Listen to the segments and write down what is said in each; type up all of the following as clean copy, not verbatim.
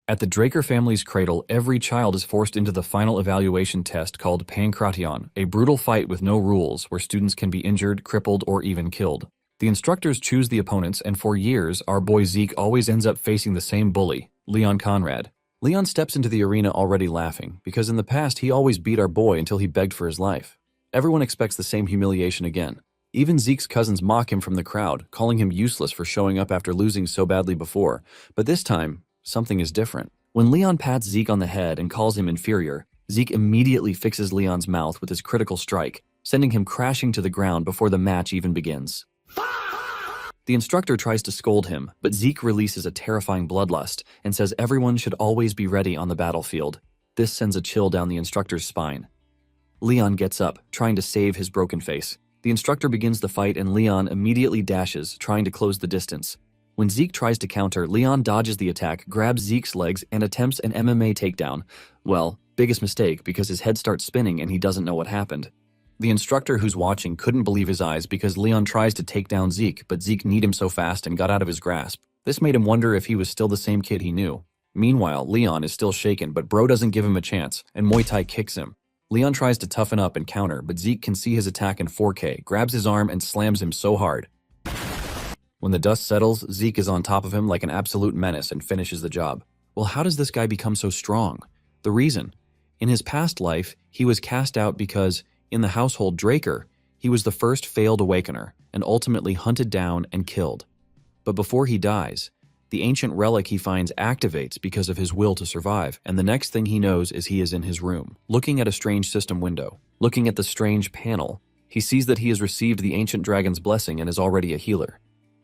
At the Draker family's cradle, every child is forced into the final evaluation test called Pankration, a brutal fight with no rules where students can be injured, crippled, or even killed. The instructors choose the opponents, and for years, our boy Zeke always ends up facing the same bully, Leon Conrad. Leon steps into the arena already laughing, because in the past he always beat our boy until he begged for his life. Everyone expects the same humiliation again. Even Zeke's cousins mock him from the crowd, calling him useless for showing up after losing so badly before. But this time, something is different. When Leon pats Zeke on the head and calls him inferior, Zeke immediately fixes Leon's mouth with his critical strike, sending him crashing to the ground before the match even begins. The instructor tries to scold him, but Zeke releases a terrifying bloodlust and says everyone should always be ready on the battlefield. This sends a chill down the instructor's spine. Leon gets up, trying to save his broken face. The instructor begins the fight and Leon immediately dashes, trying to close the distance. When Zeke tries to counter, Leon dodges the attack, grabs Zeke's legs, and attempts an MMA takedown. Well, biggest mistake because his head starts spinning and he doesn't know what happened. The instructor who's watching couldn't believe his eyes because Leon tries to take down Zeke, but Zeke kneed him so fast and got out of his grasp. This made him wonder if he was still the same kid he knew. Meanwhile, Leon is still shaken, but Bro doesn't give him a chance, and Muay Thai kicks him. Leon tries to toughen up and counter, but Zeke can see his attack in 4K, grabs his arm, and slams him so hard. When the dust settles, Zeke is on top of him like an absolute menace and finishes the job. Well, how does this guy become so strong? The reason. In his past life, he was cast out because, in the household Draker, he was the first failed awakener and ultimately hunted down and killed. But before he dies, the ancient relic he finds activates because of his will to survive, and the next thing he knows is he is in his room, looking at a strange system window. Looking at the strange panel, he sees that he has received the ancient dragon's blessing and is already a healer.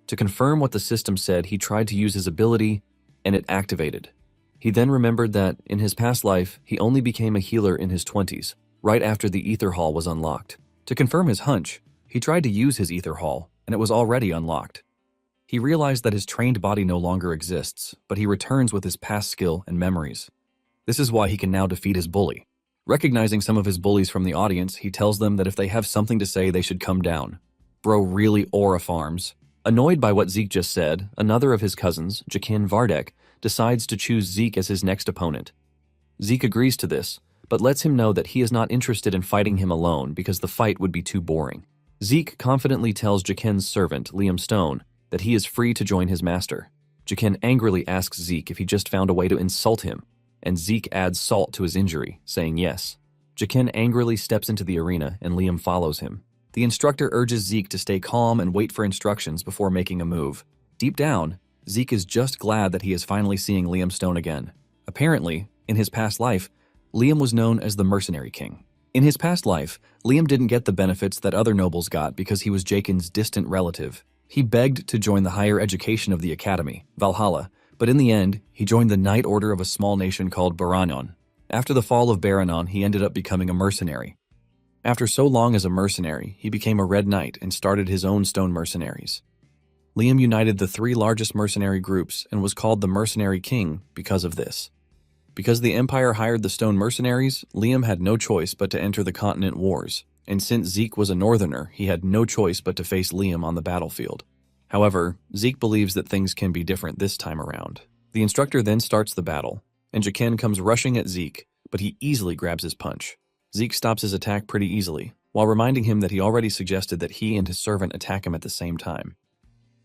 To confirm what the system said, he tried to use his ability, and it activated. He then remembered that, in his past life, he only became a healer in his 20s, right after the Ether Hall was unlocked. To confirm his hunch, he tried to use his Ether Hall, and it was already unlocked. He realized that his trained body no longer exists, but he returns with his past skill and memories. This is why he can now defeat his bully. Recognizing some of his bullies from the audience, he tells them that if they have something to say, they should come down. Bro really aura farms. Annoyed by what Zeke just said, another of his cousins, Jakin Vardek, decides to choose Zeke as his next opponent. Zeke agrees to this, but lets him know that he is not interested in fighting him alone because the fight would be too boring. Zeke confidently tells Jakin's servant, Liam Stone, that he is free to join his master. Jakin angrily asks Zeke if he just found a way to insult him, and Zeke adds salt to his injury, saying yes. Jakin angrily steps into the arena, and Liam follows him. The instructor urges Zeke to stay calm and wait for instructions before making a move. Deep down, Zeke is just glad that he is finally seeing Liam Stone again. Apparently, in his past life, Liam was known as the Mercenary King. In his past life, Liam didn't get the benefits that other nobles got because he was Jakin's distant relative. He begged to join the higher education of the academy, Valhalla, but in the end, he joined the Knight Order of a small nation called Baranon. After the fall of Baranon, he ended up becoming a mercenary. After so long as a mercenary, he became a Red Knight and started his own stone mercenaries. Liam united the 3 largest mercenary groups and was called the Mercenary King because of this. Because the Empire hired the stone mercenaries, Liam had no choice but to enter the continent wars, and since Zeke was a northerner, he had no choice but to face Liam on the battlefield. However, Zeke believes that things can be different this time around. The instructor then starts the battle, and Jakin comes rushing at Zeke, but he easily grabs his punch. Zeke stops his attack pretty easily, while reminding him that he already suggested that he and his servant attack him at the same time.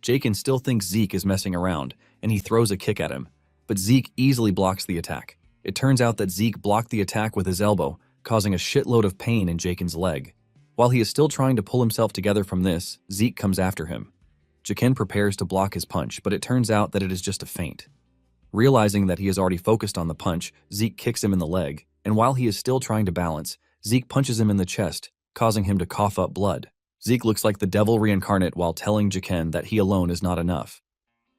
Jakin still thinks Zeke is messing around, and he throws a kick at him, but Zeke easily blocks the attack. It turns out that Zeke blocked the attack with his elbow, causing a shitload of pain in Jakin's leg. While he is still trying to pull himself together from this, Zeke comes after him. Jakin prepares to block his punch, but it turns out that it is just a feint. Realizing that he is already focused on the punch, Zeke kicks him in the leg, and while he is still trying to balance, Zeke punches him in the chest, causing him to cough up blood. Zeke looks like the devil reincarnate while telling Jakin that he alone is not enough,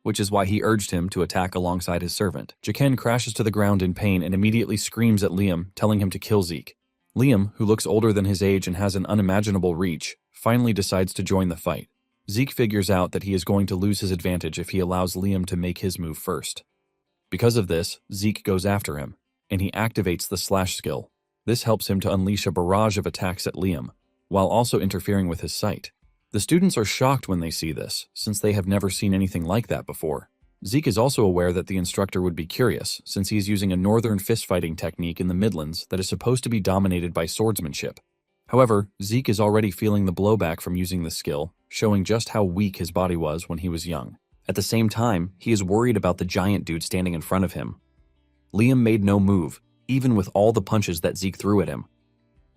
which is why he urged him to attack alongside his servant. Jakin crashes to the ground in pain and immediately screams at Liam, telling him to kill Zeke. Liam, who looks older than his age and has an unimaginable reach, finally decides to join the fight. Zeke figures out that he is going to lose his advantage if he allows Liam to make his move first. Because of this, Zeke goes after him, and he activates the slash skill. This helps him to unleash a barrage of attacks at Liam, while also interfering with his sight. The students are shocked when they see this, since they have never seen anything like that before. Zeke is also aware that the instructor would be curious, since he is using a northern fist-fighting technique in the Midlands that is supposed to be dominated by swordsmanship. However, Zeke is already feeling the blowback from using the skill, showing just how weak his body was when he was young. At the same time, he is worried about the giant dude standing in front of him. Liam made no move, even with all the punches that Zeke threw at him.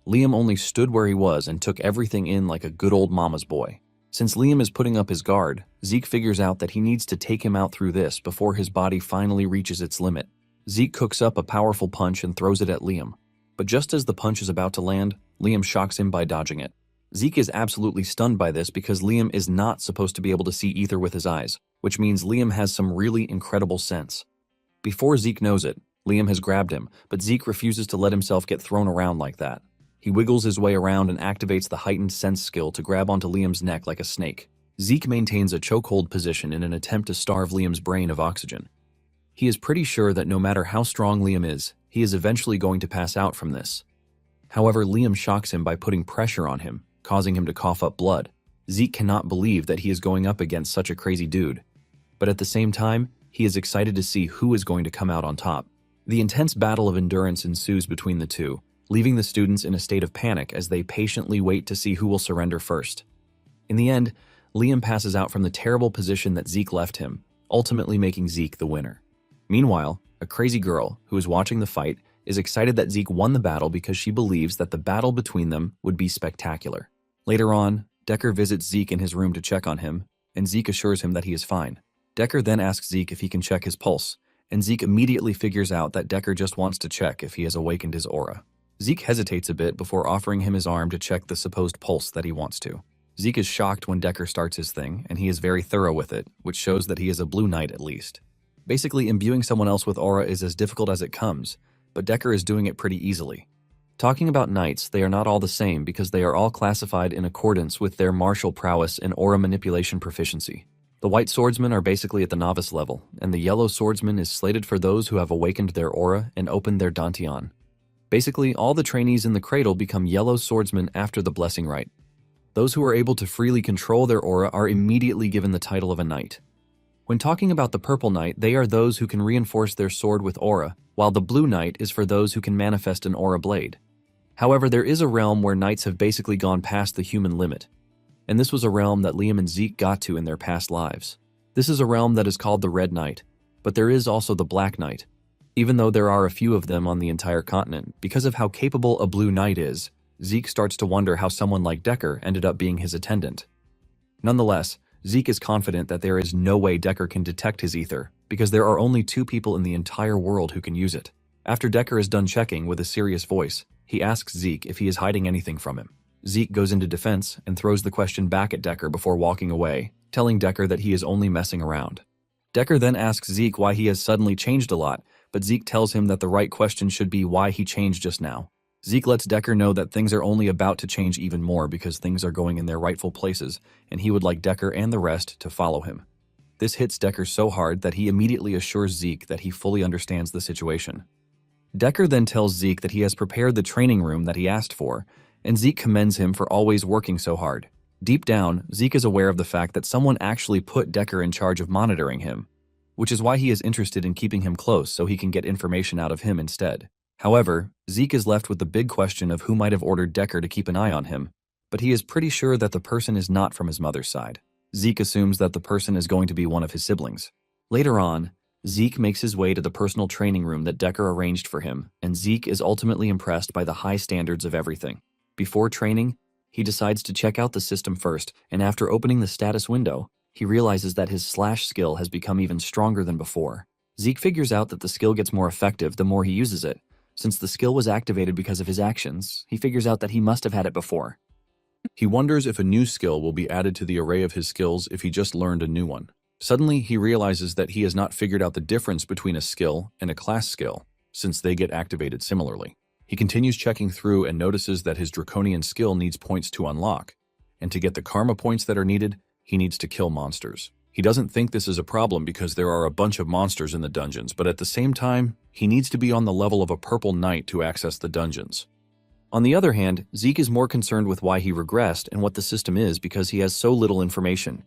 Liam only stood where he was and took everything in like a good old mama's boy. Since Liam is putting up his guard, Zeke figures out that he needs to take him out through this before his body finally reaches its limit. Zeke cooks up a powerful punch and throws it at Liam. But just as the punch is about to land, Liam shocks him by dodging it. Zeke is absolutely stunned by this because Liam is not supposed to be able to see ether with his eyes, which means Liam has some really incredible sense. Before Zeke knows it, Liam has grabbed him, but Zeke refuses to let himself get thrown around like that. He wiggles his way around and activates the heightened sense skill to grab onto Liam's neck like a snake. Zeke maintains a chokehold position in an attempt to starve Liam's brain of oxygen. He is pretty sure that no matter how strong Liam is, he is eventually going to pass out from this. However, Liam shocks him by putting pressure on him, causing him to cough up blood. Zeke cannot believe that he is going up against such a crazy dude. But at the same time, he is excited to see who is going to come out on top. The intense battle of endurance ensues between the two, leaving the students in a state of panic as they patiently wait to see who will surrender first. In the end, Liam passes out from the terrible position that Zeke left him, ultimately making Zeke the winner. Meanwhile, a crazy girl, who is watching the fight, is excited that Zeke won the battle because she believes that the battle between them would be spectacular. Later on, Decker visits Zeke in his room to check on him, and Zeke assures him that he is fine. Decker then asks Zeke if he can check his pulse, and Zeke immediately figures out that Decker just wants to check if he has awakened his aura. Zeke hesitates a bit before offering him his arm to check the supposed pulse that he wants to. Zeke is shocked when Decker starts his thing, and he is very thorough with it, which shows that he is a blue knight at least. Basically, imbuing someone else with aura is as difficult as it comes, but Decker is doing it pretty easily. Talking about knights, they are not all the same because they are all classified in accordance with their martial prowess and aura manipulation proficiency. The white swordsmen are basically at the novice level, and the yellow swordsman is slated for those who have awakened their aura and opened their dantian. Basically, all the trainees in the cradle become yellow swordsmen after the blessing rite. Those who are able to freely control their aura are immediately given the title of a knight. When talking about the purple knight, they are those who can reinforce their sword with aura, while the blue knight is for those who can manifest an aura blade. However, there is a realm where knights have basically gone past the human limit, and this was a realm that Liam and Zeke got to in their past lives. This is a realm that is called the Red Knight, but there is also the Black Knight. Even though there are a few of them on the entire continent, because of how capable a blue knight is, Zeke starts to wonder how someone like Decker ended up being his attendant. Nonetheless, Zeke is confident that there is no way Decker can detect his ether, because there are only 2 people in the entire world who can use it. After Decker is done checking with a serious voice, he asks Zeke if he is hiding anything from him. Zeke goes into defense and throws the question back at Decker before walking away, telling Decker that he is only messing around. Decker then asks Zeke why he has suddenly changed a lot, but Zeke tells him that the right question should be why he changed just now. Zeke lets Decker know that things are only about to change even more because things are going in their rightful places, and he would like Decker and the rest to follow him. This hits Decker so hard that he immediately assures Zeke that he fully understands the situation. Decker then tells Zeke that he has prepared the training room that he asked for, and Zeke commends him for always working so hard. Deep down, Zeke is aware of the fact that someone actually put Decker in charge of monitoring him, which is why he is interested in keeping him close so he can get information out of him instead. However, Zeke is left with the big question of who might have ordered Decker to keep an eye on him, but he is pretty sure that the person is not from his mother's side. Zeke assumes that the person is going to be one of his siblings. Later on, Zeke makes his way to the personal training room that Decker arranged for him, and Zeke is ultimately impressed by the high standards of everything. Before training, he decides to check out the system first, and after opening the status window, he realizes that his slash skill has become even stronger than before. Zeke figures out that the skill gets more effective the more he uses it. Since the skill was activated because of his actions, he figures out that he must have had it before. He wonders if a new skill will be added to the array of his skills if he just learned a new one. Suddenly, he realizes that he has not figured out the difference between a skill and a class skill, since they get activated similarly. He continues checking through and notices that his draconian skill needs points to unlock, and to get the karma points that are needed, he needs to kill monsters. He doesn't think this is a problem because there are a bunch of monsters in the dungeons, but at the same time, he needs to be on the level of a purple knight to access the dungeons. On the other hand, Zeke is more concerned with why he regressed and what the system is because he has so little information.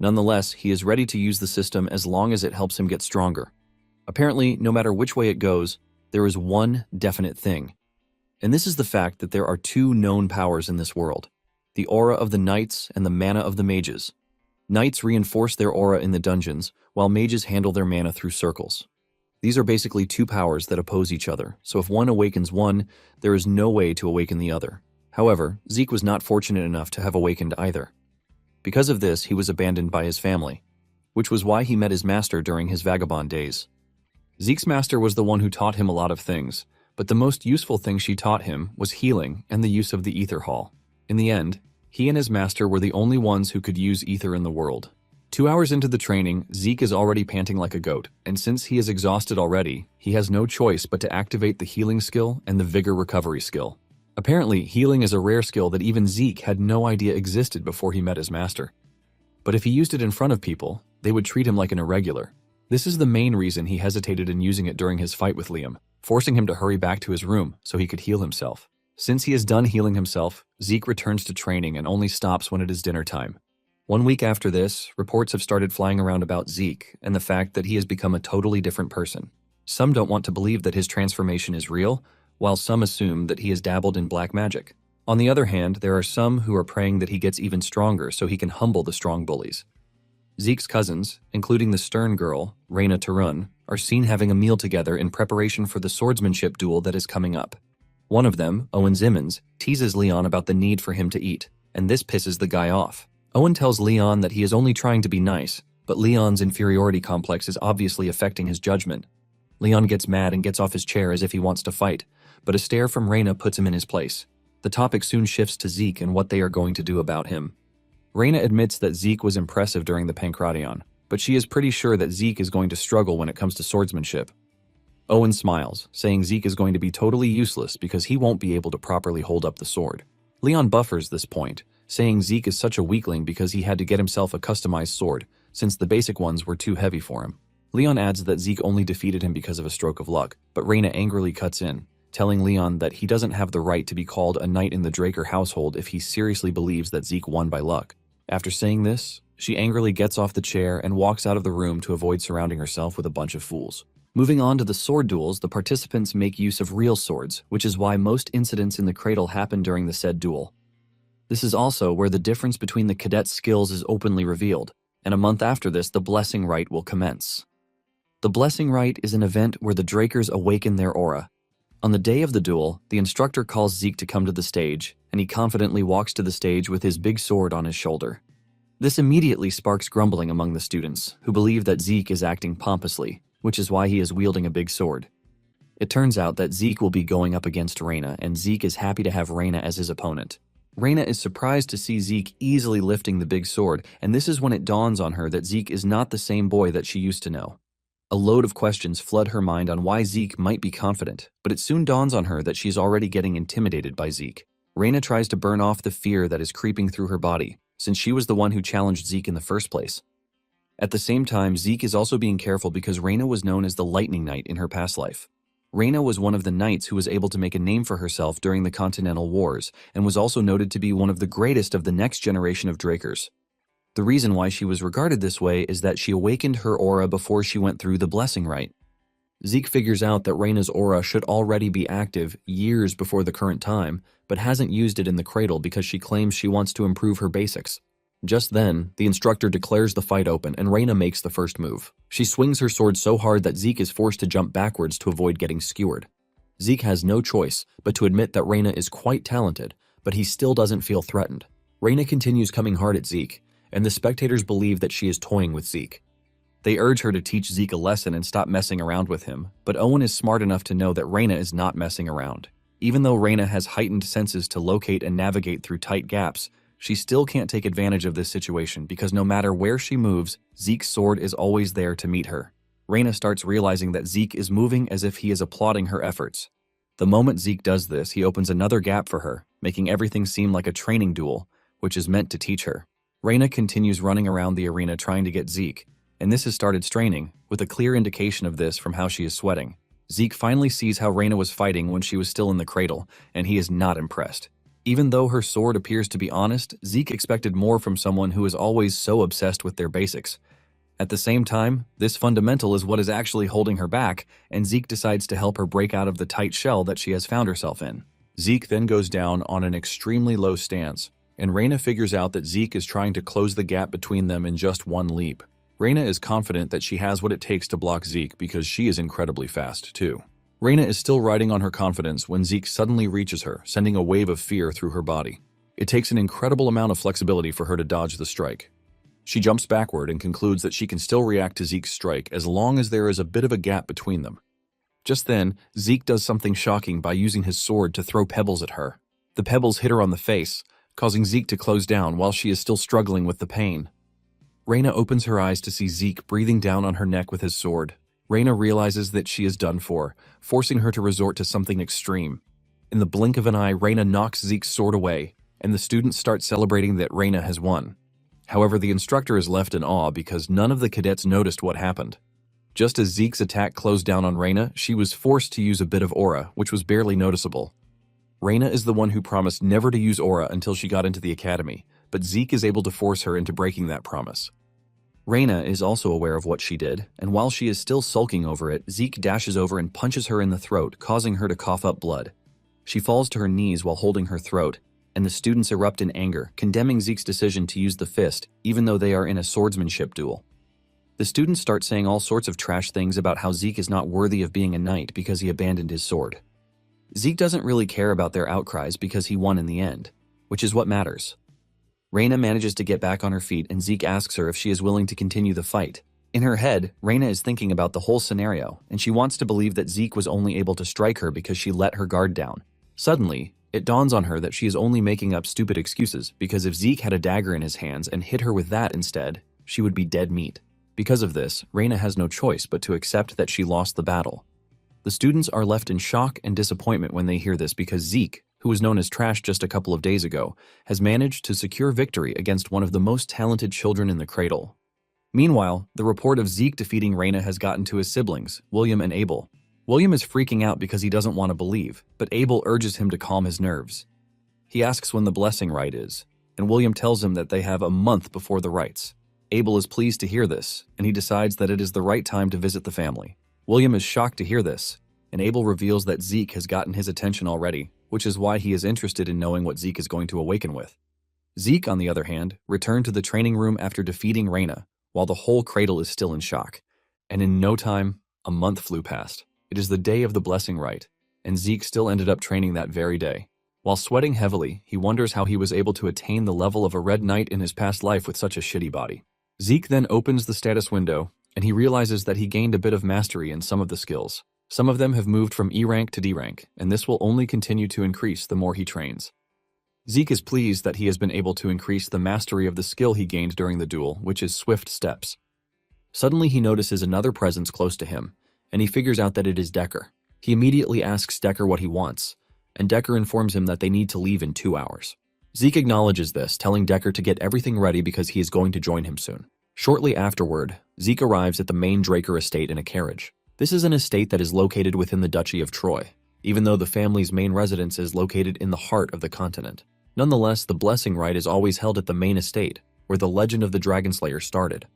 Nonetheless, he is ready to use the system as long as it helps him get stronger. Apparently, no matter which way it goes, there is one definite thing. And this is the fact that there are two known powers in this world: the aura of the knights and the mana of the mages. Knights reinforce their aura in the dungeons, while mages handle their mana through circles. These are basically two powers that oppose each other, so if one awakens one, there is no way to awaken the other. However, Zeke was not fortunate enough to have awakened either. Because of this, he was abandoned by his family, which was why he met his master during his vagabond days. Zeke's master was the one who taught him a lot of things, but the most useful thing she taught him was healing and the use of the ether hall. In the end, he and his master were the only ones who could use ether in the world. 2 hours into the training, Zeke is already panting like a goat, and since he is exhausted already, he has no choice but to activate the healing skill and the vigor recovery skill. Apparently, healing is a rare skill that even Zeke had no idea existed before he met his master. But if he used it in front of people, they would treat him like an irregular. This is the main reason he hesitated in using it during his fight with Liam, forcing him to hurry back to his room so he could heal himself. Since he is done healing himself, Zeke returns to training and only stops when it is dinner time. 1 week after this, reports have started flying around about Zeke and the fact that he has become a totally different person. Some don't want to believe that his transformation is real, while some assume that he has dabbled in black magic. On the other hand, there are some who are praying that he gets even stronger so he can humble the strong bullies. Zeke's cousins, including the stern girl, Reyna Tarun, are seen having a meal together in preparation for the swordsmanship duel that is coming up. One of them, Owen Zimmons, teases Leon about the need for him to eat, and this pisses the guy off. Owen tells Leon that he is only trying to be nice, but Leon's inferiority complex is obviously affecting his judgment. Leon gets mad and gets off his chair as if he wants to fight, but a stare from Reyna puts him in his place. The topic soon shifts to Zeke and what they are going to do about him. Reyna admits that Zeke was impressive during the Pancration, but she is pretty sure that Zeke is going to struggle when it comes to swordsmanship. Owen smiles, saying Zeke is going to be totally useless because he won't be able to properly hold up the sword. Leon buffers this point, saying Zeke is such a weakling because he had to get himself a customized sword, since the basic ones were too heavy for him. Leon adds that Zeke only defeated him because of a stroke of luck, but Reyna angrily cuts in, telling Leon that he doesn't have the right to be called a knight in the Draker household if he seriously believes that Zeke won by luck. After saying this, she angrily gets off the chair and walks out of the room to avoid surrounding herself with a bunch of fools. Moving on to the sword duels, the participants make use of real swords, which is why most incidents in the cradle happen during the said duel. This is also where the difference between the cadets' skills is openly revealed, and a month after this, the Blessing Rite will commence. The Blessing Rite is an event where the Drakers awaken their aura. On the day of the duel, the instructor calls Zeke to come to the stage, and he confidently walks to the stage with his big sword on his shoulder. This immediately sparks grumbling among the students, who believe that Zeke is acting pompously, which is why he is wielding a big sword. It turns out that Zeke will be going up against Reyna, and Zeke is happy to have Reyna as his opponent. Reyna is surprised to see Zeke easily lifting the big sword, and this is when it dawns on her that Zeke is not the same boy that she used to know. A load of questions flood her mind on why Zeke might be confident, but it soon dawns on her that she's already getting intimidated by Zeke. Reyna tries to burn off the fear that is creeping through her body, since she was the one who challenged Zeke in the first place. At the same time, Zeke is also being careful because Reyna was known as the Lightning Knight in her past life. Reyna was one of the knights who was able to make a name for herself during the Continental Wars, and was also noted to be one of the greatest of the next generation of Drakers. The reason why she was regarded this way is that she awakened her aura before she went through the Blessing Rite. Zeke figures out that Reyna's aura should already be active years before the current time, but hasn't used it in the cradle because she claims she wants to improve her basics. Just then, the instructor declares the fight open and Reyna makes the first move. She swings her sword so hard that Zeke is forced to jump backwards to avoid getting skewered. Zeke has no choice but to admit that Reyna is quite talented, but he still doesn't feel threatened. Reyna continues coming hard at Zeke, and the spectators believe that she is toying with Zeke. They urge her to teach Zeke a lesson and stop messing around with him, but Owen is smart enough to know that Reyna is not messing around. Even though Reyna has heightened senses to locate and navigate through tight gaps, she still can't take advantage of this situation because no matter where she moves, Zeke's sword is always there to meet her. Reyna starts realizing that Zeke is moving as if he is applauding her efforts. The moment Zeke does this, he opens another gap for her, making everything seem like a training duel, which is meant to teach her. Reyna continues running around the arena trying to get Zeke, and this has started straining, with a clear indication of this from how she is sweating. Zeke finally sees how Reyna was fighting when she was still in the cradle, and he is not impressed. Even though her sword appears to be honest, Zeke expected more from someone who is always so obsessed with their basics. At the same time, this fundamental is what is actually holding her back, and Zeke decides to help her break out of the tight shell that she has found herself in. Zeke then goes down on an extremely low stance, and Reina figures out that Zeke is trying to close the gap between them in just one leap. Reina is confident that she has what it takes to block Zeke because she is incredibly fast, too. Reina is still riding on her confidence when Zeke suddenly reaches her, sending a wave of fear through her body. It takes an incredible amount of flexibility for her to dodge the strike. She jumps backward and concludes that she can still react to Zeke's strike as long as there is a bit of a gap between them. Just then, Zeke does something shocking by using his sword to throw pebbles at her. The pebbles hit her on the face, causing Zeke to close down while she is still struggling with the pain. Reina opens her eyes to see Zeke breathing down on her neck with his sword. Reina realizes that she is done for, forcing her to resort to something extreme. In the blink of an eye, Reina knocks Zeke's sword away, and the students start celebrating that Reina has won. However, the instructor is left in awe because none of the cadets noticed what happened. Just as Zeke's attack closed down on Reina, she was forced to use a bit of aura, which was barely noticeable. Reina is the one who promised never to use aura until she got into the academy, but Zeke is able to force her into breaking that promise. Reina is also aware of what she did, and while she is still sulking over it, Zeke dashes over and punches her in the throat, causing her to cough up blood. She falls to her knees while holding her throat, and the students erupt in anger, condemning Zeke's decision to use the fist, even though they are in a swordsmanship duel. The students start saying all sorts of trash things about how Zeke is not worthy of being a knight because he abandoned his sword. Zeke doesn't really care about their outcries because he won in the end, which is what matters. Reina manages to get back on her feet and Zeke asks her if she is willing to continue the fight. In her head, Reina is thinking about the whole scenario, and she wants to believe that Zeke was only able to strike her because she let her guard down. Suddenly, it dawns on her that she is only making up stupid excuses because if Zeke had a dagger in his hands and hit her with that instead, she would be dead meat. Because of this, Reina has no choice but to accept that she lost the battle. The students are left in shock and disappointment when they hear this because Zeke, who was known as trash just a couple of days ago, has managed to secure victory against one of the most talented children in the cradle. Meanwhile, the report of Zeke defeating Reina has gotten to his siblings, William and Abel. William is freaking out because he doesn't want to believe, but Abel urges him to calm his nerves. He asks when the blessing rite is, and William tells him that they have a month before the rites. Abel is pleased to hear this, and he decides that it is the right time to visit the family. William is shocked to hear this, and Abel reveals that Zeke has gotten his attention already, which is why he is interested in knowing what Zeke is going to awaken with. Zeke, on the other hand, returned to the training room after defeating Reina, while the whole cradle is still in shock. And in no time, a month flew past. It is the day of the blessing rite, and Zeke still ended up training that very day. While sweating heavily, he wonders how he was able to attain the level of a red knight in his past life with such a shitty body. Zeke then opens the status window, and he realizes that he gained a bit of mastery in some of the skills. Some of them have moved from E rank to D rank, and this will only continue to increase the more he trains. Zeke is pleased that he has been able to increase the mastery of the skill he gained during the duel, which is swift steps. Suddenly he notices another presence close to him, and he figures out that it is Decker. He immediately asks Decker what he wants, and Decker informs him that they need to leave in 2 hours. Zeke acknowledges this, telling Decker to get everything ready because he is going to join him soon. Shortly afterward, Zeke arrives at the main Draker estate in a carriage. This is an estate that is located within the Duchy of Troy, even though the family's main residence is located in the heart of the continent. Nonetheless, the blessing rite is always held at the main estate, where the legend of the Dragonslayer started.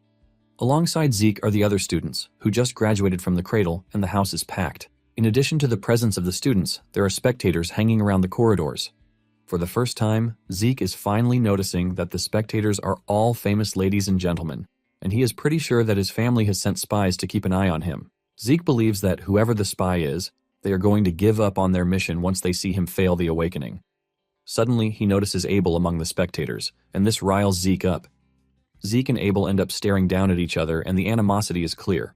Alongside Zeke are the other students, who just graduated from the cradle, and the house is packed. In addition to the presence of the students, there are spectators hanging around the corridors. For the first time, Zeke is finally noticing that the spectators are all famous ladies and gentlemen, and he is pretty sure that his family has sent spies to keep an eye on him. Zeke believes that whoever the spy is, they are going to give up on their mission once they see him fail the awakening. Suddenly, he notices Abel among the spectators, and this riles Zeke up. Zeke and Abel end up staring down at each other, and the animosity is clear.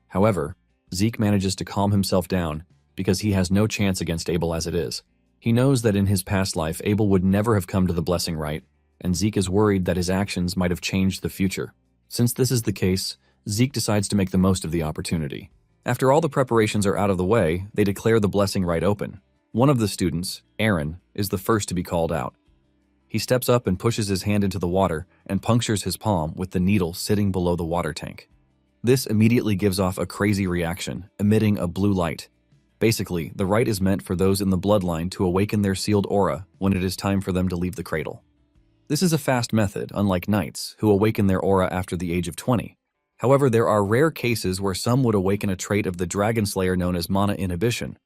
However, Zeke manages to calm himself down because he has no chance against Abel as it is. He knows that in his past life, Abel would never have come to the blessing rite, and Zeke is worried that his actions might have changed the future. Since this is the case, Zeke decides to make the most of the opportunity. After all the preparations are out of the way, they declare the blessing rite open. One of the students, Aaron, is the first to be called out. He steps up and pushes his hand into the water and punctures his palm with the needle sitting below the water tank. This immediately gives off a crazy reaction, emitting a blue light. Basically, the rite is meant for those in the bloodline to awaken their sealed aura when it is time for them to leave the cradle. This is a fast method, unlike knights, who awaken their aura after the age of 20. However, there are rare cases where some would awaken a trait of the dragon slayer known as mana inhibition.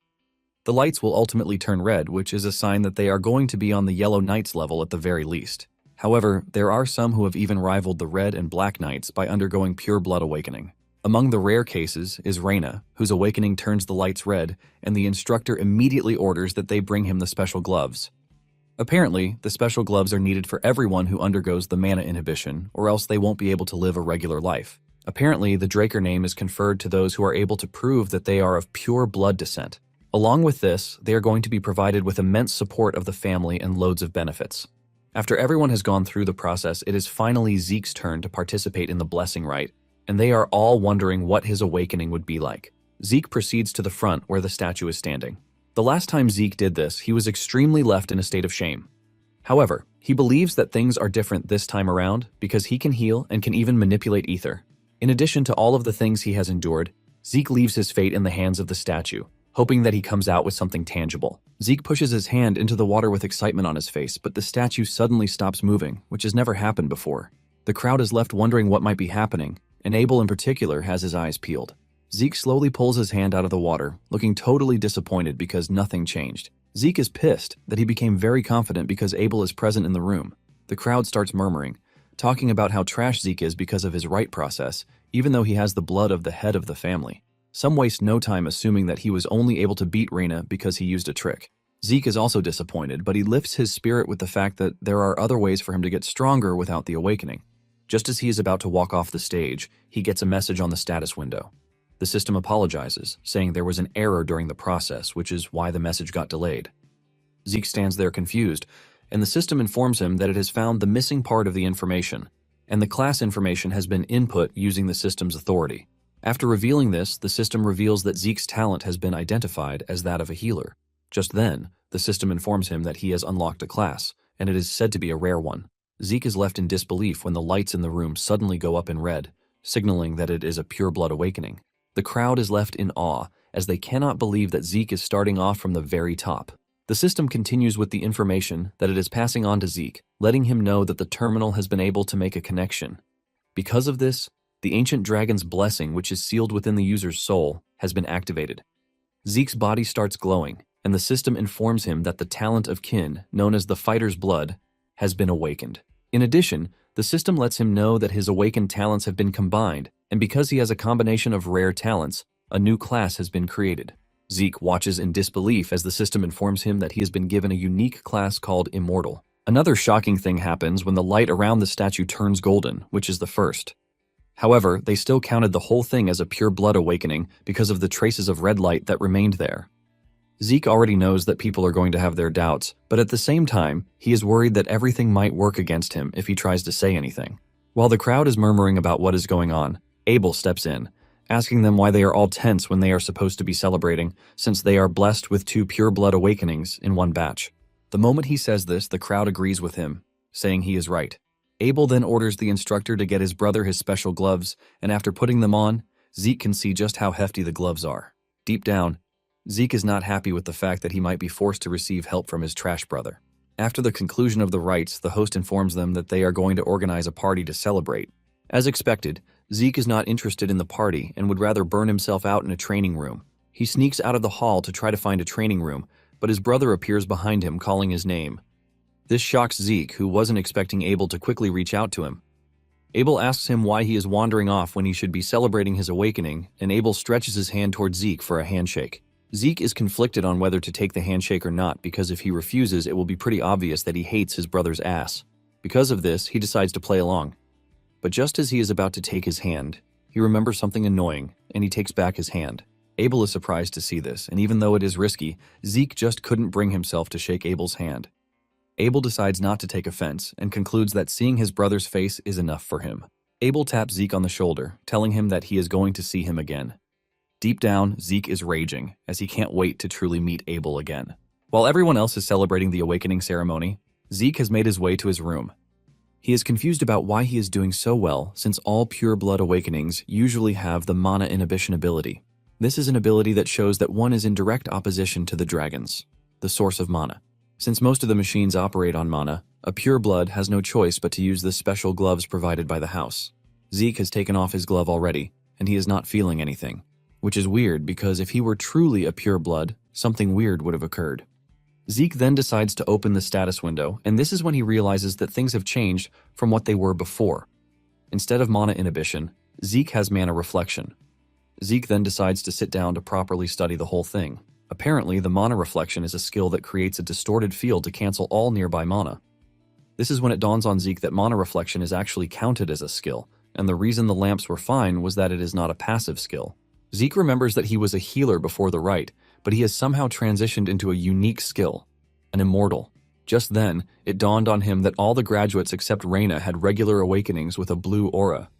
The lights will ultimately turn red, which is a sign that they are going to be on the yellow knights level at the very least. However, there are some who have even rivaled the red and black knights by undergoing pure blood awakening. Among the rare cases is Reina, whose awakening turns the lights red, and the instructor immediately orders that they bring him the special gloves. Apparently, the special gloves are needed for everyone who undergoes the mana inhibition, or else they won't be able to live a regular life. Apparently, the Draker name is conferred to those who are able to prove that they are of pure blood descent. Along with this, they are going to be provided with immense support of the family and loads of benefits. After everyone has gone through the process, it is finally Zeke's turn to participate in the blessing rite, and they are all wondering what his awakening would be like. Zeke proceeds to the front where the statue is standing. The last time Zeke did this, he was extremely left in a state of shame. However, he believes that things are different this time around because he can heal and can even manipulate ether. In addition to all of the things he has endured, Zeke leaves his fate in the hands of the statue, hoping that he comes out with something tangible. Zeke pushes his hand into the water with excitement on his face, but the statue suddenly stops moving, which has never happened before. The crowd is left wondering what might be happening, and Abel in particular has his eyes peeled. Zeke slowly pulls his hand out of the water, looking totally disappointed because nothing changed. Zeke is pissed that he became very confident because Abel is present in the room. The crowd starts murmuring, talking about how trash Zeke is because of his rite process, even though he has the blood of the head of the family. Some waste no time assuming that he was only able to beat Reina because he used a trick. Zeke is also disappointed, but he lifts his spirit with the fact that there are other ways for him to get stronger without the awakening. Just as he is about to walk off the stage, he gets a message on the status window. The system apologizes, saying there was an error during the process, which is why the message got delayed. Zeke stands there confused, and the system informs him that it has found the missing part of the information, and the class information has been input using the system's authority. After revealing this, the system reveals that Zeke's talent has been identified as that of a healer. Just then, the system informs him that he has unlocked a class, and it is said to be a rare one. Zeke is left in disbelief when the lights in the room suddenly go up in red, signaling that it is a pure blood awakening. The crowd is left in awe, as they cannot believe that Zeke is starting off from the very top. The system continues with the information that it is passing on to Zeke, letting him know that the terminal has been able to make a connection. Because of this, the ancient dragon's blessing, which is sealed within the user's soul, has been activated. Zeke's body starts glowing, and the system informs him that the talent of kin, known as the fighter's blood, has been awakened. In addition, the system lets him know that his awakened talents have been combined, and because he has a combination of rare talents, a new class has been created. Zeke watches in disbelief as the system informs him that he has been given a unique class called Immortal. Another shocking thing happens when the light around the statue turns golden, which is the first. However, they still counted the whole thing as a pure blood awakening because of the traces of red light that remained there. Zeke already knows that people are going to have their doubts, but at the same time, he is worried that everything might work against him if he tries to say anything. While the crowd is murmuring about what is going on, Abel steps in, asking them why they are all tense when they are supposed to be celebrating, since they are blessed with 2 pure blood awakenings in one batch. The moment he says this, the crowd agrees with him, saying he is right. Abel then orders the instructor to get his brother his special gloves, and after putting them on, Zeke can see just how hefty the gloves are. Deep down, Zeke is not happy with the fact that he might be forced to receive help from his trash brother. After the conclusion of the rites, the host informs them that they are going to organize a party to celebrate. As expected, Zeke is not interested in the party and would rather burn himself out in a training room. He sneaks out of the hall to try to find a training room, but his brother appears behind him calling his name. This shocks Zeke, who wasn't expecting Abel to quickly reach out to him. Abel asks him why he is wandering off when he should be celebrating his awakening, and Abel stretches his hand towards Zeke for a handshake. Zeke is conflicted on whether to take the handshake or not because if he refuses, it will be pretty obvious that he hates his brother's ass. Because of this, he decides to play along. But just as he is about to take his hand, he remembers something annoying, and he takes back his hand. Abel is surprised to see this, and even though it is risky, Zeke just couldn't bring himself to shake Abel's hand. Abel decides not to take offense, and concludes that seeing his brother's face is enough for him. Abel taps Zeke on the shoulder, telling him that he is going to see him again. Deep down, Zeke is raging, as he can't wait to truly meet Abel again. While everyone else is celebrating the awakening ceremony, Zeke has made his way to his room. He is confused about why he is doing so well, since all pure blood awakenings usually have the mana inhibition ability. This is an ability that shows that one is in direct opposition to the dragons, the source of mana. Since most of the machines operate on mana, a pureblood has no choice but to use the special gloves provided by the house. Zeke has taken off his glove already, and he is not feeling anything, which is weird because if he were truly a pureblood, something weird would have occurred. Zeke then decides to open the status window, and this is when he realizes that things have changed from what they were before. Instead of mana inhibition, Zeke has mana reflection. Zeke then decides to sit down to properly study the whole thing. Apparently, the mana reflection is a skill that creates a distorted field to cancel all nearby mana. This is when it dawns on Zeke that mana reflection is actually counted as a skill, and the reason the lamps were fine was that it is not a passive skill. Zeke remembers that he was a healer before the rite, but he has somehow transitioned into a unique skill, an immortal. Just then, it dawned on him that all the graduates except Reina had regular awakenings with a blue aura.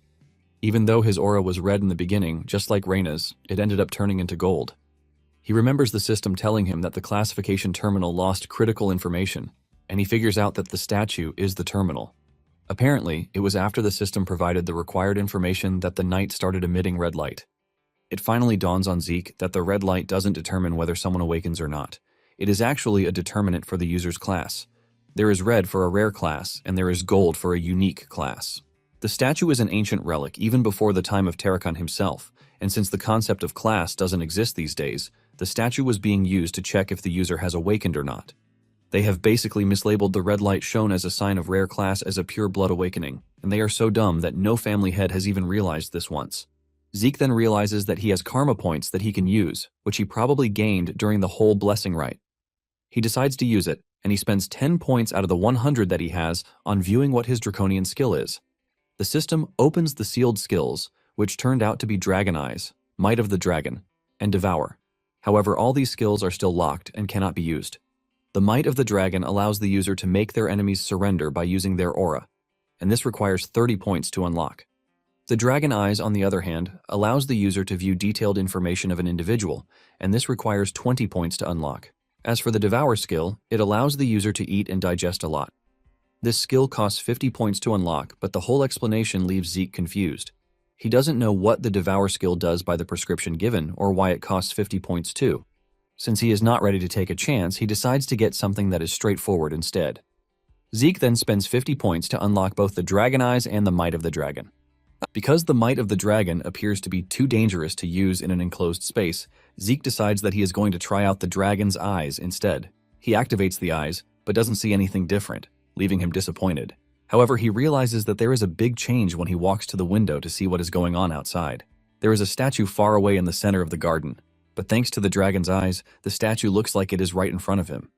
Even though his aura was red in the beginning, just like Reina's, it ended up turning into gold. He remembers the system telling him that the classification terminal lost critical information, and he figures out that the statue is the terminal. Apparently, it was after the system provided the required information that the knight started emitting red light. It finally dawns on Zeke that the red light doesn't determine whether someone awakens or not. It is actually a determinant for the user's class. There is red for a rare class, and there is gold for a unique class. The statue is an ancient relic even before the time of Tarakan himself, and since the concept of class doesn't exist these days, the statue was being used to check if the user has awakened or not. They have basically mislabeled the red light shown as a sign of rare class as a pure blood awakening, and they are so dumb that no family head has even realized this once. Zeke then realizes that he has karma points that he can use, which he probably gained during the whole blessing rite. He decides to use it, and he spends 10 points out of the 100 that he has on viewing what his draconian skill is. The system opens the sealed skills, which turned out to be Dragon Eyes, Might of the Dragon, and Devour. However, all these skills are still locked and cannot be used. The Might of the Dragon allows the user to make their enemies surrender by using their aura, and this requires 30 points to unlock. The Dragon Eyes, on the other hand, allows the user to view detailed information of an individual, and this requires 20 points to unlock. As for the Devour skill, it allows the user to eat and digest a lot. This skill costs 50 points to unlock, but the whole explanation leaves Zeke confused. He doesn't know what the Devour skill does by the prescription given, or why it costs 50 points too. Since he is not ready to take a chance, he decides to get something that is straightforward instead. Zeke then spends 50 points to unlock both the Dragon Eyes and the Might of the Dragon. Because the Might of the Dragon appears to be too dangerous to use in an enclosed space, Zeke decides that he is going to try out the Dragon's Eyes instead. He activates the eyes, but doesn't see anything different, leaving him disappointed. However, he realizes that there is a big change when he walks to the window to see what is going on outside. There is a statue far away in the center of the garden, but thanks to the Dragon's Eyes, the statue looks like it is right in front of him.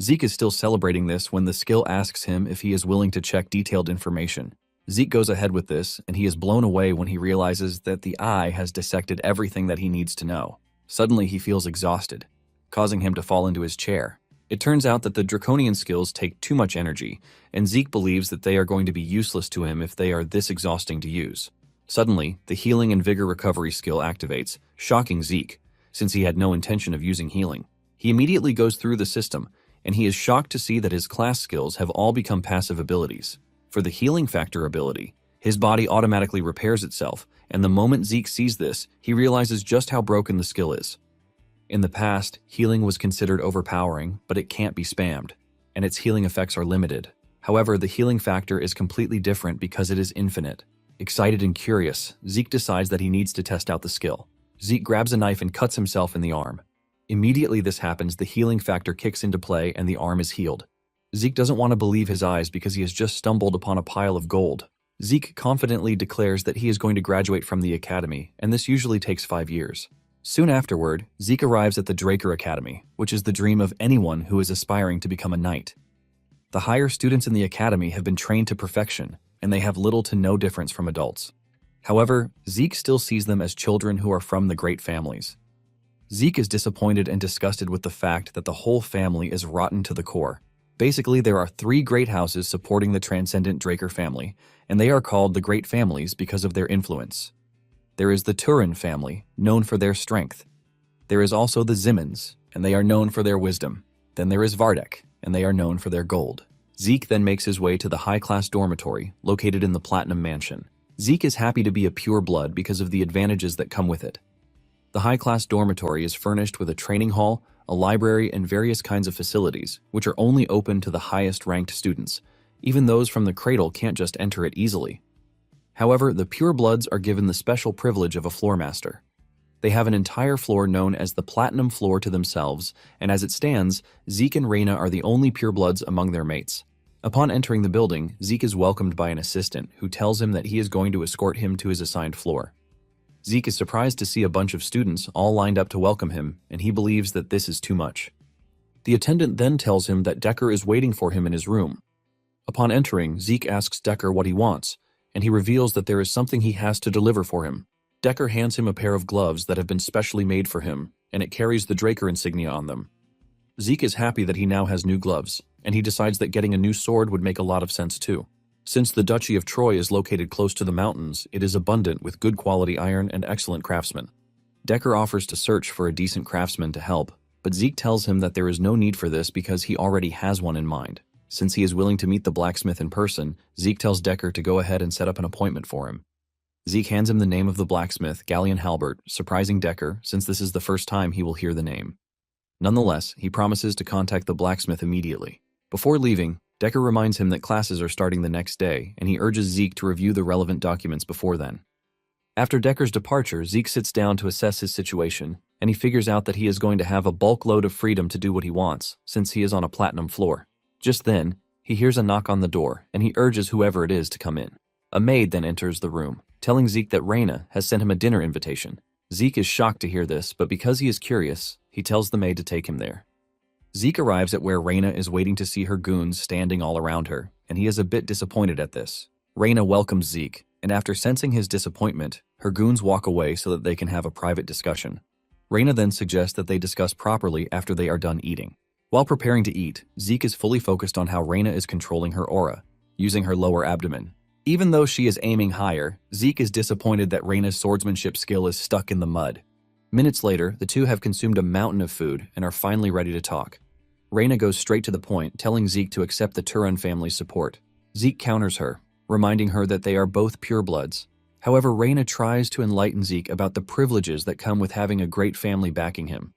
Zeke is still celebrating this when the skill asks him if he is willing to check detailed information. Zeke goes ahead with this, and he is blown away when he realizes that the eye has dissected everything that he needs to know. Suddenly, he feels exhausted, causing him to fall into his chair. It turns out that the draconian skills take too much energy, and Zeke believes that they are going to be useless to him if they are this exhausting to use. Suddenly, the healing and vigor recovery skill activates, shocking Zeke, since he had no intention of using healing. He immediately goes through the system, and he is shocked to see that his class skills have all become passive abilities. For the healing factor ability, his body automatically repairs itself, and the moment Zeke sees this, he realizes just how broken the skill is. In the past, healing was considered overpowering, but it can't be spammed, and its healing effects are limited. However, the healing factor is completely different because it is infinite. Excited and curious, Zeke decides that he needs to test out the skill. Zeke grabs a knife and cuts himself in the arm. Immediately this happens, the healing factor kicks into play and the arm is healed. Zeke doesn't want to believe his eyes because he has just stumbled upon a pile of gold. Zeke confidently declares that he is going to graduate from the academy, and this usually takes 5 years. Soon afterward, Zeke arrives at the Draker Academy, which is the dream of anyone who is aspiring to become a knight. The higher students in the academy have been trained to perfection, and they have little to no difference from adults. However, Zeke still sees them as children who are from the great families. Zeke is disappointed and disgusted with the fact that the whole family is rotten to the core. Basically, there are 3 great houses supporting the transcendent Draker family, and they are called the Great Families because of their influence. There is the Turin family, known for their strength. There is also the Zimmons, and they are known for their wisdom. Then there is Vardek, and they are known for their gold. Zeke then makes his way to the high-class dormitory, located in the Platinum Mansion. Zeke is happy to be a pure blood because of the advantages that come with it. The high-class dormitory is furnished with a training hall, a library, and various kinds of facilities, which are only open to the highest-ranked students. Even those from the cradle can't just enter it easily. However, the purebloods are given the special privilege of a floor master. They have an entire floor known as the Platinum Floor to themselves, and as it stands, Zeke and Reina are the only purebloods among their mates. Upon entering the building, Zeke is welcomed by an assistant who tells him that he is going to escort him to his assigned floor. Zeke is surprised to see a bunch of students all lined up to welcome him, and he believes that this is too much. The attendant then tells him that Decker is waiting for him in his room. Upon entering, Zeke asks Decker what he wants, and he reveals that there is something he has to deliver for him. Decker hands him a pair of gloves that have been specially made for him, and it carries the Draker insignia on them. Zeke is happy that he now has new gloves, and he decides that getting a new sword would make a lot of sense too. Since the Duchy of Troy is located close to the mountains, it is abundant with good quality iron and excellent craftsmen. Decker offers to search for a decent craftsman to help, but Zeke tells him that there is no need for this because he already has one in mind. Since he is willing to meet the blacksmith in person, Zeke tells Decker to go ahead and set up an appointment for him. Zeke hands him the name of the blacksmith, Galleon Halbert, surprising Decker since this is the first time he will hear the name. Nonetheless, he promises to contact the blacksmith immediately. Before leaving, Decker reminds him that classes are starting the next day, and he urges Zeke to review the relevant documents before then. After Decker's departure, Zeke sits down to assess his situation, and he figures out that he is going to have a bulk load of freedom to do what he wants, since he is on a platinum floor. Just then, he hears a knock on the door, and he urges whoever it is to come in. A maid then enters the room, telling Zeke that Reina has sent him a dinner invitation. Zeke is shocked to hear this, but because he is curious, he tells the maid to take him there. Zeke arrives at where Reina is waiting to see her goons standing all around her, and he is a bit disappointed at this. Reina welcomes Zeke, and after sensing his disappointment, her goons walk away so that they can have a private discussion. Reina then suggests that they discuss properly after they are done eating. While preparing to eat, Zeke is fully focused on how Reina is controlling her aura, using her lower abdomen. Even though she is aiming higher, Zeke is disappointed that Reina's swordsmanship skill is stuck in the mud. Minutes later, the two have consumed a mountain of food and are finally ready to talk. Reina goes straight to the point, telling Zeke to accept the Turan family's support. Zeke counters her, reminding her that they are both purebloods. However, Reina tries to enlighten Zeke about the privileges that come with having a great family backing him.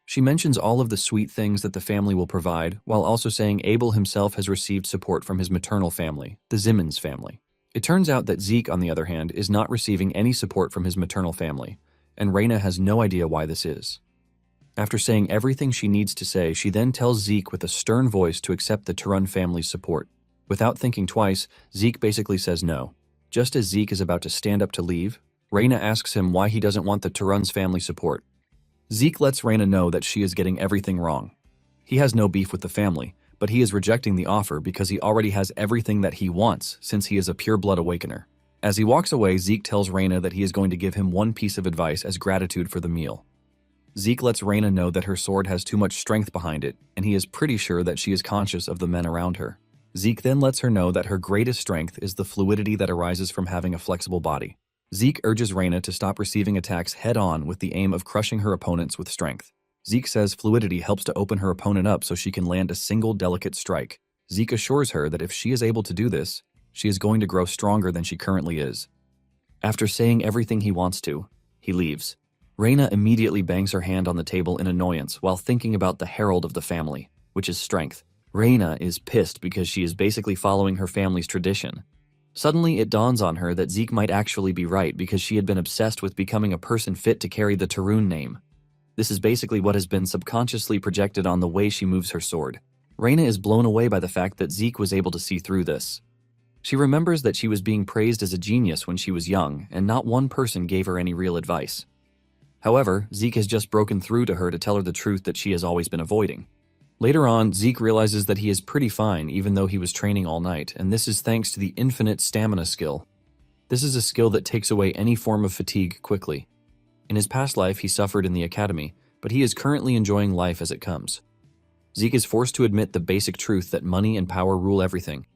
She mentions all of the sweet things that the family will provide, while also saying Abel himself has received support from his maternal family, the Zimmons family. It turns out that Zeke, on the other hand, is not receiving any support from his maternal family, and Reina has no idea why this is. After saying everything she needs to say, she then tells Zeke with a stern voice to accept the Turan family's support. Without thinking twice, Zeke basically says no. Just as Zeke is about to stand up to leave, Reina asks him why he doesn't want the Turan's family support. Zeke lets Reina know that she is getting everything wrong. He has no beef with the family, but he is rejecting the offer because he already has everything that he wants since he is a pure-blood awakener. As he walks away, Zeke tells Reina that he is going to give him one piece of advice as gratitude for the meal. Zeke lets Reina know that her sword has too much strength behind it, and he is pretty sure that she is conscious of the men around her. Zeke then lets her know that her greatest strength is the fluidity that arises from having a flexible body. Zeke urges Reina to stop receiving attacks head-on with the aim of crushing her opponents with strength. Zeke says fluidity helps to open her opponent up so she can land a single delicate strike. Zeke assures her that if she is able to do this, she is going to grow stronger than she currently is. After saying everything he wants to, he leaves. Reina immediately bangs her hand on the table in annoyance while thinking about the herald of the family, which is strength. Reina is pissed because she is basically following her family's tradition. Suddenly, it dawns on her that Zeke might actually be right because she had been obsessed with becoming a person fit to carry the Tarun name. This is basically what has been subconsciously projected on the way she moves her sword. Reina is blown away by the fact that Zeke was able to see through this. She remembers that she was being praised as a genius when she was young, and not one person gave her any real advice. However, Zeke has just broken through to her to tell her the truth that she has always been avoiding. Later on, Zeke realizes that he is pretty fine even though he was training all night, and this is thanks to the infinite stamina skill. This is a skill that takes away any form of fatigue quickly. In his past life, he suffered in the academy, but he is currently enjoying life as it comes. Zeke is forced to admit the basic truth that money and power rule everything.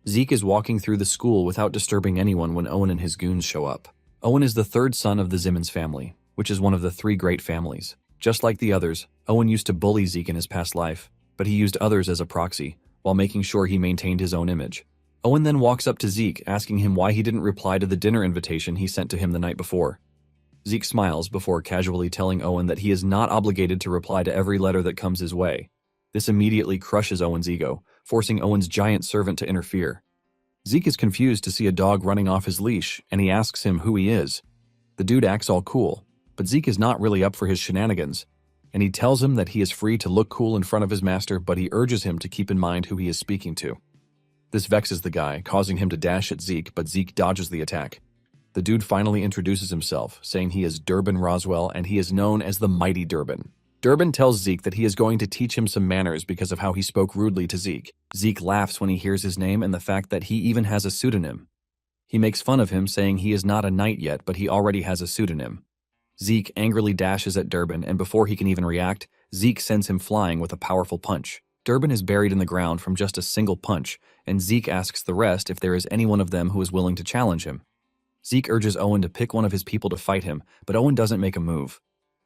Zeke is walking through the school without disturbing anyone when Owen and his goons show up. Owen is the third son of the Zimmons family, which is one of the three great families. Just like the others, Owen used to bully Zeke in his past life, but he used others as a proxy, while making sure he maintained his own image. Owen then walks up to Zeke, asking him why he didn't reply to the dinner invitation he sent to him the night before. Zeke smiles before casually telling Owen that he is not obligated to reply to every letter that comes his way. This immediately crushes Owen's ego, forcing Owen's giant servant to interfere. Zeke is confused to see a dog running off his leash, and he asks him who he is. The dude acts all cool, but Zeke is not really up for his shenanigans, and he tells him that he is free to look cool in front of his master, but he urges him to keep in mind who he is speaking to. This vexes the guy, causing him to dash at Zeke, but Zeke dodges the attack. The dude finally introduces himself, saying he is Durbin Roswell and he is known as the Mighty Durbin. Durbin tells Zeke that he is going to teach him some manners because of how he spoke rudely to Zeke. Zeke laughs when he hears his name and the fact that he even has a pseudonym. He makes fun of him, saying he is not a knight yet, but he already has a pseudonym. Zeke angrily dashes at Durbin, and before he can even react, Zeke sends him flying with a powerful punch. Durbin is buried in the ground from just a single punch, and Zeke asks the rest if there is any one of them who is willing to challenge him. Zeke urges Owen to pick one of his people to fight him, but Owen doesn't make a move.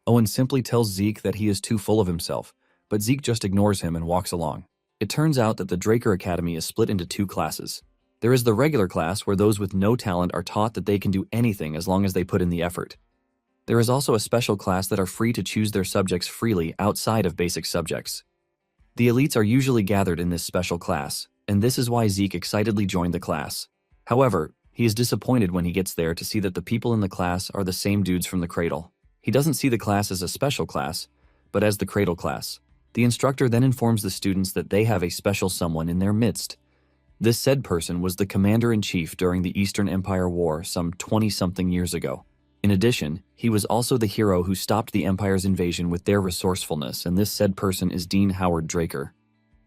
Owen simply tells Zeke that he is too full of himself, but Zeke just ignores him and walks along. It turns out that the Draker Academy is split into two classes. There is the regular class where those with no talent are taught that they can do anything as long as they put in the effort. There is also a special class that are free to choose their subjects freely outside of basic subjects. The elites are usually gathered in this special class, and this is why Zeke excitedly joined the class. However, he is disappointed when he gets there to see that the people in the class are the same dudes from the cradle. He doesn't see the class as a special class, but as the cradle class. The instructor then informs the students that they have a special someone in their midst. This said person was the commander-in-chief during the Eastern Empire War some 20-something years ago. In addition, he was also the hero who stopped the Empire's invasion with their resourcefulness, and this said person is Dean Howard Draker.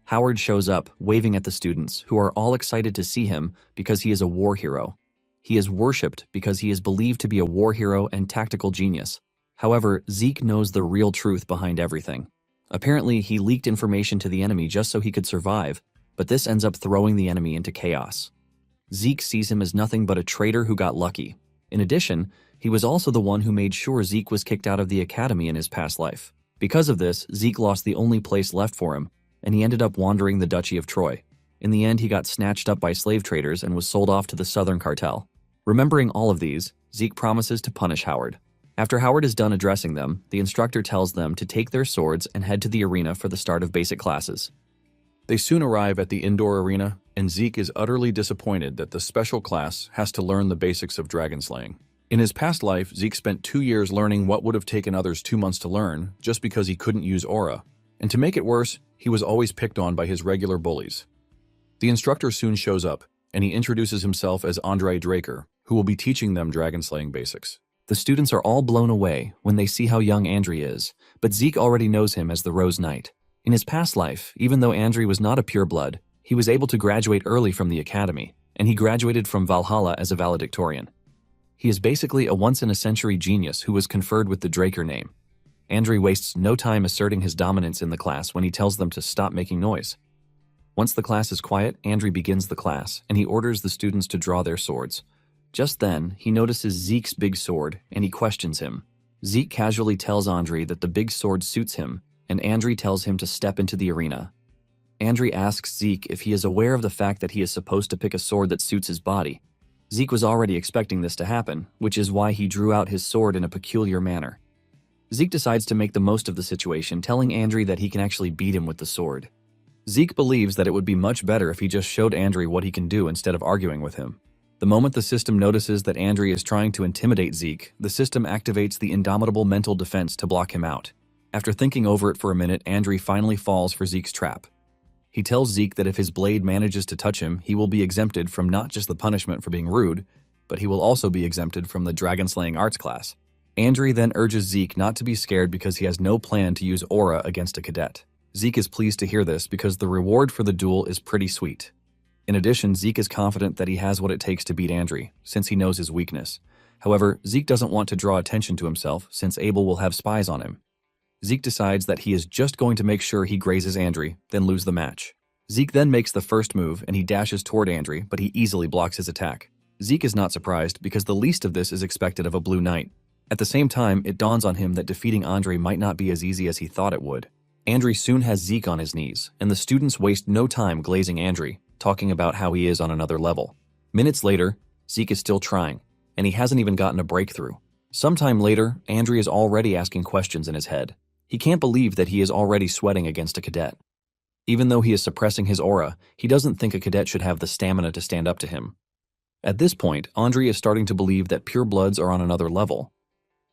Howard shows up, waving at the students, who are all excited to see him because he is a war hero. He is worshipped because he is believed to be a war hero and tactical genius. However, Zeke knows the real truth behind everything. Apparently, he leaked information to the enemy just so he could survive, but this ends up throwing the enemy into chaos. Zeke sees him as nothing but a traitor who got lucky. In addition, he was also the one who made sure Zeke was kicked out of the academy in his past life. Because of this, Zeke lost the only place left for him, and he ended up wandering the Duchy of Troy. In the end, he got snatched up by slave traders and was sold off to the Southern Cartel. Remembering all of these, Zeke promises to punish Howard. After Howard is done addressing them, the instructor tells them to take their swords and head to the arena for the start of basic classes. They soon arrive at the indoor arena, and Zeke is utterly disappointed that the special class has to learn the basics of dragon slaying. In his past life, Zeke spent 2 years learning what would have taken others 2 months to learn, just because he couldn't use aura. And to make it worse, he was always picked on by his regular bullies. The instructor soon shows up, and he introduces himself as Andre Draker, who will be teaching them dragon slaying basics. The students are all blown away when they see how young Andre is, but Zeke already knows him as the Rose Knight. In his past life, even though Andre was not a pureblood, he was able to graduate early from the academy, and he graduated from Valhalla as a valedictorian. He is basically a once-in-a-century genius who was conferred with the Draker name. Andre wastes no time asserting his dominance in the class when he tells them to stop making noise. Once the class is quiet, Andre begins the class, and he orders the students to draw their swords. Just then, he notices Zeke's big sword, and he questions him. Zeke casually tells Andre that the big sword suits him, and Andre tells him to step into the arena. Andre asks Zeke if he is aware of the fact that he is supposed to pick a sword that suits his body. Zeke was already expecting this to happen, which is why he drew out his sword in a peculiar manner. Zeke decides to make the most of the situation, telling Andre that he can actually beat him with the sword. Zeke believes that it would be much better if he just showed Andre what he can do instead of arguing with him. The moment the system notices that Andre is trying to intimidate Zeke, the system activates the indomitable mental defense to block him out. After thinking over it for a minute, Andre finally falls for Zeke's trap. He tells Zeke that if his blade manages to touch him, he will be exempted from not just the punishment for being rude, but he will also be exempted from the dragon slaying arts class. Andre then urges Zeke not to be scared because he has no plan to use aura against a cadet. Zeke is pleased to hear this because the reward for the duel is pretty sweet. In addition, Zeke is confident that he has what it takes to beat Andre, since he knows his weakness. However, Zeke doesn't want to draw attention to himself, since Abel will have spies on him. Zeke decides that he is just going to make sure he grazes Andre, then lose the match. Zeke then makes the first move, and he dashes toward Andre, but he easily blocks his attack. Zeke is not surprised, because the least of this is expected of a Blue Knight. At the same time, it dawns on him that defeating Andre might not be as easy as he thought it would. Andre soon has Zeke on his knees, and the students waste no time glazing Andre, talking about how he is on another level. Minutes later, Zeke is still trying, and he hasn't even gotten a breakthrough. Sometime later, Andrew is already asking questions in his head. He can't believe that he is already sweating against a cadet. Even though he is suppressing his aura, he doesn't think a cadet should have the stamina to stand up to him. At this point, Andrew is starting to believe that purebloods are on another level.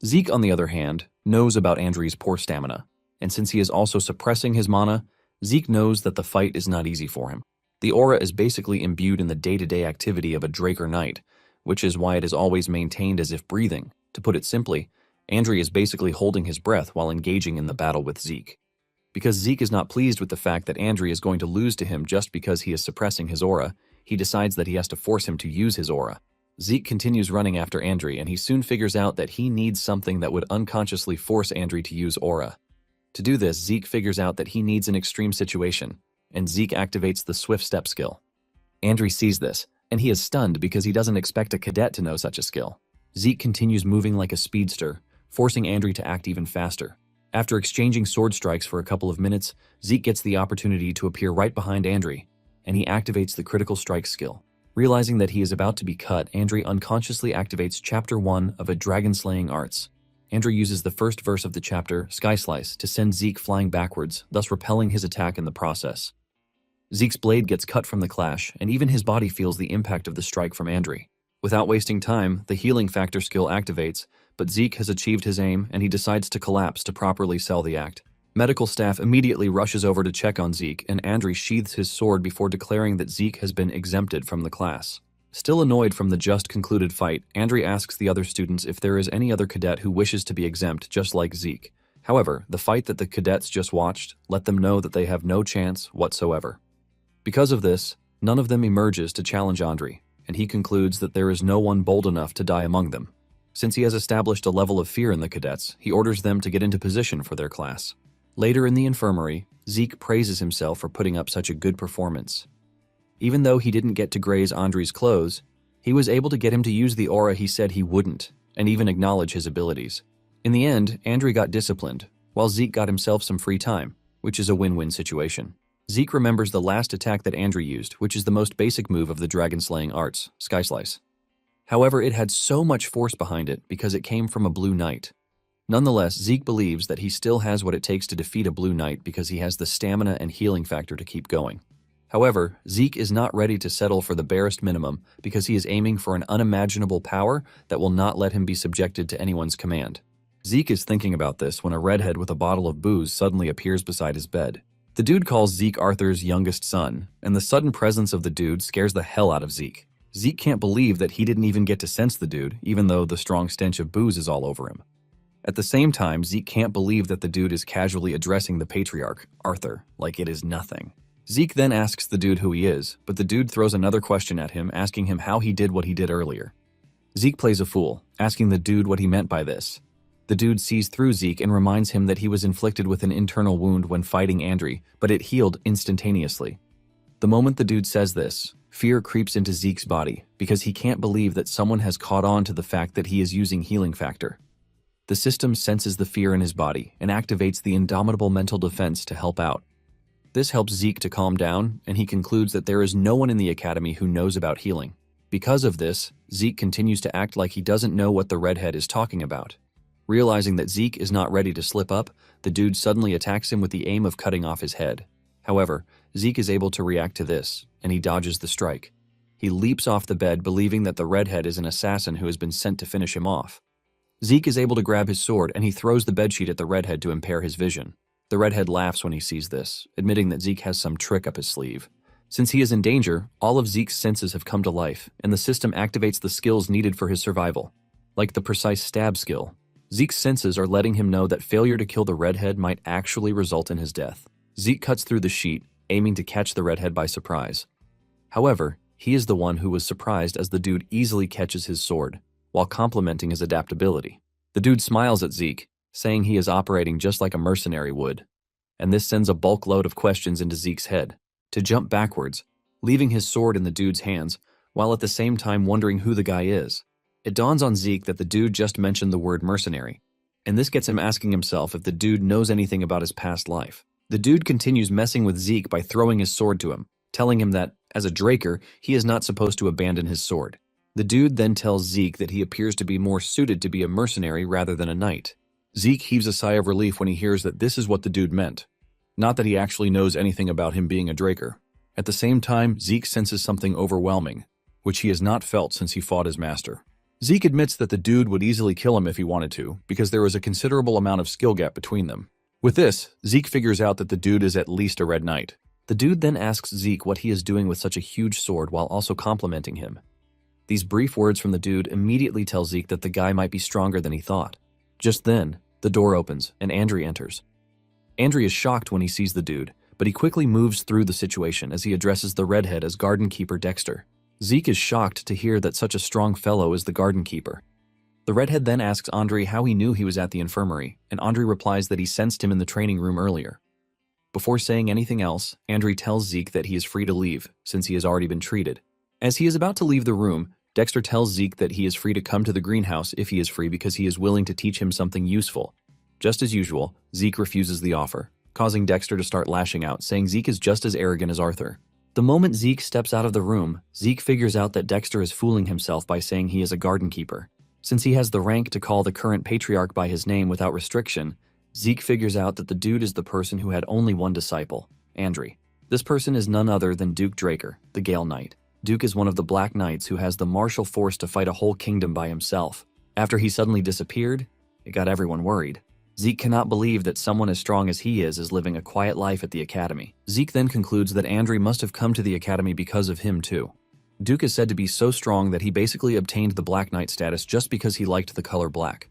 Zeke, on the other hand, knows about Andrew's poor stamina, and since he is also suppressing his mana, Zeke knows that the fight is not easy for him. The aura is basically imbued in the day-to-day activity of a Draker Knight, which is why it is always maintained as if breathing. To put it simply, Andrew is basically holding his breath while engaging in the battle with Zeke. Because Zeke is not pleased with the fact that Andrew is going to lose to him just because he is suppressing his aura, he decides that he has to force him to use his aura. Zeke continues running after Andrew, and he soon figures out that he needs something that would unconsciously force Andrew to use aura. To do this, Zeke figures out that he needs an extreme situation, and Zeke activates the Swift Step skill. Andrew sees this, and he is stunned because he doesn't expect a cadet to know such a skill. Zeke continues moving like a speedster, forcing Andrew to act even faster. After exchanging sword strikes for a couple of minutes, Zeke gets the opportunity to appear right behind Andrew, and he activates the critical strike skill. Realizing that he is about to be cut, Andrew unconsciously activates Chapter 1 of a Dragon-Slaying Arts. Andrew uses the first verse of the chapter, Sky Slice, to send Zeke flying backwards, thus repelling his attack in the process. Zeke's blade gets cut from the clash, and even his body feels the impact of the strike from Andrew. Without wasting time, the Healing Factor skill activates, but Zeke has achieved his aim, and he decides to collapse to properly sell the act. Medical staff immediately rushes over to check on Zeke, and Andrew sheathes his sword before declaring that Zeke has been exempted from the class. Still annoyed from the just concluded fight, Andrew asks the other students if there is any other cadet who wishes to be exempt just like Zeke. However, the fight that the cadets just watched let them know that they have no chance whatsoever. Because of this, none of them emerges to challenge Andrew, and he concludes that there is no one bold enough to die among them. Since he has established a level of fear in the cadets, he orders them to get into position for their class. Later in the infirmary, Zeke praises himself for putting up such a good performance. Even though he didn't get to graze Andrew's clothes, he was able to get him to use the aura he said he wouldn't, and even acknowledge his abilities. In the end, Andrew got disciplined, while Zeke got himself some free time, which is a win-win situation. Zeke remembers the last attack that Andrew used, which is the most basic move of the dragon-slaying arts, Sky Slice. However, it had so much force behind it because it came from a blue knight. Nonetheless, Zeke believes that he still has what it takes to defeat a blue knight because he has the stamina and healing factor to keep going. However, Zeke is not ready to settle for the barest minimum because he is aiming for an unimaginable power that will not let him be subjected to anyone's command. Zeke is thinking about this when a redhead with a bottle of booze suddenly appears beside his bed. The dude calls Zeke Arthur's youngest son, and the sudden presence of the dude scares the hell out of Zeke. Zeke can't believe that he didn't even get to sense the dude, even though the strong stench of booze is all over him. At the same time, Zeke can't believe that the dude is casually addressing the patriarch, Arthur, like it is nothing. Zeke then asks the dude who he is, but the dude throws another question at him, asking him how he did what he did earlier. Zeke plays a fool, asking the dude what he meant by this. The dude sees through Zeke and reminds him that he was inflicted with an internal wound when fighting Andrew, but it healed instantaneously. The moment the dude says this, fear creeps into Zeke's body because he can't believe that someone has caught on to the fact that he is using healing factor. The system senses the fear in his body and activates the indomitable mental defense to help out. This helps Zeke to calm down, and he concludes that there is no one in the academy who knows about healing. Because of this, Zeke continues to act like he doesn't know what the redhead is talking about. Realizing that Zeke is not ready to slip up, the dude suddenly attacks him with the aim of cutting off his head. However, Zeke is able to react to this, and he dodges the strike. He leaps off the bed, believing that the redhead is an assassin who has been sent to finish him off. Zeke is able to grab his sword, and he throws the bedsheet at the redhead to impair his vision. The redhead laughs when he sees this, admitting that Zeke has some trick up his sleeve. Since he is in danger, all of Zeke's senses have come to life, and the system activates the skills needed for his survival. Like the precise stab skill, Zeke's senses are letting him know that failure to kill the redhead might actually result in his death. Zeke cuts through the sheet, aiming to catch the redhead by surprise. However, he is the one who was surprised as the dude easily catches his sword, while complimenting his adaptability. The dude smiles at Zeke, saying he is operating just like a mercenary would, and this sends a bulk load of questions into Zeke's head, to jump backwards, leaving his sword in the dude's hands, while at the same time wondering who the guy is. It dawns on Zeke that the dude just mentioned the word mercenary, and this gets him asking himself if the dude knows anything about his past life. The dude continues messing with Zeke by throwing his sword to him, telling him that, as a Draker, he is not supposed to abandon his sword. The dude then tells Zeke that he appears to be more suited to be a mercenary rather than a knight. Zeke heaves a sigh of relief when he hears that this is what the dude meant. Not that he actually knows anything about him being a Draker. At the same time, Zeke senses something overwhelming, which he has not felt since he fought his master. Zeke admits that the dude would easily kill him if he wanted to, because there was a considerable amount of skill gap between them. With this, Zeke figures out that the dude is at least a red knight. The dude then asks Zeke what he is doing with such a huge sword while also complimenting him. These brief words from the dude immediately tell Zeke that the guy might be stronger than he thought. Just then, the door opens and Andrew enters. Andrew is shocked when he sees the dude, but he quickly moves through the situation as he addresses the redhead as garden keeper Dexter. Zeke is shocked to hear that such a strong fellow is the garden keeper. The redhead then asks Andre how he knew he was at the infirmary, and Andre replies that he sensed him in the training room earlier. Before saying anything else, Andre tells Zeke that he is free to leave, since he has already been treated. As he is about to leave the room, Dexter tells Zeke that he is free to come to the greenhouse if he is free because he is willing to teach him something useful. Just as usual, Zeke refuses the offer, causing Dexter to start lashing out, saying Zeke is just as arrogant as Arthur. The moment Zeke steps out of the room, Zeke figures out that Dexter is fooling himself by saying he is a garden keeper. Since he has the rank to call the current patriarch by his name without restriction, Zeke figures out that the dude is the person who had only one disciple, Andre. This person is none other than Duke Draker, the Gale Knight. Duke is one of the Black Knights who has the martial force to fight a whole kingdom by himself. After he suddenly disappeared, it got everyone worried. Zeke cannot believe that someone as strong as he is living a quiet life at the academy. Zeke then concludes that Andre must have come to the academy because of him too. Duke is said to be so strong that he basically obtained the Black Knight status just because he liked the color black.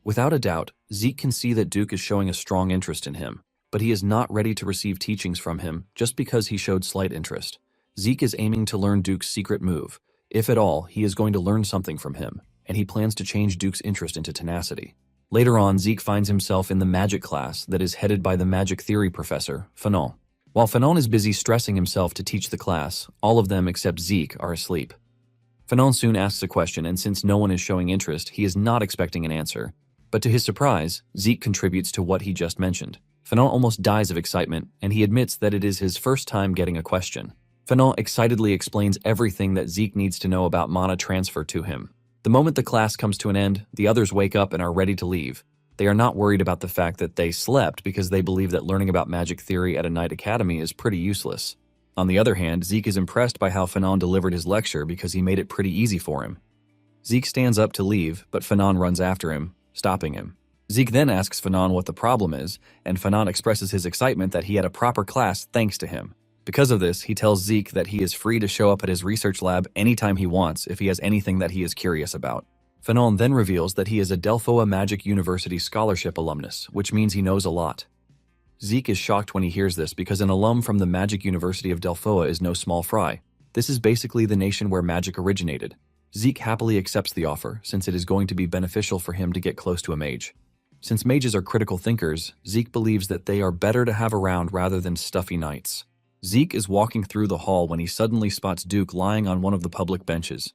Without a doubt, Zeke can see that Duke is showing a strong interest in him, but he is not ready to receive teachings from him just because he showed slight interest. Zeke is aiming to learn Duke's secret move. If at all, he is going to learn something from him, and he plans to change Duke's interest into tenacity. Later on, Zeke finds himself in the magic class that is headed by the magic theory professor, Fanon. While Fanon is busy stressing himself to teach the class, all of them except Zeke are asleep. Fanon soon asks a question, and since no one is showing interest, he is not expecting an answer. But to his surprise, Zeke contributes to what he just mentioned. Fanon almost dies of excitement, and he admits that it is his first time getting a question. Fanon excitedly explains everything that Zeke needs to know about mana transfer to him. The moment the class comes to an end, the others wake up and are ready to leave. They are not worried about the fact that they slept because they believe that learning about magic theory at a night academy is pretty useless. On the other hand, Zeke is impressed by how Fanon delivered his lecture because he made it pretty easy for him. Zeke stands up to leave, but Fanon runs after him, stopping him. Zeke then asks Fanon what the problem is, and Fanon expresses his excitement that he had a proper class thanks to him. Because of this, he tells Zeke that he is free to show up at his research lab anytime he wants if he has anything that he is curious about. Fanon then reveals that he is a Delphoa Magic University Scholarship alumnus, which means he knows a lot. Zeke is shocked when he hears this because an alum from the Magic University of Delphoa is no small fry. This is basically the nation where magic originated. Zeke happily accepts the offer since it is going to be beneficial for him to get close to a mage. Since mages are critical thinkers, Zeke believes that they are better to have around rather than stuffy knights. Zeke is walking through the hall when he suddenly spots Duke lying on one of the public benches.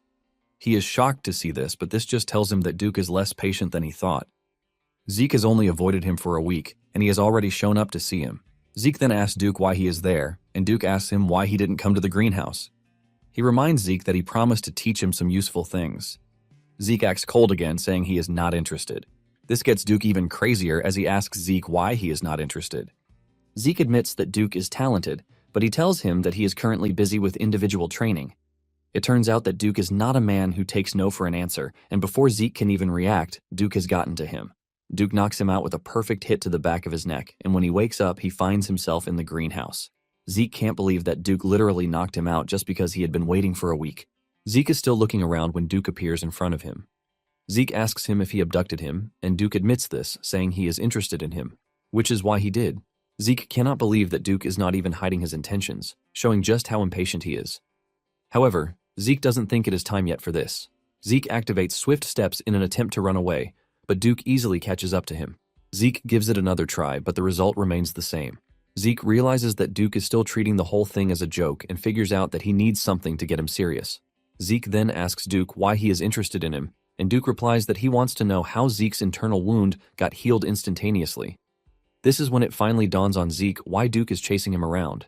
He is shocked to see this, but this just tells him that Duke is less patient than he thought. Zeke has only avoided him for a week, and he has already shown up to see him. Zeke then asks Duke why he is there, and Duke asks him why he didn't come to the greenhouse. He reminds Zeke that he promised to teach him some useful things. Zeke acts cold again, saying he is not interested. This gets Duke even crazier as he asks Zeke why he is not interested. Zeke admits that Duke is talented, but he tells him that he is currently busy with individual training. It turns out that Duke is not a man who takes no for an answer, and before Zeke can even react, Duke has gotten to him. Duke knocks him out with a perfect hit to the back of his neck, and when he wakes up, he finds himself in the greenhouse. Zeke can't believe that Duke literally knocked him out just because he had been waiting for a week. Zeke is still looking around when Duke appears in front of him. Zeke asks him if he abducted him, and Duke admits this, saying he is interested in him, which is why he did. Zeke cannot believe that Duke is not even hiding his intentions, showing just how impatient he is. However, Zeke doesn't think it is time yet for this. Zeke activates swift steps in an attempt to run away, but Duke easily catches up to him. Zeke gives it another try, but the result remains the same. Zeke realizes that Duke is still treating the whole thing as a joke and figures out that he needs something to get him serious. Zeke then asks Duke why he is interested in him, and Duke replies that he wants to know how Zeke's internal wound got healed instantaneously. This is when it finally dawns on Zeke why Duke is chasing him around.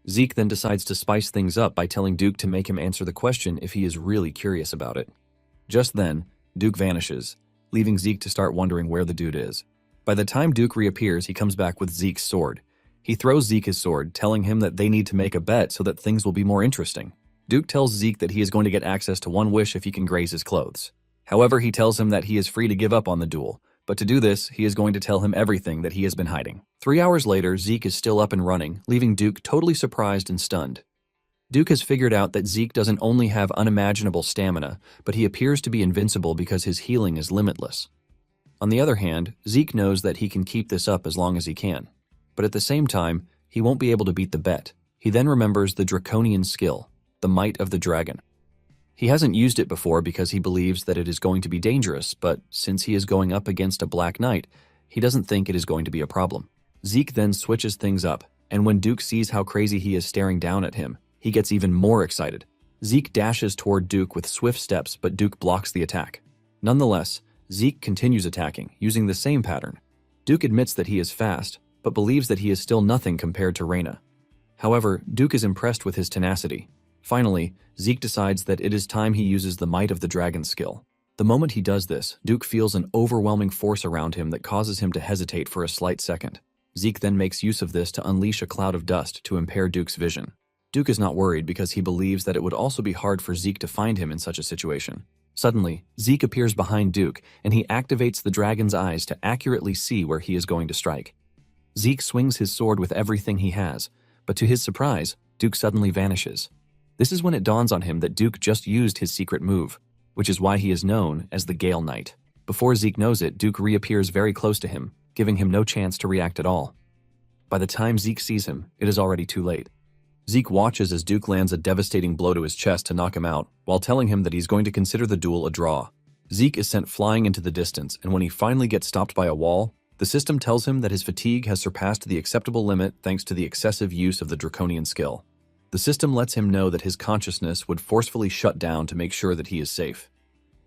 Zeke then decides to spice things up by telling Duke to make him answer the question if he is really curious about it. Just then, Duke vanishes, leaving Zeke to start wondering where the dude is. By the time Duke reappears, he comes back with Zeke's sword. He throws Zeke his sword, telling him that they need to make a bet so that things will be more interesting. Duke tells Zeke that he is going to get access to one wish if he can graze his clothes. However, he tells him that he is free to give up on the duel, but to do this, he is going to tell him everything that he has been hiding. 3 hours later, Zeke is still up and running, leaving Duke totally surprised and stunned. Duke has figured out that Zeke doesn't only have unimaginable stamina, but he appears to be invincible because his healing is limitless. On the other hand, Zeke knows that he can keep this up as long as he can. But at the same time, he won't be able to beat the bet. He then remembers the draconian skill, the might of the dragon. He hasn't used it before because he believes that it is going to be dangerous, but since he is going up against a Black Knight, he doesn't think it is going to be a problem. Zeke then switches things up, and when Duke sees how crazy he is staring down at him, he gets even more excited. Zeke dashes toward Duke with swift steps, but Duke blocks the attack. Nonetheless, Zeke continues attacking, using the same pattern. Duke admits that he is fast, but believes that he is still nothing compared to Reina. However, Duke is impressed with his tenacity. Finally, Zeke decides that it is time he uses the might of the dragon skill. The moment he does this, Duke feels an overwhelming force around him that causes him to hesitate for a slight second. Zeke then makes use of this to unleash a cloud of dust to impair Duke's vision. Duke is not worried because he believes that it would also be hard for Zeke to find him in such a situation. Suddenly, Zeke appears behind Duke, and he activates the dragon's eyes to accurately see where he is going to strike. Zeke swings his sword with everything he has, but to his surprise, Duke suddenly vanishes. This is when it dawns on him that Duke just used his secret move, which is why he is known as the Gale Knight. Before Zeke knows it, Duke reappears very close to him, giving him no chance to react at all. By the time Zeke sees him, it is already too late. Zeke watches as Duke lands a devastating blow to his chest to knock him out, while telling him that he's going to consider the duel a draw. Zeke is sent flying into the distance, and when he finally gets stopped by a wall, the system tells him that his fatigue has surpassed the acceptable limit thanks to the excessive use of the draconian skill. The system lets him know that his consciousness would forcefully shut down to make sure that he is safe.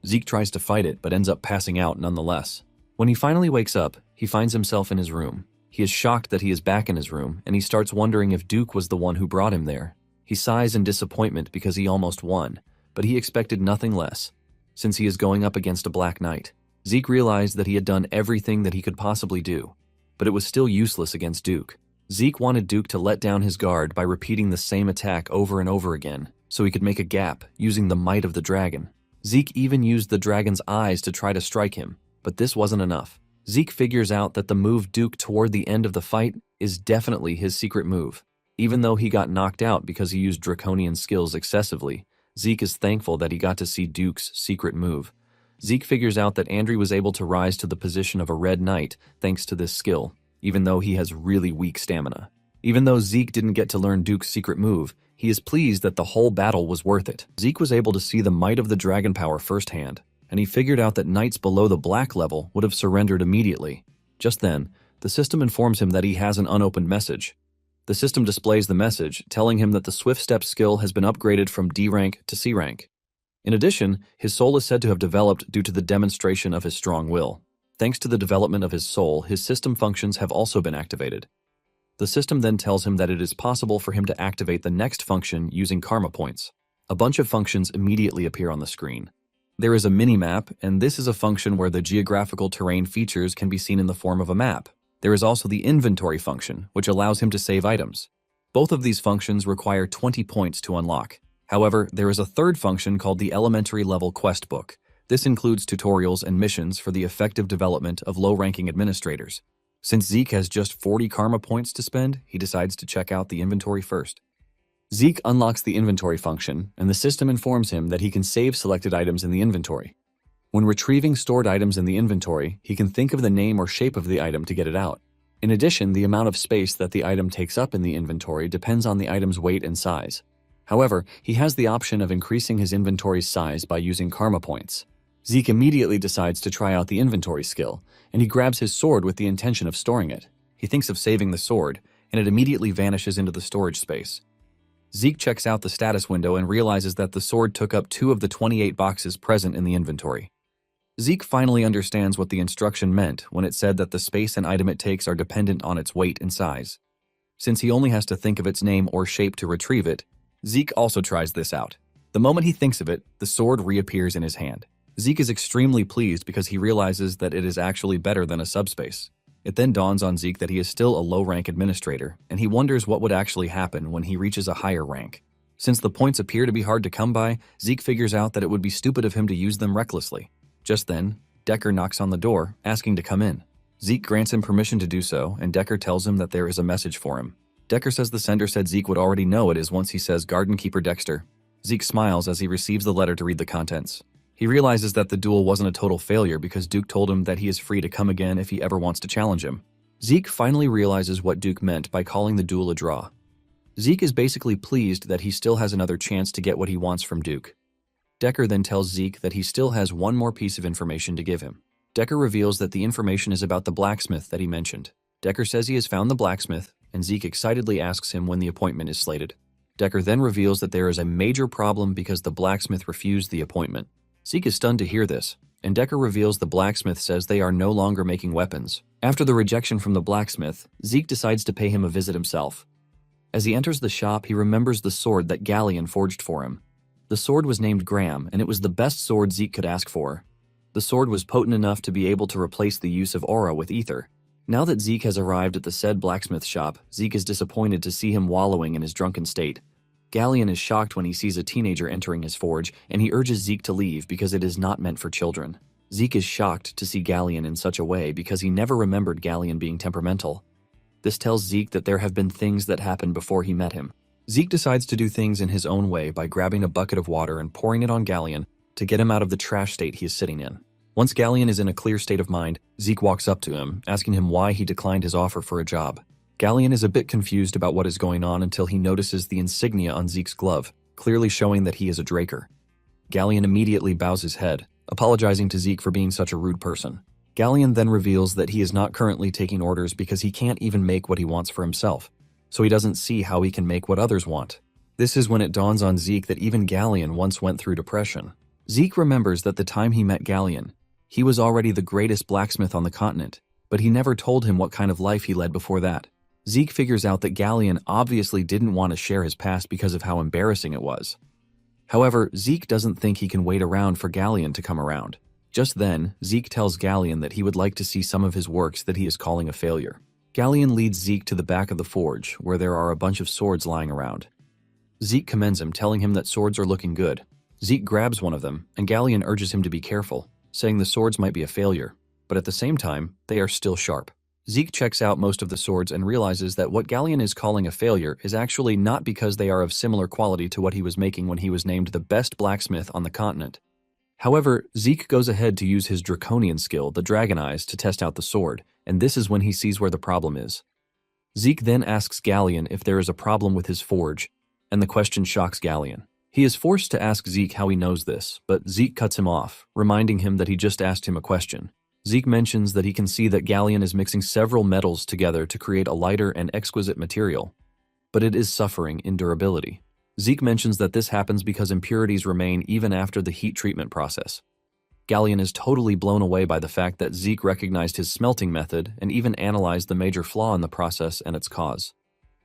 Zeke tries to fight it, but ends up passing out nonetheless. When he finally wakes up, he finds himself in his room. He is shocked that he is back in his room, and he starts wondering if Duke was the one who brought him there. He sighs in disappointment because he almost won, but he expected nothing less, since he is going up against a Black Knight. Zeke realized that he had done everything that he could possibly do, but it was still useless against Duke. Zeke wanted Duke to let down his guard by repeating the same attack over and over again, so he could make a gap using the might of the dragon. Zeke even used the dragon's eyes to try to strike him, but this wasn't enough. Zeke figures out that the move Duke toward the end of the fight is definitely his secret move. Even though he got knocked out because he used draconian skills excessively, Zeke is thankful that he got to see Duke's secret move. Zeke figures out that Andrew was able to rise to the position of a Red Knight thanks to this skill, even though he has really weak stamina. Even though Zeke didn't get to learn Duke's secret move, he is pleased that the whole battle was worth it. Zeke was able to see the might of the dragon power firsthand, and he figured out that knights below the black level would have surrendered immediately. Just then, the system informs him that he has an unopened message. The system displays the message, telling him that the Swift Step skill has been upgraded from D rank to C rank. In addition, his soul is said to have developed due to the demonstration of his strong will. Thanks to the development of his soul, his system functions have also been activated. The system then tells him that it is possible for him to activate the next function using karma points. A bunch of functions immediately appear on the screen. There is a mini-map, and this is a function where the geographical terrain features can be seen in the form of a map. There is also the inventory function, which allows him to save items. Both of these functions require 20 points to unlock. However, there is a third function called the elementary level quest book. This includes tutorials and missions for the effective development of low-ranking administrators. Since Zeke has just 40 karma points to spend, he decides to check out the inventory first. Zeke unlocks the inventory function, and the system informs him that he can save selected items in the inventory. When retrieving stored items in the inventory, he can think of the name or shape of the item to get it out. In addition, the amount of space that the item takes up in the inventory depends on the item's weight and size. However, he has the option of increasing his inventory's size by using karma points. Zeke immediately decides to try out the inventory skill, and he grabs his sword with the intention of storing it. He thinks of saving the sword, and it immediately vanishes into the storage space. Zeke checks out the status window and realizes that the sword took up 2 of the 28 boxes present in the inventory. Zeke finally understands what the instruction meant when it said that the space and item it takes are dependent on its weight and size. Since he only has to think of its name or shape to retrieve it, Zeke also tries this out. The moment he thinks of it, the sword reappears in his hand. Zeke is extremely pleased because he realizes that it is actually better than a subspace. It then dawns on Zeke that he is still a low-rank administrator, and he wonders what would actually happen when he reaches a higher rank. Since the points appear to be hard to come by, Zeke figures out that it would be stupid of him to use them recklessly. Just then, Decker knocks on the door, asking to come in. Zeke grants him permission to do so, and Decker tells him that there is a message for him. Decker says the sender said Zeke would already know it is once he says Garden Keeper Dexter. Zeke smiles as he receives the letter to read the contents. He realizes that the duel wasn't a total failure because Duke told him that he is free to come again if he ever wants to challenge him. Zeke finally realizes what Duke meant by calling the duel a draw. Zeke is basically pleased that he still has another chance to get what he wants from Duke. Decker then tells Zeke that he still has one more piece of information to give him. Decker reveals that the information is about the blacksmith that he mentioned. Decker says he has found the blacksmith, and Zeke excitedly asks him when the appointment is slated. Decker then reveals that there is a major problem because the blacksmith refused the appointment. Zeke is stunned to hear this, and Decker reveals the blacksmith says they are no longer making weapons. After the rejection from the blacksmith, Zeke decides to pay him a visit himself. As he enters the shop, he remembers the sword that Galleon forged for him. The sword was named Graham, and it was the best sword Zeke could ask for. The sword was potent enough to be able to replace the use of aura with ether. Now that Zeke has arrived at the said blacksmith shop, Zeke is disappointed to see him wallowing in his drunken state. Galleon is shocked when he sees a teenager entering his forge, and he urges Zeke to leave because it is not meant for children. Zeke is shocked to see Galleon in such a way because he never remembered Galleon being temperamental. This tells Zeke that there have been things that happened before he met him. Zeke decides to do things in his own way by grabbing a bucket of water and pouring it on Galleon to get him out of the trash state he is sitting in. Once Galleon is in a clear state of mind, Zeke walks up to him, asking him why he declined his offer for a job. Galleon is a bit confused about what is going on until he notices the insignia on Zeke's glove, clearly showing that he is a Draker. Galleon immediately bows his head, apologizing to Zeke for being such a rude person. Galleon then reveals that he is not currently taking orders because he can't even make what he wants for himself, so he doesn't see how he can make what others want. This is when it dawns on Zeke that even Galleon once went through depression. Zeke remembers that the time he met Galleon, he was already the greatest blacksmith on the continent, but he never told him what kind of life he led before that. Zeke figures out that Galleon obviously didn't want to share his past because of how embarrassing it was. However, Zeke doesn't think he can wait around for Galleon to come around. Just then, Zeke tells Galleon that he would like to see some of his works that he is calling a failure. Galleon leads Zeke to the back of the forge, where there are a bunch of swords lying around. Zeke commends him, telling him that swords are looking good. Zeke grabs one of them, and Galleon urges him to be careful, saying the swords might be a failure, but at the same time, they are still sharp. Zeke checks out most of the swords and realizes that what Galleon is calling a failure is actually not because they are of similar quality to what he was making when he was named the best blacksmith on the continent. However, Zeke goes ahead to use his draconian skill, the Dragon Eyes, to test out the sword, and this is when he sees where the problem is. Zeke then asks Galleon if there is a problem with his forge, and the question shocks Galleon. He is forced to ask Zeke how he knows this, but Zeke cuts him off, reminding him that he just asked him a question. Zeke mentions that he can see that Galleon is mixing several metals together to create a lighter and exquisite material, but it is suffering in durability. Zeke mentions that this happens because impurities remain even after the heat treatment process. Galleon is totally blown away by the fact that Zeke recognized his smelting method and even analyzed the major flaw in the process and its cause.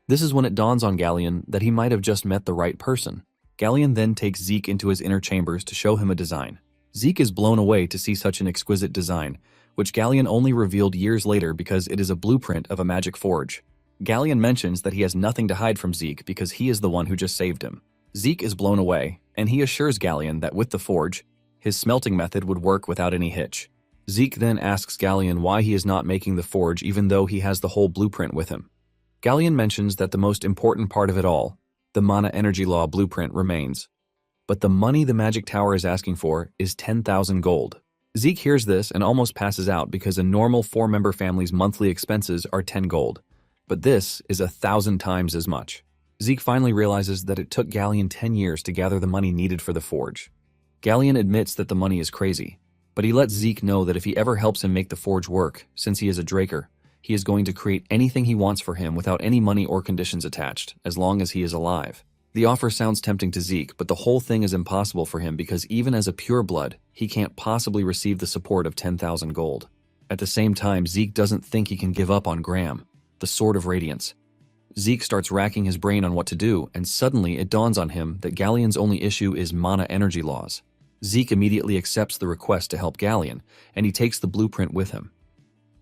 This is when it dawns on Galleon that he might have just met the right person. Galleon then takes Zeke into his inner chambers to show him a design. Zeke is blown away to see such an exquisite design, which Galleon only revealed years later because it is a blueprint of a magic forge. Galleon mentions that he has nothing to hide from Zeke because he is the one who just saved him. Zeke is blown away, and he assures Galleon that with the forge, his smelting method would work without any hitch. Zeke then asks Galleon why he is not making the forge even though he has the whole blueprint with him. Galleon mentions that the most important part of it all, the mana energy law blueprint, remains. But the money the magic tower is asking for is 10,000 gold. Zeke hears this and almost passes out because a normal 4-member family's monthly expenses are 10 gold, but this is 1,000 times as much. Zeke finally realizes that it took Galleon 10 years to gather the money needed for the forge. Galleon admits that the money is crazy, but he lets Zeke know that if he ever helps him make the forge work, since he is a Draker, he is going to create anything he wants for him without any money or conditions attached, as long as he is alive. The offer sounds tempting to Zeke, but the whole thing is impossible for him because even as a pureblood, he can't possibly receive the support of 10,000 gold. At the same time, Zeke doesn't think he can give up on Graham, the Sword of Radiance. Zeke starts racking his brain on what to do, and suddenly it dawns on him that Galleon's only issue is mana energy laws. Zeke immediately accepts the request to help Galleon, and he takes the blueprint with him.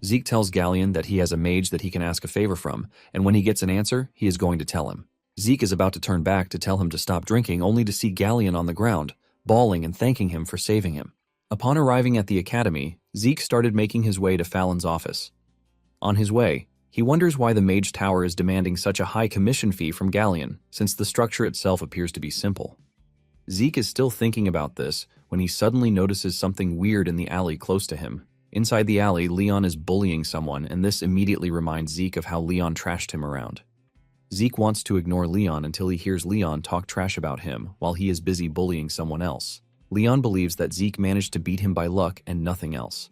Zeke tells Galleon that he has a mage that he can ask a favor from, and when he gets an answer, he is going to tell him. Zeke is about to turn back to tell him to stop drinking, only to see Galleon on the ground, bawling and thanking him for saving him. Upon arriving at the academy, Zeke started making his way to Fallon's office. On his way, he wonders why the Mage Tower is demanding such a high commission fee from Galleon, since the structure itself appears to be simple. Zeke is still thinking about this when he suddenly notices something weird in the alley close to him. Inside the alley, Leon is bullying someone, and this immediately reminds Zeke of how Leon trashed him around. Zeke wants to ignore Leon until he hears Leon talk trash about him while he is busy bullying someone else. Leon believes that Zeke managed to beat him by luck and nothing else.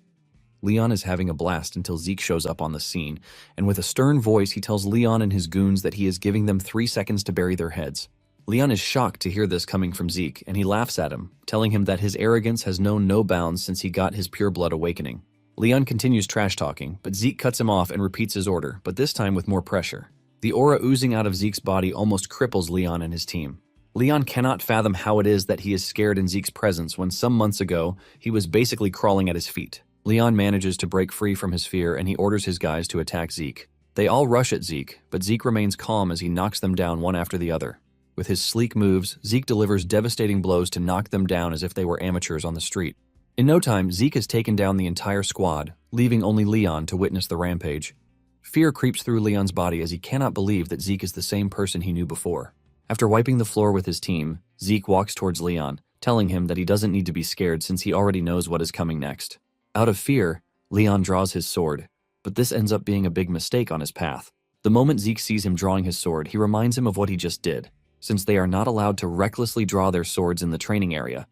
Leon is having a blast until Zeke shows up on the scene, and with a stern voice he tells Leon and his goons that he is giving them 3 seconds to bury their heads. Leon is shocked to hear this coming from Zeke, and he laughs at him, telling him that his arrogance has known no bounds since he got his pure blood awakening. Leon continues trash-talking, but Zeke cuts him off and repeats his order, but this time with more pressure. The aura oozing out of Zeke's body almost cripples Leon and his team. Leon cannot fathom how it is that he is scared in Zeke's presence when some months ago he was basically crawling at his feet. Leon manages to break free from his fear and he orders his guys to attack Zeke. They all rush at Zeke, but Zeke remains calm as he knocks them down one after the other. With his sleek moves, Zeke delivers devastating blows to knock them down as if they were amateurs on the street. In no time, Zeke has taken down the entire squad, leaving only Leon to witness the rampage. Fear creeps through Leon's body as he cannot believe that Zeke is the same person he knew before. After wiping the floor with his team, Zeke walks towards Leon, telling him that he doesn't need to be scared since he already knows what is coming next. Out of fear, Leon draws his sword, but this ends up being a big mistake on his path. The moment Zeke sees him drawing his sword, he reminds him of what he just did, since they are not allowed to recklessly draw their swords in the training area.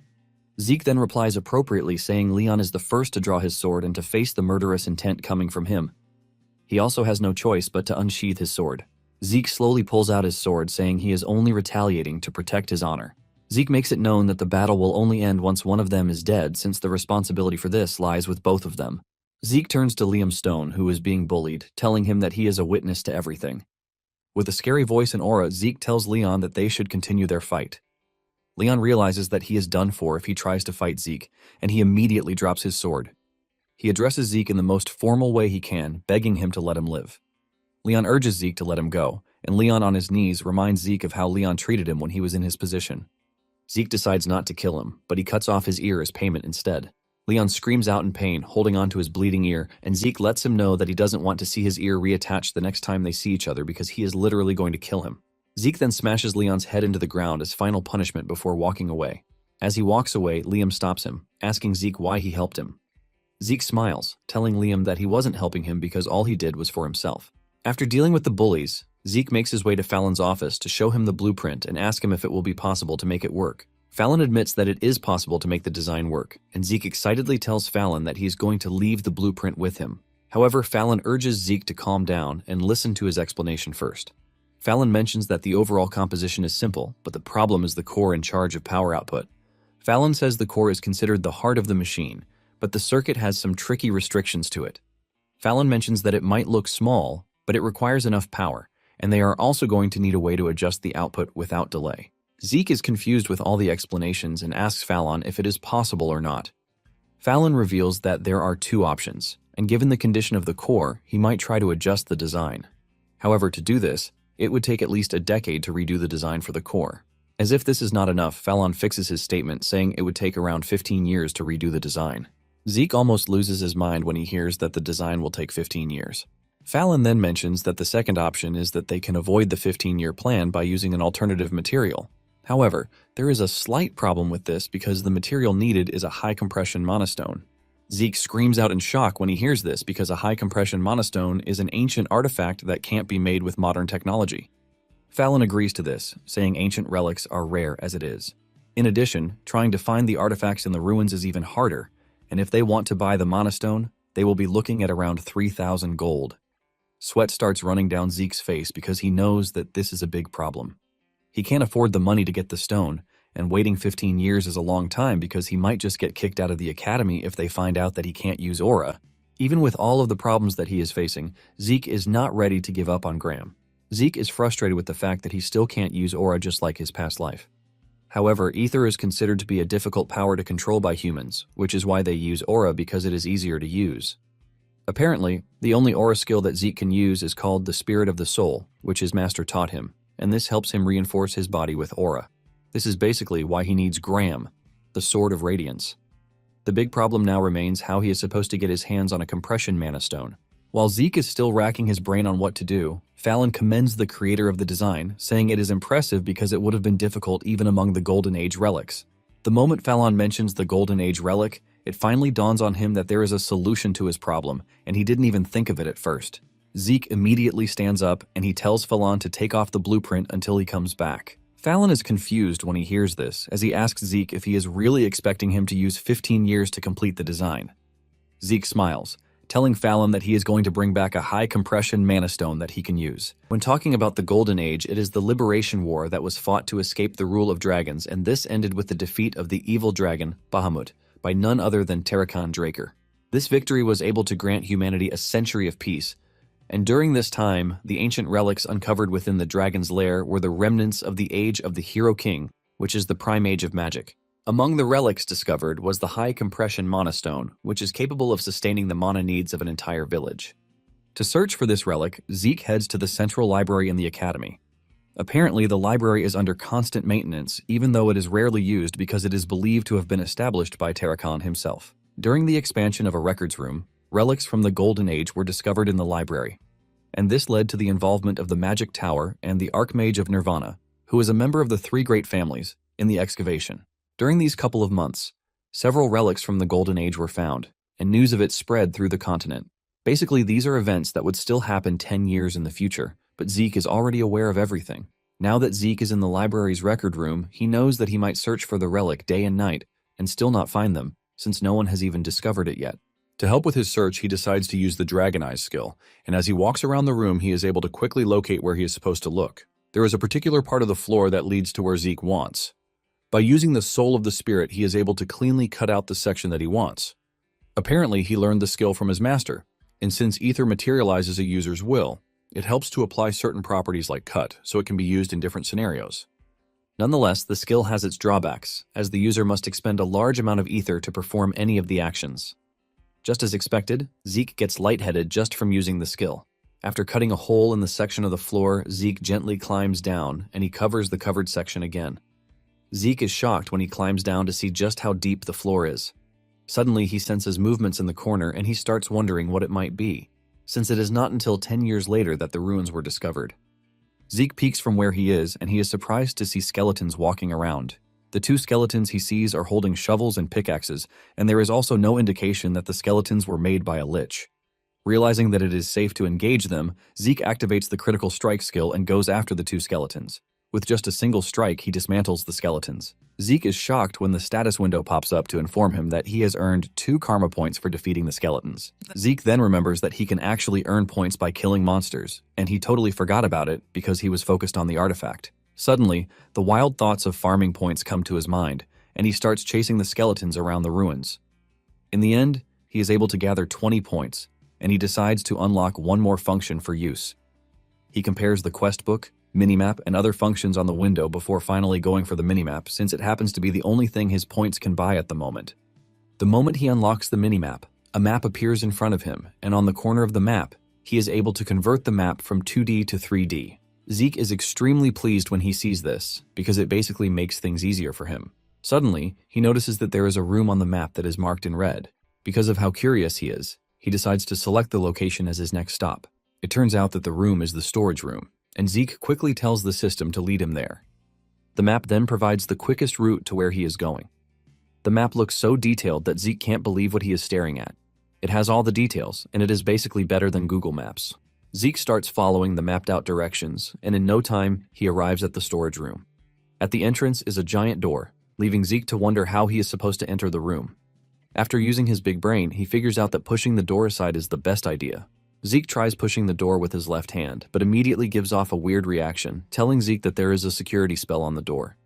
Zeke then replies appropriately, saying Leon is the first to draw his sword and to face the murderous intent coming from him. He also has no choice but to unsheath his sword. Zeke slowly pulls out his sword, saying he is only retaliating to protect his honor. Zeke makes it known that the battle will only end once one of them is dead, since the responsibility for this lies with both of them. Zeke turns to Liam Stone, who is being bullied, telling him that he is a witness to everything. With a scary voice and aura, Zeke tells Leon that they should continue their fight. Leon realizes that he is done for if he tries to fight Zeke, and he immediately drops his sword. He addresses Zeke in the most formal way he can, begging him to let him live. Leon urges Zeke to let him go, and Leon on his knees reminds Zeke of how Leon treated him when he was in his position. Zeke decides not to kill him, but he cuts off his ear as payment instead. Leon screams out in pain, holding on to his bleeding ear, and Zeke lets him know that he doesn't want to see his ear reattached the next time they see each other because he is literally going to kill him. Zeke then smashes Leon's head into the ground as final punishment before walking away. As he walks away, Liam stops him, asking Zeke why he helped him. Zeke smiles, telling Liam that he wasn't helping him because all he did was for himself. After dealing with the bullies, Zeke makes his way to Fallon's office to show him the blueprint and ask him if it will be possible to make it work. Fallon admits that it is possible to make the design work, and Zeke excitedly tells Fallon that he is going to leave the blueprint with him. However, Fallon urges Zeke to calm down and listen to his explanation first. Fallon mentions that the overall composition is simple, but the problem is the core in charge of power output. Fallon says the core is considered the heart of the machine, but the circuit has some tricky restrictions to it. Fallon mentions that it might look small, but it requires enough power, and they are also going to need a way to adjust the output without delay. Zeke is confused with all the explanations and asks Fallon if it is possible or not. Fallon reveals that there are 2 options, and given the condition of the core, he might try to adjust the design. However, to do this, it would take at least a decade to redo the design for the core. As if this is not enough, Fallon fixes his statement, saying it would take around 15 years to redo the design. Zeke almost loses his mind when he hears that the design will take 15 years. Fallon then mentions that the second option is that they can avoid the 15-year plan by using an alternative material. However, there is a slight problem with this because the material needed is a high-compression monostone. Zeke screams out in shock when he hears this because a high-compression monostone is an ancient artifact that can't be made with modern technology. Fallon agrees to this, saying ancient relics are rare as it is. In addition, trying to find the artifacts in the ruins is even harder, and if they want to buy the monostone, they will be looking at around 3,000 gold. Sweat starts running down Zeke's face because he knows that this is a big problem. He can't afford the money to get the stone, and waiting 15 years is a long time because he might just get kicked out of the academy if they find out that he can't use aura. Even with all of the problems that he is facing, Zeke is not ready to give up on Graham. Zeke is frustrated with the fact that he still can't use aura just like his past life. However, ether is considered to be a difficult power to control by humans, which is why they use aura because it is easier to use. Apparently, the only aura skill that Zeke can use is called the Spirit of the Soul, which his master taught him, and this helps him reinforce his body with aura. This is basically why he needs Gram, the Sword of Radiance. The big problem now remains how he is supposed to get his hands on a compression mana stone. While Zeke is still racking his brain on what to do, Fallon commends the creator of the design, saying it is impressive because it would have been difficult even among the Golden Age relics. The moment Fallon mentions the Golden Age relic, it finally dawns on him that there is a solution to his problem, and he didn't even think of it at first. Zeke immediately stands up and he tells Fallon to take off the blueprint until he comes back. Fallon is confused when he hears this, as he asks Zeke if he is really expecting him to use 15 years to complete the design. Zeke smiles, telling Fallon that he is going to bring back a high compression mana stone that he can use. When talking about the Golden Age, it is the Liberation War that was fought to escape the rule of dragons, and this ended with the defeat of the evil dragon, Bahamut, by none other than Terrakan Draker. This victory was able to grant humanity a century of peace, and during this time, the ancient relics uncovered within the dragon's lair were the remnants of the age of the Hero King, which is the prime age of magic. Among the relics discovered was the high compression mana stone, which is capable of sustaining the mana needs of an entire village. To search for this relic, Zeke heads to the central library in the academy. Apparently, the library is under constant maintenance, even though it is rarely used because it is believed to have been established by Terrakan himself. During the expansion of a records room, relics from the Golden Age were discovered in the library, and this led to the involvement of the Magic Tower and the Archmage of Nirvana, who is a member of the three great families, in the excavation. During these couple of months, several relics from the Golden Age were found, and news of it spread through the continent. Basically, these are events that would still happen 10 years in the future, but Zeke is already aware of everything. Now that Zeke is in the library's record room, he knows that he might search for the relic day and night and still not find them, since no one has even discovered it yet. To help with his search, he decides to use the Dragon Eyes skill, and as he walks around the room, he is able to quickly locate where he is supposed to look. There is a particular part of the floor that leads to where Zeke wants. By using the Soul of the Spirit, he is able to cleanly cut out the section that he wants. Apparently, he learned the skill from his master, and since Ether materializes a user's will, it helps to apply certain properties like cut, so it can be used in different scenarios. Nonetheless, the skill has its drawbacks, as the user must expend a large amount of ether to perform any of the actions. Just as expected, Zeke gets lightheaded just from using the skill. After cutting a hole in the section of the floor, Zeke gently climbs down, and he covers the covered section again. Zeke is shocked when he climbs down to see just how deep the floor is. Suddenly, he senses movements in the corner, and he starts wondering what it might be, since it is not until 10 years later that the ruins were discovered. Zeke peeks from where he is, and he is surprised to see skeletons walking around. The two skeletons he sees are holding shovels and pickaxes, and there is also no indication that the skeletons were made by a lich. Realizing that it is safe to engage them, Zeke activates the critical strike skill and goes after the two skeletons. With just a single strike, he dismantles the skeletons. Zeke is shocked when the status window pops up to inform him that he has earned 2 karma points for defeating the skeletons. Zeke then remembers that he can actually earn points by killing monsters, and he totally forgot about it because he was focused on the artifact. Suddenly, the wild thoughts of farming points come to his mind, and he starts chasing the skeletons around the ruins. In the end, he is able to gather 20 points, and he decides to unlock one more function for use. He compares the quest book, minimap, and other functions on the window before finally going for the minimap, since it happens to be the only thing his points can buy at the moment. The moment he unlocks the minimap, a map appears in front of him, and on the corner of the map, he is able to convert the map from 2D to 3D. Zeke is extremely pleased when he sees this, because it basically makes things easier for him. Suddenly, he notices that there is a room on the map that is marked in red. Because of how curious he is, he decides to select the location as his next stop. It turns out that the room is the storage room, and Zeke quickly tells the system to lead him there. The map then provides the quickest route to where he is going. The map looks so detailed that Zeke can't believe what he is staring at. It has all the details, and it is basically better than Google Maps. Zeke starts following the mapped-out directions, and in no time, he arrives at the storage room. At the entrance is a giant door, leaving Zeke to wonder how he is supposed to enter the room. After using his big brain, he figures out that pushing the door aside is the best idea. Zeke tries pushing the door with his left hand, but immediately gives off a weird reaction, telling Zeke that there is a security spell on the door.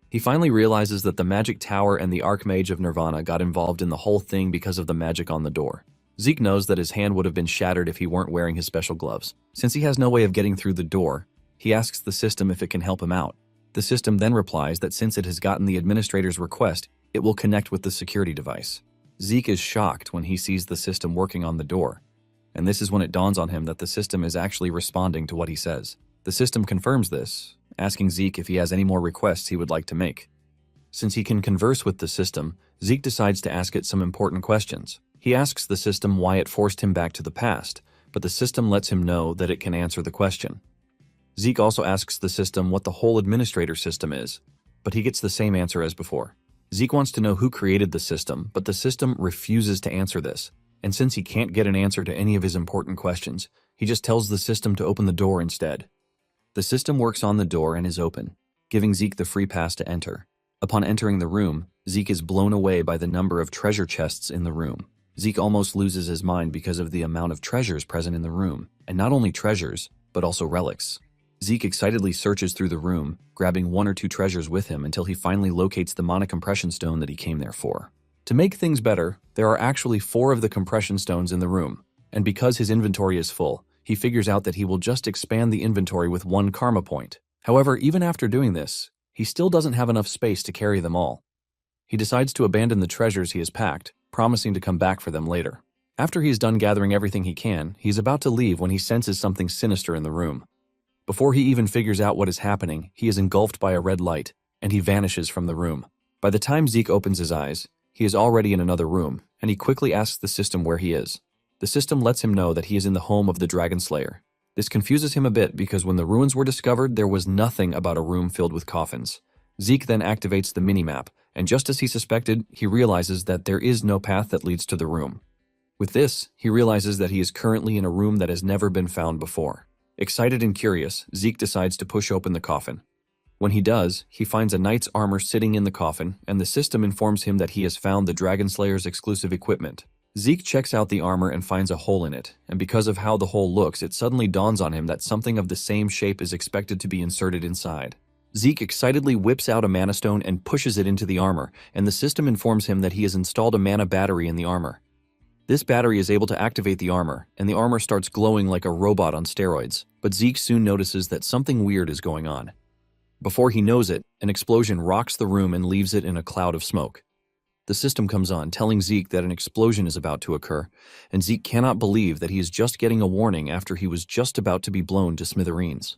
He finally realizes that the Magic Tower and the Archmage of Nirvana got involved in the whole thing because of the magic on the door. Zeke knows that his hand would have been shattered if he weren't wearing his special gloves. Since he has no way of getting through the door, He asks the system if it can help him out. The system then replies that since it has gotten the administrator's request, it will connect with the security device. Zeke is shocked when he sees the system working on the door, and this is when it dawns on him that the system is actually responding to what he says. The system confirms this, asking Zeke if he has any more requests he would like to make. Since he can converse with the system, Zeke decides to ask it some important questions. He asks the system why it forced him back to the past, but the system lets him know that it can answer the question. Zeke also asks the system what the whole administrator system is, but he gets the same answer as before. Zeke wants to know who created the system, but the system refuses to answer this, and since he can't get an answer to any of his important questions, he just tells the system to open the door instead. The system works on the door and is open, giving Zeke the free pass to enter. Upon entering the room, Zeke is blown away by the number of treasure chests in the room. Zeke almost loses his mind because of the amount of treasures present in the room, and not only treasures, but also relics. Zeke excitedly searches through the room, grabbing 1 or 2 treasures with him until he finally locates the mana compression stone that he came there for. To make things better, there are actually 4 of the compression stones in the room, and because his inventory is full, he figures out that he will just expand the inventory with 1 karma point. However, even after doing this, he still doesn't have enough space to carry them all. He decides to abandon the treasures he has packed, promising to come back for them later. After he is done gathering everything he can, he's about to leave when he senses something sinister in the room. Before he even figures out what is happening, he is engulfed by a red light, and he vanishes from the room. By the time Zeke opens his eyes, he is already in another room, and he quickly asks the system where he is. The system lets him know that he is in the home of the Dragon Slayer. This confuses him a bit because when the ruins were discovered, there was nothing about a room filled with coffins. Zeke then activates the minimap, and just as he suspected, he realizes that there is no path that leads to the room. With this, he realizes that he is currently in a room that has never been found before. Excited and curious, Zeke decides to push open the coffin. When he does, he finds a knight's armor sitting in the coffin, and the system informs him that he has found the Dragon Slayer's exclusive equipment. Zeke checks out the armor and finds a hole in it, and because of how the hole looks, it suddenly dawns on him that something of the same shape is expected to be inserted inside. Zeke excitedly whips out a mana stone and pushes it into the armor, and the system informs him that he has installed a mana battery in the armor. This battery is able to activate the armor, and the armor starts glowing like a robot on steroids, but Zeke soon notices that something weird is going on. Before he knows it, an explosion rocks the room and leaves it in a cloud of smoke. The system comes on, telling Zeke that an explosion is about to occur, and Zeke cannot believe that he is just getting a warning after he was just about to be blown to smithereens.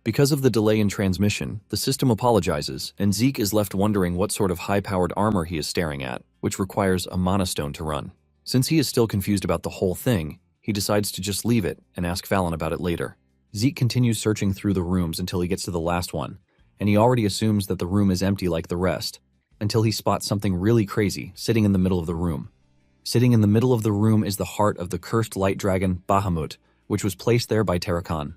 Because of the delay in transmission, the system apologizes, and Zeke is left wondering what sort of high-powered armor he is staring at, which requires a mana stone to run. Since he is still confused about the whole thing, he decides to just leave it and ask Fallon about it later. Zeke continues searching through the rooms until he gets to the last one, and he already assumes that the room is empty like the rest, until he spots something really crazy sitting in the middle of the room. Sitting in the middle of the room is the heart of the cursed light dragon Bahamut, which was placed there by Tarakan.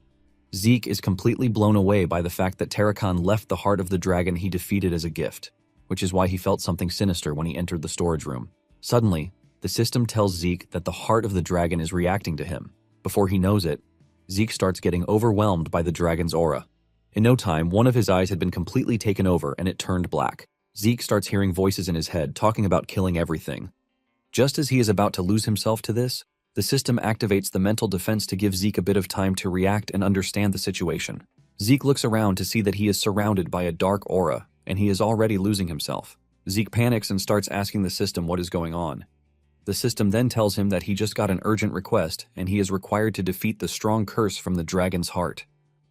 Zeke is completely blown away by the fact that Tarakan left the heart of the dragon he defeated as a gift, which is why he felt something sinister when he entered the storage room. Suddenly, the system tells Zeke that the heart of the dragon is reacting to him. Before he knows it, Zeke starts getting overwhelmed by the dragon's aura. In no time, one of his eyes had been completely taken over and it turned black. Zeke starts hearing voices in his head talking about killing everything. Just as he is about to lose himself to this, the system activates the mental defense to give Zeke a bit of time to react and understand the situation. Zeke looks around to see that he is surrounded by a dark aura, and he is already losing himself. Zeke panics and starts asking the system what is going on. The system then tells him that he just got an urgent request, and he is required to defeat the strong curse from the dragon's heart.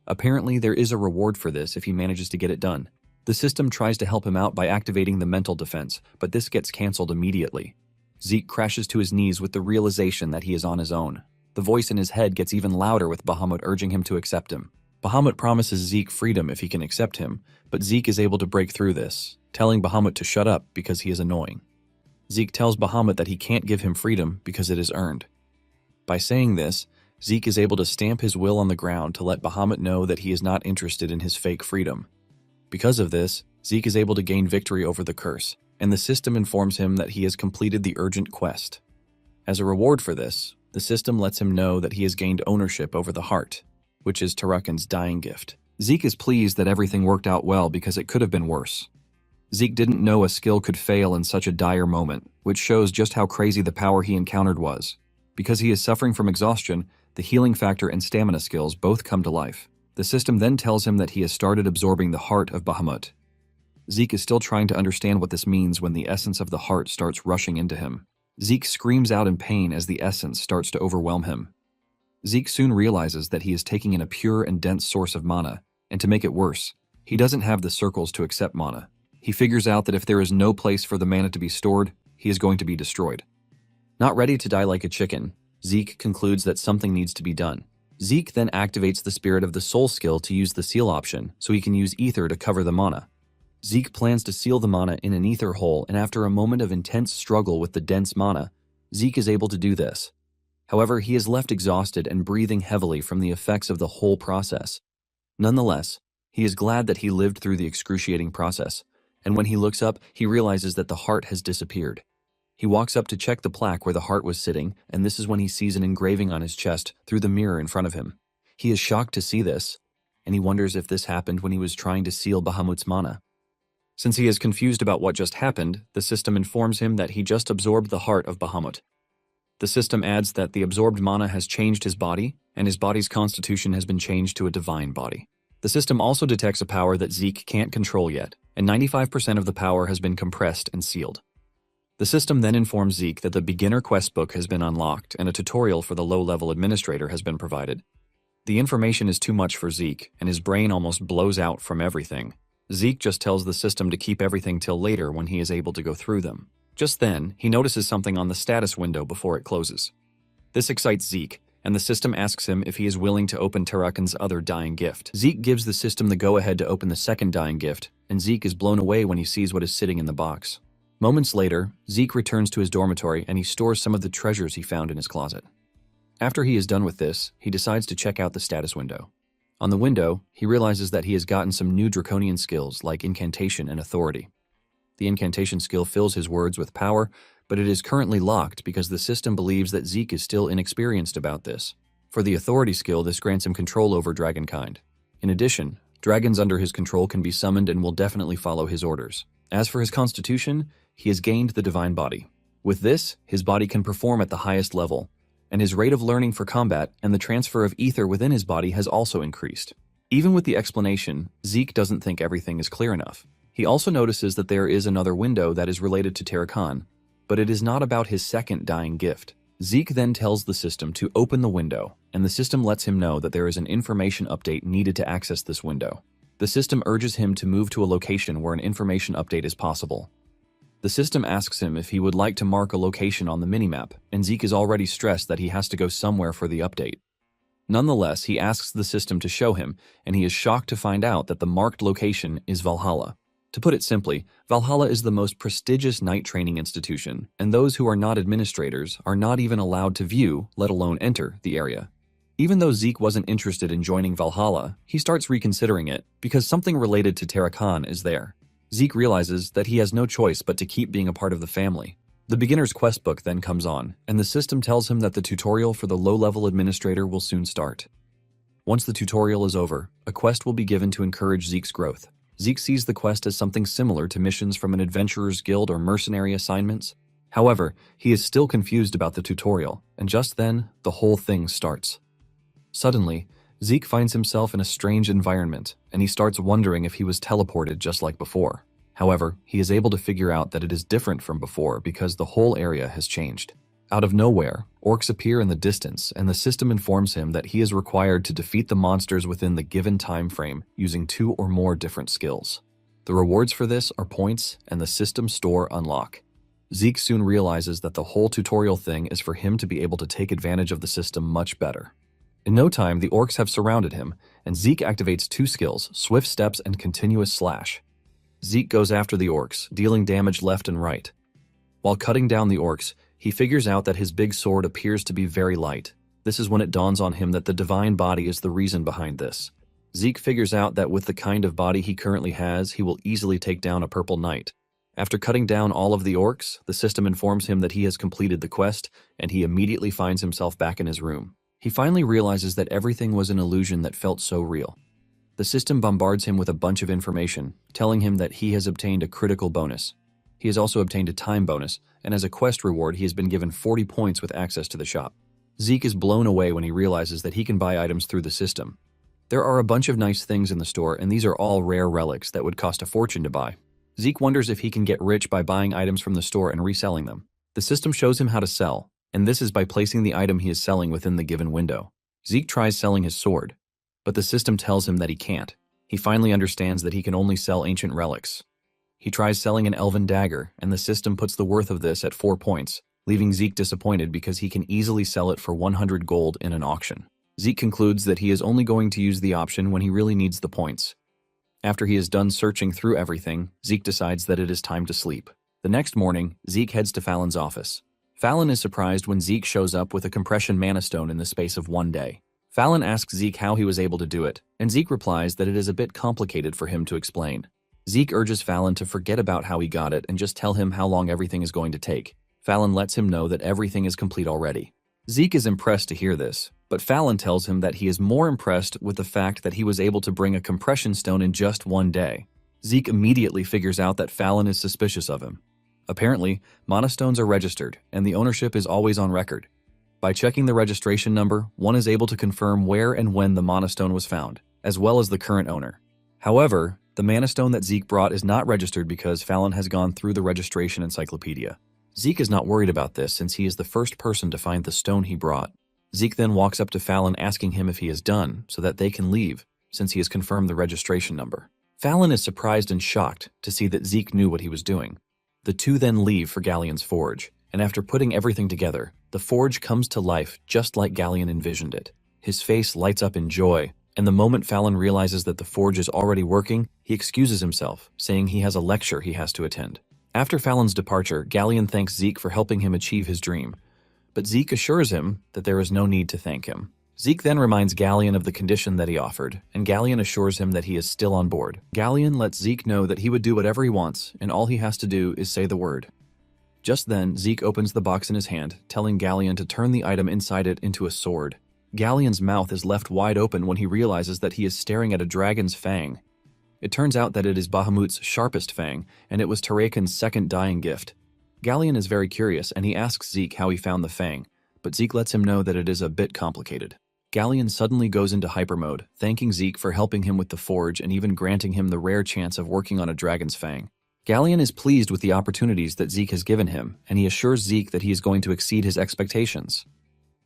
Apparently, there is a reward for this if he manages to get it done. The system tries to help him out by activating the mental defense, but this gets cancelled immediately. Zeke crashes to his knees with the realization that he is on his own. The voice in his head gets even louder with Bahamut urging him to accept him. Bahamut promises Zeke freedom if he can accept him, but Zeke is able to break through this, telling Bahamut to shut up because he is annoying. Zeke tells Bahamut that he can't give him freedom because it is earned. By saying this, Zeke is able to stamp his will on the ground to let Bahamut know that he is not interested in his fake freedom. Because of this, Zeke is able to gain victory over the curse, and the system informs him that he has completed the urgent quest. As a reward for this, the system lets him know that he has gained ownership over the heart, which is Tarakan's dying gift. Zeke is pleased that everything worked out well because it could have been worse. Zeke didn't know a skill could fail in such a dire moment, which shows just how crazy the power he encountered was. Because he is suffering from exhaustion, the healing factor and stamina skills both come to life. The system then tells him that he has started absorbing the heart of Bahamut. Zeke is still trying to understand what this means when the essence of the heart starts rushing into him. Zeke screams out in pain as the essence starts to overwhelm him. Zeke soon realizes that he is taking in a pure and dense source of mana, and to make it worse, he doesn't have the circles to accept mana. He figures out that if there is no place for the mana to be stored, he is going to be destroyed. Not ready to die like a chicken, Zeke concludes that something needs to be done. Zeke then activates the Spirit of the Soul skill to use the seal option so he can use ether to cover the mana. Zeke plans to seal the mana in an ether hole, and after a moment of intense struggle with the dense mana, Zeke is able to do this. However, he is left exhausted and breathing heavily from the effects of the whole process. Nonetheless, he is glad that he lived through the excruciating process, and when he looks up, he realizes that the heart has disappeared. He walks up to check the plaque where the heart was sitting, and this is when he sees an engraving on his chest through the mirror in front of him. He is shocked to see this, and he wonders if this happened when he was trying to seal Bahamut's mana. Since he is confused about what just happened, the system informs him that he just absorbed the heart of Bahamut. The system adds that the absorbed mana has changed his body, and his body's constitution has been changed to a divine body. The system also detects a power that Zeke can't control yet, and 95% of the power has been compressed and sealed. The system then informs Zeke that the beginner quest book has been unlocked and a tutorial for the low-level administrator has been provided. The information is too much for Zeke, and his brain almost blows out from everything. Zeke just tells the system to keep everything till later when he is able to go through them. Just then, he notices something on the status window before it closes. This excites Zeke, and the system asks him if he is willing to open Tarakan's other dying gift. Zeke gives the system the go-ahead to open the second dying gift, and Zeke is blown away when he sees what is sitting in the box. Moments later, Zeke returns to his dormitory and he stores some of the treasures he found in his closet. After he is done with this, he decides to check out the status window. On the window, he realizes that he has gotten some new draconian skills like incantation and authority. The incantation skill fills his words with power, but it is currently locked because the system believes that Zeke is still inexperienced about this. For the authority skill, this grants him control over dragonkind. In addition, dragons under his control can be summoned and will definitely follow his orders. As for his constitution, he has gained the divine body. With this, his body can perform at the highest level, and his rate of learning for combat and the transfer of ether within his body has also increased. Even with the explanation, Zeke doesn't think everything is clear enough. He also notices that there is another window that is related to Tarakan, but it is not about his second dying gift. Zeke then tells the system to open the window, and the system lets him know that there is an information update needed to access this window. The system urges him to move to a location where an information update is possible. The system asks him if he would like to mark a location on the minimap, and Zeke is already stressed that he has to go somewhere for the update. Nonetheless, he asks the system to show him, and he is shocked to find out that the marked location is Valhalla. To put it simply, Valhalla is the most prestigious knight training institution, and those who are not administrators are not even allowed to view, let alone enter, the area. Even though Zeke wasn't interested in joining Valhalla, he starts reconsidering it because something related to Tarakan is there. Zeke realizes that he has no choice but to keep being a part of the family. The beginner's quest book then comes on, and the system tells him that the tutorial for the low-level administrator will soon start. Once the tutorial is over, a quest will be given to encourage Zeke's growth. Zeke sees the quest as something similar to missions from an adventurer's guild or mercenary assignments. However, he is still confused about the tutorial, and just then, the whole thing starts. Suddenly, Zeke finds himself in a strange environment, and he starts wondering if he was teleported just like before. However, he is able to figure out that it is different from before because the whole area has changed. Out of nowhere, orcs appear in the distance, and the system informs him that he is required to defeat the monsters within the given time frame using 2 or more different skills. The rewards for this are points and the system store unlock. Zeke soon realizes that the whole tutorial thing is for him to be able to take advantage of the system much better. In no time, the orcs have surrounded him, and Zeke activates 2 skills, Swift Steps and Continuous Slash. Zeke goes after the orcs, dealing damage left and right. While cutting down the orcs, he figures out that his big sword appears to be very light. This is when it dawns on him that the divine body is the reason behind this. Zeke figures out that with the kind of body he currently has, he will easily take down a purple knight. After cutting down all of the orcs, the system informs him that he has completed the quest, and he immediately finds himself back in his room. He finally realizes that everything was an illusion that felt so real. The system bombards him with a bunch of information, telling him that he has obtained a critical bonus. He has also obtained a time bonus, and as a quest reward, he has been given 40 points with access to the shop. Zeke is blown away when he realizes that he can buy items through the system. There are a bunch of nice things in the store, and these are all rare relics that would cost a fortune to buy. Zeke wonders if he can get rich by buying items from the store and reselling them. The system shows him how to sell, and this is by placing the item he is selling within the given window. Zeke tries selling his sword, but the system tells him that he can't. He finally understands that he can only sell ancient relics. He tries selling an elven dagger, and the system puts the worth of this at 4 points, leaving Zeke disappointed because he can easily sell it for 100 gold in an auction. Zeke concludes that he is only going to use the option when he really needs the points. After he is done searching through everything, Zeke decides that it is time to sleep. The next morning, Zeke heads to Fallon's office. Fallon is surprised when Zeke shows up with a compression mana stone in the space of 1 day. Fallon asks Zeke how he was able to do it, and Zeke replies that it is a bit complicated for him to explain. Zeke urges Fallon to forget about how he got it and just tell him how long everything is going to take. Fallon lets him know that everything is complete already. Zeke is impressed to hear this, but Fallon tells him that he is more impressed with the fact that he was able to bring a compression stone in just 1 day. Zeke immediately figures out that Fallon is suspicious of him. Apparently, mana stones are registered, and the ownership is always on record. By checking the registration number, one is able to confirm where and when the mana stone was found, as well as the current owner. However, the mana stone that Zeke brought is not registered because Fallon has gone through the registration encyclopedia. Zeke is not worried about this since he is the first person to find the stone he brought. Zeke then walks up to Fallon asking him if he is done so that they can leave, since he has confirmed the registration number. Fallon is surprised and shocked to see that Zeke knew what he was doing. The two then leave for Galleon's forge, and after putting everything together, the forge comes to life just like Galleon envisioned it. His face lights up in joy, and the moment Fallon realizes that the forge is already working, he excuses himself, saying he has a lecture he has to attend. After Fallon's departure, Galleon thanks Zeke for helping him achieve his dream, but Zeke assures him that there is no need to thank him. Zeke then reminds Galleon of the condition that he offered, and Galleon assures him that he is still on board. Galleon lets Zeke know that he would do whatever he wants, and all he has to do is say the word. Just then, Zeke opens the box in his hand, telling Galleon to turn the item inside it into a sword. Galleon's mouth is left wide open when he realizes that he is staring at a dragon's fang. It turns out that it is Bahamut's sharpest fang, and it was Tarakan's second dying gift. Galleon is very curious, and he asks Zeke how he found the fang, but Zeke lets him know that it is a bit complicated. Galleon suddenly goes into hyper mode, thanking Zeke for helping him with the forge and even granting him the rare chance of working on a dragon's fang. Galleon is pleased with the opportunities that Zeke has given him, and he assures Zeke that he is going to exceed his expectations.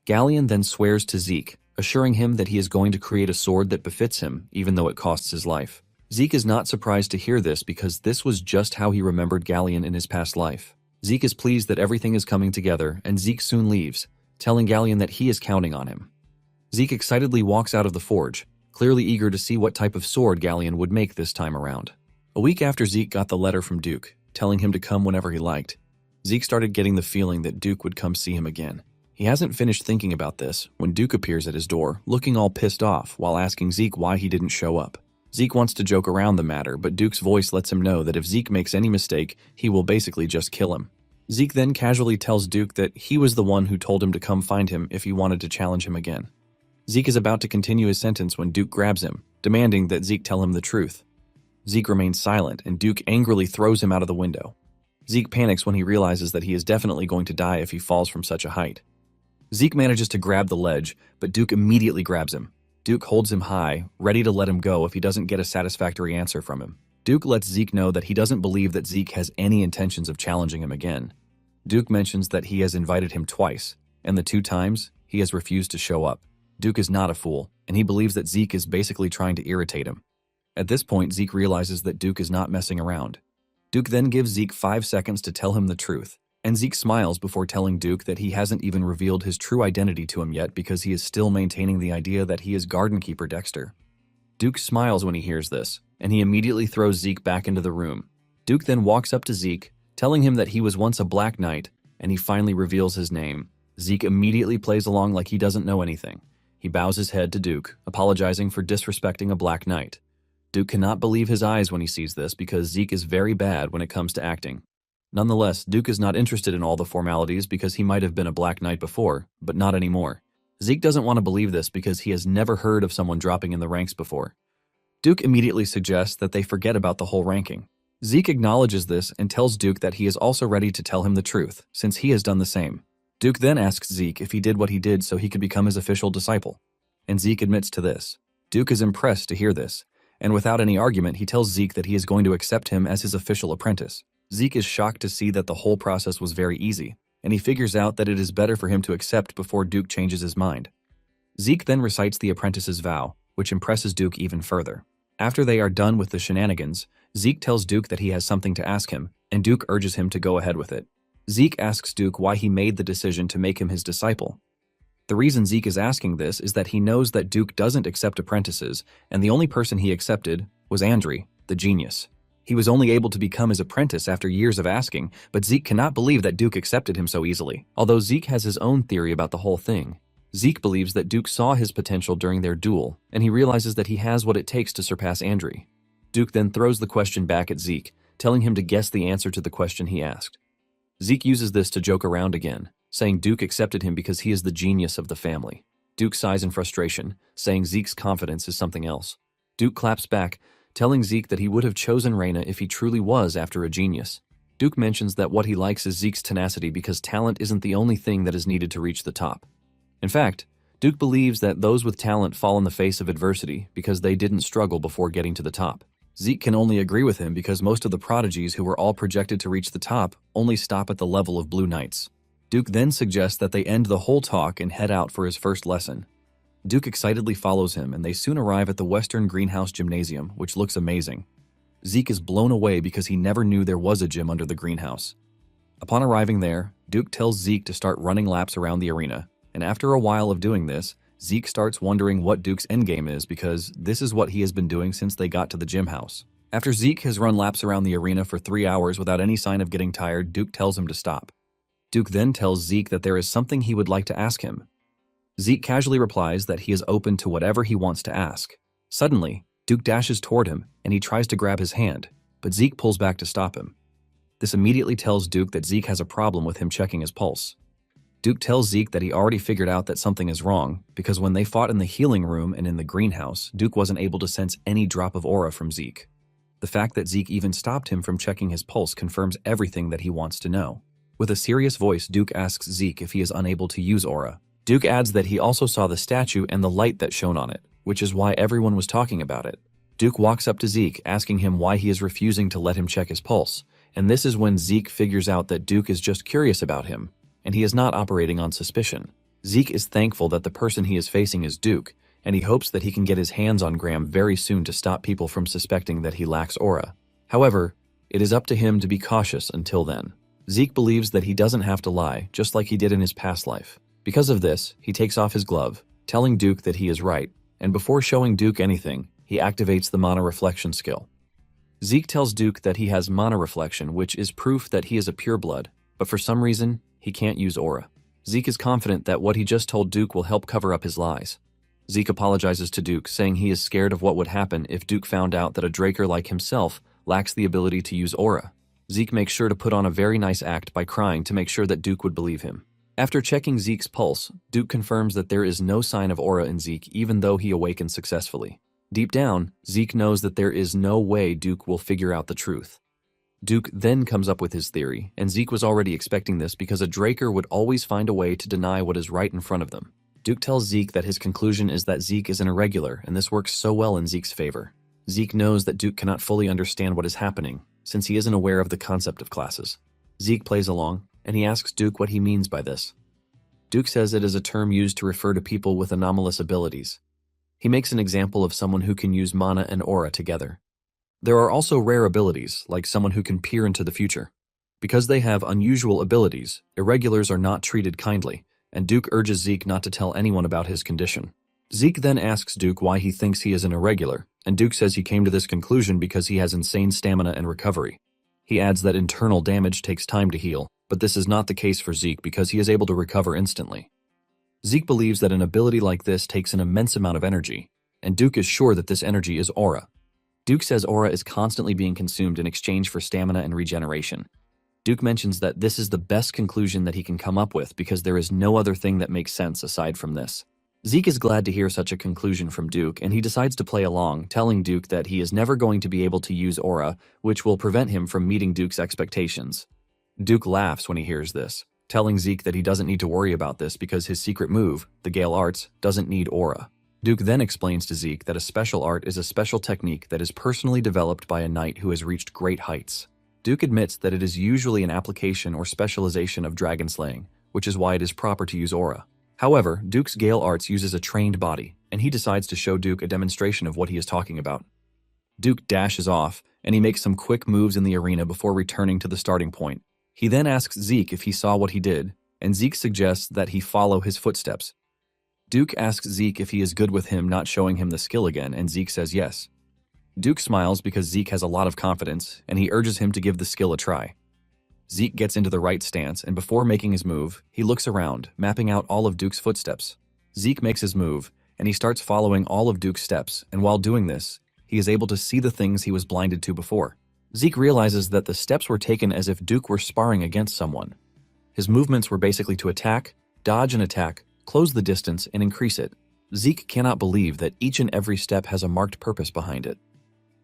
Galleon then swears to Zeke, assuring him that he is going to create a sword that befits him, even though it costs his life. Zeke is not surprised to hear this because this was just how he remembered Galleon in his past life. Zeke is pleased that everything is coming together, and Zeke soon leaves, telling Galleon that he is counting on him. Zeke excitedly walks out of the forge, clearly eager to see what type of sword Galleon would make this time around. A week after Zeke got the letter from Duke, telling him to come whenever he liked, Zeke started getting the feeling that Duke would come see him again. He hasn't finished thinking about this when Duke appears at his door, looking all pissed off while asking Zeke why he didn't show up. Zeke wants to joke around the matter, but Duke's voice lets him know that if Zeke makes any mistake, he will basically just kill him. Zeke then casually tells Duke that he was the one who told him to come find him if he wanted to challenge him again. Zeke is about to continue his sentence when Duke grabs him, demanding that Zeke tell him the truth. Zeke remains silent, and Duke angrily throws him out of the window. Zeke panics when he realizes that he is definitely going to die if he falls from such a height. Zeke manages to grab the ledge, but Duke immediately grabs him. Duke holds him high, ready to let him go if he doesn't get a satisfactory answer from him. Duke lets Zeke know that he doesn't believe that Zeke has any intentions of challenging him again. Duke mentions that he has invited him twice, and the 2 times, he has refused to show up. Duke is not a fool, and he believes that Zeke is basically trying to irritate him. At this point, Zeke realizes that Duke is not messing around. Duke then gives Zeke 5 seconds to tell him the truth, and Zeke smiles before telling Duke that he hasn't even revealed his true identity to him yet because he is still maintaining the idea that he is Garden Keeper Dexter. Duke smiles when he hears this, and he immediately throws Zeke back into the room. Duke then walks up to Zeke, telling him that he was once a Black Knight, and he finally reveals his name. Zeke immediately plays along like he doesn't know anything. He bows his head to Duke, apologizing for disrespecting a Black Knight. Duke cannot believe his eyes when he sees this because Zeke is very bad when it comes to acting. Nonetheless, Duke is not interested in all the formalities because he might have been a Black Knight before, but not anymore. Zeke doesn't want to believe this because he has never heard of someone dropping in the ranks before. Duke immediately suggests that they forget about the whole ranking. Zeke acknowledges this and tells Duke that he is also ready to tell him the truth, since he has done the same. Duke then asks Zeke if he did what he did so he could become his official disciple, and Zeke admits to this. Duke is impressed to hear this, and without any argument, he tells Zeke that he is going to accept him as his official apprentice. Zeke is shocked to see that the whole process was very easy, and he figures out that it is better for him to accept before Duke changes his mind. Zeke then recites the apprentice's vow, which impresses Duke even further. After they are done with the shenanigans, Zeke tells Duke that he has something to ask him, and Duke urges him to go ahead with it. Zeke asks Duke why he made the decision to make him his disciple. The reason Zeke is asking this is that he knows that Duke doesn't accept apprentices, and the only person he accepted was Andre, the genius. He was only able to become his apprentice after years of asking, but Zeke cannot believe that Duke accepted him so easily. Although Zeke has his own theory about the whole thing, Zeke believes that Duke saw his potential during their duel, and he realizes that he has what it takes to surpass Andre. Duke then throws the question back at Zeke, telling him to guess the answer to the question he asked. Zeke uses this to joke around again, saying Duke accepted him because he is the genius of the family. Duke sighs in frustration, saying Zeke's confidence is something else. Duke claps back, telling Zeke that he would have chosen Reina if he truly was after a genius. Duke mentions that what he likes is Zeke's tenacity because talent isn't the only thing that is needed to reach the top. In fact, Duke believes that those with talent fall in the face of adversity because they didn't struggle before getting to the top. Zeke can only agree with him because most of the prodigies who were all projected to reach the top only stop at the level of Blue Knights. Duke then suggests that they end the whole talk and head out for his first lesson. Duke excitedly follows him, and they soon arrive at the Western Greenhouse Gymnasium, which looks amazing. Zeke is blown away because he never knew there was a gym under the greenhouse. Upon arriving there, Duke tells Zeke to start running laps around the arena, and after a while of doing this, Zeke starts wondering what Duke's endgame is because this is what he has been doing since they got to the gym house. After Zeke has run laps around the arena for 3 hours without any sign of getting tired, Duke tells him to stop. Duke then tells Zeke that there is something he would like to ask him. Zeke casually replies that he is open to whatever he wants to ask. Suddenly, Duke dashes toward him and he tries to grab his hand, but Zeke pulls back to stop him. This immediately tells Duke that Zeke has a problem with him checking his pulse. Duke tells Zeke that he already figured out that something is wrong because when they fought in the healing room and in the greenhouse, Duke wasn't able to sense any drop of aura from Zeke. The fact that Zeke even stopped him from checking his pulse confirms everything that he wants to know. With a serious voice, Duke asks Zeke if he is unable to use aura. Duke adds that he also saw the statue and the light that shone on it, which is why everyone was talking about it. Duke walks up to Zeke, asking him why he is refusing to let him check his pulse, and this is when Zeke figures out that Duke is just curious about him, and he is not operating on suspicion. Zeke is thankful that the person he is facing is Duke, and he hopes that he can get his hands on Graham very soon to stop people from suspecting that he lacks aura. However, it is up to him to be cautious until then. Zeke believes that he doesn't have to lie, just like he did in his past life. Because of this, he takes off his glove, telling Duke that he is right, and before showing Duke anything, he activates the mana reflection skill. Zeke tells Duke that he has mana reflection, which is proof that he is a pureblood, but for some reason, he can't use aura. Zeke is confident that what he just told Duke will help cover up his lies. Zeke apologizes to Duke, saying he is scared of what would happen if Duke found out that a Draker like himself lacks the ability to use aura. Zeke makes sure to put on a very nice act by crying to make sure that Duke would believe him. After checking Zeke's pulse, Duke confirms that there is no sign of aura in Zeke even though he awakens successfully. Deep down, Zeke knows that there is no way Duke will figure out the truth. Duke then comes up with his theory, and Zeke was already expecting this because a Draker would always find a way to deny what is right in front of them. Duke tells Zeke that his conclusion is that Zeke is an irregular, and this works so well in Zeke's favor. Zeke knows that Duke cannot fully understand what is happening, since he isn't aware of the concept of classes. Zeke plays along, and he asks Duke what he means by this. Duke says it is a term used to refer to people with anomalous abilities. He makes an example of someone who can use mana and aura together. There are also rare abilities, like someone who can peer into the future. Because they have unusual abilities, irregulars are not treated kindly, and Duke urges Zeke not to tell anyone about his condition. Zeke then asks Duke why he thinks he is an irregular, and Duke says he came to this conclusion because he has insane stamina and recovery. He adds that internal damage takes time to heal, but this is not the case for Zeke because he is able to recover instantly. Zeke believes that an ability like this takes an immense amount of energy, and Duke is sure that this energy is aura. Duke says aura is constantly being consumed in exchange for stamina and regeneration. Duke mentions that this is the best conclusion that he can come up with because there is no other thing that makes sense aside from this. Zeke is glad to hear such a conclusion from Duke, and he decides to play along, telling Duke that he is never going to be able to use aura, which will prevent him from meeting Duke's expectations. Duke laughs when he hears this, telling Zeke that he doesn't need to worry about this because his secret move, the Gale Arts, doesn't need aura. Duke then explains to Zeke that a special art is a special technique that is personally developed by a knight who has reached great heights. Duke admits that it is usually an application or specialization of dragon slaying, which is why it is proper to use aura. However, Duke's Gale Arts uses a trained body, and he decides to show Duke a demonstration of what he is talking about. Duke dashes off, and he makes some quick moves in the arena before returning to the starting point. He then asks Zeke if he saw what he did, and Zeke suggests that he follow his footsteps. Duke asks Zeke if he is good with him not showing him the skill again, and Zeke says yes. Duke smiles because Zeke has a lot of confidence, and he urges him to give the skill a try. Zeke gets into the right stance, and before making his move, he looks around, mapping out all of Duke's footsteps. Zeke makes his move, and he starts following all of Duke's steps, and while doing this, he is able to see the things he was blinded to before. Zeke realizes that the steps were taken as if Duke were sparring against someone. His movements were basically to attack, dodge and attack, close the distance, and increase it. Zeke cannot believe that each and every step has a marked purpose behind it.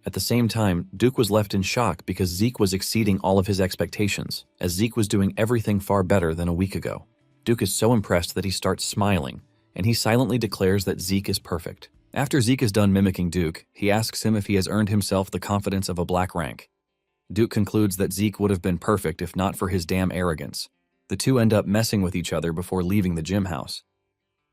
At the same time, Duke was left in shock because Zeke was exceeding all of his expectations, as Zeke was doing everything far better than a week ago. Duke is so impressed that he starts smiling, and he silently declares that Zeke is perfect. After Zeke is done mimicking Duke, he asks him if he has earned himself the confidence of a black rank. Duke concludes that Zeke would have been perfect if not for his damn arrogance. The two end up messing with each other before leaving the gym house.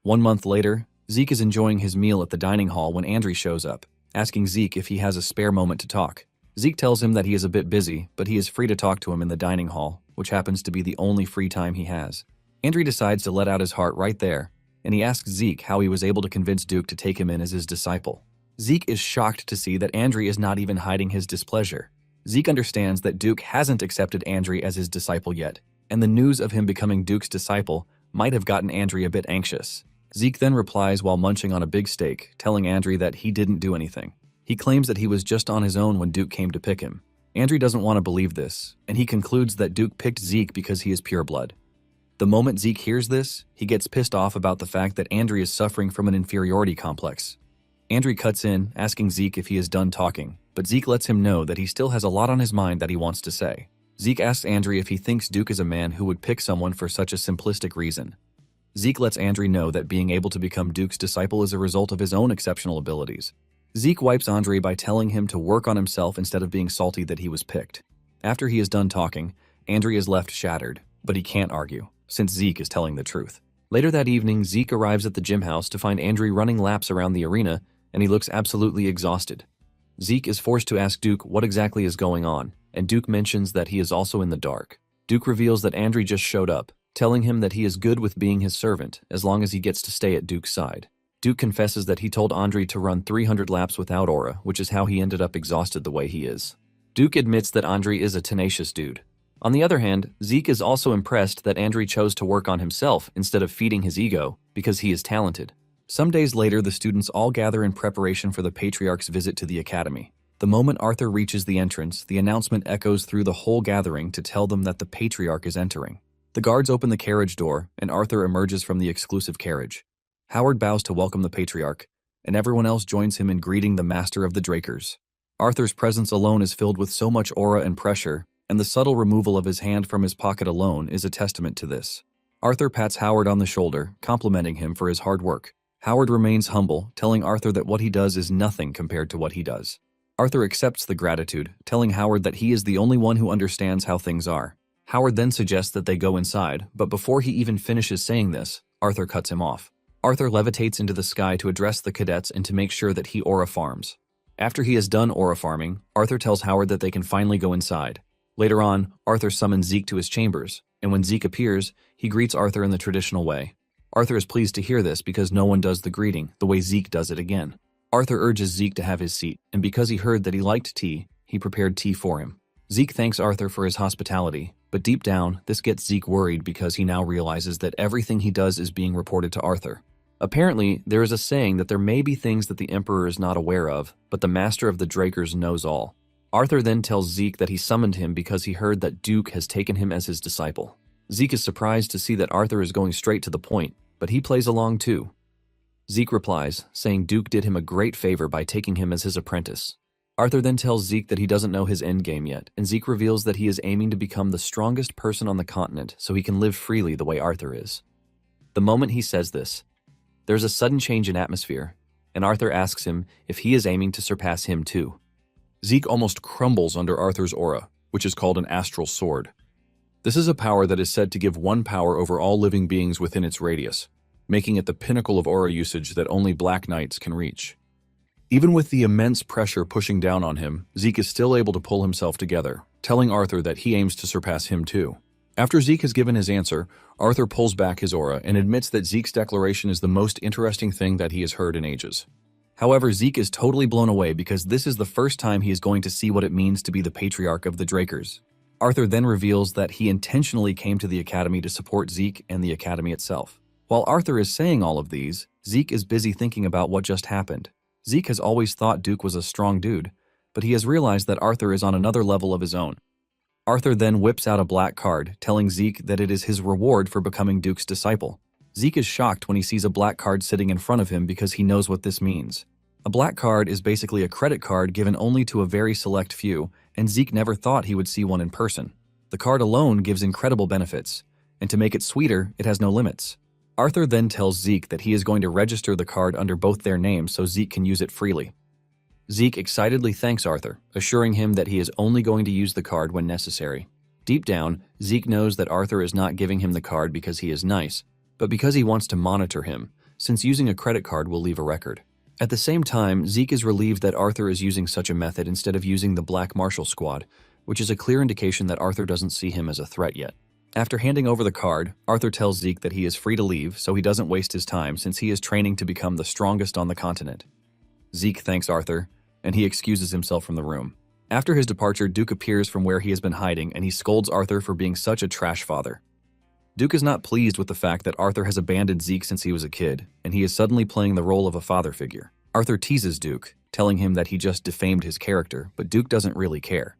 1 month later, Zeke is enjoying his meal at the dining hall when Andri shows up, asking Zeke if he has a spare moment to talk. Zeke tells him that he is a bit busy, but he is free to talk to him in the dining hall, which happens to be the only free time he has. Andri decides to let out his heart right there, and he asks Zeke how he was able to convince Duke to take him in as his disciple. Zeke is shocked to see that Andri is not even hiding his displeasure. Zeke understands that Duke hasn't accepted Andri as his disciple yet, and the news of him becoming Duke's disciple might have gotten Andri a bit anxious. Zeke then replies while munching on a big steak, telling Andri that he didn't do anything. He claims that he was just on his own when Duke came to pick him. Andri doesn't want to believe this, and he concludes that Duke picked Zeke because he is pure blood. The moment Zeke hears this, he gets pissed off about the fact that Andri is suffering from an inferiority complex. Andri cuts in, asking Zeke if he is done talking, but Zeke lets him know that he still has a lot on his mind that he wants to say. Zeke asks Andri if he thinks Duke is a man who would pick someone for such a simplistic reason. Zeke lets Andri know that being able to become Duke's disciple is a result of his own exceptional abilities. Zeke wipes Andri by telling him to work on himself instead of being salty that he was picked. After he is done talking, Andri is left shattered, but he can't argue, since Zeke is telling the truth. Later that evening, Zeke arrives at the gym house to find Andri running laps around the arena, and he looks absolutely exhausted. Zeke is forced to ask Duke what exactly is going on, and Duke mentions that he is also in the dark. Duke reveals that Andri just showed up, telling him that he is good with being his servant as long as he gets to stay at Duke's side. Duke confesses that he told Andri to run 300 laps without aura, which is how he ended up exhausted the way he is. Duke admits that Andri is a tenacious dude. On the other hand, Zeke is also impressed that Andri chose to work on himself instead of feeding his ego because he is talented. Some days later, the students all gather in preparation for the Patriarch's visit to the academy. The moment Arthur reaches the entrance, the announcement echoes through the whole gathering to tell them that the Patriarch is entering. The guards open the carriage door, and Arthur emerges from the exclusive carriage. Howard bows to welcome the Patriarch, and everyone else joins him in greeting the Master of the Drakers. Arthur's presence alone is filled with so much aura and pressure, and the subtle removal of his hand from his pocket alone is a testament to this. Arthur pats Howard on the shoulder, complimenting him for his hard work. Howard remains humble, telling Arthur that what he does is nothing compared to what he does. Arthur accepts the gratitude, telling Howard that he is the only one who understands how things are. Howard then suggests that they go inside, but before he even finishes saying this, Arthur cuts him off. Arthur levitates into the sky to address the cadets and to make sure that he aura farms. After he has done aura farming, Arthur tells Howard that they can finally go inside. Later on, Arthur summons Zeke to his chambers, and when Zeke appears, he greets Arthur in the traditional way. Arthur is pleased to hear this because no one does the greeting the way Zeke does it again. Arthur urges Zeke to have his seat, and because he heard that he liked tea, he prepared tea for him. Zeke thanks Arthur for his hospitality, but deep down, this gets Zeke worried because he now realizes that everything he does is being reported to Arthur. Apparently, there is a saying that there may be things that the Emperor is not aware of, but the Master of the Drakers knows all. Arthur then tells Zeke that he summoned him because he heard that Duke has taken him as his disciple. Zeke is surprised to see that Arthur is going straight to the point, but he plays along too. Zeke replies, saying Duke did him a great favor by taking him as his apprentice. Arthur then tells Zeke that he doesn't know his endgame yet, and Zeke reveals that he is aiming to become the strongest person on the continent so he can live freely the way Arthur is. The moment he says this, there's a sudden change in atmosphere, and Arthur asks him if he is aiming to surpass him too. Zeke almost crumbles under Arthur's aura, which is called an astral sword. This is a power that is said to give one power over all living beings within its radius, making it the pinnacle of aura usage that only Black Knights can reach. Even with the immense pressure pushing down on him, Zeke is still able to pull himself together, telling Arthur that he aims to surpass him too. After Zeke has given his answer, Arthur pulls back his aura and admits that Zeke's declaration is the most interesting thing that he has heard in ages. However, Zeke is totally blown away because this is the first time he is going to see what it means to be the patriarch of the Drakers. Arthur then reveals that he intentionally came to the Academy to support Zeke and the Academy itself. While Arthur is saying all of these, Zeke is busy thinking about what just happened. Zeke has always thought Duke was a strong dude, but he has realized that Arthur is on another level of his own. Arthur then whips out a black card, telling Zeke that it is his reward for becoming Duke's disciple. Zeke is shocked when he sees a black card sitting in front of him because he knows what this means. A black card is basically a credit card given only to a very select few, and Zeke never thought he would see one in person. The card alone gives incredible benefits, and to make it sweeter, it has no limits. Arthur then tells Zeke that he is going to register the card under both their names so Zeke can use it freely. Zeke excitedly thanks Arthur, assuring him that he is only going to use the card when necessary. Deep down, Zeke knows that Arthur is not giving him the card because he is nice, but because he wants to monitor him, since using a credit card will leave a record. At the same time, Zeke is relieved that Arthur is using such a method instead of using the Black Marshal Squad, which is a clear indication that Arthur doesn't see him as a threat yet. After handing over the card, Arthur tells Zeke that he is free to leave so he doesn't waste his time since he is training to become the strongest on the continent. Zeke thanks Arthur, and he excuses himself from the room. After his departure, Duke appears from where he has been hiding and he scolds Arthur for being such a trash father. Duke is not pleased with the fact that Arthur has abandoned Zeke since he was a kid, and he is suddenly playing the role of a father figure. Arthur teases Duke, telling him that he just defamed his character, but Duke doesn't really care.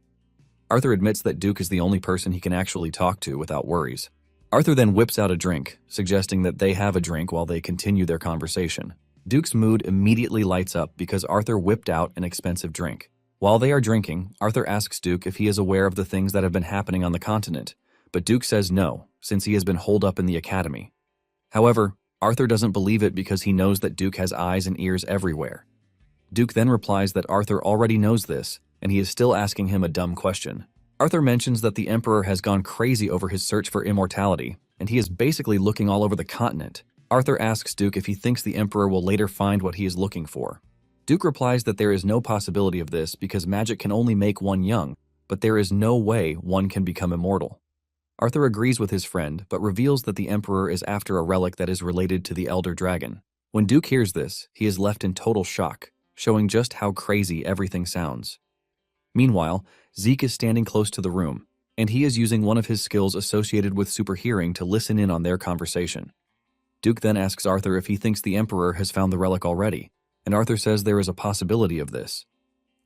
Arthur admits that Duke is the only person he can actually talk to without worries. Arthur then whips out a drink, suggesting that they have a drink while they continue their conversation. Duke's mood immediately lights up because Arthur whipped out an expensive drink. While they are drinking, Arthur asks Duke if he is aware of the things that have been happening on the continent, but Duke says no, since he has been holed up in the academy. However, Arthur doesn't believe it because he knows that Duke has eyes and ears everywhere. Duke then replies that Arthur already knows this, and he is still asking him a dumb question. Arthur mentions that the Emperor has gone crazy over his search for immortality, and he is basically looking all over the continent. Arthur asks Duke if he thinks the Emperor will later find what he is looking for. Duke replies that there is no possibility of this because magic can only make one young, but there is no way one can become immortal. Arthur agrees with his friend, but reveals that the Emperor is after a relic that is related to the Elder Dragon. When Duke hears this, he is left in total shock, showing just how crazy everything sounds. Meanwhile, Zeke is standing close to the room, and he is using one of his skills associated with superhearing to listen in on their conversation. Duke then asks Arthur if he thinks the Emperor has found the relic already, and Arthur says there is a possibility of this.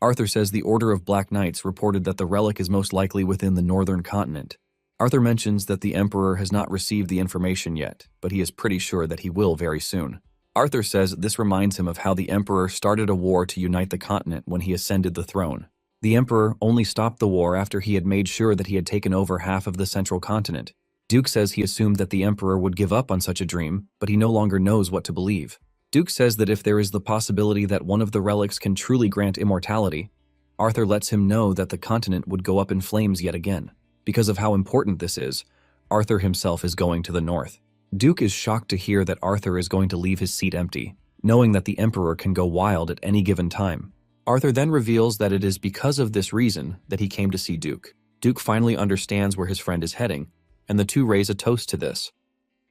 Arthur says the Order of Black Knights reported that the relic is most likely within the northern continent. Arthur mentions that the Emperor has not received the information yet, but he is pretty sure that he will very soon. Arthur says this reminds him of how the Emperor started a war to unite the continent when he ascended the throne. The Emperor only stopped the war after he had made sure that he had taken over half of the central continent. Duke says he assumed that the Emperor would give up on such a dream, but he no longer knows what to believe. Duke says that if there is the possibility that one of the relics can truly grant immortality, Arthur lets him know that the continent would go up in flames yet again. Because of how important this is, Arthur himself is going to the north. Duke is shocked to hear that Arthur is going to leave his seat empty, knowing that the Emperor can go wild at any given time. Arthur then reveals that it is because of this reason that he came to see Duke. Duke finally understands where his friend is heading, and the two raise a toast to this.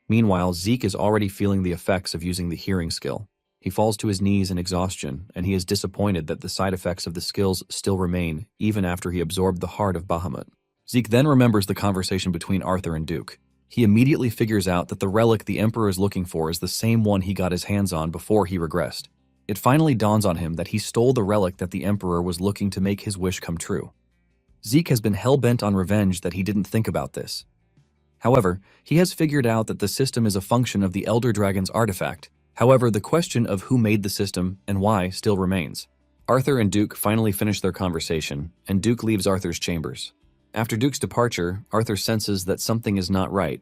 Meanwhile, Zeke is already feeling the effects of using the hearing skill. He falls to his knees in exhaustion, and he is disappointed that the side effects of the skills still remain even after he absorbed the heart of Bahamut. Zeke then remembers the conversation between Arthur and Duke. He immediately figures out that the relic the Emperor is looking for is the same one he got his hands on before he regressed. It finally dawns on him that he stole the relic that the Emperor was looking to make his wish come true. Zeke has been hell-bent on revenge that he didn't think about this. However, he has figured out that the system is a function of the Elder Dragon's artifact. However, the question of who made the system and why still remains. Arthur and Duke finally finish their conversation, and Duke leaves Arthur's chambers. After Duke's departure, Arthur senses that something is not right,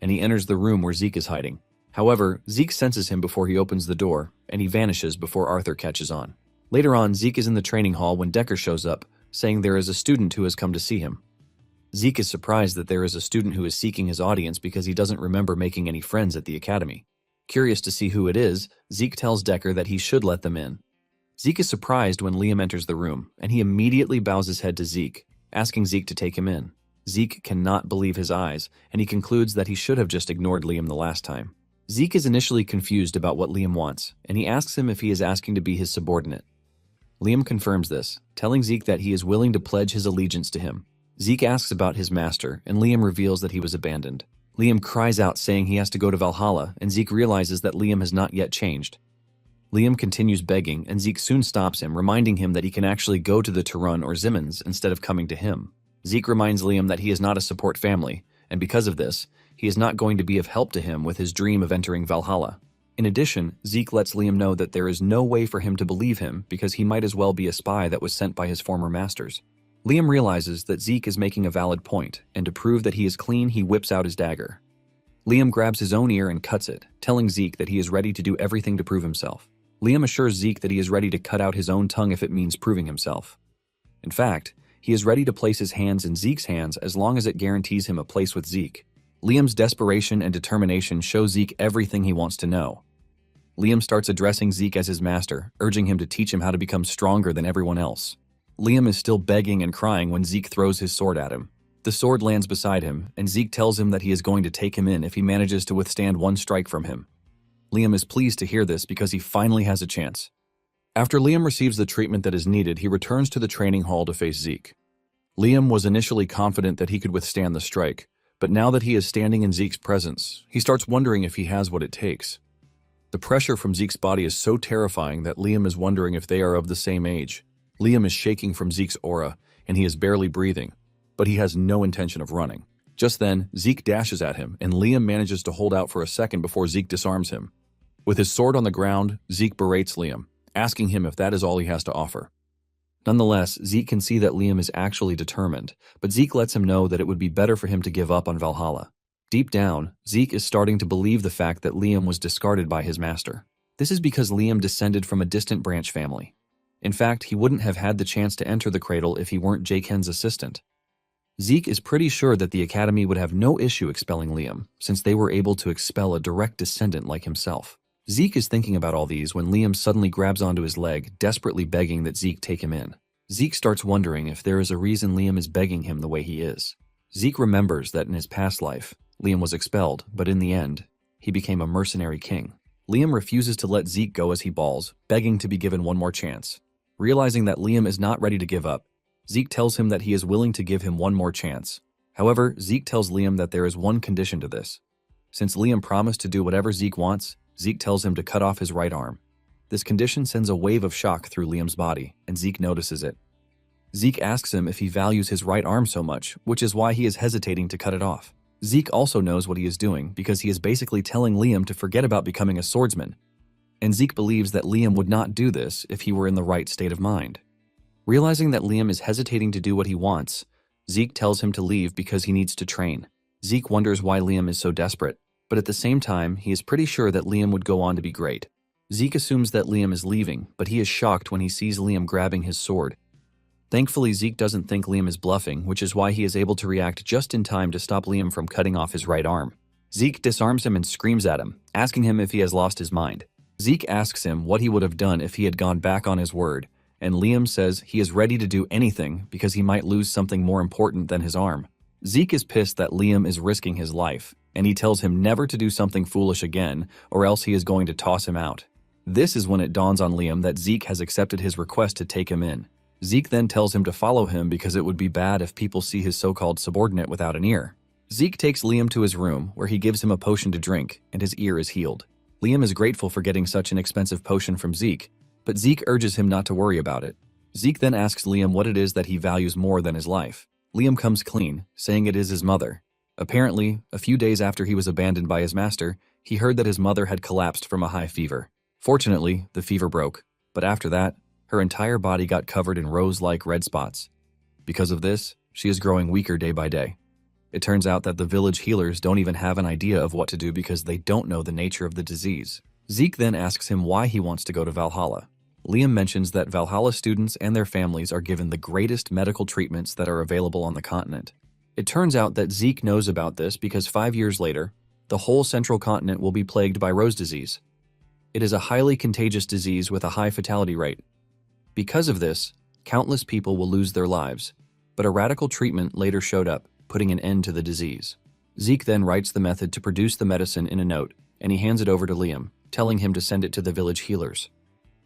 and he enters the room where Zeke is hiding. However, Zeke senses him before he opens the door, and he vanishes before Arthur catches on. Later on, Zeke is in the training hall when Decker shows up, saying there is a student who has come to see him. Zeke is surprised that there is a student who is seeking his audience because he doesn't remember making any friends at the academy. Curious to see who it is, Zeke tells Decker that he should let them in. Zeke is surprised when Liam enters the room, and he immediately bows his head to Zeke, asking Zeke to take him in. Zeke cannot believe his eyes, and he concludes that he should have just ignored Liam the last time. Zeke is initially confused about what Liam wants, and he asks him if he is asking to be his subordinate. Liam confirms this, telling Zeke that he is willing to pledge his allegiance to him. Zeke asks about his master, and Liam reveals that he was abandoned. Liam cries out saying he has to go to Valhalla, and Zeke realizes that Liam has not yet changed. Liam continues begging, and Zeke soon stops him, reminding him that he can actually go to the Turun or Zimmons instead of coming to him. Zeke reminds Liam that he is not a support family, and because of this, he is not going to be of help to him with his dream of entering Valhalla. In addition, Zeke lets Liam know that there is no way for him to believe him because he might as well be a spy that was sent by his former masters. Liam realizes that Zeke is making a valid point, and to prove that he is clean, he whips out his dagger. Liam grabs his own ear and cuts it, telling Zeke that he is ready to do everything to prove himself. Liam assures Zeke that he is ready to cut out his own tongue if it means proving himself. In fact, he is ready to place his hands in Zeke's hands as long as it guarantees him a place with Zeke. Liam's desperation and determination show Zeke everything he wants to know. Liam starts addressing Zeke as his master, urging him to teach him how to become stronger than everyone else. Liam is still begging and crying when Zeke throws his sword at him. The sword lands beside him, and Zeke tells him that he is going to take him in if he manages to withstand one strike from him. Liam is pleased to hear this because he finally has a chance. After Liam receives the treatment that is needed, he returns to the training hall to face Zeke. Liam was initially confident that he could withstand the strike, but now that he is standing in Zeke's presence, he starts wondering if he has what it takes. The pressure from Zeke's body is so terrifying that Liam is wondering if they are of the same age. Liam is shaking from Zeke's aura, and he is barely breathing, but he has no intention of running. Just then, Zeke dashes at him, and Liam manages to hold out for a second before Zeke disarms him. With his sword on the ground, Zeke berates Liam, asking him if that is all he has to offer. Nonetheless, Zeke can see that Liam is actually determined, but Zeke lets him know that it would be better for him to give up on Valhalla. Deep down, Zeke is starting to believe the fact that Liam was discarded by his master. This is because Liam descended from a distant branch family. In fact, he wouldn't have had the chance to enter the cradle if he weren't Jake-Hen's assistant. Zeke is pretty sure that the academy would have no issue expelling Liam, since they were able to expel a direct descendant like himself. Zeke is thinking about all these when Liam suddenly grabs onto his leg, desperately begging that Zeke take him in. Zeke starts wondering if there is a reason Liam is begging him the way he is. Zeke remembers that in his past life, Liam was expelled, but in the end, he became a mercenary king. Liam refuses to let Zeke go as he bawls, begging to be given one more chance. Realizing that Liam is not ready to give up, Zeke tells him that he is willing to give him one more chance. However, Zeke tells Liam that there is one condition to this. Since Liam promised to do whatever Zeke wants, Zeke tells him to cut off his right arm. This condition sends a wave of shock through Liam's body, and Zeke notices it. Zeke asks him if he values his right arm so much, which is why he is hesitating to cut it off. Zeke also knows what he is doing because he is basically telling Liam to forget about becoming a swordsman, and Zeke believes that Liam would not do this if he were in the right state of mind. Realizing that Liam is hesitating to do what he wants, Zeke tells him to leave because he needs to train. Zeke wonders why Liam is so desperate, but at the same time, he is pretty sure that Liam would go on to be great. Zeke assumes that Liam is leaving, but he is shocked when he sees Liam grabbing his sword. Thankfully, Zeke doesn't think Liam is bluffing, which is why he is able to react just in time to stop Liam from cutting off his right arm. Zeke disarms him and screams at him, asking him if he has lost his mind. Zeke asks him what he would have done if he had gone back on his word, and Liam says he is ready to do anything because he might lose something more important than his arm. Zeke is pissed that Liam is risking his life, and he tells him never to do something foolish again, or else he is going to toss him out. This is when it dawns on Liam that Zeke has accepted his request to take him in. Zeke then tells him to follow him because it would be bad if people see his so-called subordinate without an ear. Zeke takes Liam to his room, where he gives him a potion to drink, and his ear is healed. Liam is grateful for getting such an expensive potion from Zeke, but Zeke urges him not to worry about it. Zeke then asks Liam what it is that he values more than his life. Liam comes clean, saying it is his mother. Apparently, a few days after he was abandoned by his master, he heard that his mother had collapsed from a high fever. Fortunately, the fever broke, but after that, her entire body got covered in rose-like red spots. Because of this, she is growing weaker day by day. It turns out that the village healers don't even have an idea of what to do because they don't know the nature of the disease. Zeke then asks him why he wants to go to Valhalla. Liam mentions that Valhalla students and their families are given the greatest medical treatments that are available on the continent. It turns out that Zeke knows about this because 5 years later, the whole central continent will be plagued by rose disease. It is a highly contagious disease with a high fatality rate. Because of this, countless people will lose their lives, but a radical treatment later showed up, putting an end to the disease. Zeke then writes the method to produce the medicine in a note, and he hands it over to Liam, telling him to send it to the village healers.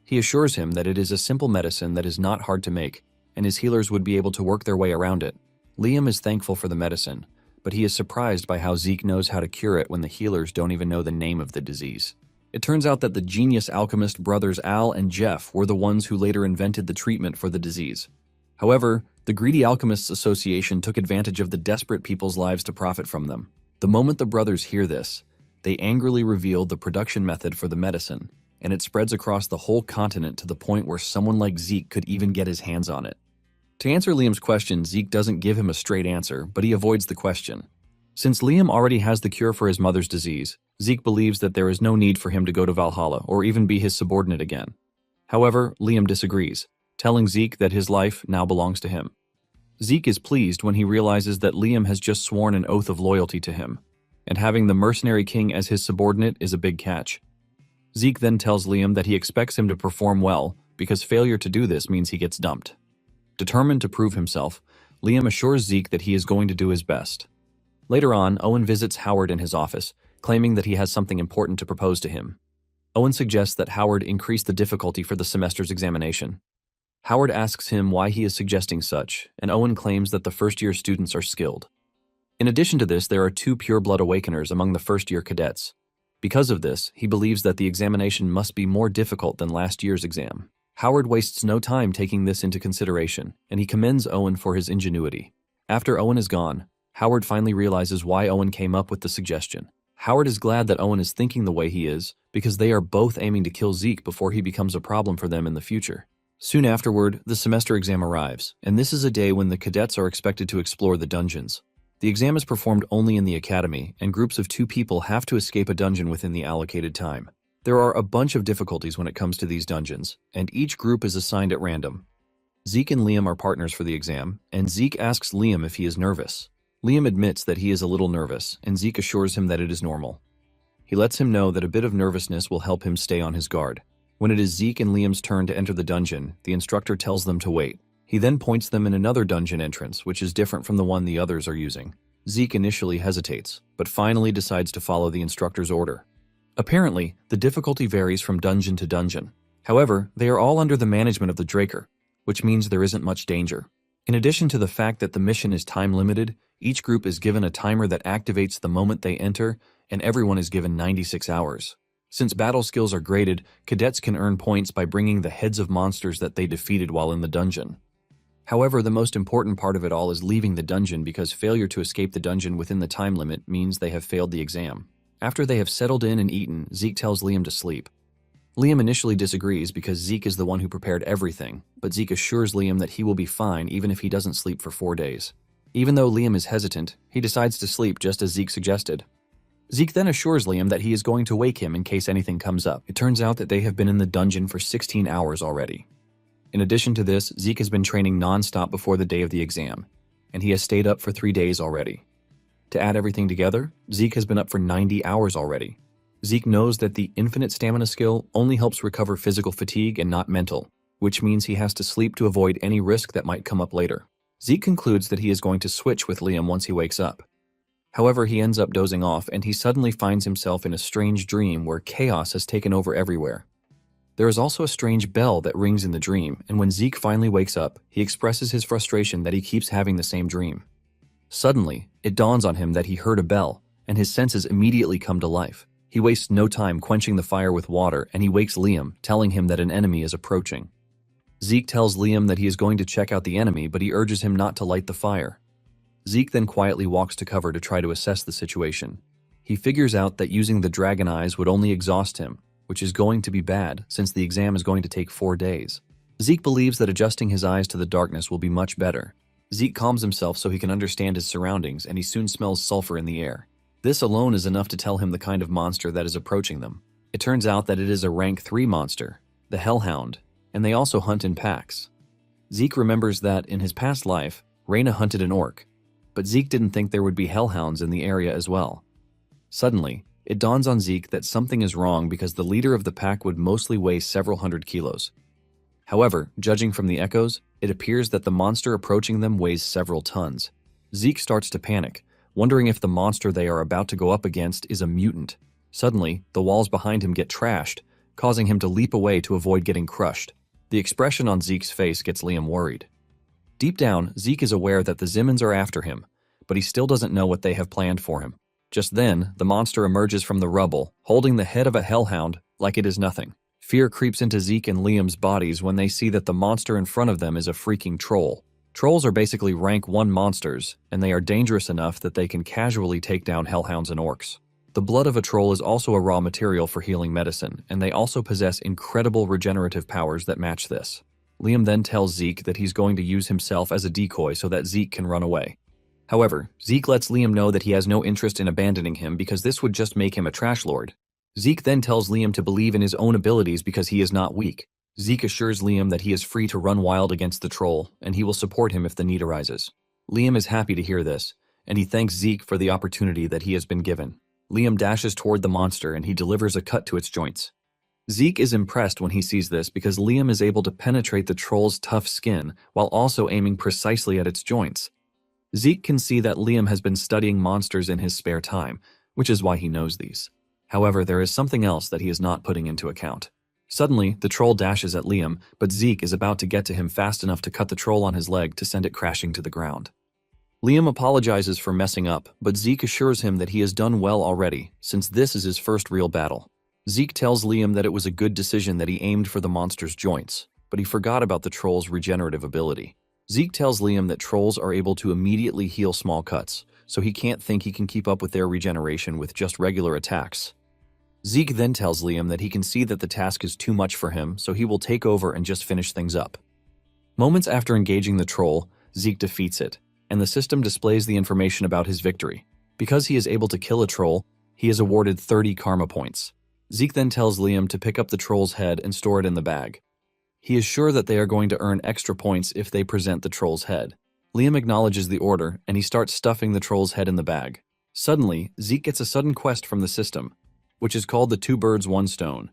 He assures him that it is a simple medicine that is not hard to make, and his healers would be able to work their way around it. Liam is thankful for the medicine, but he is surprised by how Zeke knows how to cure it when the healers don't even know the name of the disease. It turns out that the genius alchemist brothers Al and Jeff were the ones who later invented the treatment for the disease. However, the Greedy Alchemists Association took advantage of the desperate people's lives to profit from them. The moment the brothers hear this, they angrily reveal the production method for the medicine, and it spreads across the whole continent to the point where someone like Zeke could even get his hands on it. To answer Liam's question, Zeke doesn't give him a straight answer, but he avoids the question. Since Liam already has the cure for his mother's disease, Zeke believes that there is no need for him to go to Valhalla or even be his subordinate again. However, Liam disagrees, telling Zeke that his life now belongs to him. Zeke is pleased when he realizes that Liam has just sworn an oath of loyalty to him, and having the mercenary king as his subordinate is a big catch. Zeke then tells Liam that he expects him to perform well because failure to do this means he gets dumped. Determined to prove himself, Liam assures Zeke that he is going to do his best. Later on, Owen visits Howard in his office, claiming that he has something important to propose to him. Owen suggests that Howard increase the difficulty for the semester's examination. Howard asks him why he is suggesting such, and Owen claims that the first-year students are skilled. In addition to this, there are 2 pure-blood awakeners among the first-year cadets. Because of this, he believes that the examination must be more difficult than last year's exam. Howard wastes no time taking this into consideration, and he commends Owen for his ingenuity. After Owen is gone, Howard finally realizes why Owen came up with the suggestion. Howard is glad that Owen is thinking the way he is, because they are both aiming to kill Zeke before he becomes a problem for them in the future. Soon afterward, the semester exam arrives, and this is a day when the cadets are expected to explore the dungeons. The exam is performed only in the academy, and groups of 2 people have to escape a dungeon within the allocated time. There are a bunch of difficulties when it comes to these dungeons, and each group is assigned at random. Zeke and Liam are partners for the exam, and Zeke asks Liam if he is nervous. Liam admits that he is a little nervous, and Zeke assures him that it is normal. He lets him know that a bit of nervousness will help him stay on his guard. When it is Zeke and Liam's turn to enter the dungeon, the instructor tells them to wait. He then points them in another dungeon entrance, which is different from the one the others are using. Zeke initially hesitates, but finally decides to follow the instructor's order. Apparently, the difficulty varies from dungeon to dungeon. However, they are all under the management of the Draker, which means there isn't much danger. In addition to the fact that the mission is time-limited, each group is given a timer that activates the moment they enter, and everyone is given 96 hours. Since battle skills are graded, cadets can earn points by bringing the heads of monsters that they defeated while in the dungeon. However, the most important part of it all is leaving the dungeon because failure to escape the dungeon within the time limit means they have failed the exam. After they have settled in and eaten, Zeke tells Liam to sleep. Liam initially disagrees because Zeke is the one who prepared everything, but Zeke assures Liam that he will be fine even if he doesn't sleep for 4 days. Even though Liam is hesitant, he decides to sleep just as Zeke suggested. Zeke then assures Liam that he is going to wake him in case anything comes up. It turns out that they have been in the dungeon for 16 hours already. In addition to this, Zeke has been training non-stop before the day of the exam, and he has stayed up for 3 days already. To add everything together, Zeke has been up for 90 hours already. Zeke knows that the infinite stamina skill only helps recover physical fatigue and not mental, which means he has to sleep to avoid any risk that might come up later. Zeke concludes that he is going to switch with Liam once he wakes up. However, he ends up dozing off and he suddenly finds himself in a strange dream where chaos has taken over everywhere. There is also a strange bell that rings in the dream, and when Zeke finally wakes up, he expresses his frustration that he keeps having the same dream. Suddenly, it dawns on him that he heard a bell, and his senses immediately come to life. He wastes no time quenching the fire with water, and he wakes Liam, telling him that an enemy is approaching. Zeke tells Liam that he is going to check out the enemy, but he urges him not to light the fire. Zeke then quietly walks to cover to try to assess the situation. He figures out that using the dragon eyes would only exhaust him, which is going to be bad since the exam is going to take 4 days. Zeke believes that adjusting his eyes to the darkness will be much better, Zeke calms himself so he can understand his surroundings, and he soon smells sulfur in the air. This alone is enough to tell him the kind of monster that is approaching them. It turns out that it is a rank 3 monster, the Hellhound, and they also hunt in packs. Zeke remembers that, in his past life, Reyna hunted an orc, but Zeke didn't think there would be hellhounds in the area as well. Suddenly, it dawns on Zeke that something is wrong because the leader of the pack would mostly weigh several hundred kilos. However, judging from the echoes, it appears that the monster approaching them weighs several tons. Zeke starts to panic, wondering if the monster they are about to go up against is a mutant. Suddenly, the walls behind him get trashed, causing him to leap away to avoid getting crushed. The expression on Zeke's face gets Liam worried. Deep down, Zeke is aware that the Zimmons are after him, but he still doesn't know what they have planned for him. Just then, the monster emerges from the rubble, holding the head of a hellhound like it is nothing. Fear creeps into Zeke and Liam's bodies when they see that the monster in front of them is a freaking troll. Trolls are basically rank 1 monsters, and they are dangerous enough that they can casually take down hellhounds and orcs. The blood of a troll is also a raw material for healing medicine, and they also possess incredible regenerative powers that match this. Liam then tells Zeke that he's going to use himself as a decoy so that Zeke can run away. However, Zeke lets Liam know that he has no interest in abandoning him because this would just make him a trash lord. Zeke then tells Liam to believe in his own abilities because he is not weak. Zeke assures Liam that he is free to run wild against the troll, and he will support him if the need arises. Liam is happy to hear this, and he thanks Zeke for the opportunity that he has been given. Liam dashes toward the monster and he delivers a cut to its joints. Zeke is impressed when he sees this because Liam is able to penetrate the troll's tough skin while also aiming precisely at its joints. Zeke can see that Liam has been studying monsters in his spare time, which is why he knows these. However, there is something else that he is not putting into account. Suddenly, the troll dashes at Liam, but Zeke is about to get to him fast enough to cut the troll on his leg to send it crashing to the ground. Liam apologizes for messing up, but Zeke assures him that he has done well already, since this is his first real battle. Zeke tells Liam that it was a good decision that he aimed for the monster's joints, but he forgot about the troll's regenerative ability. Zeke tells Liam that trolls are able to immediately heal small cuts, so he can't think he can keep up with their regeneration with just regular attacks. Zeke then tells Liam that he can see that the task is too much for him, so he will take over and just finish things up. Moments after engaging the troll, Zeke defeats it, and the system displays the information about his victory. Because he is able to kill a troll, he is awarded 30 karma points. Zeke then tells Liam to pick up the troll's head and store it in the bag. He is sure that they are going to earn extra points if they present the troll's head. Liam acknowledges the order, and he starts stuffing the troll's head in the bag. Suddenly, Zeke gets a sudden quest from the system, which is called the 2 birds 1 stone.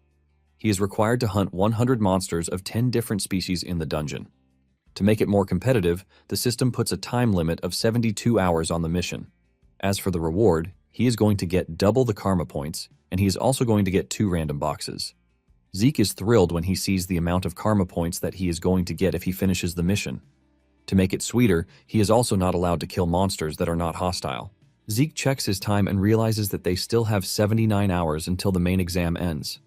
He is required to hunt 100 monsters of 10 different species in the dungeon. To make it more competitive, the system puts a time limit of 72 hours on the mission. As for the reward, he is going to get double the karma points, and he is also going to get 2 random boxes. Zeke is thrilled when he sees the amount of karma points that he is going to get if he finishes the mission. To make it sweeter, he is also not allowed to kill monsters that are not hostile. Zeke checks his time and realizes that they still have 79 hours until the main exam ends.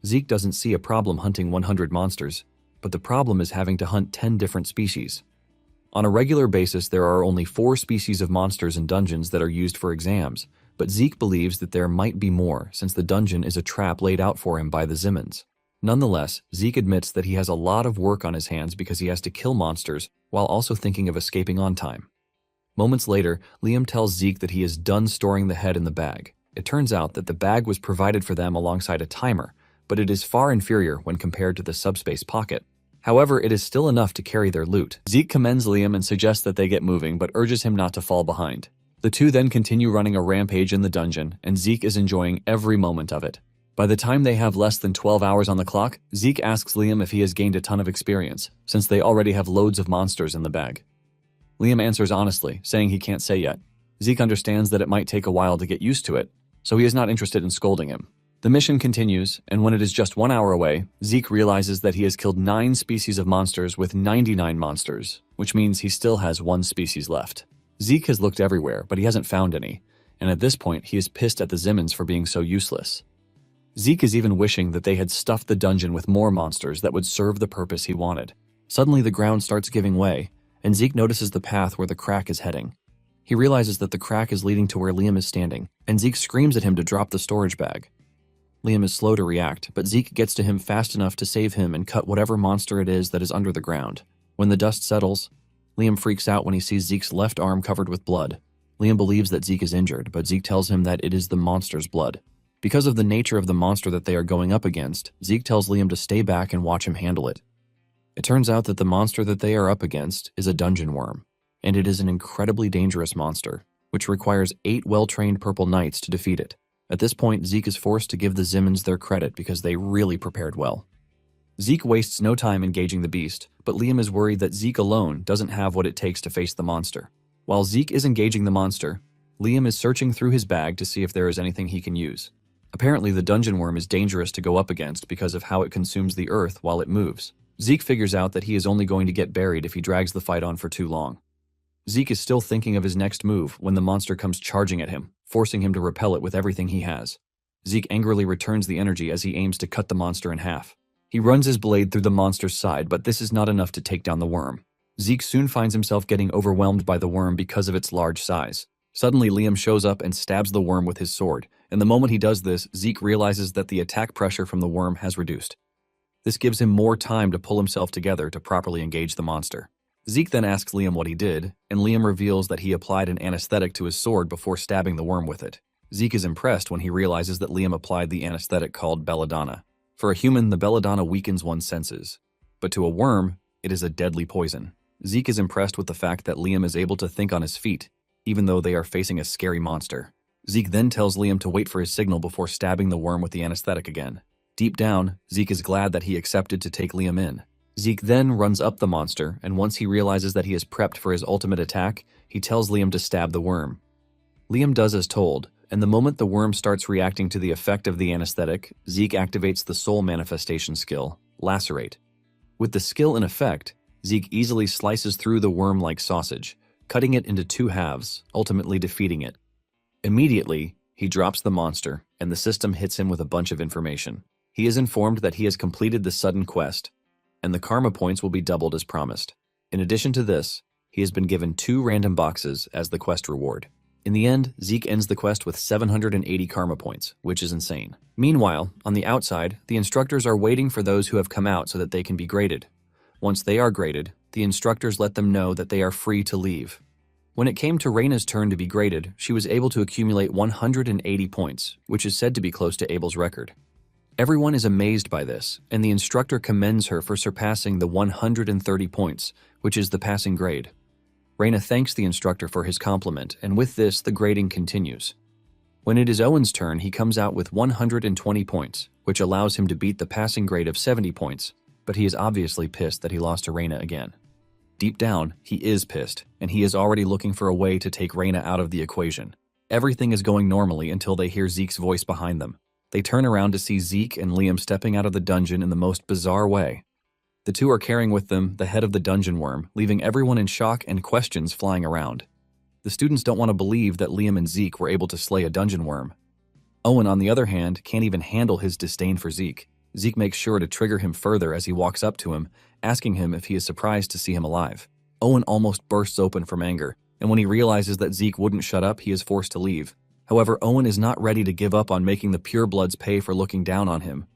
Zeke doesn't see a problem hunting 100 monsters, but the problem is having to hunt 10 different species. On a regular basis, there are only 4 species of monsters in dungeons that are used for exams, but Zeke believes that there might be more since the dungeon is a trap laid out for him by the Zimmons. Nonetheless, Zeke admits that he has a lot of work on his hands because he has to kill monsters while also thinking of escaping on time. Moments later, Liam tells Zeke that he is done storing the head in the bag. It turns out that the bag was provided for them alongside a timer, but it is far inferior when compared to the subspace pocket. However, it is still enough to carry their loot. Zeke commends Liam and suggests that they get moving, but urges him not to fall behind. The two then continue running a rampage in the dungeon, and Zeke is enjoying every moment of it. By the time they have less than 12 hours on the clock, Zeke asks Liam if he has gained a ton of experience, since they already have loads of monsters in the bag. Liam answers honestly, saying he can't say yet. Zeke understands that it might take a while to get used to it, so he is not interested in scolding him. The mission continues, and when it is just 1 hour away, Zeke realizes that he has killed 9 species of monsters with 99 monsters, which means he still has 1 species left. Zeke has looked everywhere, but he hasn't found any, and at this point he is pissed at the Zimmons for being so useless. Zeke is even wishing that they had stuffed the dungeon with more monsters that would serve the purpose he wanted. Suddenly the ground starts giving way, and Zeke notices the path where the crack is heading. He realizes that the crack is leading to where Liam is standing, and Zeke screams at him to drop the storage bag. Liam is slow to react, but Zeke gets to him fast enough to save him and cut whatever monster it is that is under the ground. When the dust settles, Liam freaks out when he sees Zeke's left arm covered with blood. Liam believes that Zeke is injured, but Zeke tells him that it is the monster's blood. Because of the nature of the monster that they are going up against, Zeke tells Liam to stay back and watch him handle it. It turns out that the monster that they are up against is a dungeon worm, and it is an incredibly dangerous monster, which requires 8 well-trained purple knights to defeat it. At this point, Zeke is forced to give the Zimmons their credit because they really prepared well. Zeke wastes no time engaging the beast, but Liam is worried that Zeke alone doesn't have what it takes to face the monster. While Zeke is engaging the monster, Liam is searching through his bag to see if there is anything he can use. Apparently, the dungeon worm is dangerous to go up against because of how it consumes the earth while it moves. Zeke figures out that he is only going to get buried if he drags the fight on for too long. Zeke is still thinking of his next move when the monster comes charging at him, forcing him to repel it with everything he has. Zeke angrily returns the energy as he aims to cut the monster in half. He runs his blade through the monster's side, but this is not enough to take down the worm. Zeke soon finds himself getting overwhelmed by the worm because of its large size. Suddenly, Liam shows up and stabs the worm with his sword, and the moment he does this, Zeke realizes that the attack pressure from the worm has reduced. This gives him more time to pull himself together to properly engage the monster. Zeke then asks Liam what he did, and Liam reveals that he applied an anesthetic to his sword before stabbing the worm with it. Zeke is impressed when he realizes that Liam applied the anesthetic called belladonna. For a human, the belladonna weakens one's senses, but to a worm, it is a deadly poison. Zeke is impressed with the fact that Liam is able to think on his feet, even though they are facing a scary monster. Zeke then tells Liam to wait for his signal before stabbing the worm with the anesthetic again. Deep down, Zeke is glad that he accepted to take Liam in. Zeke then runs up the monster, and once he realizes that he is prepped for his ultimate attack, he tells Liam to stab the worm. Liam does as told, and the moment the worm starts reacting to the effect of the anesthetic, Zeke activates the soul manifestation skill, Lacerate. With the skill in effect, Zeke easily slices through the worm like sausage, cutting it into 2 halves, ultimately defeating it. Immediately, he drops the monster, and the system hits him with a bunch of information. He is informed that he has completed the sudden quest, and the karma points will be doubled as promised. In addition to this, he has been given 2 random boxes as the quest reward. In the end, Zeke ends the quest with 780 karma points, which is insane. Meanwhile, on the outside, the instructors are waiting for those who have come out so that they can be graded. Once they are graded, the instructors let them know that they are free to leave. When it came to Reina's turn to be graded, she was able to accumulate 180 points, which is said to be close to Abel's record. Everyone is amazed by this, and the instructor commends her for surpassing the 130 points, which is the passing grade. Reina thanks the instructor for his compliment, and with this, the grading continues. When it is Owen's turn, he comes out with 120 points, which allows him to beat the passing grade of 70 points, but he is obviously pissed that he lost to Reina again. Deep down, he is pissed, and he is already looking for a way to take Reina out of the equation. Everything is going normally until they hear Zeke's voice behind them. They turn around to see Zeke and Liam stepping out of the dungeon in the most bizarre way. The two are carrying with them the head of the dungeon worm, leaving everyone in shock and questions flying around. The students don't want to believe that Liam and Zeke were able to slay a dungeon worm. Owen, on the other hand, can't even handle his disdain for Zeke. Zeke makes sure to trigger him further as he walks up to him, asking him if he is surprised to see him alive. Owen almost bursts open from anger, and when he realizes that Zeke wouldn't shut up, he is forced to leave. However, Owen is not ready to give up on making the purebloods pay for looking down on him.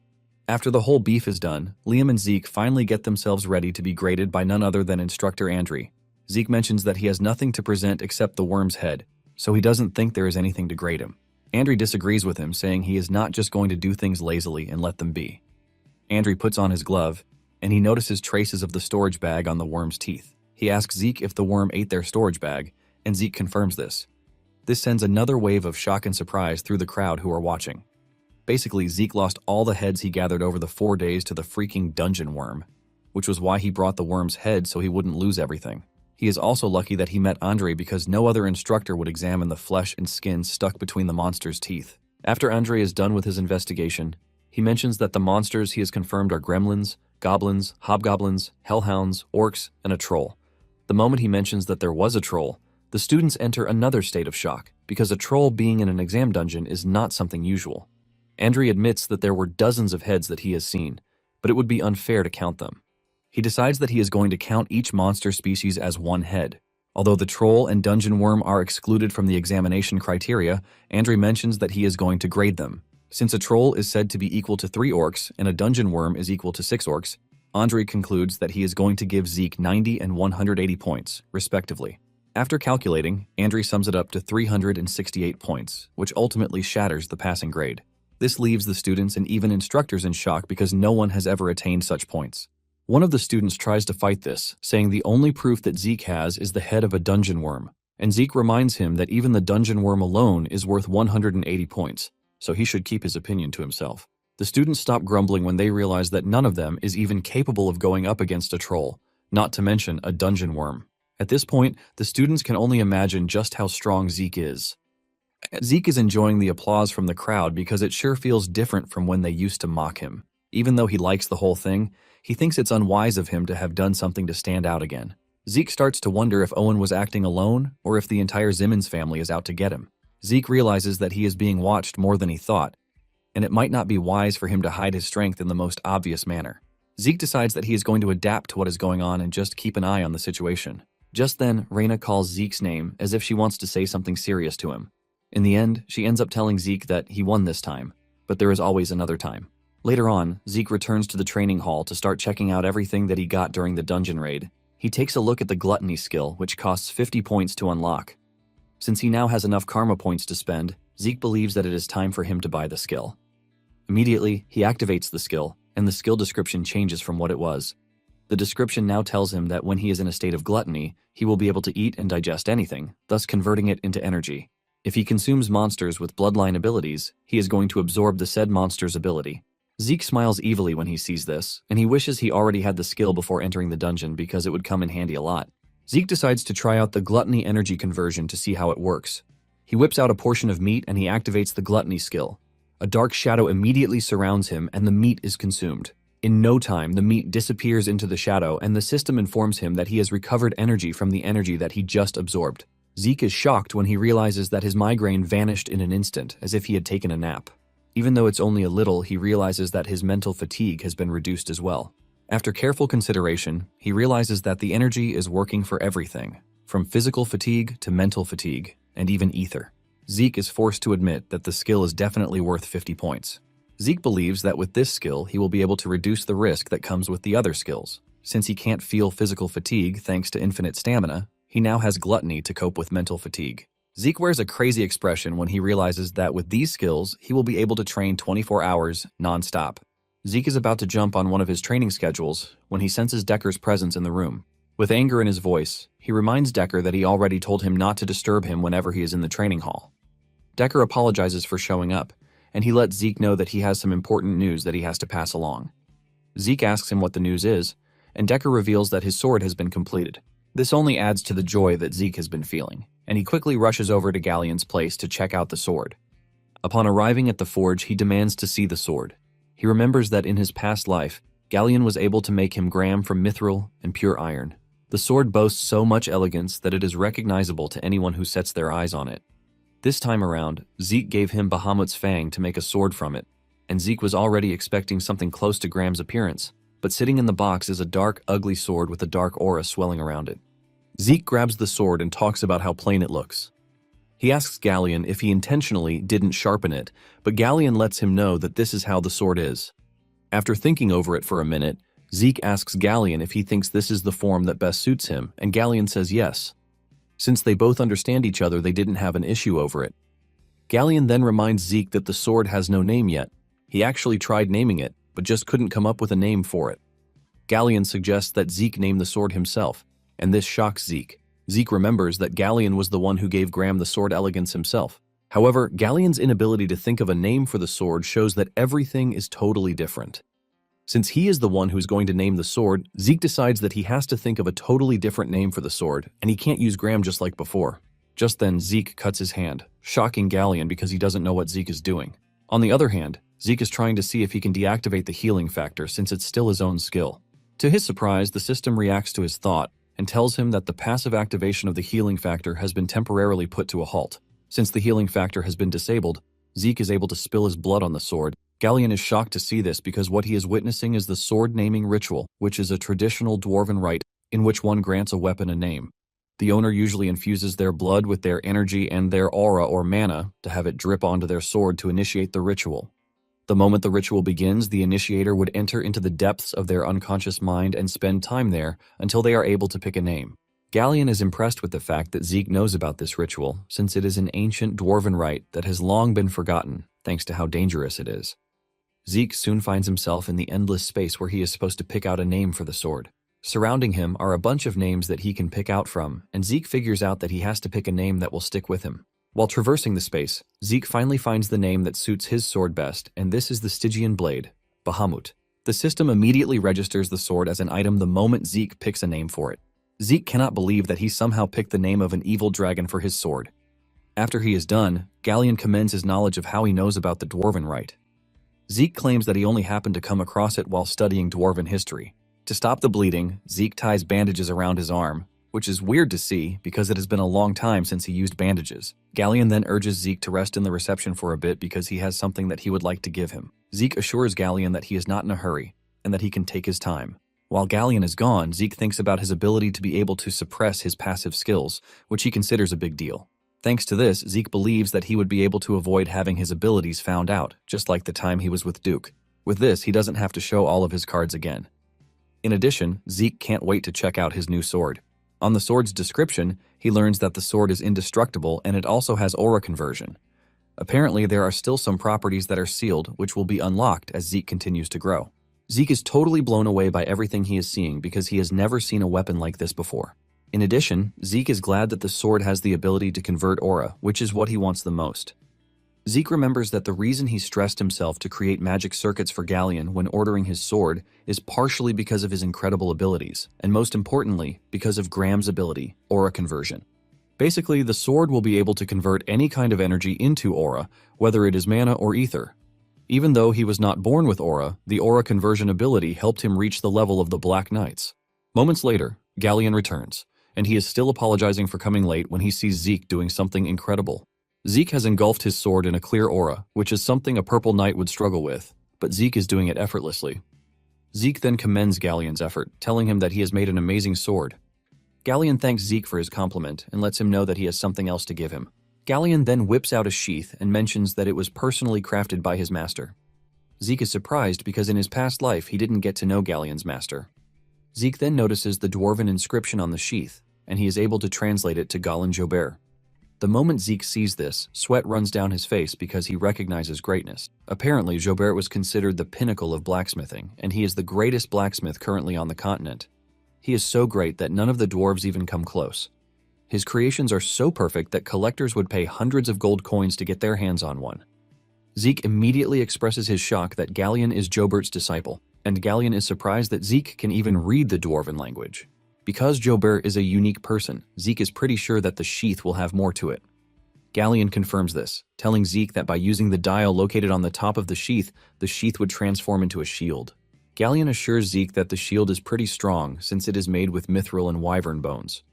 After the whole beef is done, Liam and Zeke finally get themselves ready to be graded by none other than Instructor Andre. Zeke mentions that he has nothing to present except the worm's head, so he doesn't think there is anything to grade him. Andre disagrees with him, saying he is not just going to do things lazily and let them be. Andre puts on his glove, and he notices traces of the storage bag on the worm's teeth. He asks Zeke if the worm ate their storage bag, and Zeke confirms this. This sends another wave of shock and surprise through the crowd who are watching. Basically, Zeke lost all the heads he gathered over the 4 days to the freaking dungeon worm, which was why he brought the worm's head so he wouldn't lose everything. He is also lucky that he met Andre because no other instructor would examine the flesh and skin stuck between the monster's teeth. After Andre is done with his investigation, he mentions that the monsters he has confirmed are gremlins, goblins, hobgoblins, hellhounds, orcs, and a troll. The moment he mentions that there was a troll, the students enter another state of shock, because a troll being in an exam dungeon is not something usual. Andre admits that there were dozens of heads that he has seen, but it would be unfair to count them. He decides that he is going to count each monster species as one head. Although the troll and dungeon worm are excluded from the examination criteria, Andre mentions that he is going to grade them. Since a troll is said to be equal to 3 orcs and a dungeon worm is equal to 6 orcs, Andre concludes that he is going to give Zeke 90 and 180 points, respectively. After calculating, Andre sums it up to 368 points, which ultimately shatters the passing grade. This leaves the students and even instructors in shock because no one has ever attained such points. One of the students tries to fight this, saying the only proof that Zeke has is the head of a dungeon worm, and Zeke reminds him that even the dungeon worm alone is worth 180 points, so he should keep his opinion to himself. The students stop grumbling when they realize that none of them is even capable of going up against a troll, not to mention a dungeon worm. At this point, the students can only imagine just how strong Zeke is. Zeke is enjoying the applause from the crowd because it sure feels different from when they used to mock him. Even though he likes the whole thing, he thinks it's unwise of him to have done something to stand out again. Zeke starts to wonder if Owen was acting alone or if the entire Zimmons family is out to get him. Zeke realizes that he is being watched more than he thought, and it might not be wise for him to hide his strength in the most obvious manner. Zeke decides that he is going to adapt to what is going on and just keep an eye on the situation. Just then, Reina calls Zeke's name as if she wants to say something serious to him. In the end, she ends up telling Zeke that he won this time, but there is always another time. Later on, Zeke returns to the training hall to start checking out everything that he got during the dungeon raid. He takes a look at the gluttony skill, which costs 50 points to unlock. Since he now has enough karma points to spend, Zeke believes that it is time for him to buy the skill. Immediately, he activates the skill, and the skill description changes from what it was. The description now tells him that when he is in a state of gluttony, he will be able to eat and digest anything, thus converting it into energy. If he consumes monsters with bloodline abilities, he is going to absorb the said monster's ability. Zeke smiles evilly when he sees this, and he wishes he already had the skill before entering the dungeon because it would come in handy a lot. Zeke decides to try out the gluttony energy conversion to see how it works. He whips out a portion of meat and he activates the gluttony skill. A dark shadow immediately surrounds him and the meat is consumed. In no time, the meat disappears into the shadow and the system informs him that he has recovered energy from the energy that he just absorbed. Zeke is shocked when he realizes that his migraine vanished in an instant, as if he had taken a nap. Even though it's only a little, he realizes that his mental fatigue has been reduced as well. After careful consideration, he realizes that the energy is working for everything, from physical fatigue to mental fatigue, and even ether. Zeke is forced to admit that the skill is definitely worth 50 points. Zeke believes that with this skill, he will be able to reduce the risk that comes with the other skills. Since he can't feel physical fatigue thanks to infinite stamina, he now has gluttony to cope with mental fatigue. Zeke wears a crazy expression when he realizes that with these skills, he will be able to train 24 hours non-stop. Zeke is about to jump on one of his training schedules when he senses Decker's presence in the room. With anger in his voice, he reminds Decker that he already told him not to disturb him whenever he is in the training hall. Decker apologizes for showing up, and he lets Zeke know that he has some important news that he has to pass along. Zeke asks him what the news is, and Decker reveals that his sword has been completed. This only adds to the joy that Zeke has been feeling, and he quickly rushes over to Galleon's place to check out the sword. Upon arriving at the forge, he demands to see the sword. He remembers that in his past life, Galleon was able to make him gram from mithril and pure iron. The sword boasts so much elegance that it is recognizable to anyone who sets their eyes on it. This time around, Zeke gave him Bahamut's fang to make a sword from it, and Zeke was already expecting something close to Graham's appearance, but sitting in the box is a dark, ugly sword with a dark aura swelling around it. Zeke grabs the sword and talks about how plain it looks. He asks Galleon if he intentionally didn't sharpen it, but Galleon lets him know that this is how the sword is. After thinking over it for a minute, Zeke asks Galleon if he thinks this is the form that best suits him, and Galleon says yes. Since they both understand each other, they didn't have an issue over it. Galleon then reminds Zeke that the sword has no name yet. He actually tried naming it, but just couldn't come up with a name for it. Galleon suggests that Zeke name the sword himself, and this shocks Zeke. Zeke remembers that Galleon was the one who gave Graham the sword elegance himself. However, Galleon's inability to think of a name for the sword shows that everything is totally different. Since he is the one who's going to name the sword, Zeke decides that he has to think of a totally different name for the sword, and he can't use Graham just like before. Just then, Zeke cuts his hand, shocking Galleon because he doesn't know what Zeke is doing. On the other hand, Zeke is trying to see if he can deactivate the healing factor since it's still his own skill. To his surprise, the system reacts to his thought and tells him that the passive activation of the healing factor has been temporarily put to a halt. Since the healing factor has been disabled, Zeke is able to spill his blood on the sword. Galleon is shocked to see this because what he is witnessing is the sword naming ritual, which is a traditional dwarven rite in which one grants a weapon a name. The owner usually infuses their blood with their energy and their aura or mana to have it drip onto their sword to initiate the ritual. The moment the ritual begins, the initiator would enter into the depths of their unconscious mind and spend time there until they are able to pick a name. Galleon is impressed with the fact that Zeke knows about this ritual, since it is an ancient dwarven rite that has long been forgotten, thanks to how dangerous it is. Zeke soon finds himself in the endless space where he is supposed to pick out a name for the sword. Surrounding him are a bunch of names that he can pick out from, and Zeke figures out that he has to pick a name that will stick with him. While traversing the space, Zeke finally finds the name that suits his sword best, and this is the Stygian blade, Bahamut. The system immediately registers the sword as an item the moment Zeke picks a name for it. Zeke cannot believe that he somehow picked the name of an evil dragon for his sword. After he is done, Galleon commends his knowledge of how he knows about the dwarven rite. Zeke claims that he only happened to come across it while studying dwarven history. To stop the bleeding, Zeke ties bandages around his arm, which is weird to see because it has been a long time since he used bandages. Galleon then urges Zeke to rest in the reception for a bit because he has something that he would like to give him. Zeke assures Galleon that he is not in a hurry and that he can take his time. While Galleon is gone, Zeke thinks about his ability to be able to suppress his passive skills, which he considers a big deal. Thanks to this, Zeke believes that he would be able to avoid having his abilities found out, just like the time he was with Duke. With this, he doesn't have to show all of his cards again. In addition, Zeke can't wait to check out his new sword. On the sword's description, he learns that the sword is indestructible and it also has aura conversion. Apparently, there are still some properties that are sealed, which will be unlocked as Zeke continues to grow. Zeke is totally blown away by everything he is seeing because he has never seen a weapon like this before. In addition, Zeke is glad that the sword has the ability to convert aura, which is what he wants the most. Zeke remembers that the reason he stressed himself to create magic circuits for Galleon when ordering his sword is partially because of his incredible abilities, and most importantly, because of Graham's ability, aura conversion. Basically, the sword will be able to convert any kind of energy into aura, whether it is mana or ether. Even though he was not born with aura, the aura conversion ability helped him reach the level of the Black Knights. Moments later, Galleon returns, and he is still apologizing for coming late when he sees Zeke doing something incredible. Zeke has engulfed his sword in a clear aura, which is something a purple knight would struggle with, but Zeke is doing it effortlessly. Zeke then commends Galleon's effort, telling him that he has made an amazing sword. Galleon thanks Zeke for his compliment and lets him know that he has something else to give him. Galleon then whips out a sheath and mentions that it was personally crafted by his master. Zeke is surprised because in his past life he didn't get to know Galleon's master. Zeke then notices the dwarven inscription on the sheath, and he is able to translate it to Galan Jobert. The moment Zeke sees this, sweat runs down his face because he recognizes greatness. Apparently, Jobert was considered the pinnacle of blacksmithing, and he is the greatest blacksmith currently on the continent. He is so great that none of the dwarves even come close. His creations are so perfect that collectors would pay hundreds of gold coins to get their hands on one. Zeke immediately expresses his shock that Galleon is Jobert's disciple, and Galleon is surprised that Zeke can even read the dwarven language. Because Jobert is a unique person, Zeke is pretty sure that the sheath will have more to it. Galleon confirms this, telling Zeke that by using the dial located on the top of the sheath would transform into a shield. Galleon assures Zeke that the shield is pretty strong since it is made with mithril and wyvern bones.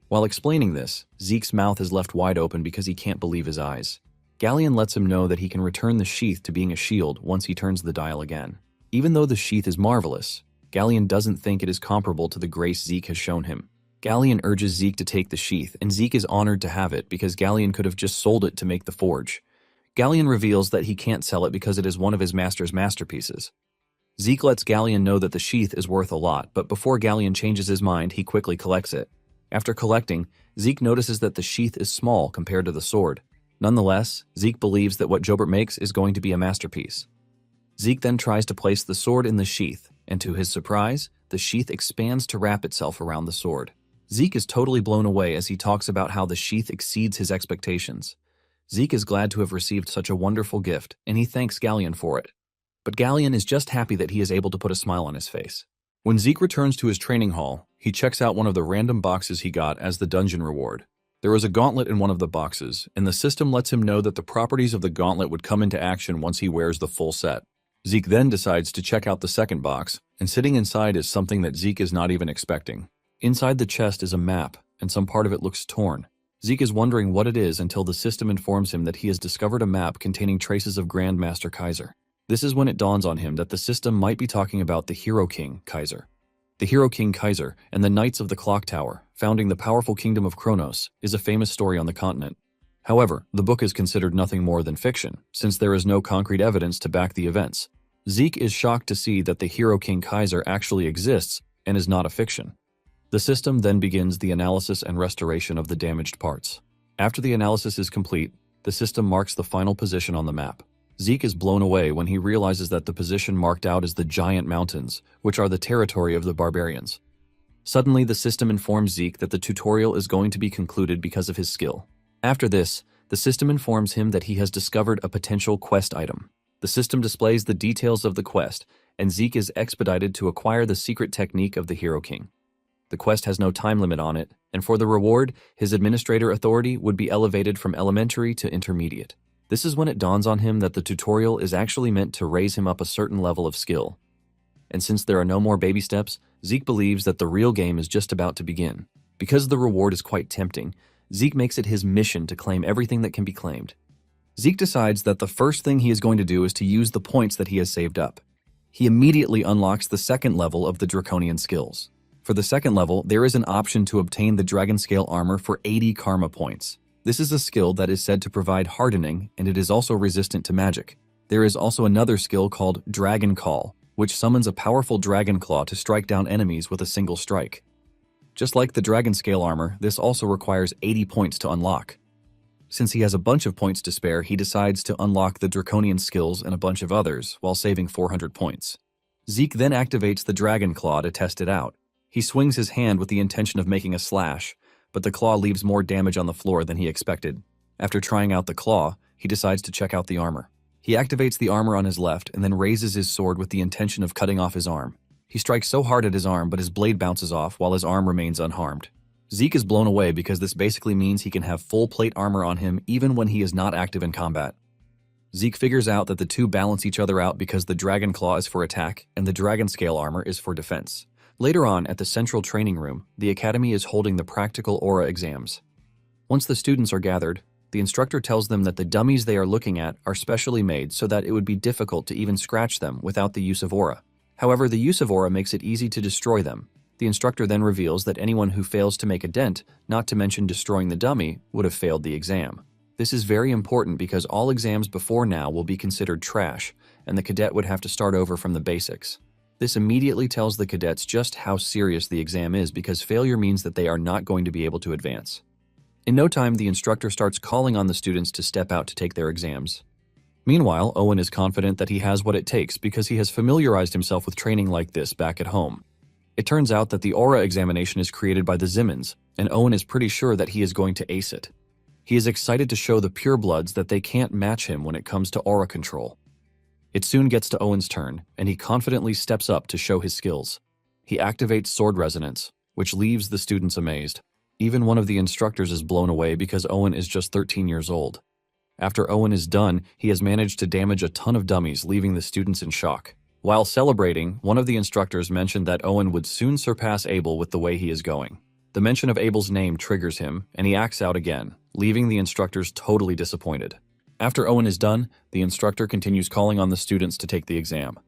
While explaining this, Zeke's mouth is left wide open because he can't believe his eyes. Galleon lets him know that he can return the sheath to being a shield once he turns the dial again. Even though the sheath is marvelous, Galleon doesn't think it is comparable to the grace Zeke has shown him. Galleon urges Zeke to take the sheath, and Zeke is honored to have it because Galleon could have just sold it to make the forge. Galleon reveals that he can't sell it because it is one of his master's masterpieces. Zeke lets Galleon know that the sheath is worth a lot, but before Galleon changes his mind, he quickly collects it. After collecting, Zeke notices that the sheath is small compared to the sword. Nonetheless, Zeke believes that what Jobert makes is going to be a masterpiece. Zeke then tries to place the sword in the sheath, and to his surprise, the sheath expands to wrap itself around the sword. Zeke is totally blown away as he talks about how the sheath exceeds his expectations. Zeke is glad to have received such a wonderful gift, and he thanks Galleon for it. But Galleon is just happy that he is able to put a smile on his face. When Zeke returns to his training hall, he checks out one of the random boxes he got as the dungeon reward. There is a gauntlet in one of the boxes, and the system lets him know that the properties of the gauntlet would come into action once he wears the full set. Zeke then decides to check out the second box, and sitting inside is something that Zeke is not even expecting. Inside the chest is a map, and some part of it looks torn. Zeke is wondering what it is until the system informs him that he has discovered a map containing traces of Grandmaster Kaiser. This is when it dawns on him that the system might be talking about the Hero King Kaiser. The Hero King Kaiser and the Knights of the Clock Tower, founding the powerful kingdom of Kronos, is a famous story on the continent. However, the book is considered nothing more than fiction, since there is no concrete evidence to back the events. Zeke is shocked to see that the hero King Kaiser actually exists and is not a fiction. The system then begins the analysis and restoration of the damaged parts. After the analysis is complete, the system marks the final position on the map. Zeke is blown away when he realizes that the position marked out is the giant mountains, which are the territory of the barbarians. Suddenly, the system informs Zeke that the tutorial is going to be concluded because of his skill. After this, the system informs him that he has discovered a potential quest item. The system displays the details of the quest, and Zeke is expedited to acquire the secret technique of the Hero King. The quest has no time limit on it, and for the reward, his administrator authority would be elevated from elementary to intermediate. This is when it dawns on him that the tutorial is actually meant to raise him up a certain level of skill. And since there are no more baby steps, Zeke believes that the real game is just about to begin. Because the reward is quite tempting, Zeke makes it his mission to claim everything that can be claimed. Zeke decides that the first thing he is going to do is to use the points that he has saved up. He immediately unlocks the second level of the Draconian skills. For the second level, there is an option to obtain the Dragon Scale armor for 80 karma points. This is a skill that is said to provide hardening, and it is also resistant to magic. There is also another skill called Dragon Call, which summons a powerful dragon claw to strike down enemies with a single strike. Just like the Dragon Scale armor, this also requires 80 points to unlock. Since he has a bunch of points to spare, he decides to unlock the Draconian skills and a bunch of others, while saving 400 points. Zeke then activates the Dragon Claw to test it out. He swings his hand with the intention of making a slash, but the claw leaves more damage on the floor than he expected. After trying out the claw, he decides to check out the armor. He activates the armor on his left and then raises his sword with the intention of cutting off his arm. He strikes so hard at his arm, but his blade bounces off while his arm remains unharmed. Zeke is blown away because this basically means he can have full plate armor on him even when he is not active in combat. Zeke figures out that the two balance each other out because the Dragon Claw is for attack and the Dragon Scale armor is for defense. Later on, at the central training room, the academy is holding the practical aura exams. Once the students are gathered, the instructor tells them that the dummies they are looking at are specially made so that it would be difficult to even scratch them without the use of aura. However, the use of aura makes it easy to destroy them. The instructor then reveals that anyone who fails to make a dent, not to mention destroying the dummy, would have failed the exam. This is very important because all exams before now will be considered trash, and the cadet would have to start over from the basics. This immediately tells the cadets just how serious the exam is because failure means that they are not going to be able to advance. In no time, the instructor starts calling on the students to step out to take their exams. Meanwhile, Owen is confident that he has what it takes because he has familiarized himself with training like this back at home. It turns out that the aura examination is created by the Zimmons, and Owen is pretty sure that he is going to ace it. He is excited to show the purebloods that they can't match him when it comes to aura control. It soon gets to Owen's turn, and he confidently steps up to show his skills. He activates Sword Resonance, which leaves the students amazed. Even one of the instructors is blown away because Owen is just 13 years old. After Owen is done, he has managed to damage a ton of dummies, leaving the students in shock. While celebrating, one of the instructors mentioned that Owen would soon surpass Abel with the way he is going. The mention of Abel's name triggers him, and he acts out again, leaving the instructors totally disappointed. After Owen is done, the instructor continues calling on the students to take the exam.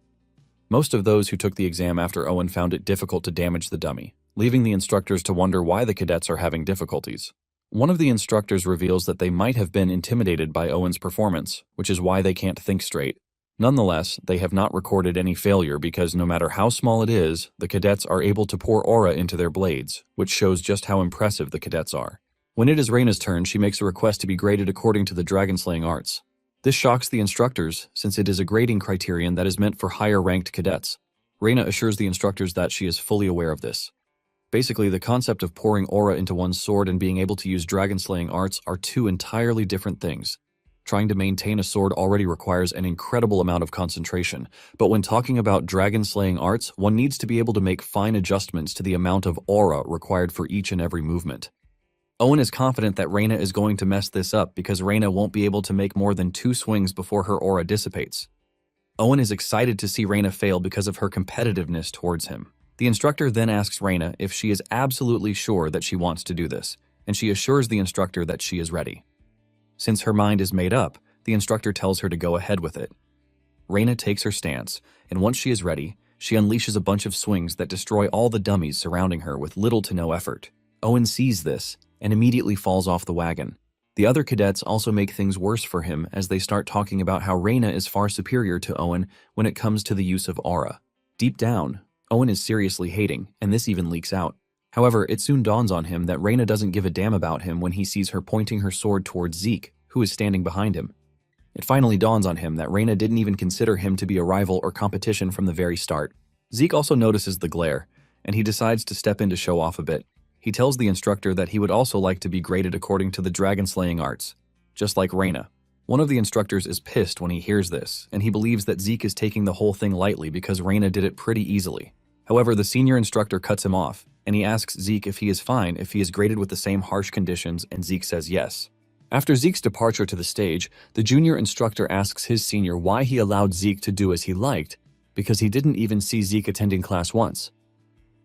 Most of those who took the exam after Owen found it difficult to damage the dummy, leaving the instructors to wonder why the cadets are having difficulties. One of the instructors reveals that they might have been intimidated by Owen's performance, which is why they can't think straight. Nonetheless, they have not recorded any failure because no matter how small it is, the cadets are able to pour aura into their blades, which shows just how impressive the cadets are. When it is Reina's turn, she makes a request to be graded according to the dragon-slaying arts. This shocks the instructors, since it is a grading criterion that is meant for higher-ranked cadets. Reina assures the instructors that she is fully aware of this. Basically, the concept of pouring aura into one's sword and being able to use dragon-slaying arts are two entirely different things. Trying to maintain a sword already requires an incredible amount of concentration, but when talking about dragon-slaying arts, one needs to be able to make fine adjustments to the amount of aura required for each and every movement. Owen is confident that Reina is going to mess this up because Reina won't be able to make more than 2 swings before her aura dissipates. Owen is excited to see Reina fail because of her competitiveness towards him. The instructor then asks Reina if she is absolutely sure that she wants to do this, and she assures the instructor that she is ready. Since her mind is made up, the instructor tells her to go ahead with it. Reina takes her stance, and once she is ready, she unleashes a bunch of swings that destroy all the dummies surrounding her with little to no effort. Owen sees this and immediately falls off the wagon. The other cadets also make things worse for him as they start talking about how Reina is far superior to Owen when it comes to the use of aura. Deep down, Owen is seriously hating, and this even leaks out. However, it soon dawns on him that Reina doesn't give a damn about him when he sees her pointing her sword towards Zeke, who is standing behind him. It finally dawns on him that Reina didn't even consider him to be a rival or competition from the very start. Zeke also notices the glare, and he decides to step in to show off a bit. He tells the instructor that he would also like to be graded according to the dragon-slaying arts, just like Reina. One of the instructors is pissed when he hears this, and he believes that Zeke is taking the whole thing lightly because Reina did it pretty easily. However, the senior instructor cuts him off, and he asks Zeke if he is fine if he is graded with the same harsh conditions, and Zeke says yes. After Zeke's departure to the stage, the junior instructor asks his senior why he allowed Zeke to do as he liked, because he didn't even see Zeke attending class once.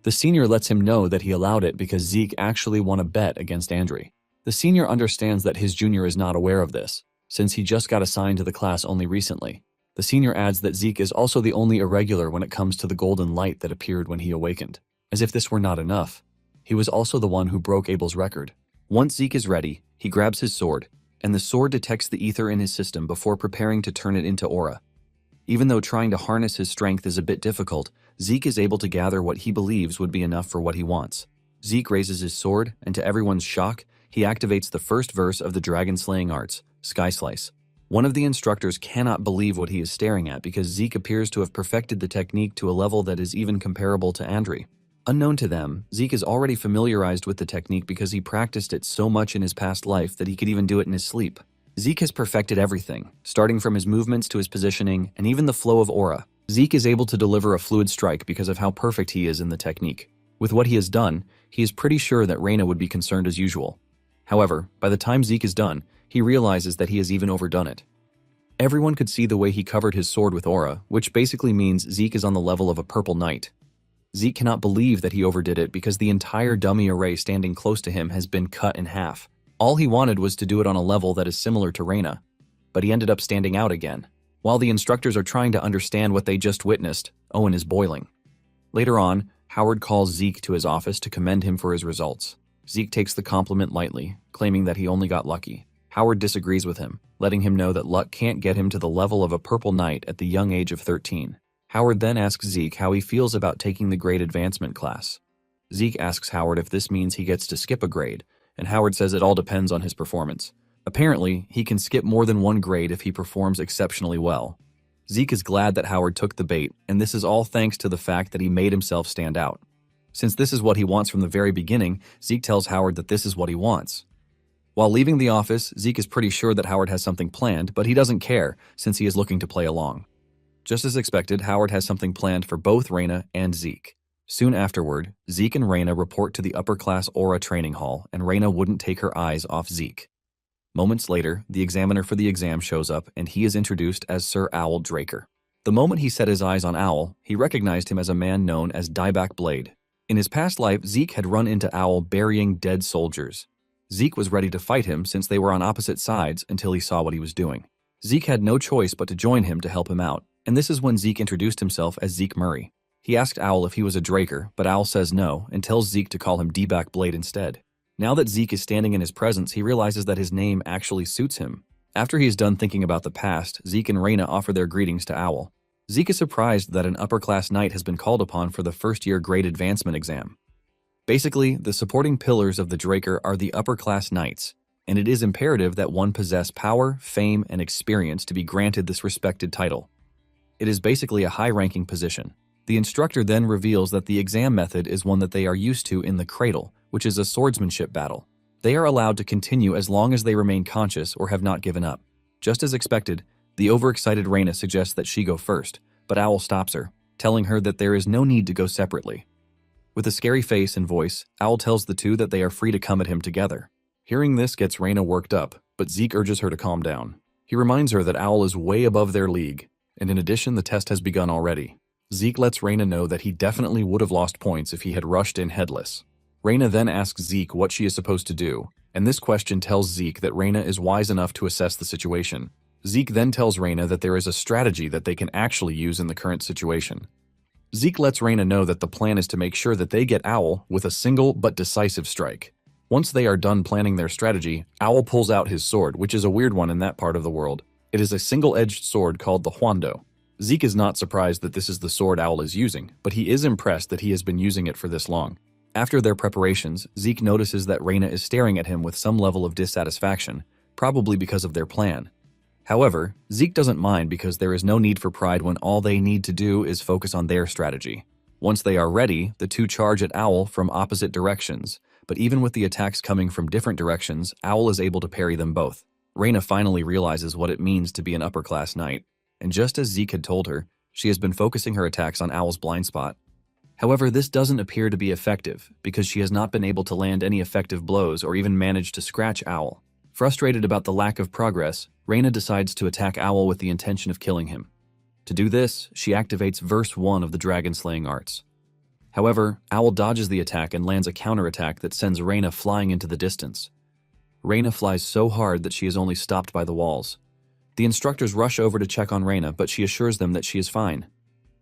The senior lets him know that he allowed it because Zeke actually won a bet against Andre. The senior understands that his junior is not aware of this, since he just got assigned to the class only recently. The senior adds that Zeke is also the only irregular when it comes to the golden light that appeared when he awakened. As if this were not enough, he was also the one who broke Abel's record. Once Zeke is ready, he grabs his sword, and the sword detects the ether in his system before preparing to turn it into aura. Even though trying to harness his strength is a bit difficult, Zeke is able to gather what he believes would be enough for what he wants. Zeke raises his sword, and to everyone's shock, he activates the first verse of the dragon-slaying arts, Sky Slice. One of the instructors cannot believe what he is staring at because Zeke appears to have perfected the technique to a level that is even comparable to Andre. Unknown to them, Zeke is already familiarized with the technique because he practiced it so much in his past life that he could even do it in his sleep. Zeke has perfected everything, starting from his movements to his positioning, and even the flow of aura. Zeke is able to deliver a fluid strike because of how perfect he is in the technique. With what he has done, he is pretty sure that Reina would be concerned as usual. However, by the time Zeke is done, he realizes that he has even overdone it. Everyone could see the way he covered his sword with aura, which basically means Zeke is on the level of a purple knight. Zeke cannot believe that he overdid it because the entire dummy array standing close to him has been cut in half. All he wanted was to do it on a level that is similar to Reina, but he ended up standing out again. While the instructors are trying to understand what they just witnessed, Owen is boiling. Later on, Howard calls Zeke to his office to commend him for his results. Zeke takes the compliment lightly, claiming that he only got lucky. Howard disagrees with him, letting him know that luck can't get him to the level of a purple knight at the young age of 13. Howard then asks Zeke how he feels about taking the grade advancement class. Zeke asks Howard if this means he gets to skip a grade, and Howard says it all depends on his performance. Apparently, he can skip more than one grade if he performs exceptionally well. Zeke is glad that Howard took the bait, and this is all thanks to the fact that he made himself stand out. Since this is what he wants from the very beginning, Zeke tells Howard that this is what he wants. While leaving the office, Zeke is pretty sure that Howard has something planned, but he doesn't care since he is looking to play along. Just as expected, Howard has something planned for both Reina and Zeke. Soon afterward, Zeke and Reina report to the upper-class Aura training hall, and Reina wouldn't take her eyes off Zeke. Moments later, the examiner for the exam shows up, and he is introduced as Sir Owl Draker. The moment he set his eyes on Owl, he recognized him as a man known as Dieback Blade. In his past life, Zeke had run into Owl burying dead soldiers. Zeke was ready to fight him since they were on opposite sides until he saw what he was doing. Zeke had no choice but to join him to help him out, and this is when Zeke introduced himself as Zeke Murray. He asked Owl if he was a Draker, but Owl says no and tells Zeke to call him Dieback Blade instead. Now that Zeke is standing in his presence, he realizes that his name actually suits him. After he is done thinking about the past, Zeke and Reina offer their greetings to Owl. Zeke is surprised that an upper-class knight has been called upon for the first-year grade advancement exam. Basically, the supporting pillars of the Draker are the upper-class knights, and it is imperative that one possess power, fame, and experience to be granted this respected title. It is basically a high-ranking position. The instructor then reveals that the exam method is one that they are used to in the Cradle, which is a swordsmanship battle. They are allowed to continue as long as they remain conscious or have not given up. Just as expected, the overexcited Reina suggests that she go first, but Owl stops her, telling her that there is no need to go separately. With a scary face and voice, Owl tells the two that they are free to come at him together. Hearing this gets Reina worked up, but Zeke urges her to calm down. He reminds her that Owl is way above their league, and in addition, the test has begun already. Zeke lets Reina know that he definitely would have lost points if he had rushed in headless. Reina then asks Zeke what she is supposed to do, and this question tells Zeke that Reina is wise enough to assess the situation. Zeke then tells Reina that there is a strategy that they can actually use in the current situation. Zeke lets Reina know that the plan is to make sure that they get Owl with a single but decisive strike. Once they are done planning their strategy, Owl pulls out his sword, which is a weird one in that part of the world. It is a single-edged sword called the Huando. Zeke is not surprised that this is the sword Owl is using, but he is impressed that he has been using it for this long. After their preparations, Zeke notices that Reina is staring at him with some level of dissatisfaction, probably because of their plan. However, Zeke doesn't mind because there is no need for pride when all they need to do is focus on their strategy. Once they are ready, the two charge at Owl from opposite directions, but even with the attacks coming from different directions, Owl is able to parry them both. Reina finally realizes what it means to be an upper-class knight, and just as Zeke had told her, she has been focusing her attacks on Owl's blind spot. However, this doesn't appear to be effective, because she has not been able to land any effective blows or even manage to scratch Owl. Frustrated about the lack of progress, Reina decides to attack Owl with the intention of killing him. To do this, she activates verse 1 of the dragon-slaying arts. However, Owl dodges the attack and lands a counterattack that sends Reina flying into the distance. Reina flies so hard that she is only stopped by the walls. The instructors rush over to check on Reina, but she assures them that she is fine.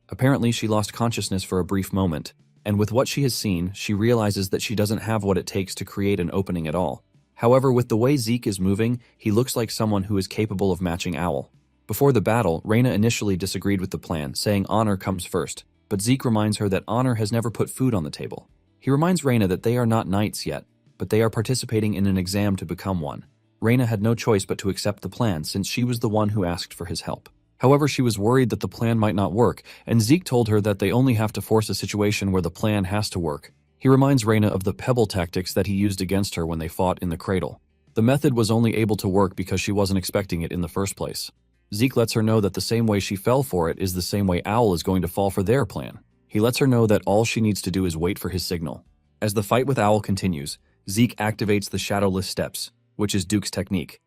Apparently, she lost consciousness for a brief moment, and with what she has seen, she realizes that she doesn't have what it takes to create an opening at all. However, with the way Zeke is moving, he looks like someone who is capable of matching Owl. Before the battle, Reina initially disagreed with the plan, saying honor comes first, but Zeke reminds her that honor has never put food on the table. He reminds Reina that they are not knights yet, but they are participating in an exam to become one. Reina had no choice but to accept the plan since she was the one who asked for his help. However, she was worried that the plan might not work, and Zeke told her that they only have to force a situation where the plan has to work. He reminds Reina of the pebble tactics that he used against her when they fought in the cradle. The method was only able to work because she wasn't expecting it in the first place. Zeke lets her know that the same way she fell for it is the same way Owl is going to fall for their plan. He lets her know that all she needs to do is wait for his signal. As the fight with Owl continues, Zeke activates the shadowless steps, which is Duke's technique.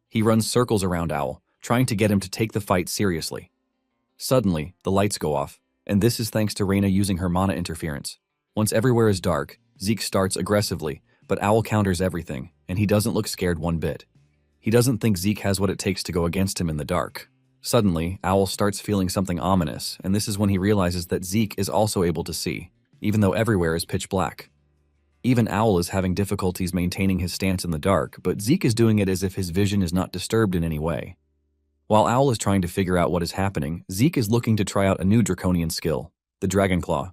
He runs circles around Owl, trying to get him to take the fight seriously. Suddenly, the lights go off, and this is thanks to Reina using her mana interference. Once everywhere is dark, Zeke starts aggressively, but Owl counters everything, and he doesn't look scared one bit. He doesn't think Zeke has what it takes to go against him in the dark. Suddenly, Owl starts feeling something ominous, and this is when he realizes that Zeke is also able to see, even though everywhere is pitch black. Even Owl is having difficulties maintaining his stance in the dark, but Zeke is doing it as if his vision is not disturbed in any way. While Owl is trying to figure out what is happening, Zeke is looking to try out a new draconian skill, the Dragon Claw.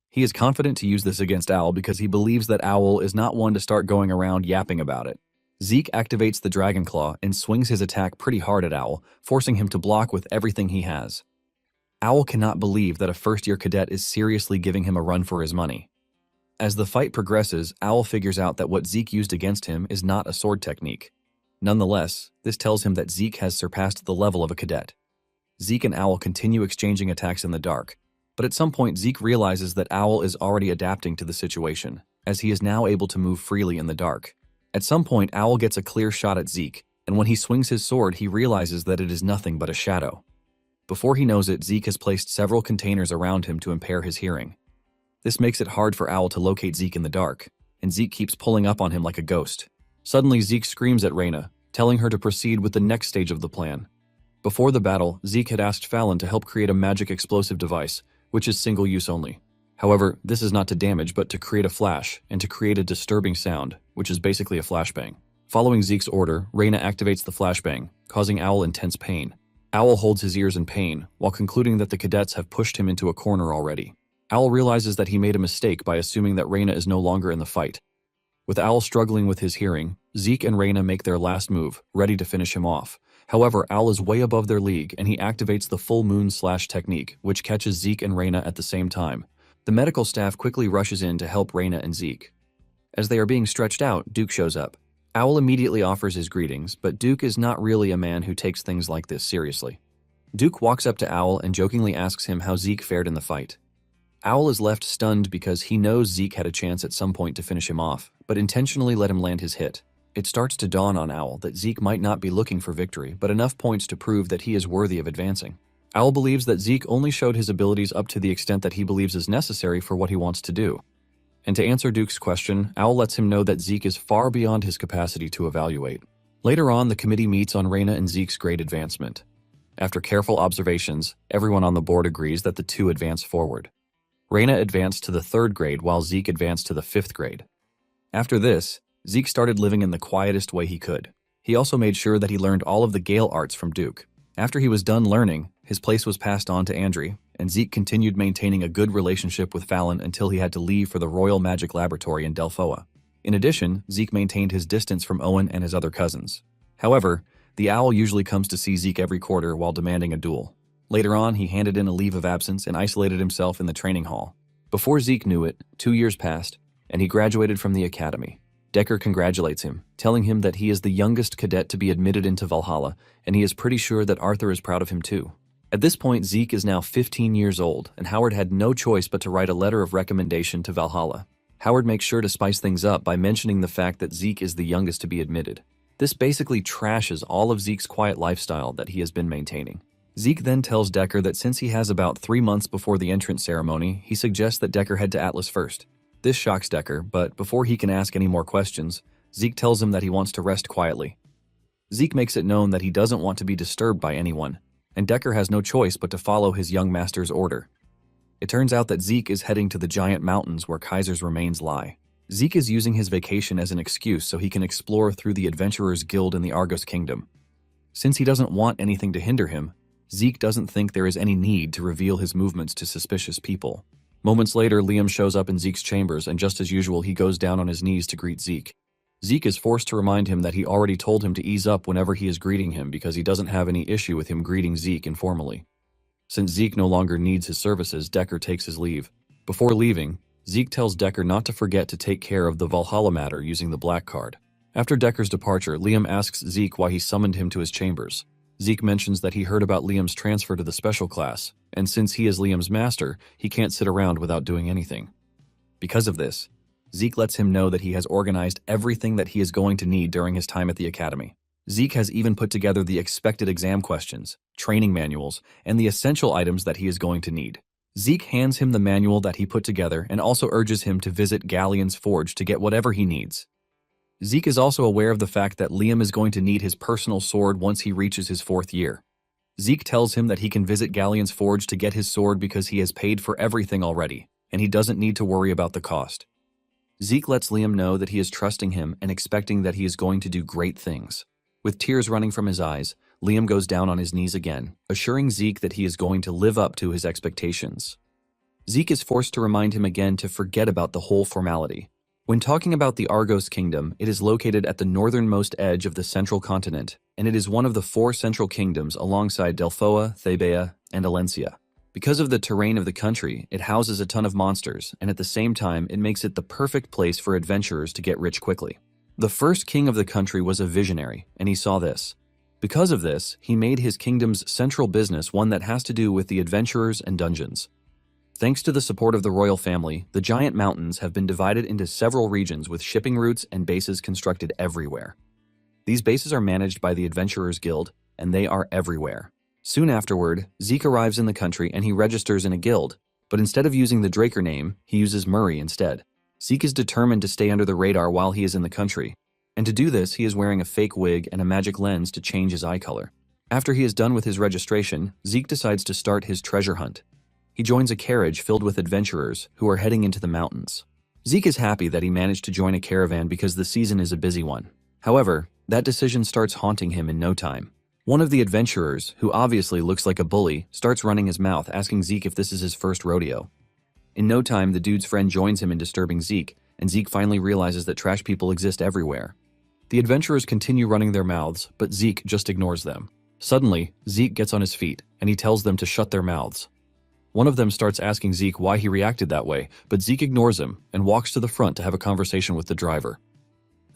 He is confident to use this against Owl because he believes that Owl is not one to start going around yapping about it. Zeke activates the Dragon Claw and swings his attack pretty hard at Owl, forcing him to block with everything he has. Owl cannot believe that a first-year cadet is seriously giving him a run for his money. As the fight progresses, Owl figures out that what Zeke used against him is not a sword technique. Nonetheless, this tells him that Zeke has surpassed the level of a cadet. Zeke and Owl continue exchanging attacks in the dark, but at some point Zeke realizes that Owl is already adapting to the situation, as he is now able to move freely in the dark. At some point, Owl gets a clear shot at Zeke, and when he swings his sword, he realizes that it is nothing but a shadow. Before he knows it, Zeke has placed several containers around him to impair his hearing. This makes it hard for Owl to locate Zeke in the dark, and Zeke keeps pulling up on him like a ghost. Suddenly, Zeke screams at Reina, telling her to proceed with the next stage of the plan. Before the battle, Zeke had asked Fallon to help create a magic explosive device, which is single-use only. However, this is not to damage, but to create a flash, and to create a disturbing sound, which is basically a flashbang. Following Zeke's order, Reina activates the flashbang, causing Owl intense pain. Owl holds his ears in pain, while concluding that the cadets have pushed him into a corner already. Owl realizes that he made a mistake by assuming that Reina is no longer in the fight. With Owl struggling with his hearing, Zeke and Reina make their last move, ready to finish him off. However, Owl is way above their league, and he activates the full moon slash technique, which catches Zeke and Reina at the same time. The medical staff quickly rushes in to help Reina and Zeke. As they are being stretched out, Duke shows up. Owl immediately offers his greetings, but Duke is not really a man who takes things like this seriously. Duke walks up to Owl and jokingly asks him how Zeke fared in the fight. Owl is left stunned because he knows Zeke had a chance at some point to finish him off, but intentionally let him land his hit. It starts to dawn on Owl that Zeke might not be looking for victory, but enough points to prove that he is worthy of advancing. Owl believes that Zeke only showed his abilities up to the extent that he believes is necessary for what he wants to do. And to answer Duke's question, Owl lets him know that Zeke is far beyond his capacity to evaluate. Later on, the committee meets on Reina and Zeke's grade advancement. After careful observations, everyone on the board agrees that the two advance forward. Reina advanced to the 3rd grade while Zeke advanced to the 5th grade. After this, Zeke started living in the quietest way he could. He also made sure that he learned all of the Gale arts from Duke. After he was done learning, his place was passed on to Andri, and Zeke continued maintaining a good relationship with Fallon until he had to leave for the Royal Magic Laboratory in Delphoa. In addition, Zeke maintained his distance from Owen and his other cousins. However, the owl usually comes to see Zeke every quarter while demanding a duel. Later on, he handed in a leave of absence and isolated himself in the training hall. Before Zeke knew it, 2 years passed, and he graduated from the academy. Decker congratulates him, telling him that he is the youngest cadet to be admitted into Valhalla, and he is pretty sure that Arthur is proud of him too. At this point, Zeke is now 15 years old, and Howard had no choice but to write a letter of recommendation to Valhalla. Howard makes sure to spice things up by mentioning the fact that Zeke is the youngest to be admitted. This basically trashes all of Zeke's quiet lifestyle that he has been maintaining. Zeke then tells Decker that since he has about 3 months before the entrance ceremony, he suggests that Decker head to Atlas first. This shocks Decker, but before he can ask any more questions, Zeke tells him that he wants to rest quietly. Zeke makes it known that he doesn't want to be disturbed by anyone, and Decker has no choice but to follow his young master's order. It turns out that Zeke is heading to the giant mountains where Kaiser's remains lie. Zeke is using his vacation as an excuse so he can explore through the Adventurers Guild in the Argos Kingdom. Since he doesn't want anything to hinder him, Zeke doesn't think there is any need to reveal his movements to suspicious people. Moments later, Liam shows up in Zeke's chambers, and just as usual, he goes down on his knees to greet Zeke. Zeke is forced to remind him that he already told him to ease up whenever he is greeting him because he doesn't have any issue with him greeting Zeke informally. Since Zeke no longer needs his services, Decker takes his leave. Before leaving, Zeke tells Decker not to forget to take care of the Valhalla matter using the black card. After Decker's departure, Liam asks Zeke why he summoned him to his chambers. Zeke mentions that he heard about Liam's transfer to the special class, and since he is Liam's master, he can't sit around without doing anything. Because of this, Zeke lets him know that he has organized everything that he is going to need during his time at the academy. Zeke has even put together the expected exam questions, training manuals, and the essential items that he is going to need. Zeke hands him the manual that he put together and also urges him to visit Galleon's forge to get whatever he needs. Zeke is also aware of the fact that Liam is going to need his personal sword once he reaches his 4th year. Zeke tells him that he can visit Galleon's forge to get his sword because he has paid for everything already, and he doesn't need to worry about the cost. Zeke lets Liam know that he is trusting him and expecting that he is going to do great things. With tears running from his eyes, Liam goes down on his knees again, assuring Zeke that he is going to live up to his expectations. Zeke is forced to remind him again to forget about the whole formality. When talking about the Argos Kingdom, it is located at the northernmost edge of the central continent, and it is one of the 4 central kingdoms alongside Delphoa, Thebea, and Alencia. Because of the terrain of the country, it houses a ton of monsters, and at the same time, it makes it the perfect place for adventurers to get rich quickly. The first king of the country was a visionary, and he saw this. Because of this, he made his kingdom's central business one that has to do with the adventurers and dungeons. Thanks to the support of the royal family, the giant mountains have been divided into several regions with shipping routes and bases constructed everywhere. These bases are managed by the Adventurers Guild, and they are everywhere. Soon afterward, Zeke arrives in the country and he registers in a guild, but instead of using the Draker name, he uses Murray instead. Zeke is determined to stay under the radar while he is in the country, and to do this, he is wearing a fake wig and a magic lens to change his eye color. After he is done with his registration, Zeke decides to start his treasure hunt. He joins a carriage filled with adventurers who are heading into the mountains. Zeke is happy that he managed to join a caravan because the season is a busy one. However, that decision starts haunting him in no time. One of the adventurers, who obviously looks like a bully, starts running his mouth asking Zeke if this is his first rodeo. In no time, the dude's friend joins him in disturbing Zeke, and Zeke finally realizes that trash people exist everywhere. The adventurers continue running their mouths, but Zeke just ignores them. Suddenly, Zeke gets on his feet, and he tells them to shut their mouths. One of them starts asking Zeke why he reacted that way, but Zeke ignores him and walks to the front to have a conversation with the driver.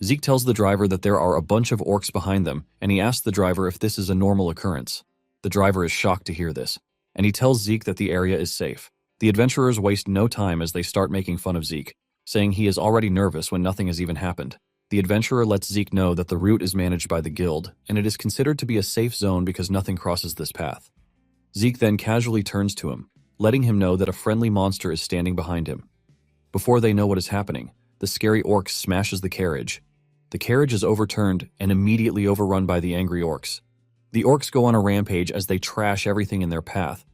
Zeke tells the driver that there are a bunch of orcs behind them, and he asks the driver if this is a normal occurrence. The driver is shocked to hear this, and he tells Zeke that the area is safe. The adventurers waste no time as they start making fun of Zeke, saying he is already nervous when nothing has even happened. The adventurer lets Zeke know that the route is managed by the guild, and it is considered to be a safe zone because nothing crosses this path. Zeke then casually turns to him, letting him know that a friendly monster is standing behind him. Before they know what is happening, the scary orc smashes the carriage. The carriage is overturned and immediately overrun by the angry orcs. The orcs go on a rampage as they trash everything in their path.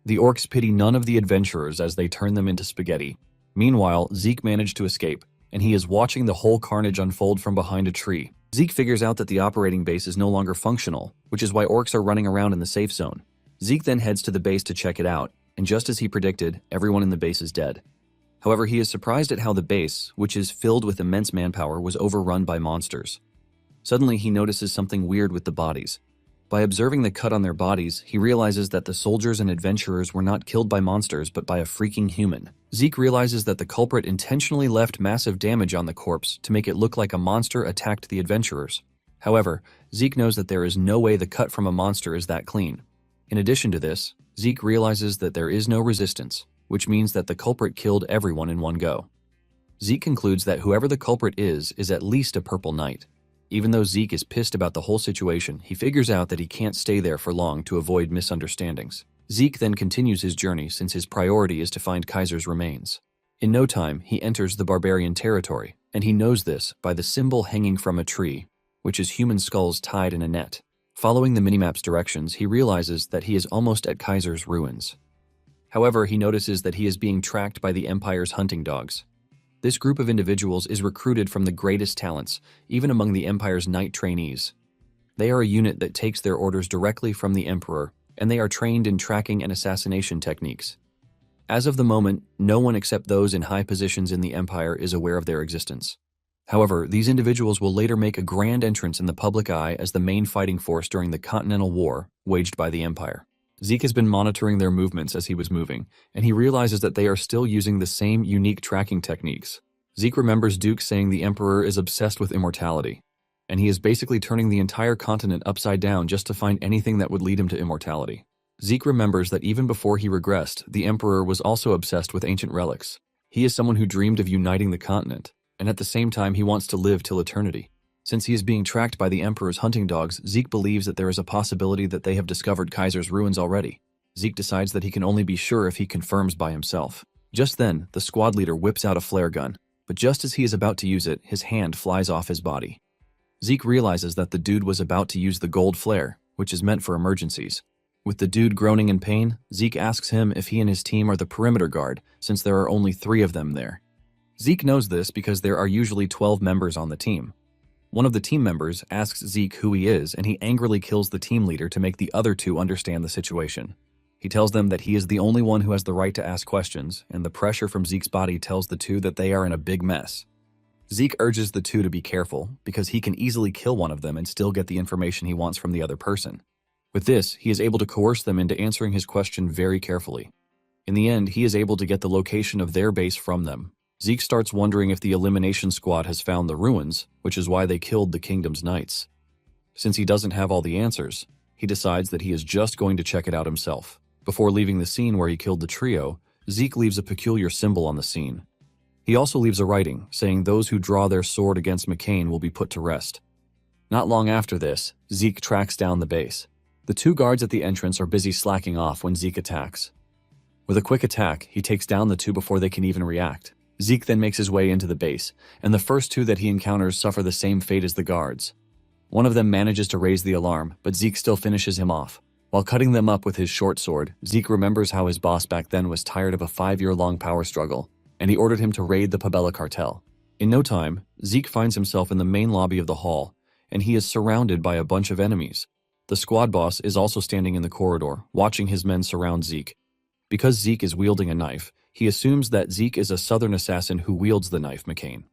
The orcs pity none of the adventurers as they turn them into spaghetti. Meanwhile, Zeke managed to escape, and he is watching the whole carnage unfold from behind a tree. Zeke figures out that the operating base is no longer functional, which is why orcs are running around in the safe zone. Zeke then heads to the base to check it out, and just as he predicted, everyone in the base is dead. However, he is surprised at how the base, which is filled with immense manpower, was overrun by monsters. Suddenly, he notices something weird with the bodies. By observing the cut on their bodies, he realizes that the soldiers and adventurers were not killed by monsters but by a freaking human. Zeke realizes that the culprit intentionally left massive damage on the corpse to make it look like a monster attacked the adventurers. However, Zeke knows that there is no way the cut from a monster is that clean. In addition to this, Zeke realizes that there is no resistance, which means that the culprit killed everyone in one go. Zeke concludes that whoever the culprit is at least a purple knight. Even though Zeke is pissed about the whole situation, he figures out that he can't stay there for long to avoid misunderstandings. Zeke then continues his journey since his priority is to find Kaiser's remains. In no time, he enters the barbarian territory, and he knows this by the symbol hanging from a tree, which is human skulls tied in a net. Following the minimap's directions, he realizes that he is almost at Kaiser's ruins. However, he notices that he is being tracked by the Empire's hunting dogs. This group of individuals is recruited from the greatest talents, even among the Empire's knight trainees. They are a unit that takes their orders directly from the Emperor, and they are trained in tracking and assassination techniques. As of the moment, no one except those in high positions in the Empire is aware of their existence. However, these individuals will later make a grand entrance in the public eye as the main fighting force during the Continental War waged by the Empire. Zeke has been monitoring their movements as he was moving, and he realizes that they are still using the same unique tracking techniques. Zeke remembers Duke saying the Emperor is obsessed with immortality, and he is basically turning the entire continent upside down just to find anything that would lead him to immortality. Zeke remembers that even before he regressed, the Emperor was also obsessed with ancient relics. He is someone who dreamed of uniting the continent, and at the same time he wants to live till eternity. Since he is being tracked by the Emperor's hunting dogs, Zeke believes that there is a possibility that they have discovered Kaiser's ruins already. Zeke decides that he can only be sure if he confirms by himself. Just then, the squad leader whips out a flare gun, but just as he is about to use it, his hand flies off his body. Zeke realizes that the dude was about to use the gold flare, which is meant for emergencies. With the dude groaning in pain, Zeke asks him if he and his team are the perimeter guard, since there are only 3 of them there. Zeke knows this because there are usually 12 members on the team. One of the team members asks Zeke who he is, and he angrily kills the team leader to make the other 2 understand the situation. He tells them that he is the only one who has the right to ask questions, and the pressure from Zeke's body tells the 2 that they are in a big mess. Zeke urges the 2 to be careful, because he can easily kill one of them and still get the information he wants from the other person. With this, he is able to coerce them into answering his question very carefully. In the end, he is able to get the location of their base from them. Zeke starts wondering if the elimination squad has found the ruins, which is why they killed the kingdom's knights. Since he doesn't have all the answers, he decides that he is just going to check it out himself. Before leaving the scene where he killed the trio, Zeke leaves a peculiar symbol on the scene. He also leaves a writing, saying those who draw their sword against McCain will be put to rest. Not long after this, Zeke tracks down the base. The 2 guards at the entrance are busy slacking off when Zeke attacks. With a quick attack, he takes down the 2 before they can even react. Zeke then makes his way into the base, and the first 2 that he encounters suffer the same fate as the guards. One of them manages to raise the alarm, but Zeke still finishes him off. While cutting them up with his short sword, Zeke remembers how his boss back then was tired of a 5-year-long power struggle, and he ordered him to raid the Pabella cartel. In no time, Zeke finds himself in the main lobby of the hall, and he is surrounded by a bunch of enemies. The squad boss is also standing in the corridor, watching his men surround Zeke. Because Zeke is wielding a knife, he assumes that Zeke is a southern assassin who wields the knife McCain.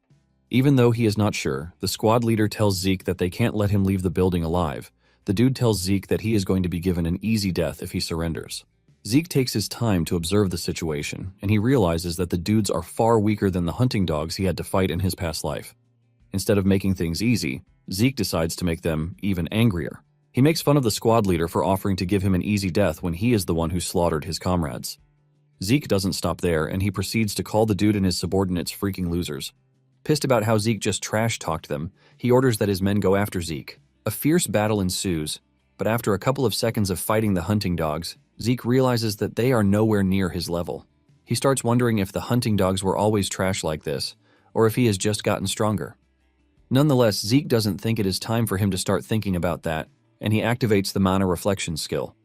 Even though he is not sure, the squad leader tells Zeke that they can't let him leave the building alive. The dude tells Zeke that he is going to be given an easy death if he surrenders. Zeke takes his time to observe the situation, and he realizes that the dudes are far weaker than the hunting dogs he had to fight in his past life. Instead of making things easy, Zeke decides to make them even angrier. He makes fun of the squad leader for offering to give him an easy death when he is the one who slaughtered his comrades. Zeke doesn't stop there, and he proceeds to call the dude and his subordinates freaking losers. Pissed about how Zeke just trash-talked them, he orders that his men go after Zeke. A fierce battle ensues, but after a couple of seconds of fighting the hunting dogs, Zeke realizes that they are nowhere near his level. He starts wondering if the hunting dogs were always trash like this, or if he has just gotten stronger. Nonetheless, Zeke doesn't think it is time for him to start thinking about that, and he activates the mana reflection skill.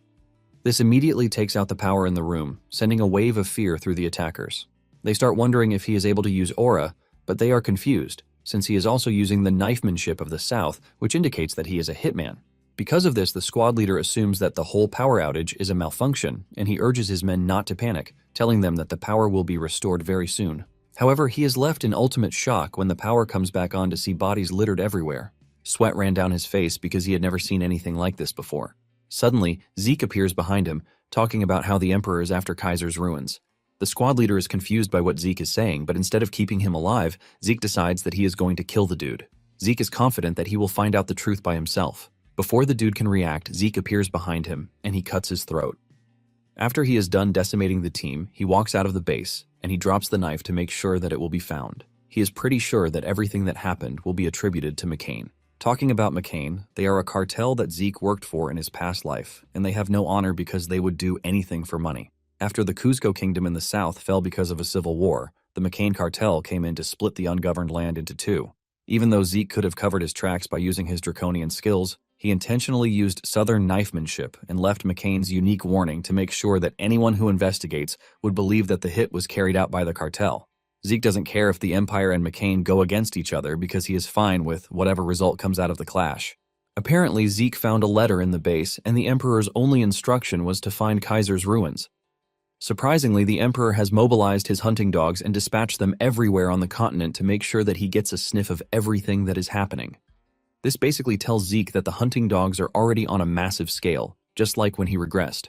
This immediately takes out the power in the room, sending a wave of fear through the attackers. They start wondering if he is able to use aura, but they are confused, since he is also using the knifemanship of the South, which indicates that he is a hitman. Because of this, the squad leader assumes that the whole power outage is a malfunction, and he urges his men not to panic, telling them that the power will be restored very soon. However, he is left in ultimate shock when the power comes back on to see bodies littered everywhere. Sweat ran down his face because he had never seen anything like this before. Suddenly, Zeke appears behind him, talking about how the Emperor is after Kaiser's ruins. The squad leader is confused by what Zeke is saying, but instead of keeping him alive, Zeke decides that he is going to kill the dude. Zeke is confident that he will find out the truth by himself. Before the dude can react, Zeke appears behind him, and he cuts his throat. After he is done decimating the team, he walks out of the base, and he drops the knife to make sure that it will be found. He is pretty sure that everything that happened will be attributed to McCain. Talking about McCain, they are a cartel that Zeke worked for in his past life, and they have no honor because they would do anything for money. After the Cuzco Kingdom in the south fell because of a civil war, the McCain cartel came in to split the ungoverned land into two. Even though Zeke could have covered his tracks by using his draconian skills, he intentionally used Southern knifemanship and left McCain's unique warning to make sure that anyone who investigates would believe that the hit was carried out by the cartel. Zeke doesn't care if the Empire and McCain go against each other because he is fine with whatever result comes out of the clash. Apparently, Zeke found a letter in the base, and the Emperor's only instruction was to find Kaiser's ruins. Surprisingly, the Emperor has mobilized his hunting dogs and dispatched them everywhere on the continent to make sure that he gets a sniff of everything that is happening. This basically tells Zeke that the hunting dogs are already on a massive scale, just like when he regressed.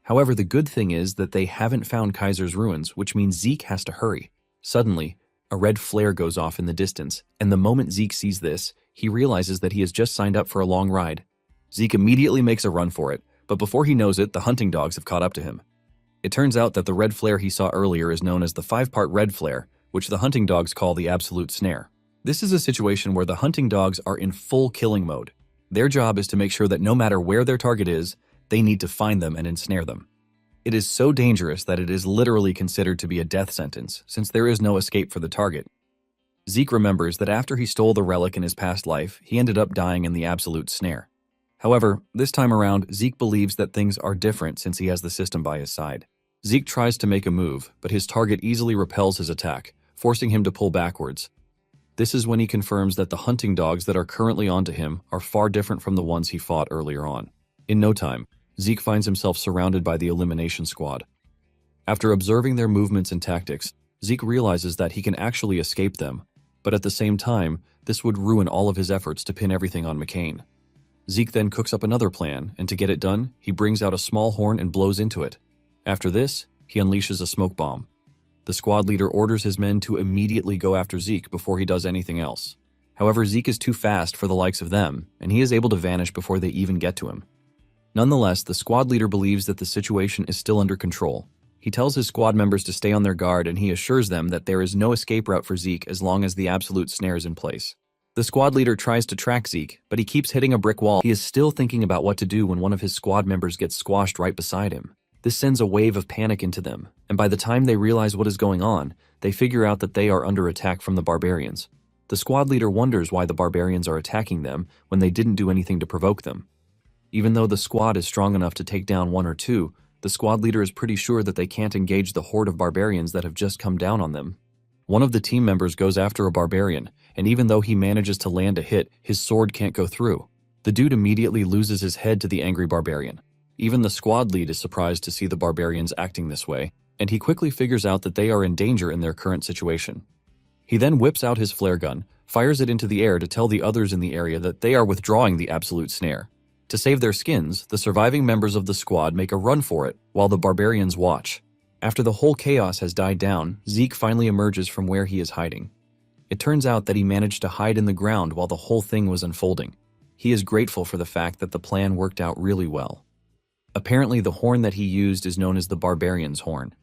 However, the good thing is that they haven't found Kaiser's ruins, which means Zeke has to hurry. Suddenly, a red flare goes off in the distance, and the moment Zeke sees this, he realizes that he has just signed up for a long ride. Zeke immediately makes a run for it, but before he knows it, the hunting dogs have caught up to him. It turns out that the red flare he saw earlier is known as the 5-part red flare, which the hunting dogs call the absolute snare. This is a situation where the hunting dogs are in full killing mode. Their job is to make sure that no matter where their target is, they need to find them and ensnare them. It is so dangerous that it is literally considered to be a death sentence, since there is no escape for the target. Zeke remembers that after he stole the relic in his past life, he ended up dying in the absolute snare. However, this time around, Zeke believes that things are different since he has the system by his side. Zeke tries to make a move, but his target easily repels his attack, forcing him to pull backwards. This is when he confirms that the hunting dogs that are currently onto him are far different from the ones he fought earlier on. In no time, Zeke finds himself surrounded by the elimination squad. After observing their movements and tactics, Zeke realizes that he can actually escape them, but at the same time, this would ruin all of his efforts to pin everything on McCain. Zeke then cooks up another plan, and to get it done, he brings out a small horn and blows into it. After this, he unleashes a smoke bomb. The squad leader orders his men to immediately go after Zeke before he does anything else. However, Zeke is too fast for the likes of them, and he is able to vanish before they even get to him. Nonetheless, the squad leader believes that the situation is still under control. He tells his squad members to stay on their guard, and he assures them that there is no escape route for Zeke as long as the absolute snare is in place. The squad leader tries to track Zeke, but he keeps hitting a brick wall. He is still thinking about what to do when one of his squad members gets squashed right beside him. This sends a wave of panic into them, and by the time they realize what is going on, they figure out that they are under attack from the barbarians. The squad leader wonders why the barbarians are attacking them when they didn't do anything to provoke them. Even though the squad is strong enough to take down one or two, the squad leader is pretty sure that they can't engage the horde of barbarians that have just come down on them. One of the team members goes after a barbarian, and even though he manages to land a hit, his sword can't go through. The dude immediately loses his head to the angry barbarian. Even the squad lead is surprised to see the barbarians acting this way, and he quickly figures out that they are in danger in their current situation. He then whips out his flare gun, fires it into the air to tell the others in the area that they are withdrawing the absolute snare. To save their skins, the surviving members of the squad make a run for it while the barbarians watch. After the whole chaos has died down, Zeke finally emerges from where he is hiding. It turns out that he managed to hide in the ground while the whole thing was unfolding. He is grateful for the fact that the plan worked out really well. Apparently, the horn that he used is known as the Barbarian's Horn.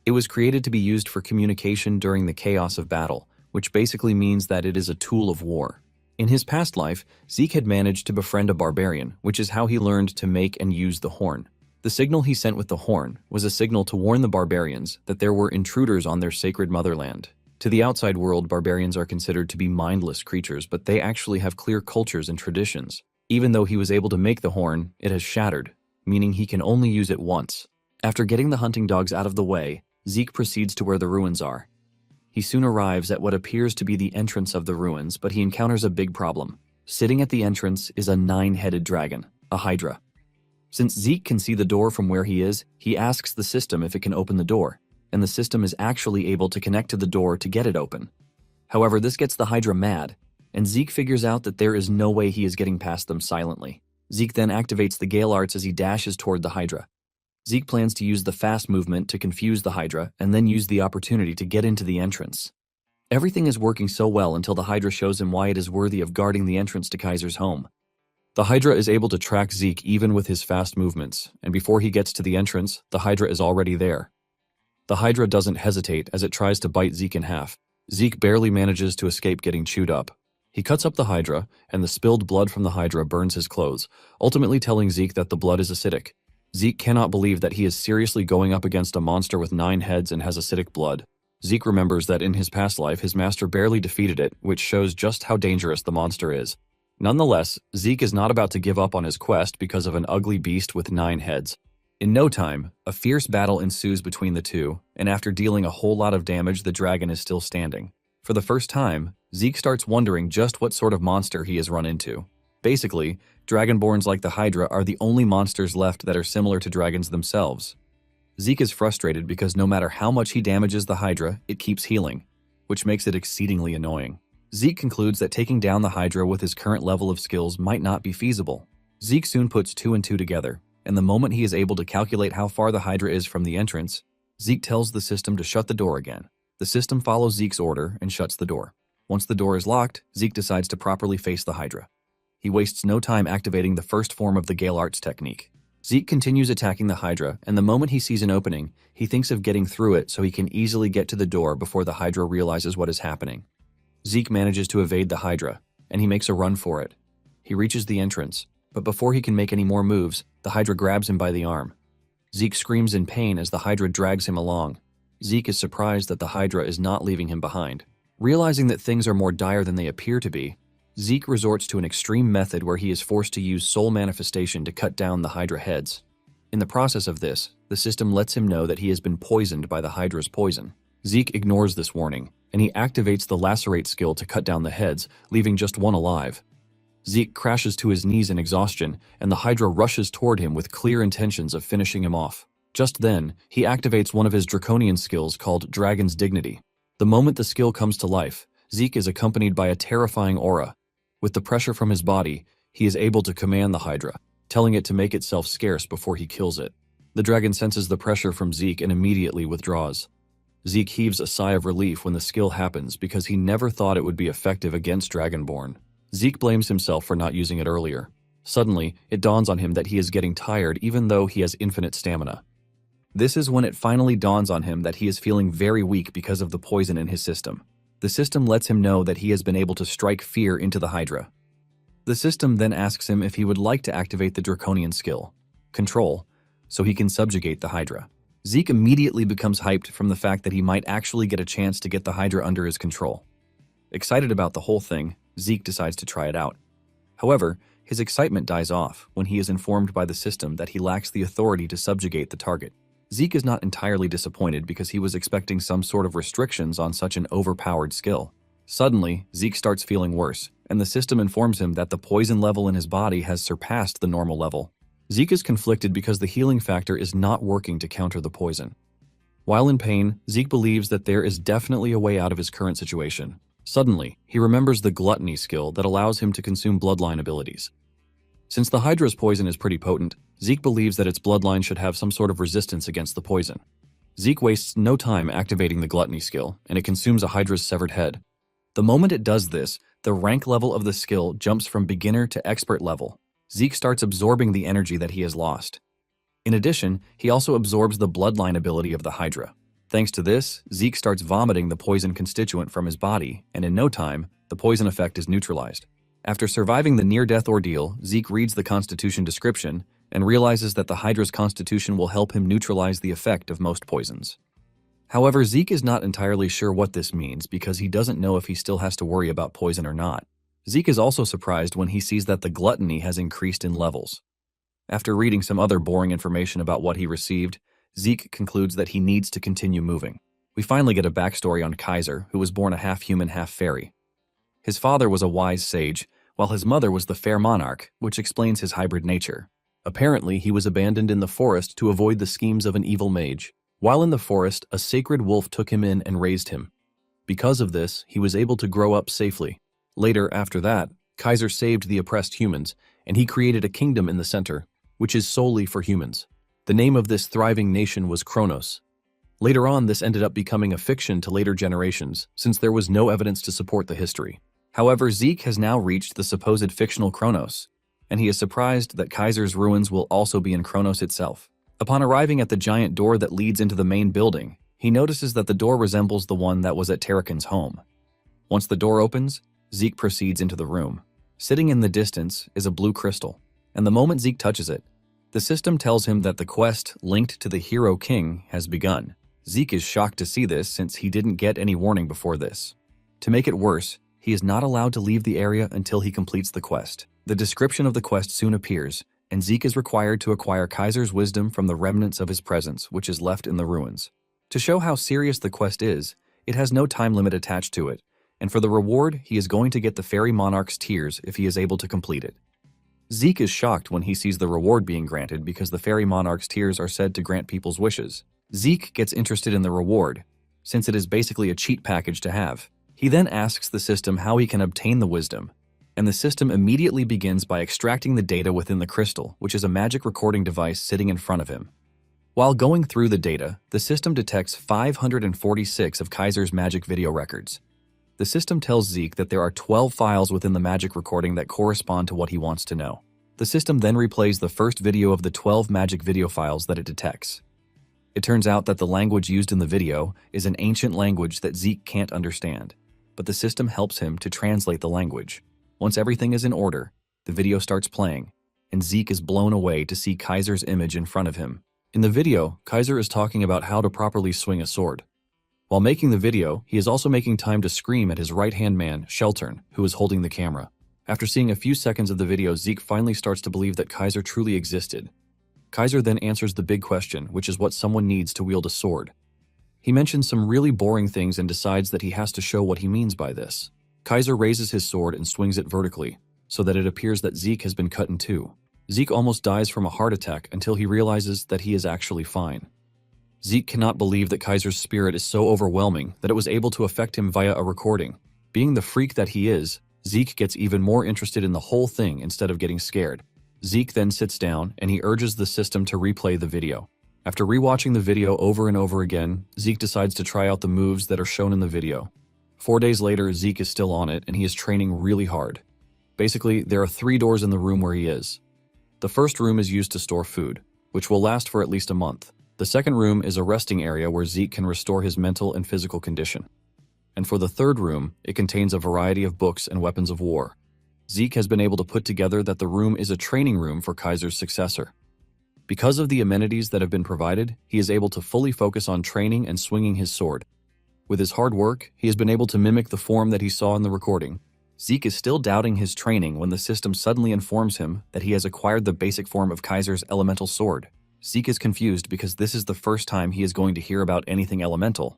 It was created to be used for communication during the chaos of battle, which basically means that it is a tool of war. In his past life, Zeke had managed to befriend a barbarian, which is how he learned to make and use the horn. The signal he sent with the horn was a signal to warn the barbarians that there were intruders on their sacred motherland. To the outside world, barbarians are considered to be mindless creatures, but they actually have clear cultures and traditions. Even though he was able to make the horn, it has shattered, meaning he can only use it once. After getting the hunting dogs out of the way, Zeke proceeds to where the ruins are. He soon arrives at what appears to be the entrance of the ruins, but he encounters a big problem. Sitting at the entrance is a 9-headed dragon, a hydra. Since Zeke can see the door from where he is, he asks the system if it can open the door, and the system is actually able to connect to the door to get it open. However, this gets the hydra mad, and Zeke figures out that there is no way he is getting past them silently. Zeke then activates the Gale Arts as he dashes toward the hydra. Zeke plans to use the fast movement to confuse the hydra and then use the opportunity to get into the entrance. Everything is working so well until the hydra shows him why it is worthy of guarding the entrance to Kaiser's home. The hydra is able to track Zeke even with his fast movements, and before he gets to the entrance, the hydra is already there. The hydra doesn't hesitate as it tries to bite Zeke in half. Zeke barely manages to escape getting chewed up. He cuts up the hydra, and the spilled blood from the hydra burns his clothes, ultimately telling Zeke that the blood is acidic. Zeke cannot believe that he is seriously going up against a monster with 9 heads and has acidic blood. Zeke remembers that in his past life, his master barely defeated it, which shows just how dangerous the monster is. Nonetheless, Zeke is not about to give up on his quest because of an ugly beast with 9 heads. In no time, a fierce battle ensues between the two, and after dealing a whole lot of damage, the dragon is still standing. For the first time, Zeke starts wondering just what sort of monster he has run into. Basically, Dragonborns like the Hydra are the only monsters left that are similar to dragons themselves. Zeke is frustrated because no matter how much he damages the Hydra, it keeps healing, which makes it exceedingly annoying. Zeke concludes that taking down the Hydra with his current level of skills might not be feasible. Zeke soon puts 2 and 2 together, and the moment he is able to calculate how far the Hydra is from the entrance, Zeke tells the system to shut the door again. The system follows Zeke's order and shuts the door. Once the door is locked, Zeke decides to properly face the Hydra. He wastes no time activating the first form of the Gale Arts technique. Zeke continues attacking the Hydra, and the moment he sees an opening, he thinks of getting through it so he can easily get to the door before the Hydra realizes what is happening. Zeke manages to evade the Hydra, and he makes a run for it. He reaches the entrance, but before he can make any more moves, the Hydra grabs him by the arm. Zeke screams in pain as the Hydra drags him along. Zeke is surprised that the Hydra is not leaving him behind. Realizing that things are more dire than they appear to be, Zeke resorts to an extreme method where he is forced to use soul manifestation to cut down the Hydra heads. In the process of this, the system lets him know that he has been poisoned by the Hydra's poison. Zeke ignores this warning, and he activates the lacerate skill to cut down the heads, leaving just one alive. Zeke crashes to his knees in exhaustion, and the Hydra rushes toward him with clear intentions of finishing him off. Just then, he activates one of his draconian skills called Dragon's Dignity. The moment the skill comes to life, Zeke is accompanied by a terrifying aura. With the pressure from his body, he is able to command the Hydra, telling it to make itself scarce before he kills it. The dragon senses the pressure from Zeke and immediately withdraws. Zeke heaves a sigh of relief when the skill happens because he never thought it would be effective against Dragonborn. Zeke blames himself for not using it earlier. Suddenly, it dawns on him that he is getting tired even though he has infinite stamina. This is when it finally dawns on him that he is feeling very weak because of the poison in his system. The system lets him know that he has been able to strike fear into the Hydra. The system then asks him if he would like to activate the draconian skill, Control, so he can subjugate the Hydra. Zeke immediately becomes hyped from the fact that he might actually get a chance to get the Hydra under his control. Excited about the whole thing, Zeke decides to try it out. However, his excitement dies off when he is informed by the system that he lacks the authority to subjugate the target. Zeke is not entirely disappointed because he was expecting some sort of restrictions on such an overpowered skill. Suddenly, Zeke starts feeling worse, and the system informs him that the poison level in his body has surpassed the normal level. Zeke is conflicted because the healing factor is not working to counter the poison. While in pain, Zeke believes that there is definitely a way out of his current situation. Suddenly, he remembers the gluttony skill that allows him to consume bloodline abilities. Since the Hydra's poison is pretty potent, Zeke believes that its bloodline should have some sort of resistance against the poison. Zeke wastes no time activating the gluttony skill, and it consumes a Hydra's severed head. The moment it does this, the rank level of the skill jumps from beginner to expert level. Zeke starts absorbing the energy that he has lost. In addition, he also absorbs the bloodline ability of the Hydra. Thanks to this, Zeke starts vomiting the poison constituent from his body, and in no time, the poison effect is neutralized. After surviving the near-death ordeal, Zeke reads the Constitution description and realizes that the Hydra's Constitution will help him neutralize the effect of most poisons. However, Zeke is not entirely sure what this means because he doesn't know if he still has to worry about poison or not. Zeke is also surprised when he sees that the gluttony has increased in levels. After reading some other boring information about what he received, Zeke concludes that he needs to continue moving. We finally get a backstory on Kaiser, who was born a half-human, half-fairy. His father was a wise sage, while his mother was the fair monarch, which explains his hybrid nature. Apparently, he was abandoned in the forest to avoid the schemes of an evil mage. While in the forest, a sacred wolf took him in and raised him. Because of this, he was able to grow up safely. Later, after that, Kaiser saved the oppressed humans, and he created a kingdom in the center, which is solely for humans. The name of this thriving nation was Kronos. Later on, this ended up becoming a fiction to later generations, since there was no evidence to support the history. However, Zeke has now reached the supposed fictional Kronos, and he is surprised that Kaiser's ruins will also be in Kronos itself. Upon arriving at the giant door that leads into the main building, he notices that the door resembles the one that was at Tarakan's home. Once the door opens, Zeke proceeds into the room. Sitting in the distance is a blue crystal, and the moment Zeke touches it, the system tells him that the quest linked to the Hero King has begun. Zeke is shocked to see this since he didn't get any warning before this. To make it worse, he is not allowed to leave the area until he completes the quest. The description of the quest soon appears, and Zeke is required to acquire Kaiser's wisdom from the remnants of his presence, which is left in the ruins. To show how serious the quest is, it has no time limit attached to it, and for the reward, he is going to get the Fairy Monarch's tears if he is able to complete it. Zeke is shocked when he sees the reward being granted because the Fairy Monarch's tears are said to grant people's wishes. Zeke gets interested in the reward, since it is basically a cheat package to have. He then asks the system how he can obtain the wisdom, and the system immediately begins by extracting the data within the crystal, which is a magic recording device sitting in front of him. While going through the data, the system detects 546 of Kaiser's magic video records. The system tells Zeke that there are 12 files within the magic recording that correspond to what he wants to know. The system then replays the first video of the 12 magic video files that it detects. It turns out that the language used in the video is an ancient language that Zeke can't understand, but the system helps him to translate the language. Once everything is in order, the video starts playing, and Zeke is blown away to see Kaiser's image in front of him. In the video, Kaiser is talking about how to properly swing a sword. While making the video, he is also making time to scream at his right-hand man, Sheltern, who is holding the camera. After seeing a few seconds of the video, Zeke finally starts to believe that Kaiser truly existed. Kaiser then answers the big question, which is what someone needs to wield a sword. He mentions some really boring things and decides that he has to show what he means by this. Kaiser raises his sword and swings it vertically, so that it appears that Zeke has been cut in two. Zeke almost dies from a heart attack until he realizes that he is actually fine. Zeke cannot believe that Kaiser's spirit is so overwhelming that it was able to affect him via a recording. Being the freak that he is, Zeke gets even more interested in the whole thing instead of getting scared. Zeke then sits down and he urges the system to replay the video. After rewatching the video over and over again, Zeke decides to try out the moves that are shown in the video. 4 days later, Zeke is still on it and he is training really hard. Basically, there are 3 doors in the room where he is. The first room is used to store food, which will last for at least a month. The second room is a resting area where Zeke can restore his mental and physical condition. And for the third room, it contains a variety of books and weapons of war. Zeke has been able to put together that the room is a training room for Kaiser's successor. Because of the amenities that have been provided, he is able to fully focus on training and swinging his sword. With his hard work, he has been able to mimic the form that he saw in the recording. Zeke is still doubting his training when the system suddenly informs him that he has acquired the basic form of Kaiser's elemental sword. Zeke is confused because this is the first time he is going to hear about anything elemental.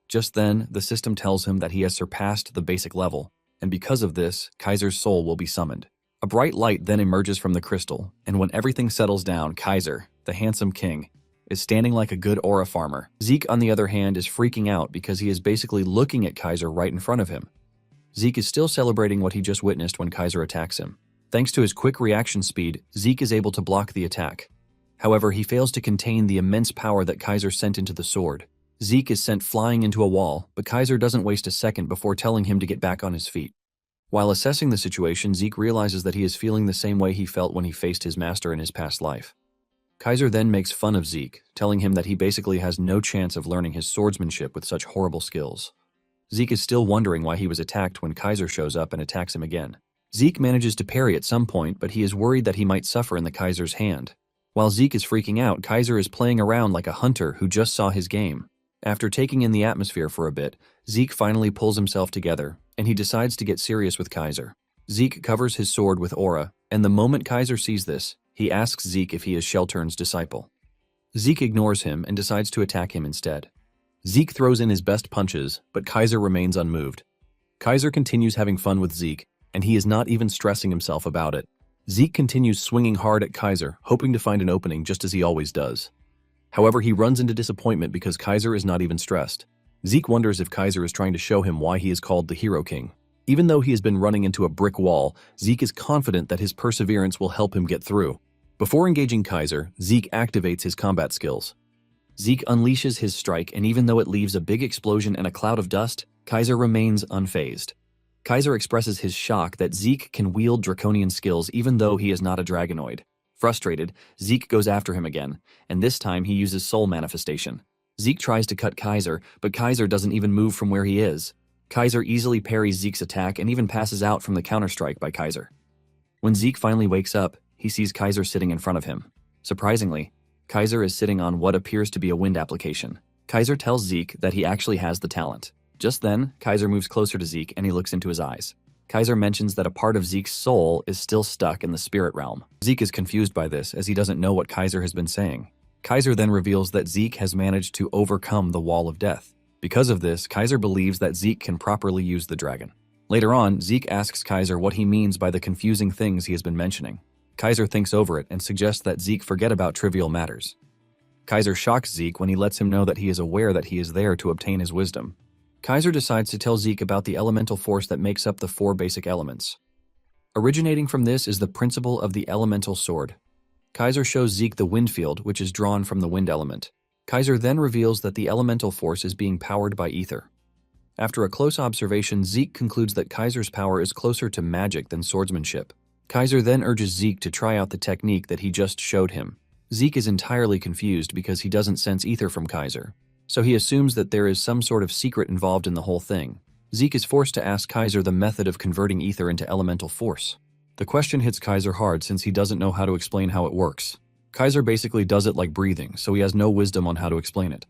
Just then, the system tells him that he has surpassed the basic level, and because of this, Kaiser's soul will be summoned. A bright light then emerges from the crystal, and when everything settles down, Kaiser, the handsome king, is standing like a good aura farmer. Zeke, on the other hand, is freaking out because he is basically looking at Kaiser right in front of him. Zeke is still celebrating what he just witnessed when Kaiser attacks him. Thanks to his quick reaction speed, Zeke is able to block the attack. However, he fails to contain the immense power that Kaiser sent into the sword. Zeke is sent flying into a wall, but Kaiser doesn't waste a second before telling him to get back on his feet. While assessing the situation, Zeke realizes that he is feeling the same way he felt when he faced his master in his past life. Kaiser then makes fun of Zeke, telling him that he basically has no chance of learning his swordsmanship with such horrible skills. Zeke is still wondering why he was attacked when Kaiser shows up and attacks him again. Zeke manages to parry at some point, but he is worried that he might suffer in the Kaiser's hand. While Zeke is freaking out, Kaiser is playing around like a hunter who just saw his game. After taking in the atmosphere for a bit, Zeke finally pulls himself together, and he decides to get serious with Kaiser. Zeke covers his sword with aura, and the moment Kaiser sees this, he asks Zeke if he is Sheltern's disciple. Zeke ignores him and decides to attack him instead. Zeke throws in his best punches, but Kaiser remains unmoved. Kaiser continues having fun with Zeke, and he is not even stressing himself about it. Zeke continues swinging hard at Kaiser, hoping to find an opening just as he always does. However, he runs into disappointment because Kaiser is not even stressed. Zeke wonders if Kaiser is trying to show him why he is called the Hero King. Even though he has been running into a brick wall, Zeke is confident that his perseverance will help him get through. Before engaging Kaiser, Zeke activates his combat skills. Zeke unleashes his strike, and even though it leaves a big explosion and a cloud of dust, Kaiser remains unfazed. Kaiser expresses his shock that Zeke can wield draconian skills even though he is not a dragonoid. Frustrated, Zeke goes after him again, and this time he uses soul manifestation. Zeke tries to cut Kaiser, but Kaiser doesn't even move from where he is. Kaiser easily parries Zeke's attack and even passes out from the counterstrike by Kaiser. When Zeke finally wakes up, he sees Kaiser sitting in front of him. Surprisingly, Kaiser is sitting on what appears to be a wind application. Kaiser tells Zeke that he actually has the talent. Just then, Kaiser moves closer to Zeke and he looks into his eyes. Kaiser mentions that a part of Zeke's soul is still stuck in the spirit realm. Zeke is confused by this as he doesn't know what Kaiser has been saying. Kaiser then reveals that Zeke has managed to overcome the Wall of Death. Because of this, Kaiser believes that Zeke can properly use the dragon. Later on, Zeke asks Kaiser what he means by the confusing things he has been mentioning. Kaiser thinks over it and suggests that Zeke forget about trivial matters. Kaiser shocks Zeke when he lets him know that he is aware that he is there to obtain his wisdom. Kaiser decides to tell Zeke about the elemental force that makes up the 4 basic elements. Originating from this is the principle of the elemental sword. Kaiser shows Zeke the wind field, which is drawn from the wind element. Kaiser then reveals that the elemental force is being powered by ether. After a close observation, Zeke concludes that Kaiser's power is closer to magic than swordsmanship. Kaiser then urges Zeke to try out the technique that he just showed him. Zeke is entirely confused because he doesn't sense ether from Kaiser, so he assumes that there is some sort of secret involved in the whole thing. Zeke is forced to ask Kaiser the method of converting ether into elemental force. The question hits Kaiser hard since he doesn't know how to explain how it works. Kaiser basically does it like breathing, so he has no wisdom on how to explain it.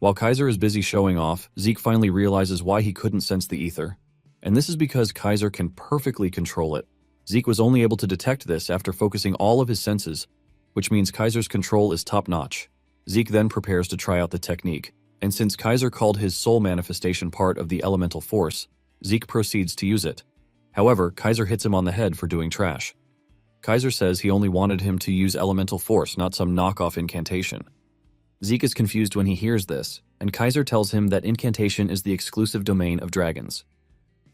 While Kaiser is busy showing off, Zeke finally realizes why he couldn't sense the ether, and this is because Kaiser can perfectly control it. Zeke was only able to detect this after focusing all of his senses, which means Kaiser's control is top-notch. Zeke then prepares to try out the technique, and since Kaiser called his soul manifestation part of the elemental force, Zeke proceeds to use it. However, Kaiser hits him on the head for doing trash. Kaiser says he only wanted him to use elemental force, not some knockoff incantation. Zeke is confused when he hears this, and Kaiser tells him that incantation is the exclusive domain of dragons.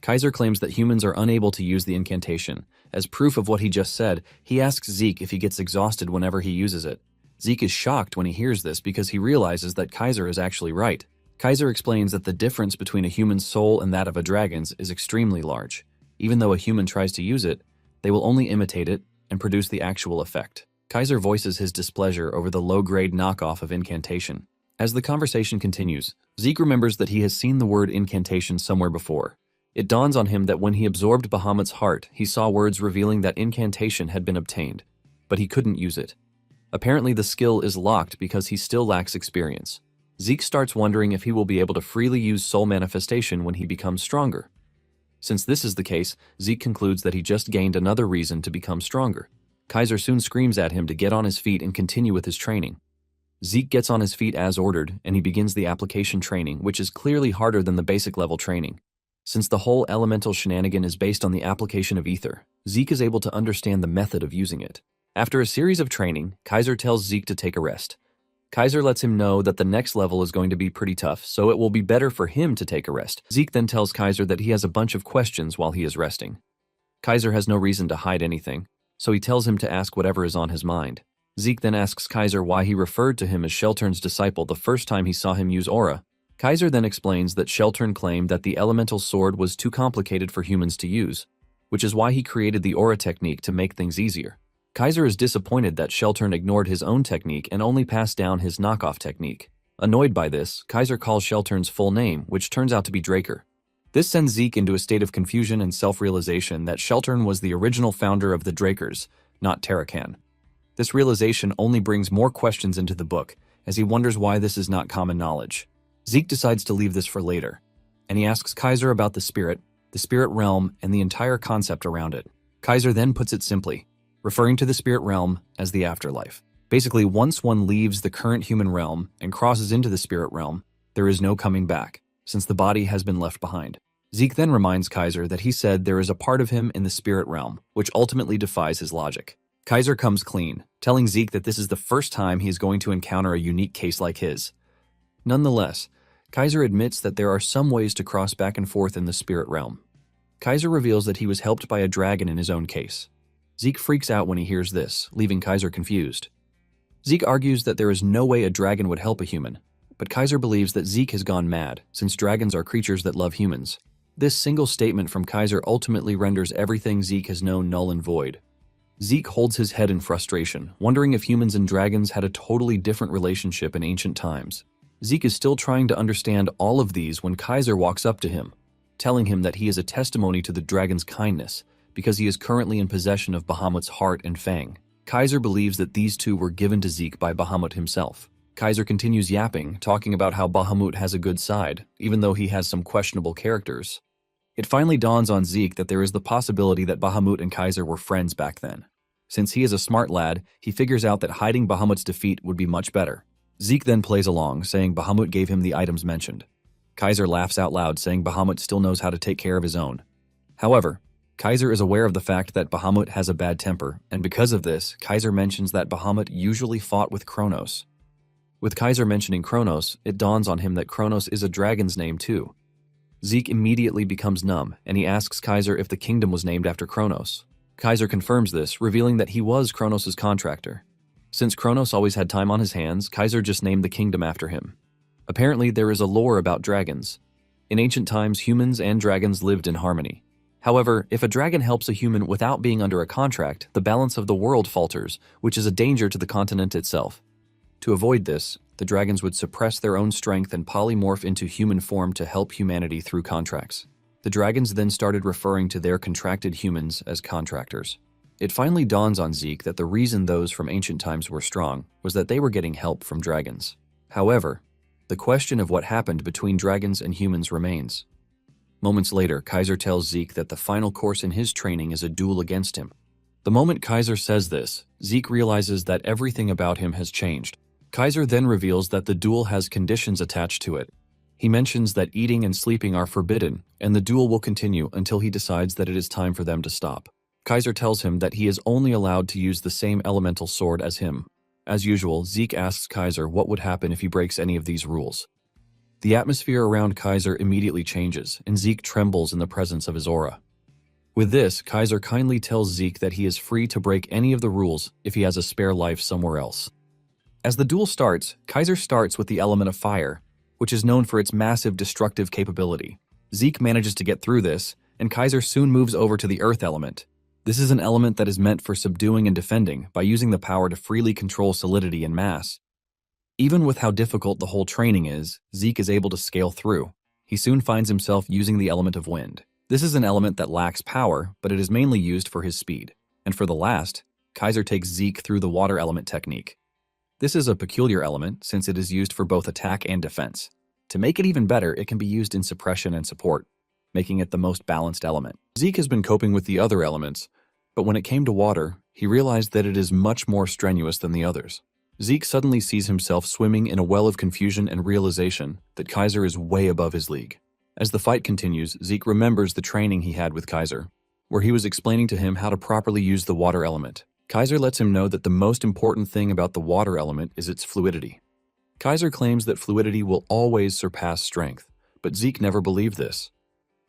Kaiser claims that humans are unable to use the incantation. As proof of what he just said, he asks Zeke if he gets exhausted whenever he uses it. Zeke is shocked when he hears this because he realizes that Kaiser is actually right. Kaiser explains that the difference between a human's soul and that of a dragon's is extremely large. Even though a human tries to use it, they will only imitate it and produce the actual effect. Kaiser voices his displeasure over the low-grade knockoff of incantation. As the conversation continues, Zeke remembers that he has seen the word incantation somewhere before. It dawns on him that when he absorbed Bahamut's heart, he saw words revealing that incantation had been obtained, but he couldn't use it. Apparently the skill is locked because he still lacks experience. Zeke starts wondering if he will be able to freely use soul manifestation when he becomes stronger. Since this is the case, Zeke concludes that he just gained another reason to become stronger. Kaiser soon screams at him to get on his feet and continue with his training. Zeke gets on his feet as ordered, and he begins the application training, which is clearly harder than the basic level training. Since the whole elemental shenanigan is based on the application of ether, Zeke is able to understand the method of using it. After a series of training, Kaiser tells Zeke to take a rest. Kaiser lets him know that the next level is going to be pretty tough, so it will be better for him to take a rest. Zeke then tells Kaiser that he has a bunch of questions while he is resting. Kaiser has no reason to hide anything, so he tells him to ask whatever is on his mind. Zeke then asks Kaiser why he referred to him as Sheltern's disciple the first time he saw him use aura. Kaiser then explains that Sheltern claimed that the elemental sword was too complicated for humans to use, which is why he created the aura technique to make things easier. Kaiser is disappointed that Sheltern ignored his own technique and only passed down his knockoff technique. Annoyed by this, Kaiser calls Sheltern's full name, which turns out to be Draker. This sends Zeke into a state of confusion and self-realization that Sheltern was the original founder of the Drakers, not Tarakan. This realization only brings more questions into the book, as he wonders why this is not common knowledge. Zeke decides to leave this for later, and he asks Kaiser about the spirit realm, and the entire concept around it. Kaiser then puts it simply, referring to the spirit realm as the afterlife. Basically, once one leaves the current human realm and crosses into the spirit realm, There is no coming back, since the body has been left behind. Zeke then reminds Kaiser that he said there is a part of him in the spirit realm, which ultimately defies his logic. Kaiser comes clean, telling Zeke that this is the first time he is going to encounter a unique case like his. Nonetheless, Kaiser admits that there are some ways to cross back and forth in the spirit realm. Kaiser reveals that he was helped by a dragon in his own case. Zeke freaks out when he hears this, leaving Kaiser confused. Zeke argues that there is no way a dragon would help a human, but Kaiser believes that Zeke has gone mad, since dragons are creatures that love humans. This single statement from Kaiser ultimately renders everything Zeke has known null and void. Zeke holds his head in frustration, wondering if humans and dragons had a totally different relationship in ancient times. Zeke is still trying to understand all of these when Kaiser walks up to him, telling him that he is a testimony to the dragon's kindness because he is currently in possession of Bahamut's heart and fang. Kaiser believes that these two were given to Zeke by Bahamut himself. Kaiser continues yapping, talking about how Bahamut has a good side, even though he has some questionable characters. It finally dawns on Zeke that there is the possibility that Bahamut and Kaiser were friends back then. Since he is a smart lad, he figures out that hiding Bahamut's defeat would be much better. Zeke then plays along, saying Bahamut gave him the items mentioned. Kaiser laughs out loud, saying Bahamut still knows how to take care of his own. However, Kaiser is aware of the fact that Bahamut has a bad temper, and because of this, Kaiser mentions that Bahamut usually fought with Kronos. With Kaiser mentioning Kronos, it dawns on him that Kronos is a dragon's name too. Zeke immediately becomes numb, and he asks Kaiser if the kingdom was named after Kronos. Kaiser confirms this, revealing that he was Kronos' contractor. Since Kronos always had time on his hands, Kaiser just named the kingdom after him. Apparently, there is a lore about dragons. In ancient times, humans and dragons lived in harmony. However, if a dragon helps a human without being under a contract, the balance of the world falters, which is a danger to the continent itself. To avoid this, the dragons would suppress their own strength and polymorph into human form to help humanity through contracts. The dragons then started referring to their contracted humans as contractors. It finally dawns on Zeke that the reason those from ancient times were strong was that they were getting help from dragons. However, the question of what happened between dragons and humans remains. Moments later, Kaiser tells Zeke that the final course in his training is a duel against him. The moment Kaiser says this, Zeke realizes that everything about him has changed. Kaiser then reveals that the duel has conditions attached to it. He mentions that eating and sleeping are forbidden, and the duel will continue until he decides that it is time for them to stop. Kaiser tells him that he is only allowed to use the same elemental sword as him. As usual, Zeke asks Kaiser what would happen if he breaks any of these rules. The atmosphere around Kaiser immediately changes, and Zeke trembles in the presence of his aura. With this, Kaiser kindly tells Zeke that he is free to break any of the rules if he has a spare life somewhere else. As the duel starts, Kaiser starts with the element of fire, which is known for its massive destructive capability. Zeke manages to get through this, and Kaiser soon moves over to the earth element. This is an element that is meant for subduing and defending by using the power to freely control solidity and mass. Even with how difficult the whole training is, Zeke is able to scale through. He soon finds himself using the element of wind. This is an element that lacks power, but it is mainly used for his speed. And for the last, Kaiser takes Zeke through the water element technique. This is a peculiar element since it is used for both attack and defense. To make it even better, it can be used in suppression and support, making it the most balanced element. Zeke has been coping with the other elements, but when it came to water, he realized that it is much more strenuous than the others. Zeke suddenly sees himself swimming in a well of confusion and realization that Kaiser is way above his league. As the fight continues, Zeke remembers the training he had with Kaiser, where he was explaining to him how to properly use the water element. Kaiser lets him know that the most important thing about the water element is its fluidity. Kaiser claims that fluidity will always surpass strength, but Zeke never believed this.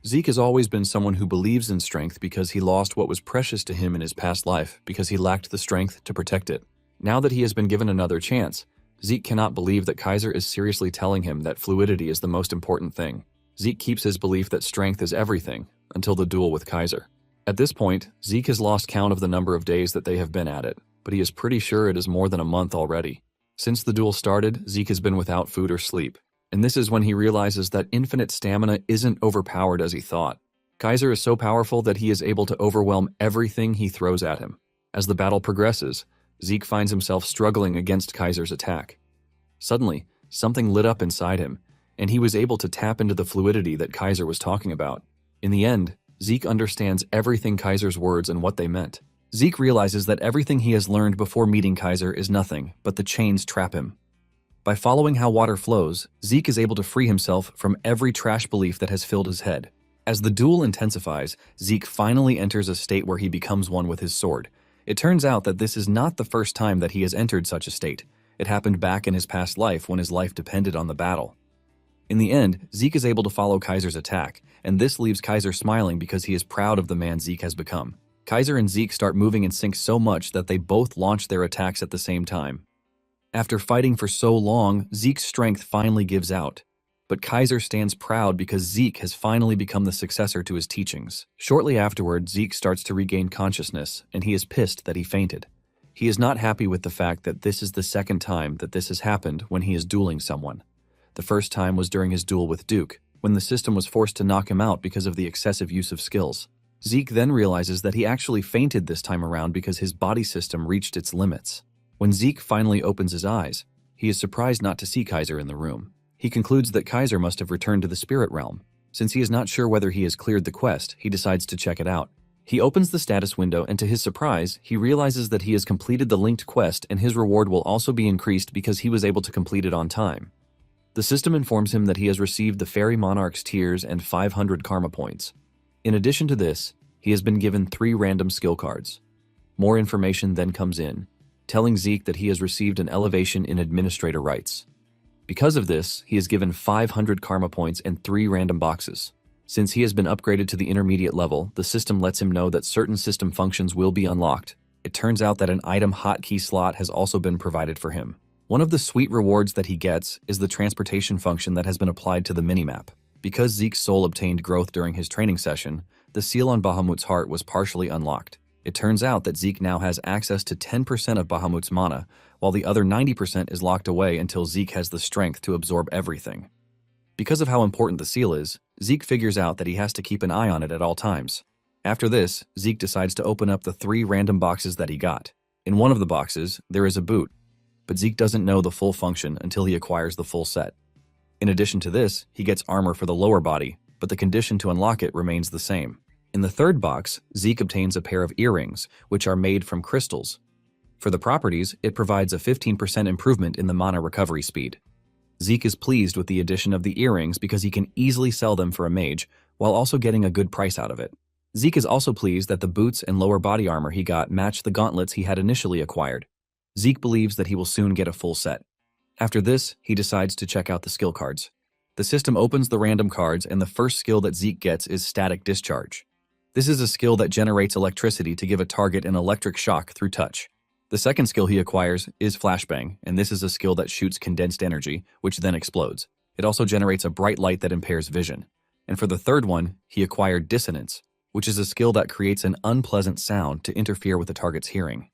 Zeke has always been someone who believes in strength because he lost what was precious to him in his past life because he lacked the strength to protect it. Now that he has been given another chance, Zeke cannot believe that Kaiser is seriously telling him that fluidity is the most important thing. Zeke keeps his belief that strength is everything until the duel with Kaiser. At this point, Zeke has lost count of the number of days that they have been at it, but he is pretty sure it is more than a month already. Since the duel started, Zeke has been without food or sleep, and this is when he realizes that infinite stamina isn't overpowered as he thought. Kaiser is so powerful that he is able to overwhelm everything he throws at him. As the battle progresses, Zeke finds himself struggling against Kaiser's attack. Suddenly, something lit up inside him, and he was able to tap into the fluidity that Kaiser was talking about. In the end, Zeke understands everything Kaiser's words and what they meant. Zeke realizes that everything he has learned before meeting Kaiser is nothing, but the chains trap him. By following how water flows, Zeke is able to free himself from every trash belief that has filled his head. As the duel intensifies, Zeke finally enters a state where he becomes one with his sword. It turns out that this is not the first time that he has entered such a state. It happened back in his past life when his life depended on the battle. In the end, Zeke is able to follow Kaiser's attack, and this leaves Kaiser smiling because he is proud of the man Zeke has become. Kaiser and Zeke start moving in sync so much that they both launch their attacks at the same time. After fighting for so long, Zeke's strength finally gives out. But Kaiser stands proud because Zeke has finally become the successor to his teachings. Shortly afterward, Zeke starts to regain consciousness, and he is pissed that he fainted. He is not happy with the fact that this is the second time that this has happened when he is dueling someone. The first time was during his duel with Duke, when the system was forced to knock him out because of the excessive use of skills. Zeke then realizes that he actually fainted this time around because his body system reached its limits. When Zeke finally opens his eyes, he is surprised not to see Kaiser in the room. He concludes that Kaiser must have returned to the spirit realm. Since he is not sure whether he has cleared the quest, he decides to check it out. He opens the status window, and to his surprise, he realizes that he has completed the linked quest and his reward will also be increased because he was able to complete it on time. The system informs him that he has received the Fairy Monarch's tears and 500 karma points. In addition to this, he has been given 3 random skill cards. More information then comes in, telling Zeke that he has received an elevation in administrator rights. Because of this, he is given 500 karma points and 3 random boxes. Since he has been upgraded to the intermediate level, the system lets him know that certain system functions will be unlocked. It turns out that an item hotkey slot has also been provided for him. One of the sweet rewards that he gets is the transportation function that has been applied to the minimap. Because Zeke's soul obtained growth during his training session, the seal on Bahamut's heart was partially unlocked. It turns out that Zeke now has access to 10% of Bahamut's mana, while the other 90% is locked away until Zeke has the strength to absorb everything. Because of how important the seal is, Zeke figures out that he has to keep an eye on it at all times. After this, Zeke decides to open up the 3 random boxes that he got. In one of the boxes, there is a boot, but Zeke doesn't know the full function until he acquires the full set. In addition to this, he gets armor for the lower body, but the condition to unlock it remains the same. In the 3rd box, Zeke obtains a pair of earrings, which are made from crystals. For the properties, it provides a 15% improvement in the mana recovery speed. Zeke is pleased with the addition of the earrings because he can easily sell them for a mage, while also getting a good price out of it. Zeke is also pleased that the boots and lower body armor he got match the gauntlets he had initially acquired. Zeke believes that he will soon get a full set. After this, he decides to check out the skill cards. The system opens the random cards, and the first skill that Zeke gets is Static Discharge. This is a skill that generates electricity to give a target an electric shock through touch. The second skill he acquires is Flashbang, and this is a skill that shoots condensed energy, which then explodes. It also generates a bright light that impairs vision. And for the 3rd one, he acquired Dissonance, which is a skill that creates an unpleasant sound to interfere with the target's hearing.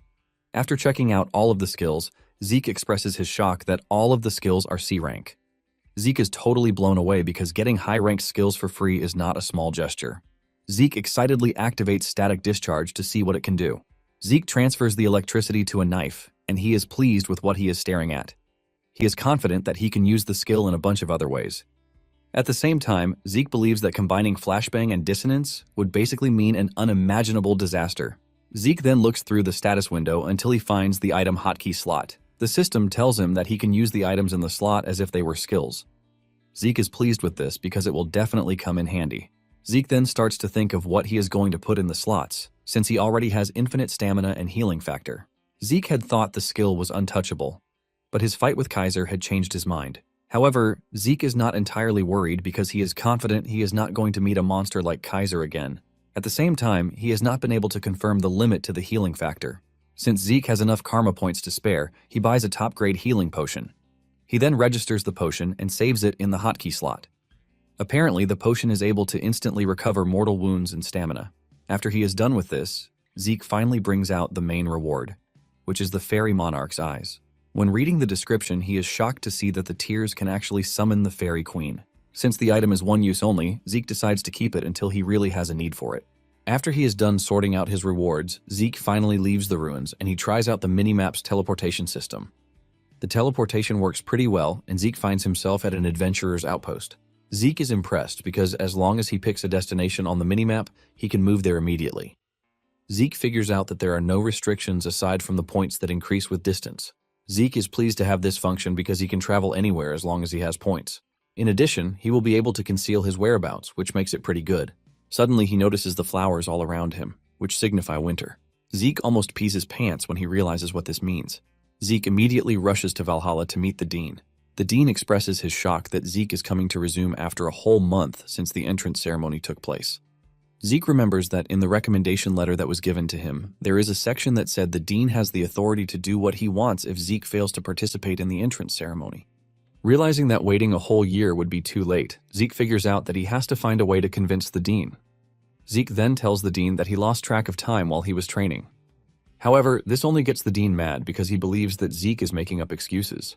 After checking out all of the skills, Zeke expresses his shock that all of the skills are C rank. Zeke is totally blown away because getting high-ranked skills for free is not a small gesture. Zeke excitedly activates Static Discharge to see what it can do. Zeke transfers the electricity to a knife, and he is pleased with what he is staring at. He is confident that he can use the skill in a bunch of other ways. At the same time, Zeke believes that combining Flashbang and Dissonance would basically mean an unimaginable disaster. Zeke then looks through the status window until he finds the item hotkey slot. The system tells him that he can use the items in the slot as if they were skills. Zeke is pleased with this because it will definitely come in handy. Zeke then starts to think of what he is going to put in the slots, since he already has infinite stamina and healing factor. Zeke had thought the skill was untouchable, but his fight with Kaiser had changed his mind. However, Zeke is not entirely worried because he is confident he is not going to meet a monster like Kaiser again. At the same time, he has not been able to confirm the limit to the healing factor. Since Zeke has enough karma points to spare, he buys a top-grade healing potion. He then registers the potion and saves it in the hotkey slot. Apparently, the potion is able to instantly recover mortal wounds and stamina. After he is done with this, Zeke finally brings out the main reward, which is the Fairy Monarch's eyes. When reading the description, he is shocked to see that the tears can actually summon the Fairy Queen. Since the item is one use only, Zeke decides to keep it until he really has a need for it. After he is done sorting out his rewards, Zeke finally leaves the ruins and he tries out the minimap's teleportation system. The teleportation works pretty well, and Zeke finds himself at an adventurer's outpost. Zeke is impressed because as long as he picks a destination on the minimap, he can move there immediately. Zeke figures out that there are no restrictions aside from the points that increase with distance. Zeke is pleased to have this function because he can travel anywhere as long as he has points. In addition, he will be able to conceal his whereabouts, which makes it pretty good. Suddenly, he notices the flowers all around him, which signify winter. Zeke almost pees his pants when he realizes what this means. Zeke immediately rushes to Valhalla to meet the dean. The dean expresses his shock that Zeke is coming to resume after a whole month since the entrance ceremony took place. Zeke remembers that in the recommendation letter that was given to him, there is a section that said the dean has the authority to do what he wants if Zeke fails to participate in the entrance ceremony. Realizing that waiting a whole year would be too late, Zeke figures out that he has to find a way to convince the dean. Zeke then tells the dean that he lost track of time while he was training. However, this only gets the dean mad because he believes that Zeke is making up excuses.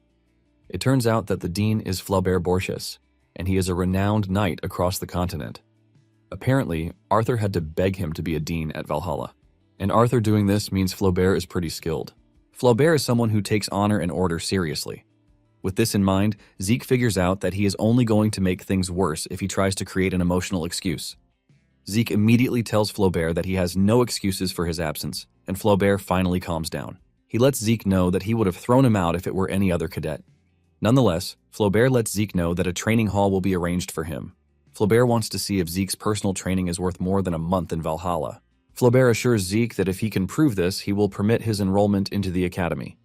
It turns out that the dean is Flaubert Borges, and he is a renowned knight across the continent. Apparently, Arthur had to beg him to be a dean at Valhalla. And Arthur doing this means Flaubert is pretty skilled. Flaubert is someone who takes honor and order seriously. With this in mind, Zeke figures out that he is only going to make things worse if he tries to create an emotional excuse. Zeke immediately tells Flaubert that he has no excuses for his absence, and Flaubert finally calms down. He lets Zeke know that he would have thrown him out if it were any other cadet. Nonetheless, Flaubert lets Zeke know that a training hall will be arranged for him. Flaubert wants to see if Zeke's personal training is worth more than a month in Valhalla. Flaubert assures Zeke that if he can prove this, he will permit his enrollment into the academy.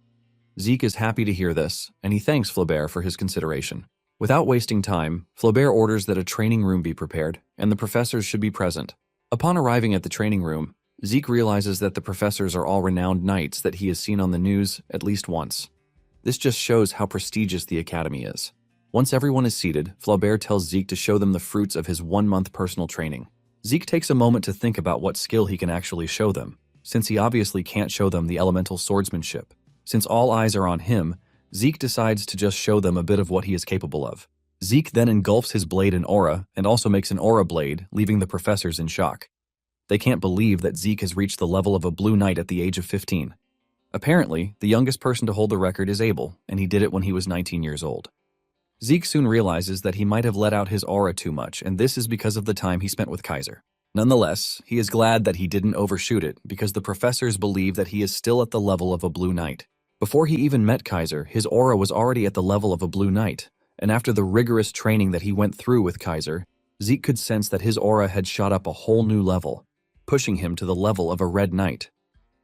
Zeke is happy to hear this, and he thanks Flaubert for his consideration. Without wasting time, Flaubert orders that a training room be prepared, and the professors should be present. Upon arriving at the training room, Zeke realizes that the professors are all renowned knights that he has seen on the news at least once. This just shows how prestigious the academy is. Once everyone is seated, Flaubert tells Zeke to show them the fruits of his 1-month personal training. Zeke takes a moment to think about what skill he can actually show them, since he obviously can't show them the elemental swordsmanship. Since all eyes are on him, Zeke decides to just show them a bit of what he is capable of. Zeke then engulfs his blade in aura and also makes an aura blade, leaving the professors in shock. They can't believe that Zeke has reached the level of a blue knight at the age of 15. Apparently, the youngest person to hold the record is Abel, and he did it when he was 19 years old. Zeke soon realizes that he might have let out his aura too much, and this is because of the time he spent with Kaiser. Nonetheless, he is glad that he didn't overshoot it because the professors believe that he is still at the level of a blue knight. Before he even met Kaiser, his aura was already at the level of a blue knight, and after the rigorous training that he went through with Kaiser, Zeke could sense that his aura had shot up a whole new level, pushing him to the level of a red knight.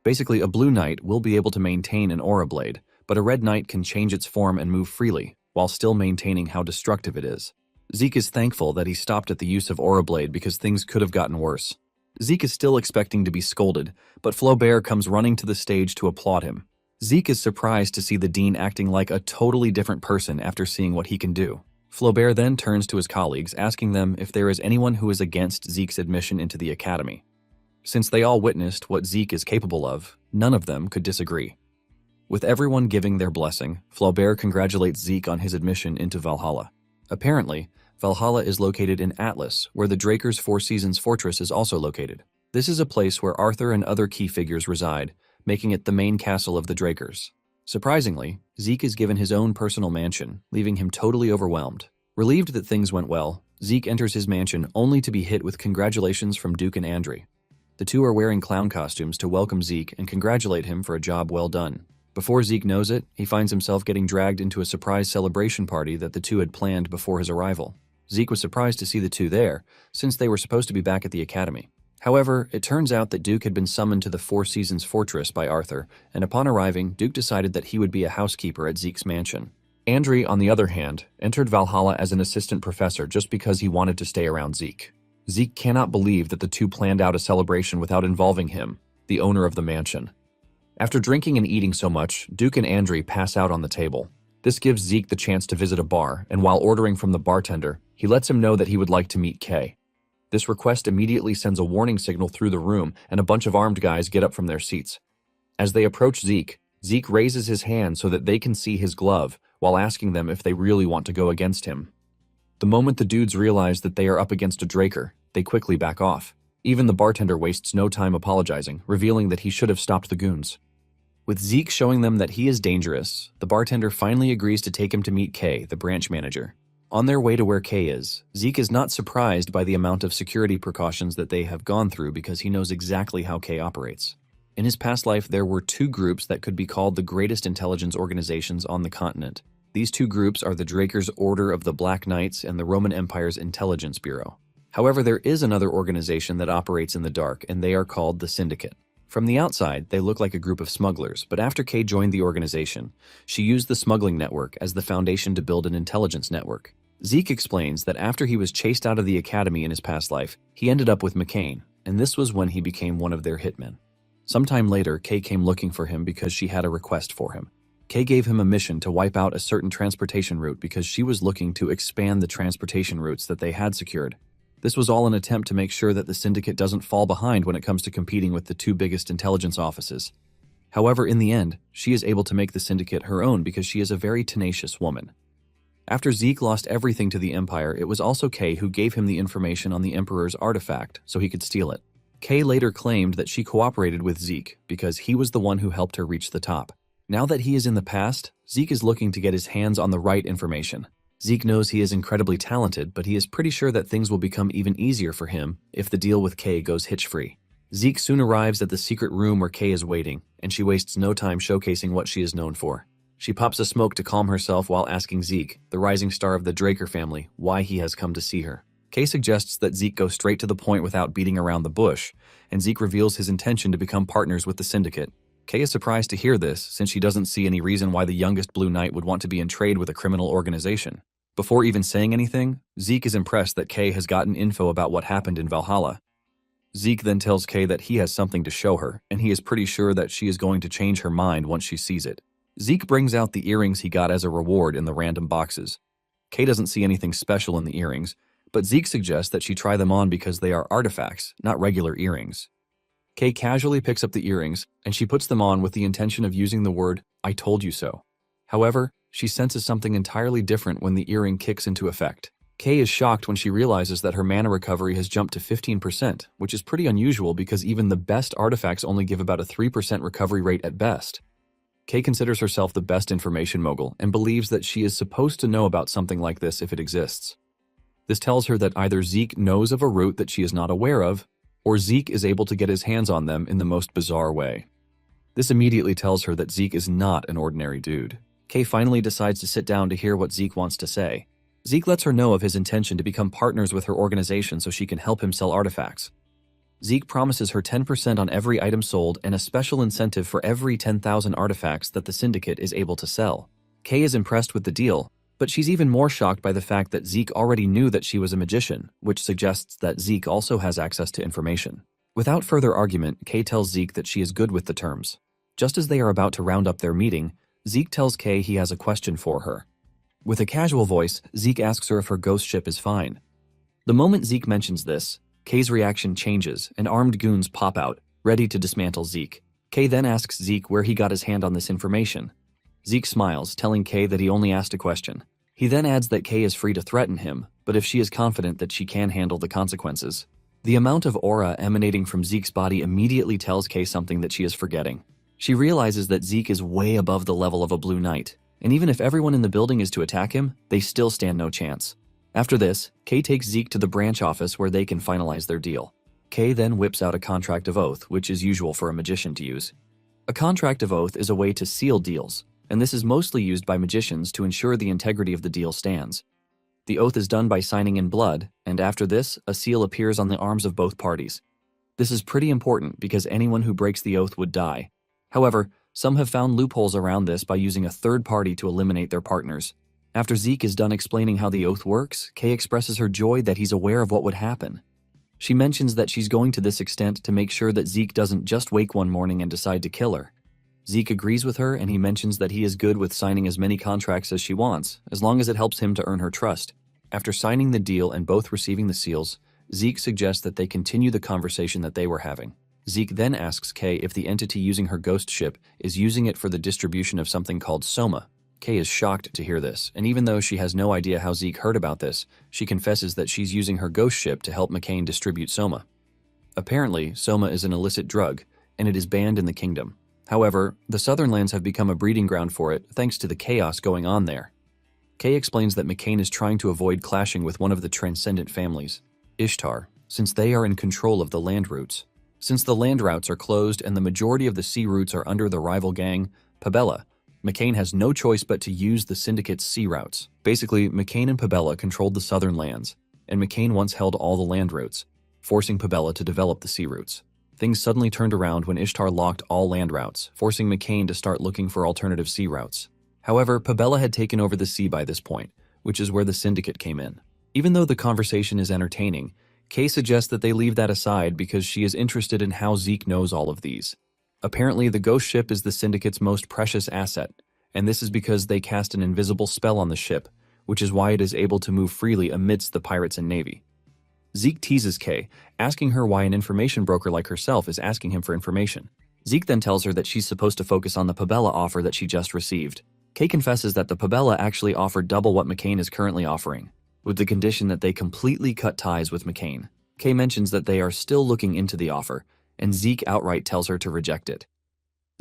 Basically, a blue knight will be able to maintain an aura blade, but a red knight can change its form and move freely, while still maintaining how destructive it is. Zeke is thankful that he stopped at the use of Aura Blade because things could have gotten worse. Zeke is still expecting to be scolded, but Flaubert comes running to the stage to applaud him. Zeke is surprised to see the dean acting like a totally different person after seeing what he can do. Flaubert then turns to his colleagues, asking them if there is anyone who is against Zeke's admission into the academy. Since they all witnessed what Zeke is capable of, none of them could disagree. With everyone giving their blessing, Flaubert congratulates Zeke on his admission into Valhalla. Apparently, Valhalla is located in Atlas, where the Draker's Four Seasons fortress is also located. This is a place where Arthur and other key figures reside, making it the main castle of the Drakers. Surprisingly, Zeke is given his own personal mansion, leaving him totally overwhelmed. Relieved that things went well, Zeke enters his mansion only to be hit with congratulations from Duke and Andre. The two are wearing clown costumes to welcome Zeke and congratulate him for a job well done. Before Zeke knows it, he finds himself getting dragged into a surprise celebration party that the two had planned before his arrival. Zeke was surprised to see the two there, since they were supposed to be back at the academy. However, it turns out that Duke had been summoned to the Four Seasons fortress by Arthur, and upon arriving, Duke decided that he would be a housekeeper at Zeke's mansion. Andre, on the other hand, entered Valhalla as an assistant professor just because he wanted to stay around Zeke. Zeke cannot believe that the two planned out a celebration without involving him, the owner of the mansion. After drinking and eating so much, Duke and Andre pass out on the table. This gives Zeke the chance to visit a bar, and while ordering from the bartender, he lets him know that he would like to meet Kay. This request immediately sends a warning signal through the room, and a bunch of armed guys get up from their seats. As they approach Zeke, Zeke raises his hand so that they can see his glove, while asking them if they really want to go against him. The moment the dudes realize that they are up against a Draker, they quickly back off. Even the bartender wastes no time apologizing, revealing that he should have stopped the goons. With Zeke showing them that he is dangerous, the bartender finally agrees to take him to meet Kay, the branch manager. On their way to where Kay is, Zeke is not surprised by the amount of security precautions that they have gone through because he knows exactly how Kay operates. In his past life, there were two groups that could be called the greatest intelligence organizations on the continent. These two groups are the Draker's Order of the Black Knights and the Roman Empire's Intelligence Bureau. However, there is another organization that operates in the dark, and they are called the Syndicate. From the outside, they look like a group of smugglers, but after Kay joined the organization, she used the smuggling network as the foundation to build an intelligence network. Zeke explains that after he was chased out of the academy in his past life, he ended up with McCain, and this was when he became one of their hitmen. Sometime later, Kay came looking for him because she had a request for him. Kay gave him a mission to wipe out a certain transportation route because she was looking to expand the transportation routes that they had secured. This was all an attempt to make sure that the Syndicate doesn't fall behind when it comes to competing with the two biggest intelligence offices. However, in the end, she is able to make the Syndicate her own because she is a very tenacious woman. After Zeke lost everything to the Empire, it was also Kay who gave him the information on the Emperor's artifact so he could steal it. Kay later claimed that she cooperated with Zeke because he was the one who helped her reach the top. Now that he is in the past, Zeke is looking to get his hands on the right information. Zeke knows he is incredibly talented, but he is pretty sure that things will become even easier for him if the deal with Kay goes hitch-free. Zeke soon arrives at the secret room where Kay is waiting, and she wastes no time showcasing what she is known for. She pops a smoke to calm herself while asking Zeke, the rising star of the Draker family, why he has come to see her. Kay suggests that Zeke go straight to the point without beating around the bush, and Zeke reveals his intention to become partners with the Syndicate. Kay is surprised to hear this, since she doesn't see any reason why the youngest Blue Knight would want to be in trade with a criminal organization. Before even saying anything, Zeke is impressed that Kay has gotten info about what happened in Valhalla. Zeke then tells Kay that he has something to show her, and he is pretty sure that she is going to change her mind once she sees it. Zeke brings out the earrings he got as a reward in the random boxes. Kay doesn't see anything special in the earrings, but Zeke suggests that she try them on because they are artifacts, not regular earrings. Kay casually picks up the earrings, and she puts them on with the intention of using the word, "I told you so." However, she senses something entirely different when the earring kicks into effect. Kay is shocked when she realizes that her mana recovery has jumped to 15%, which is pretty unusual because even the best artifacts only give about a 3% recovery rate at best. Kay considers herself the best information mogul and believes that she is supposed to know about something like this if it exists. This tells her that either Zeke knows of a route that she is not aware of, or Zeke is able to get his hands on them in the most bizarre way. This immediately tells her that Zeke is not an ordinary dude. Kay finally decides to sit down to hear what Zeke wants to say. Zeke lets her know of his intention to become partners with her organization so she can help him sell artifacts. Zeke promises her 10% on every item sold and a special incentive for every 10,000 artifacts that the Syndicate is able to sell. Kay is impressed with the deal, but she's even more shocked by the fact that Zeke already knew that she was a magician, which suggests that Zeke also has access to information. Without further argument, Kay tells Zeke that she is good with the terms. Just as they are about to round up their meeting, Zeke tells Kay he has a question for her. With a casual voice, Zeke asks her if her ghost ship is fine. The moment Zeke mentions this, Kay's reaction changes and armed goons pop out, ready to dismantle Zeke. Kay then asks Zeke where he got his hand on this information. Zeke smiles, telling Kay that he only asked a question. He then adds that Kay is free to threaten him, but if she is confident that she can handle the consequences. The amount of aura emanating from Zeke's body immediately tells Kay something that she is forgetting. She realizes that Zeke is way above the level of a Blue Knight, and even if everyone in the building is to attack him, they still stand no chance. After this, Kay takes Zeke to the branch office where they can finalize their deal. Kay then whips out a contract of oath, which is usual for a magician to use. A contract of oath is a way to seal deals, and this is mostly used by magicians to ensure the integrity of the deal stands. The oath is done by signing in blood, and after this, a seal appears on the arms of both parties. This is pretty important because anyone who breaks the oath would die. However, some have found loopholes around this by using a third party to eliminate their partners. After Zeke is done explaining how the oath works, Kay expresses her joy that he's aware of what would happen. She mentions that she's going to this extent to make sure that Zeke doesn't just wake one morning and decide to kill her. Zeke agrees with her, and he mentions that he is good with signing as many contracts as she wants, as long as it helps him to earn her trust. After signing the deal and both receiving the seals, Zeke suggests that they continue the conversation that they were having. Zeke then asks Kay if the entity using her ghost ship is using it for the distribution of something called Soma. Kay is shocked to hear this, and even though she has no idea how Zeke heard about this, she confesses that she's using her ghost ship to help McCain distribute Soma. Apparently, Soma is an illicit drug, and it is banned in the kingdom. However, the southern lands have become a breeding ground for it thanks to the chaos going on there. Kay explains that McCain is trying to avoid clashing with one of the transcendent families, Ishtar, since they are in control of the land routes. Since the land routes are closed and the majority of the sea routes are under the rival gang, Pabella, McCain has no choice but to use the syndicate's sea routes. Basically, McCain and Pabella controlled the southern lands, and McCain once held all the land routes, forcing Pabella to develop the sea routes. Things suddenly turned around when Ishtar locked all land routes, forcing McCain to start looking for alternative sea routes. However, Pabella had taken over the sea by this point, which is where the syndicate came in. Even though the conversation is entertaining, Kay suggests that they leave that aside because she is interested in how Zeke knows all of these. Apparently, the ghost ship is the syndicate's most precious asset, and this is because they cast an invisible spell on the ship, which is why it is able to move freely amidst the pirates and navy. Zeke teases Kay, asking her why an information broker like herself is asking him for information. Zeke then tells her that she's supposed to focus on the Pabella offer that she just received. Kay confesses that the Pabella actually offered double what McCain is currently offering, with the condition that they completely cut ties with McCain. Kay mentions that they are still looking into the offer, and Zeke outright tells her to reject it.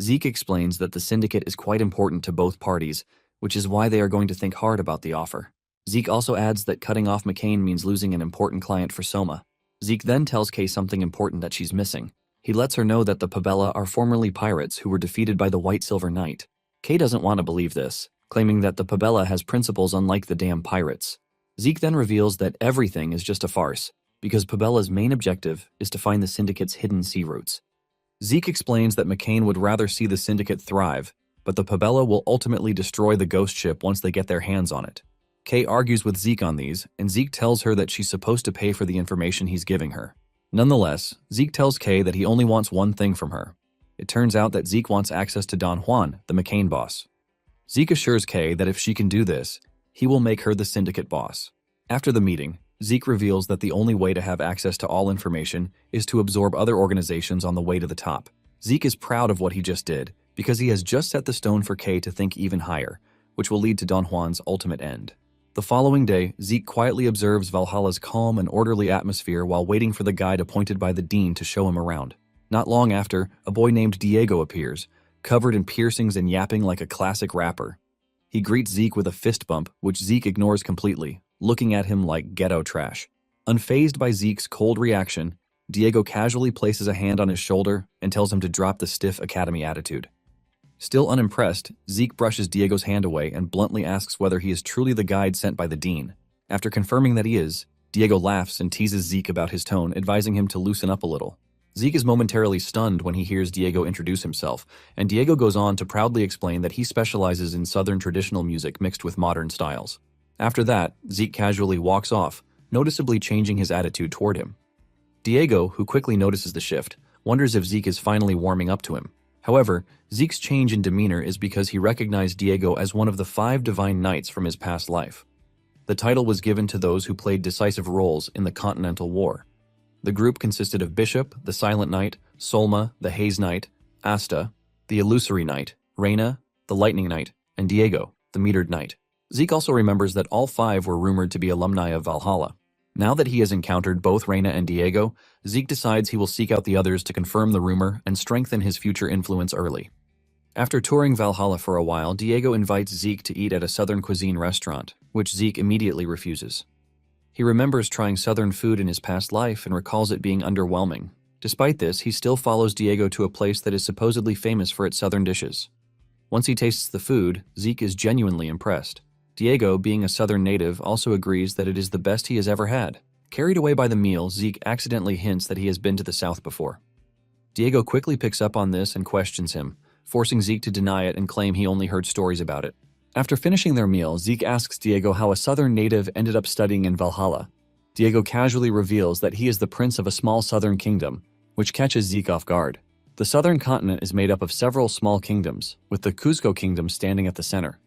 Zeke explains that the syndicate is quite important to both parties, which is why they are going to think hard about the offer. Zeke also adds that cutting off McCain means losing an important client for Soma. Zeke then tells Kay something important that she's missing. He lets her know that the Pabella are formerly pirates who were defeated by the White Silver Knight. Kay doesn't want to believe this, claiming that the Pabella has principles unlike the damn pirates. Zeke then reveals that everything is just a farce, because Pabella's main objective is to find the syndicate's hidden sea routes. Zeke explains that McCain would rather see the syndicate thrive, but the Pabella will ultimately destroy the ghost ship once they get their hands on it. Kay argues with Zeke on these, and Zeke tells her that she's supposed to pay for the information he's giving her. Nonetheless, Zeke tells Kay that he only wants one thing from her. It turns out that Zeke wants access to Don Juan, the McCain boss. Zeke assures Kay that if she can do this, he will make her the syndicate boss. After the meeting, Zeke reveals that the only way to have access to all information is to absorb other organizations on the way to the top. Zeke is proud of what he just did, because he has just set the stone for Kay to think even higher, which will lead to Don Juan's ultimate end. The following day, Zeke quietly observes Valhalla's calm and orderly atmosphere while waiting for the guide appointed by the dean to show him around. Not long after, a boy named Diego appears, covered in piercings and yapping like a classic rapper. He greets Zeke with a fist bump, which Zeke ignores completely, looking at him like ghetto trash. Unfazed by Zeke's cold reaction, Diego casually places a hand on his shoulder and tells him to drop the stiff academy attitude. Still unimpressed, Zeke brushes Diego's hand away and bluntly asks whether he is truly the guide sent by the dean. After confirming that he is, Diego laughs and teases Zeke about his tone, advising him to loosen up a little. Zeke is momentarily stunned when he hears Diego introduce himself, and Diego goes on to proudly explain that he specializes in Southern traditional music mixed with modern styles. After that, Zeke casually walks off, noticeably changing his attitude toward him. Diego, who quickly notices the shift, wonders if Zeke is finally warming up to him. However, Zeke's change in demeanor is because he recognized Diego as one of the 5 divine knights from his past life. The title was given to those who played decisive roles in the Continental War. The group consisted of Bishop, the Silent Knight, Solma, the Haze Knight, Asta, the Illusory Knight, Reyna, the Lightning Knight, and Diego, the Metered Knight. Zeke also remembers that all 5 were rumored to be alumni of Valhalla. Now that he has encountered both Reyna and Diego, Zeke decides he will seek out the others to confirm the rumor and strengthen his future influence early. After touring Valhalla for a while, Diego invites Zeke to eat at a Southern cuisine restaurant, which Zeke immediately refuses. He remembers trying Southern food in his past life and recalls it being underwhelming. Despite this, he still follows Diego to a place that is supposedly famous for its Southern dishes. Once he tastes the food, Zeke is genuinely impressed. Diego, being a Southern native, also agrees that it is the best he has ever had. Carried away by the meal, Zeke accidentally hints that he has been to the South before. Diego quickly picks up on this and questions him, forcing Zeke to deny it and claim he only heard stories about it. After finishing their meal, Zeke asks Diego how a Southern native ended up studying in Valhalla. Diego casually reveals that he is the prince of a small Southern kingdom, which catches Zeke off guard. The Southern continent is made up of several small kingdoms, with the Cusco kingdom standing at the center.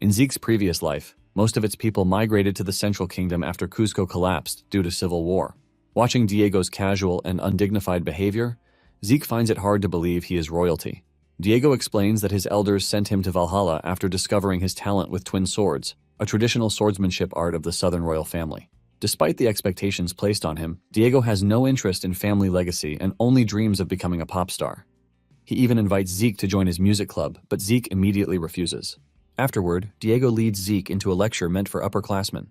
In Zeke's previous life, most of its people migrated to the Central Kingdom after Cusco collapsed due to civil war. Watching Diego's casual and undignified behavior, Zeke finds it hard to believe he is royalty. Diego explains that his elders sent him to Valhalla after discovering his talent with twin swords, a traditional swordsmanship art of the Southern royal family. Despite the expectations placed on him, Diego has no interest in family legacy and only dreams of becoming a pop star. He even invites Zeke to join his music club, but Zeke immediately refuses. Afterward, Diego leads Zeke into a lecture meant for upperclassmen.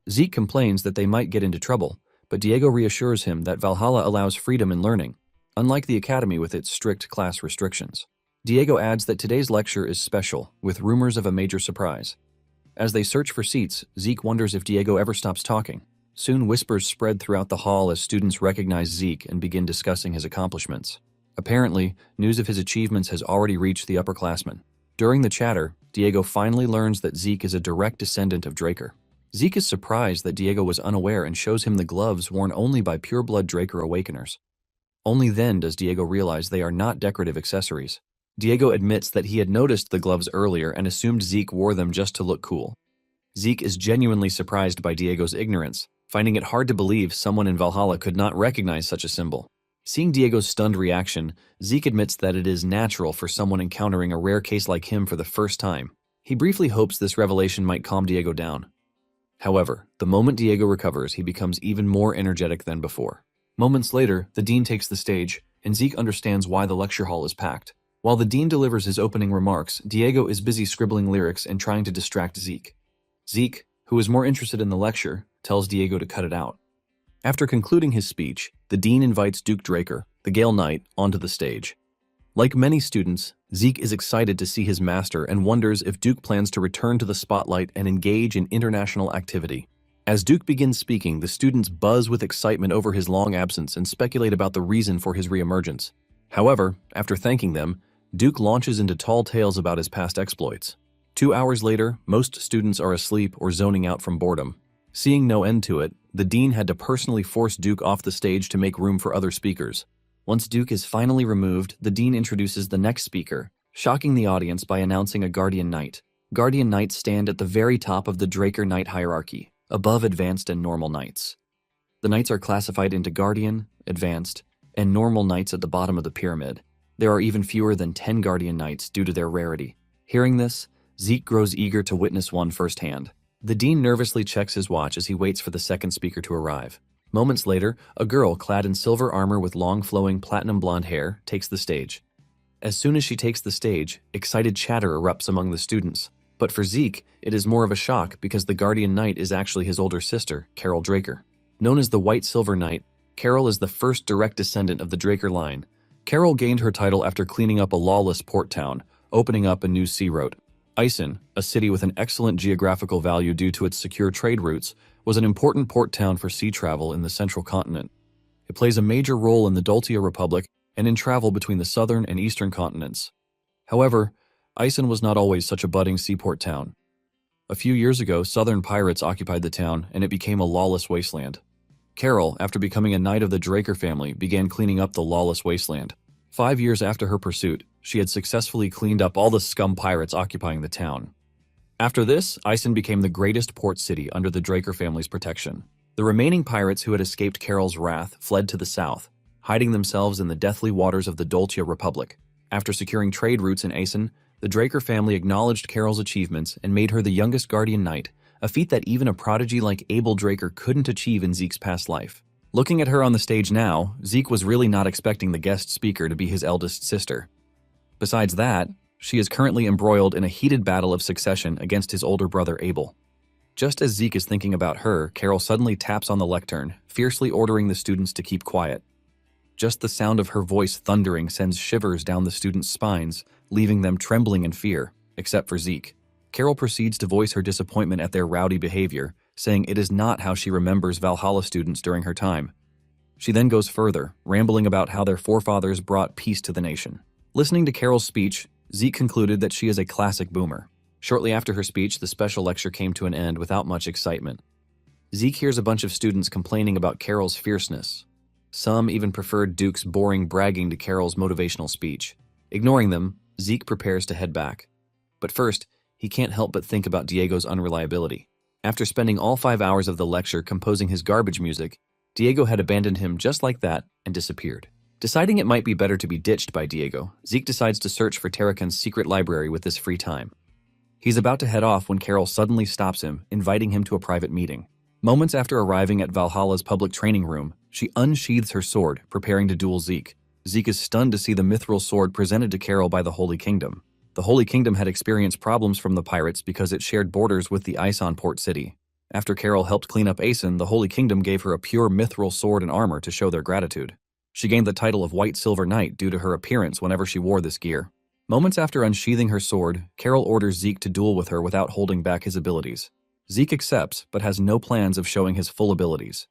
Zeke complains that they might get into trouble, but Diego reassures him that Valhalla allows freedom in learning. unlike the academy with its strict class restrictions. Diego adds that today's lecture is special, with rumors of a major surprise. As they search for seats, Zeke wonders if Diego ever stops talking. Soon whispers spread throughout the hall as students recognize Zeke and begin discussing his accomplishments. Apparently, news of his achievements has already reached the upperclassmen. During the chatter, Diego finally learns that Zeke is a direct descendant of Draker. Zeke is surprised that Diego was unaware and shows him the gloves worn only by pureblood Draker Awakeners. Only then does Diego realize they are not decorative accessories. Diego admits that he had noticed the gloves earlier and assumed Zeke wore them just to look cool. Zeke is genuinely surprised by Diego's ignorance, finding it hard to believe someone in Valhalla could not recognize such a symbol. Seeing Diego's stunned reaction, Zeke admits that it is natural for someone encountering a rare case like him for the first time. He briefly hopes this revelation might calm Diego down. However, the moment Diego recovers, he becomes even more energetic than before. Moments later, the dean takes the stage, and Zeke understands why the lecture hall is packed. While the dean delivers his opening remarks, Diego is busy scribbling lyrics and trying to distract Zeke. Zeke, who is more interested in the lecture, tells Diego to cut it out. After concluding his speech, the dean invites Duke Draker, the Gale Knight, onto the stage. Like many students, Zeke is excited to see his master and wonders if Duke plans to return to the spotlight and engage in international activity. As Duke begins speaking, the students buzz with excitement over his long absence and speculate about the reason for his reemergence. However, after thanking them, Duke launches into tall tales about his past exploits. 2 hours later, most students are asleep or zoning out from boredom. Seeing no end to it, the dean had to personally force Duke off the stage to make room for other speakers. Once Duke is finally removed, the dean introduces the next speaker, shocking the audience by announcing a Guardian Knight. Guardian Knights stand at the very top of the Draker Knight hierarchy, above Advanced and Normal Knights. The Knights are classified into Guardian, Advanced, and Normal Knights at the bottom of the pyramid. There are even fewer than 10 Guardian Knights due to their rarity. Hearing this, Zeke grows eager to witness one firsthand. The dean nervously checks his watch as he waits for the second speaker to arrive. Moments later, a girl clad in silver armor with long flowing platinum blonde hair takes the stage. As soon as she takes the stage, excited chatter erupts among the students. But for Zeke, it is more of a shock because the Guardian Knight is actually his older sister, Carol Draker. Known as the White Silver Knight, Carol is the first direct descendant of the Draker line. Carol gained her title after cleaning up a lawless port town, opening up a new sea route. Isen, a city with an excellent geographical value due to its secure trade routes, was an important port town for sea travel in the central continent. It plays a major role in the Doltia Republic and in travel between the southern and eastern continents. However, Isen was not always such a budding seaport town. A few years ago, southern pirates occupied the town and it became a lawless wasteland. Carol, after becoming a knight of the Draker family, began cleaning up the lawless wasteland. 5 years after her pursuit, she had successfully cleaned up all the scum pirates occupying the town. After this, Isen became the greatest port city under the Draker family's protection. The remaining pirates who had escaped Carol's wrath fled to the south, hiding themselves in the deathly waters of the Doltia Republic. After securing trade routes in Isen, the Draker family acknowledged Carol's achievements and made her the youngest Guardian Knight, a feat that even a prodigy like Abel Draker couldn't achieve in Zeke's past life. Looking at her on the stage now, Zeke was really not expecting the guest speaker to be his eldest sister. Besides that, she is currently embroiled in a heated battle of succession against his older brother Abel. Just as Zeke is thinking about her, Carol suddenly taps on the lectern, fiercely ordering the students to keep quiet. Just the sound of her voice thundering sends shivers down the students' spines, leaving them trembling in fear, except for Zeke. Carol proceeds to voice her disappointment at their rowdy behavior, saying it is not how she remembers Valhalla students during her time. She then goes further, rambling about how their forefathers brought peace to the nation. Listening to Carol's speech, Zeke concluded that she is a classic boomer. Shortly after her speech, the special lecture came to an end without much excitement. Zeke hears a bunch of students complaining about Carol's fierceness. Some even preferred Duke's boring bragging to Carol's motivational speech. Ignoring them, Zeke prepares to head back. But first, he can't help but think about Diego's unreliability. After spending all 5 hours of the lecture composing his garbage music, Diego had abandoned him just like that and disappeared. Deciding it might be better to be ditched by Diego, Zeke decides to search for Terrakan's secret library with this free time. He's about to head off when Carol suddenly stops him, inviting him to a private meeting. Moments after arriving at Valhalla's public training room, she unsheathes her sword, preparing to duel Zeke. Zeke is stunned to see the mithril sword presented to Carol by the Holy Kingdom. The Holy Kingdom had experienced problems from the pirates because it shared borders with the Ison port city. After Carol helped clean up Aeson, the Holy Kingdom gave her a pure mithril sword and armor to show their gratitude. She gained the title of White Silver Knight due to her appearance whenever she wore this gear. Moments after unsheathing her sword, Carol orders Zeke to duel with her without holding back his abilities. Zeke accepts, but has no plans of showing his full abilities.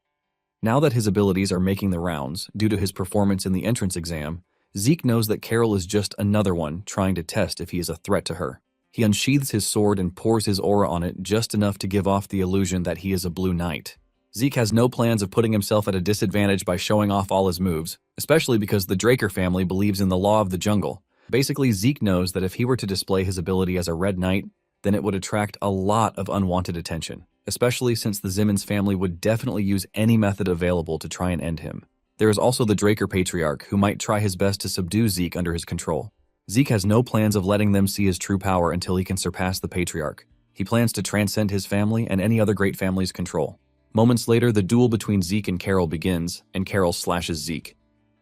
Now that his abilities are making the rounds, due to his performance in the entrance exam, Zeke knows that Carol is just another one trying to test if he is a threat to her. He unsheathes his sword and pours his aura on it just enough to give off the illusion that he is a blue knight. Zeke has no plans of putting himself at a disadvantage by showing off all his moves, especially because the Draker family believes in the law of the jungle. Basically, Zeke knows that if he were to display his ability as a red knight, then it would attract a lot of unwanted attention, especially since the Zimmons family would definitely use any method available to try and end him. There is also the Draker patriarch, who might try his best to subdue Zeke under his control. Zeke has no plans of letting them see his true power until he can surpass the patriarch. He plans to transcend his family and any other great family's control. Moments later, the duel between Zeke and Carol begins, and Carol slashes Zeke.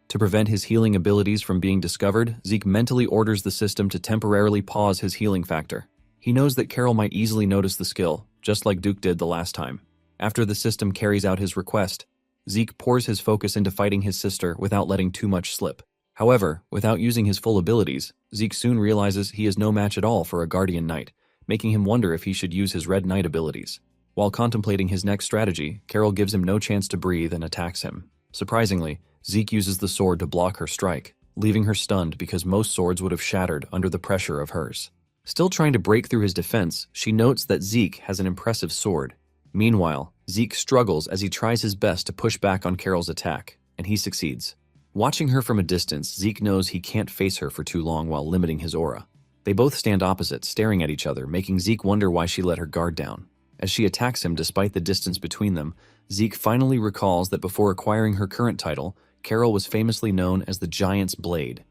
To prevent his healing abilities from being discovered, Zeke mentally orders the system to temporarily pause his healing factor. He knows that Carol might easily notice the skill, just like Duke did the last time. After the system carries out his request, Zeke pours his focus into fighting his sister without letting too much slip. However, without using his full abilities, Zeke soon realizes he is no match at all for a Guardian Knight, making him wonder if he should use his Red Knight abilities. While contemplating his next strategy, Carol gives him no chance to breathe and attacks him. Surprisingly, Zeke uses the sword to block her strike, leaving her stunned because most swords would have shattered under the pressure of hers. Still trying to break through his defense, she notes that Zeke has an impressive sword. Meanwhile, Zeke struggles as he tries his best to push back on Carol's attack, and he succeeds. Watching her from a distance, Zeke knows he can't face her for too long while limiting his aura. They both stand opposite, staring at each other, making Zeke wonder why she let her guard down. As she attacks him despite the distance between them, Zeke finally recalls that before acquiring her current title, Carol was famously known as the Giant's Blade.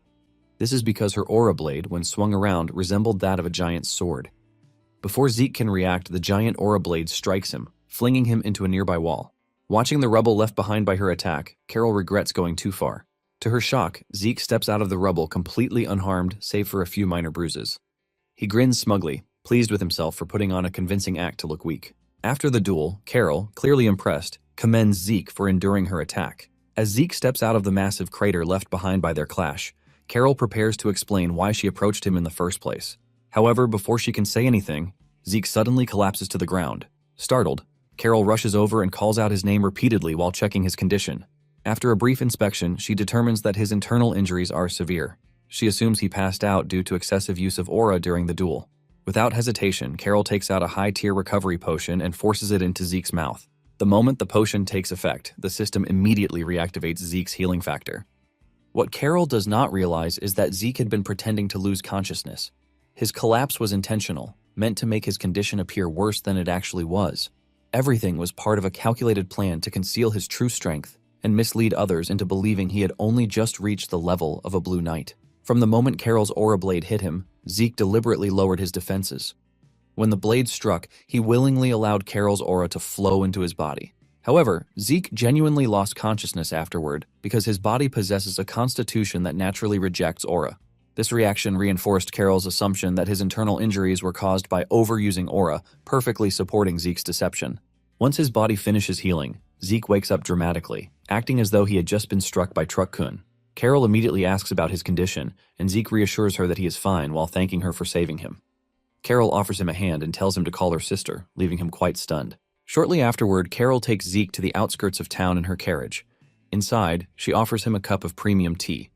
This is because her aura blade, when swung around, resembled that of a giant's sword. Before Zeke can react, the giant aura blade strikes him, flinging him into a nearby wall. Watching the rubble left behind by her attack, Carol regrets going too far. To her shock, Zeke steps out of the rubble completely unharmed, save for a few minor bruises. He grins smugly, pleased with himself for putting on a convincing act to look weak. After the duel, Carol, clearly impressed, commends Zeke for enduring her attack. As Zeke steps out of the massive crater left behind by their clash, Carol prepares to explain why she approached him in the first place. However, before she can say anything, Zeke suddenly collapses to the ground. Startled, Carol rushes over and calls out his name repeatedly while checking his condition. After a brief inspection, she determines that his internal injuries are severe. She assumes he passed out due to excessive use of aura during the duel. Without hesitation, Carol takes out a high-tier recovery potion and forces it into Zeke's mouth. The moment the potion takes effect, the system immediately reactivates Zeke's healing factor. What Carol does not realize is that Zeke had been pretending to lose consciousness. His collapse was intentional, meant to make his condition appear worse than it actually was. Everything was part of a calculated plan to conceal his true strength and mislead others into believing he had only just reached the level of a Blue Knight. From the moment Carol's aura blade hit him, Zeke deliberately lowered his defenses. When the blade struck, he willingly allowed Carol's aura to flow into his body. However, Zeke genuinely lost consciousness afterward because his body possesses a constitution that naturally rejects aura. This reaction reinforced Carol's assumption that his internal injuries were caused by overusing aura, perfectly supporting Zeke's deception. Once his body finishes healing, Zeke wakes up dramatically, acting as though he had just been struck by Truck-kun. Carol immediately asks about his condition, and Zeke reassures her that he is fine while thanking her for saving him. Carol offers him a hand and tells him to call her sister, leaving him quite stunned. Shortly afterward, Carol takes Zeke to the outskirts of town in her carriage. Inside, she offers him a cup of premium tea.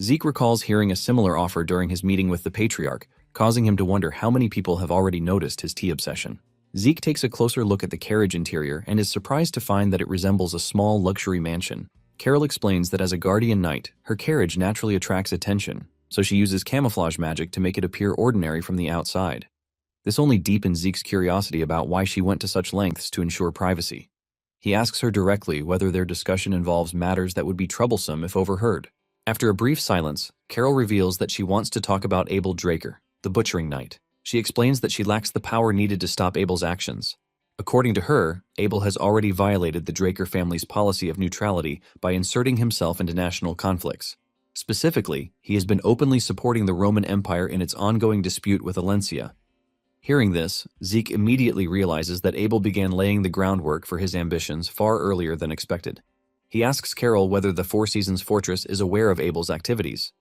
Zeke recalls hearing a similar offer during his meeting with the Patriarch, causing him to wonder how many people have already noticed his tea obsession. Zeke takes a closer look at the carriage interior and is surprised to find that it resembles a small luxury mansion. Carol explains that as a guardian knight, her carriage naturally attracts attention, so she uses camouflage magic to make it appear ordinary from the outside. This only deepens Zeke's curiosity about why she went to such lengths to ensure privacy. He asks her directly whether their discussion involves matters that would be troublesome if overheard. After a brief silence, Carol reveals that she wants to talk about Abel Draker, the Butchering Knight. She explains that she lacks the power needed to stop Abel's actions. According to her, Abel has already violated the Draker family's policy of neutrality by inserting himself into national conflicts. Specifically, he has been openly supporting the Roman Empire in its ongoing dispute with Alencia. Hearing this, Zeke immediately realizes that Abel began laying the groundwork for his ambitions far earlier than expected. He asks Carol whether the Four Seasons Fortress is aware of Abel's activities.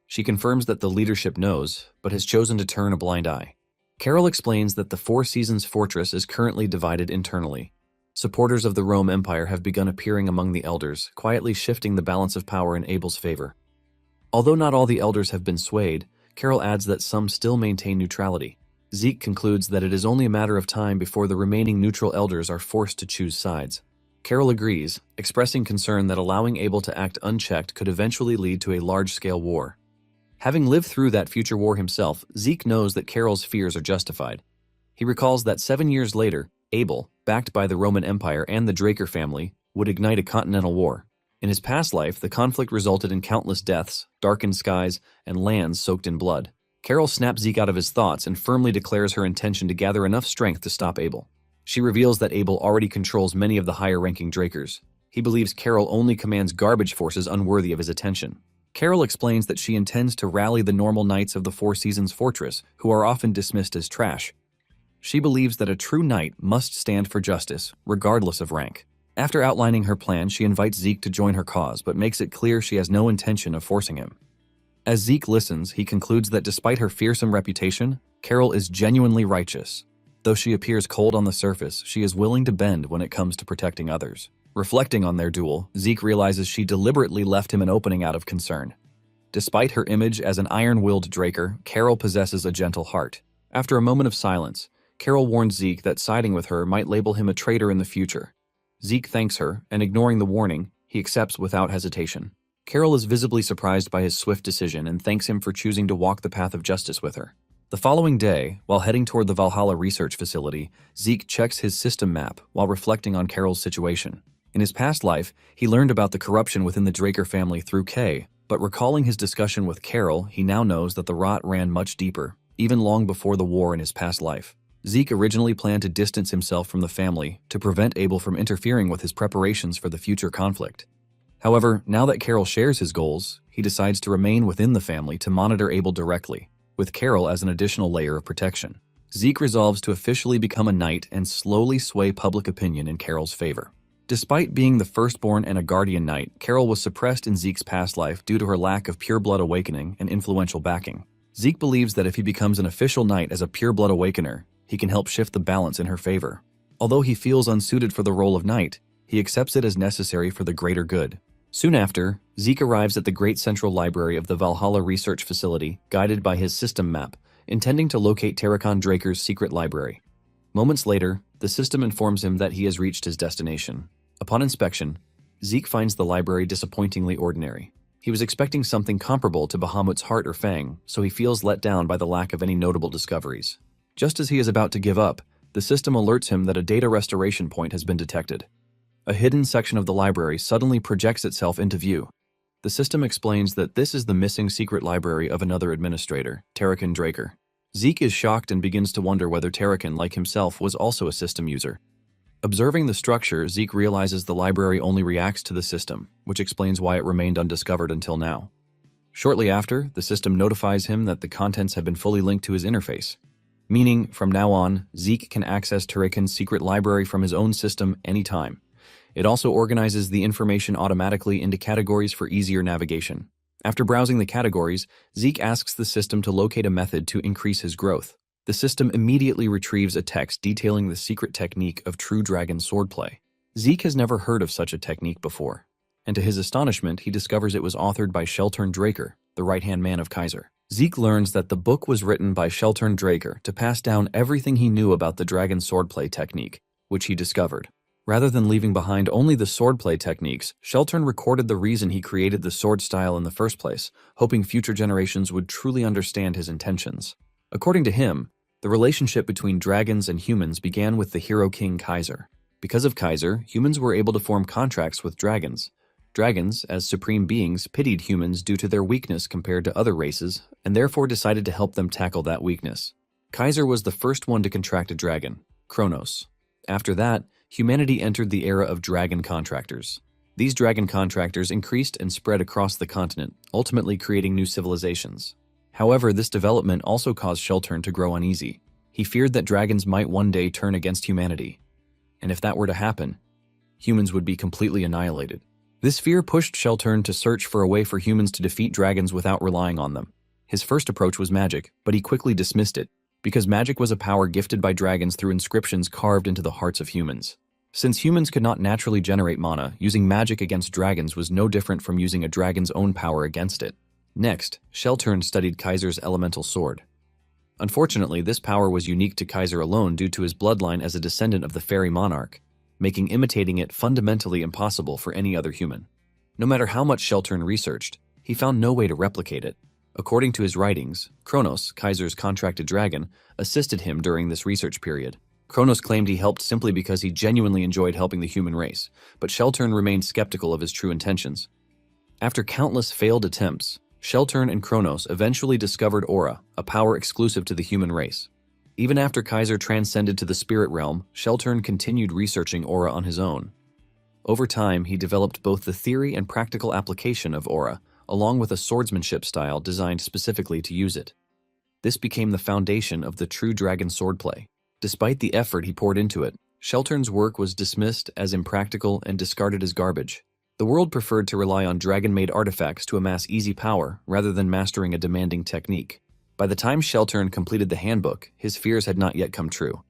She confirms that the leadership knows, but has chosen to turn a blind eye. Carol explains that the Four Seasons Fortress is currently divided internally. Supporters of the Rome Empire have begun appearing among the elders, quietly shifting the balance of power in Abel's favor. Although not all the elders have been swayed, Carol adds that some still maintain neutrality. Zeke concludes that it is only a matter of time before the remaining neutral elders are forced to choose sides. Carol agrees, expressing concern that allowing Abel to act unchecked could eventually lead to a large-scale war. Having lived through that future war himself, Zeke knows that Carol's fears are justified. He recalls that 7 years later, Abel, backed by the Roman Empire and the Draker family, would ignite a continental war. In his past life, the conflict resulted in countless deaths, darkened skies, and lands soaked in blood. Carol snaps Zeke out of his thoughts and firmly declares her intention to gather enough strength to stop Abel. She reveals that Abel already controls many of the higher-ranking Drakers. He believes Carol only commands garbage forces unworthy of his attention. Carol explains that she intends to rally the normal knights of the Four Seasons Fortress, who are often dismissed as trash. She believes that a true knight must stand for justice, regardless of rank. After outlining her plan, she invites Zeke to join her cause, but makes it clear she has no intention of forcing him. As Zeke listens, he concludes that despite her fearsome reputation, Carol is genuinely righteous. Though she appears cold on the surface, she is willing to bend when it comes to protecting others. Reflecting on their duel, Zeke realizes she deliberately left him an opening out of concern. Despite her image as an iron-willed Draker, Carol possesses a gentle heart. After a moment of silence, Carol warns Zeke that siding with her might label him a traitor in the future. Zeke thanks her, and ignoring the warning, he accepts without hesitation. Carol is visibly surprised by his swift decision and thanks him for choosing to walk the path of justice with her. The following day, while heading toward the Valhalla research facility, Zeke checks his system map while reflecting on Carol's situation. In his past life, he learned about the corruption within the Draker family through Kay, but recalling his discussion with Carol, he now knows that the rot ran much deeper, even long before the war in his past life. Zeke originally planned to distance himself from the family to prevent Abel from interfering with his preparations for the future conflict. However, now that Carol shares his goals, he decides to remain within the family to monitor Abel directly, with Carol as an additional layer of protection. Zeke resolves to officially become a knight and slowly sway public opinion in Carol's favor. Despite being the firstborn and a guardian knight, Carol was suppressed in Zeke's past life due to her lack of pure-blood awakening and influential backing. Zeke believes that if he becomes an official knight as a pure-blood awakener, he can help shift the balance in her favor. Although he feels unsuited for the role of knight, he accepts it as necessary for the greater good. Soon after, Zeke arrives at the Great Central Library of the Valhalla Research Facility, guided by his system map, intending to locate Terracon Draker's secret library. Moments later, the system informs him that he has reached his destination. Upon inspection, Zeke finds the library disappointingly ordinary. He was expecting something comparable to Bahamut's heart or fang, so he feels let down by the lack of any notable discoveries. Just as he is about to give up, the system alerts him that a data restoration point has been detected. A hidden section of the library suddenly projects itself into view. The system explains that this is the missing secret library of another administrator, Terracon Draker. Zeke is shocked and begins to wonder whether Terracon, like himself, was also a system user. Observing the structure, Zeke realizes the library only reacts to the system, which explains why it remained undiscovered until now. Shortly after, the system notifies him that the contents have been fully linked to his interface. Meaning, from now on, Zeke can access Terracon's secret library from his own system anytime. It also organizes the information automatically into categories for easier navigation. After browsing the categories, Zeke asks the system to locate a method to increase his growth. The system immediately retrieves a text detailing the secret technique of true dragon swordplay. Zeke has never heard of such a technique before, and to his astonishment, he discovers it was authored by Sheltern Draker, the right-hand man of Kaiser. Zeke learns that the book was written by Sheltern Draker to pass down everything he knew about the dragon swordplay technique, which he discovered. Rather than leaving behind only the swordplay techniques, Sheltern recorded the reason he created the sword style in the first place, hoping future generations would truly understand his intentions. According to him, the relationship between dragons and humans began with the hero king Kaiser. Because of Kaiser, humans were able to form contracts with dragons. Dragons, as supreme beings, pitied humans due to their weakness compared to other races, and therefore decided to help them tackle that weakness. Kaiser was the first one to contract a dragon, Kronos. After that, humanity entered the era of dragon contractors. These dragon contractors increased and spread across the continent, ultimately creating new civilizations. However, this development also caused Sheltern to grow uneasy. He feared that dragons might one day turn against humanity. And if that were to happen, humans would be completely annihilated. This fear pushed Shelturn to search for a way for humans to defeat dragons without relying on them. His first approach was magic, but he quickly dismissed it, because magic was a power gifted by dragons through inscriptions carved into the hearts of humans. Since humans could not naturally generate mana, using magic against dragons was no different from using a dragon's own power against it. Next, Shelturn studied Kaiser's elemental sword. Unfortunately, this power was unique to Kaiser alone due to his bloodline as a descendant of the fairy monarch, making imitating it fundamentally impossible for any other human. No matter how much Shelturn researched, he found no way to replicate it. According to his writings, Kronos, Kaiser's contracted dragon, assisted him during this research period. Kronos claimed he helped simply because he genuinely enjoyed helping the human race, but Shelturn remained skeptical of his true intentions. After countless failed attempts, Shelturn and Kronos eventually discovered Aura, a power exclusive to the human race. Even after Kaiser transcended to the spirit realm, Shelturn continued researching Aura on his own. Over time, he developed both the theory and practical application of Aura, along with a swordsmanship style designed specifically to use it. This became the foundation of the true dragon swordplay. Despite the effort he poured into it, Shelturn's work was dismissed as impractical and discarded as garbage. The world preferred to rely on dragon-made artifacts to amass easy power rather than mastering a demanding technique. By the time Shelturn completed the handbook, his fears had not yet come true.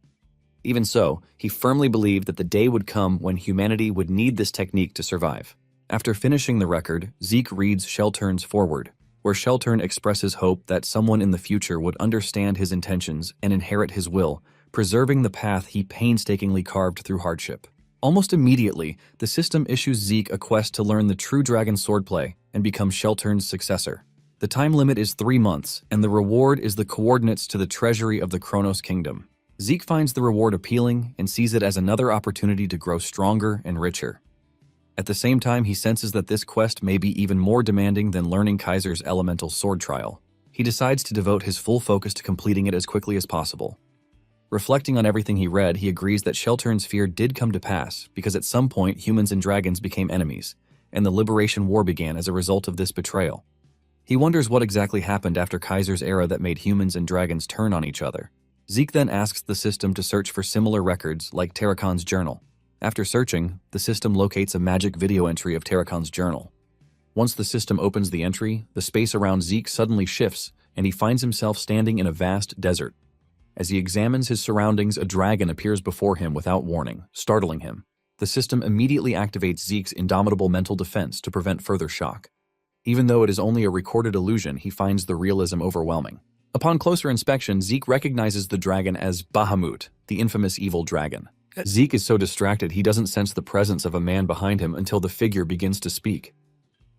Even so, he firmly believed that the day would come when humanity would need this technique to survive. After finishing the record, Zeke reads Shelturn's foreword, where Shelturn expresses hope that someone in the future would understand his intentions and inherit his will, preserving the path he painstakingly carved through hardship. Almost immediately, the system issues Zeke a quest to learn the true dragon swordplay and become Shelturn's successor. The time limit is 3 months, and the reward is the coordinates to the treasury of the Kronos Kingdom. Zeke finds the reward appealing and sees it as another opportunity to grow stronger and richer. At the same time, he senses that this quest may be even more demanding than learning Kaiser's elemental sword trial. He decides to devote his full focus to completing it as quickly as possible. Reflecting on everything he read, he agrees that Shelturn's fear did come to pass because at some point humans and dragons became enemies, and the Liberation War began as a result of this betrayal. He wonders what exactly happened after Kaiser's era that made humans and dragons turn on each other. Zeke then asks the system to search for similar records like Tarakan's journal. After searching, the system locates a magic video entry of Tarakan's journal. Once the system opens the entry, the space around Zeke suddenly shifts, and he finds himself standing in a vast desert. As he examines his surroundings, a dragon appears before him without warning, startling him. The system immediately activates Zeke's indomitable mental defense to prevent further shock. Even though it is only a recorded illusion, he finds the realism overwhelming. Upon closer inspection, Zeke recognizes the dragon as Bahamut, the infamous evil dragon. Zeke is so distracted he doesn't sense the presence of a man behind him until the figure begins to speak.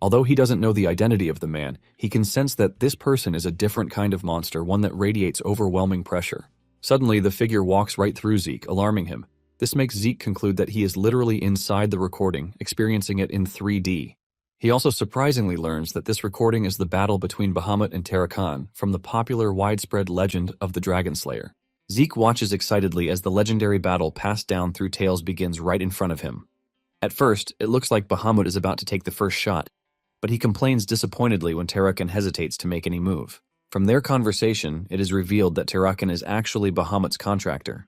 Although he doesn't know the identity of the man, he can sense that this person is a different kind of monster, one that radiates overwhelming pressure. Suddenly, the figure walks right through Zeke, alarming him. This makes Zeke conclude that he is literally inside the recording, experiencing it in 3D. He also surprisingly learns that this recording is the battle between Bahamut and Tarakan from the popular widespread legend of the Dragon Slayer. Zeke watches excitedly as the legendary battle passed down through tales begins right in front of him. At first, it looks like Bahamut is about to take the first shot, but he complains disappointedly when Tarakan hesitates to make any move. From their conversation, it is revealed that Tarakan is actually Bahamut's contractor.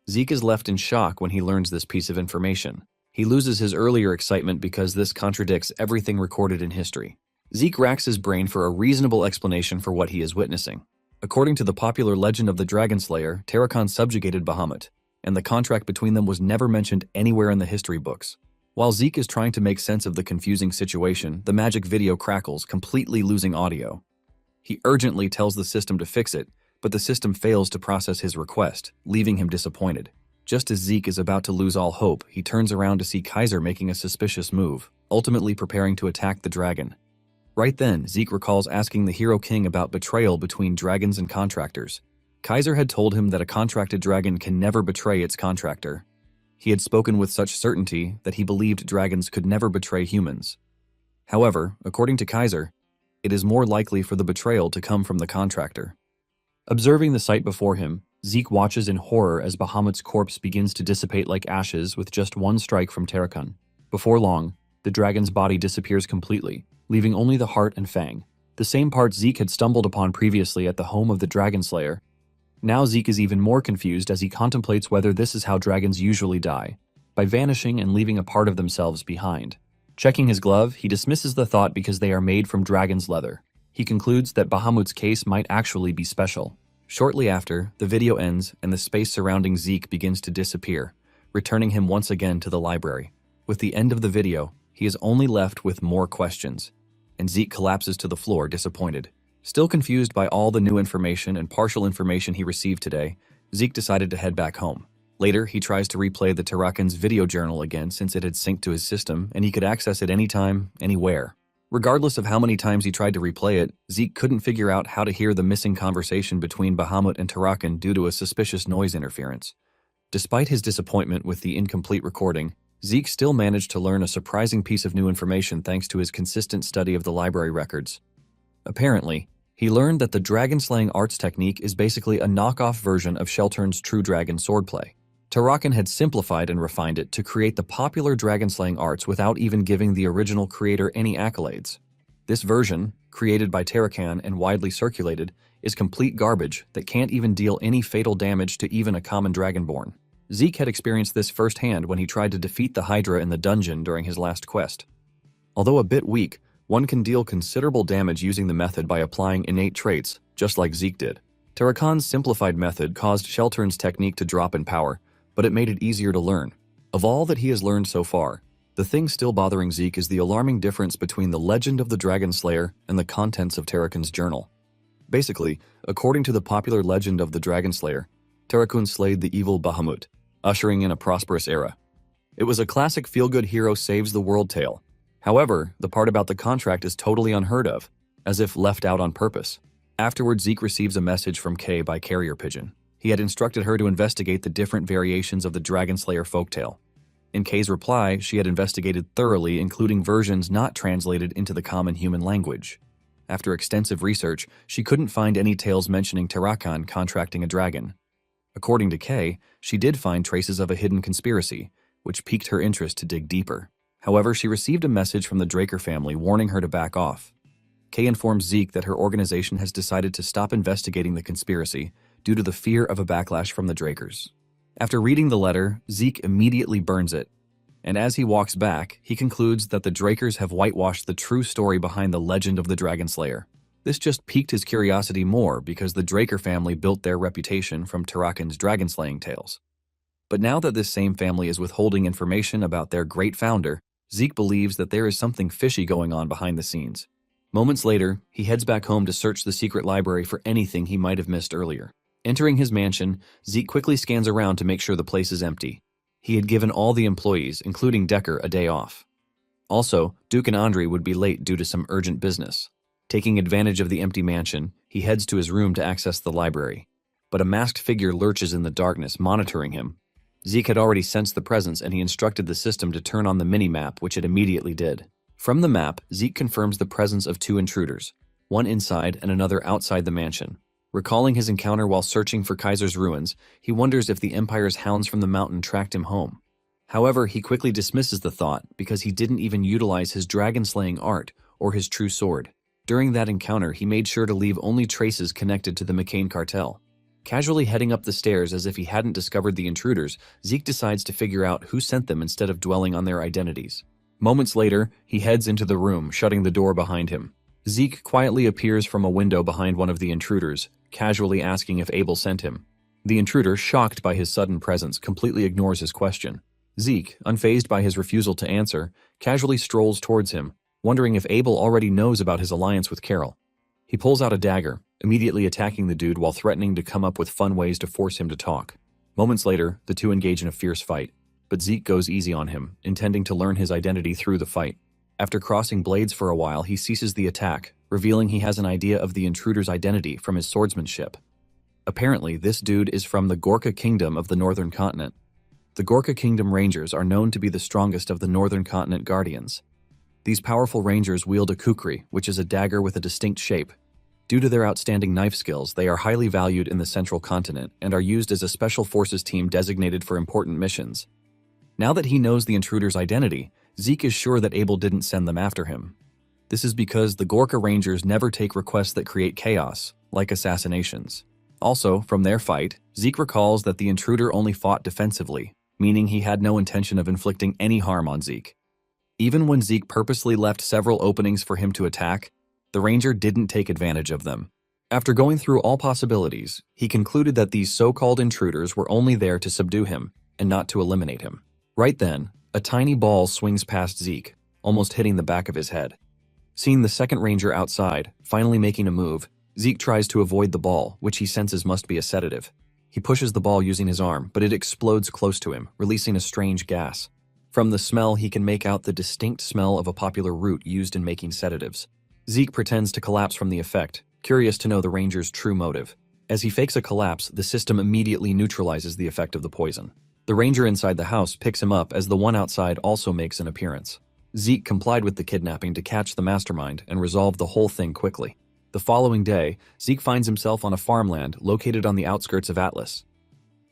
Zeke is left in shock when he learns this piece of information. He loses his earlier excitement because this contradicts everything recorded in history. Zeke racks his brain for a reasonable explanation for what he is witnessing. According to the popular legend of the Dragon Slayer, Tarakan subjugated Bahamut, and the contract between them was never mentioned anywhere in the history books. While Zeke is trying to make sense of the confusing situation, the magic video crackles, completely losing audio. He urgently tells the system to fix it, but the system fails to process his request, leaving him disappointed. Just as Zeke is about to lose all hope, he turns around to see Kaiser making a suspicious move, ultimately preparing to attack the dragon. Right then, Zeke recalls asking the Hero King about betrayal between dragons and contractors. Kaiser had told him that a contracted dragon can never betray its contractor. He had spoken with such certainty that he believed dragons could never betray humans. However, according to Kaiser, it is more likely for the betrayal to come from the contractor. Observing the sight before him, Zeke watches in horror as Bahamut's corpse begins to dissipate like ashes with just one strike from Tarakan. Before long, the dragon's body disappears completely, leaving only the heart and fang, the same parts Zeke had stumbled upon previously at the home of the Dragon Slayer. Now Zeke is even more confused as he contemplates whether this is how dragons usually die, by vanishing and leaving a part of themselves behind. Checking his glove, he dismisses the thought because they are made from dragon's leather. He concludes that Bahamut's case might actually be special. Shortly after, the video ends and the space surrounding Zeke begins to disappear, returning him once again to the library. With the end of the video, he is only left with more questions, and Zeke collapses to the floor disappointed. Still confused by all the new information and partial information he received today, Zeke decided to head back home. Later, he tries to replay the Tarakan's video journal again since it had synced to his system and he could access it anytime, anywhere. Regardless of how many times he tried to replay it, Zeke couldn't figure out how to hear the missing conversation between Bahamut and Tarakan due to a suspicious noise interference. Despite his disappointment with the incomplete recording, Zeke still managed to learn a surprising piece of new information thanks to his consistent study of the library records. Apparently, he learned that the dragon-slaying arts technique is basically a knockoff version of Sheltern's True Dragon swordplay. Tarakan had simplified and refined it to create the popular dragon-slaying arts without even giving the original creator any accolades. This version, created by Tarakan and widely circulated, is complete garbage that can't even deal any fatal damage to even a common dragonborn. Zeke had experienced this firsthand when he tried to defeat the Hydra in the dungeon during his last quest. Although a bit weak, one can deal considerable damage using the method by applying innate traits, just like Zeke did. Tarakan's simplified method caused Sheltern's technique to drop in power, but it made it easier to learn. Of all that he has learned so far, the thing still bothering Zeke is the alarming difference between the legend of the Dragon Slayer and the contents of Tarakan's journal. Basically, according to the popular legend of the Dragon Slayer, Tarakan slayed the evil Bahamut, ushering in a prosperous era. It was a classic feel-good hero saves the world tale. However, the part about the contract is totally unheard of, as if left out on purpose. Afterward, Zeke receives a message from Kay by carrier pigeon. He had instructed her to investigate the different variations of the Dragon Slayer folktale. In Kay's reply, she had investigated thoroughly, including versions not translated into the common human language. After extensive research, she couldn't find any tales mentioning Tarakan contracting a dragon. According to Kay, she did find traces of a hidden conspiracy, which piqued her interest to dig deeper. However, she received a message from the Draker family warning her to back off. Kay informs Zeke that her organization has decided to stop investigating the conspiracy due to the fear of a backlash from the Drakers. After reading the letter, Zeke immediately burns it, and as he walks back, he concludes that the Drakers have whitewashed the true story behind the legend of the Dragon Slayer. This just piqued his curiosity more because the Draker family built their reputation from Tarakan's dragon-slaying tales. But now that this same family is withholding information about their great founder, Zeke believes that there is something fishy going on behind the scenes. Moments later, he heads back home to search the secret library for anything he might have missed earlier. Entering his mansion, Zeke quickly scans around to make sure the place is empty. He had given all the employees, including Decker, a day off. Also, Duke and Andre would be late due to some urgent business. Taking advantage of the empty mansion, he heads to his room to access the library. But a masked figure lurches in the darkness, monitoring him. Zeke had already sensed the presence and he instructed the system to turn on the mini-map, which it immediately did. From the map, Zeke confirms the presence of two intruders, one inside and another outside the mansion. Recalling his encounter while searching for Kaiser's ruins, he wonders if the Empire's hounds from the mountain tracked him home. However, he quickly dismisses the thought because he didn't even utilize his dragon-slaying art or his true sword. During that encounter, he made sure to leave only traces connected to the McCain cartel. Casually heading up the stairs as if he hadn't discovered the intruders, Zeke decides to figure out who sent them instead of dwelling on their identities. Moments later, he heads into the room, shutting the door behind him. Zeke quietly appears from a window behind one of the intruders, casually asking if Abel sent him. The intruder, shocked by his sudden presence, completely ignores his question. Zeke, unfazed by his refusal to answer, casually strolls towards him, wondering if Abel already knows about his alliance with Carol. He pulls out a dagger, immediately attacking the dude while threatening to come up with fun ways to force him to talk. Moments later, the two engage in a fierce fight, but Zeke goes easy on him, intending to learn his identity through the fight. After crossing blades for a while, he ceases the attack, revealing he has an idea of the intruder's identity from his swordsmanship. Apparently, this dude is from the Gorka Kingdom of the Northern Continent. The Gorka Kingdom Rangers are known to be the strongest of the Northern Continent Guardians. These powerful Rangers wield a kukri, which is a dagger with a distinct shape. Due to their outstanding knife skills, they are highly valued in the Central Continent and are used as a special forces team designated for important missions. Now that he knows the intruder's identity, Zeke is sure that Abel didn't send them after him. This is because the Gorka Rangers never take requests that create chaos, like assassinations. Also, from their fight, Zeke recalls that the intruder only fought defensively, meaning he had no intention of inflicting any harm on Zeke. Even when Zeke purposely left several openings for him to attack, the ranger didn't take advantage of them. After going through all possibilities, he concluded that these so-called intruders were only there to subdue him and not to eliminate him. Right then, a tiny ball swings past Zeke, almost hitting the back of his head. Seeing the second ranger outside, finally making a move, Zeke tries to avoid the ball, which he senses must be a sedative. He pushes the ball using his arm, but it explodes close to him, releasing a strange gas. From the smell, he can make out the distinct smell of a popular root used in making sedatives. Zeke pretends to collapse from the effect, curious to know the ranger's true motive. As he fakes a collapse, the system immediately neutralizes the effect of the poison. The ranger inside the house picks him up as the one outside also makes an appearance. Zeke complied with the kidnapping to catch the mastermind and resolve the whole thing quickly. The following day, Zeke finds himself on a farmland located on the outskirts of Atlas.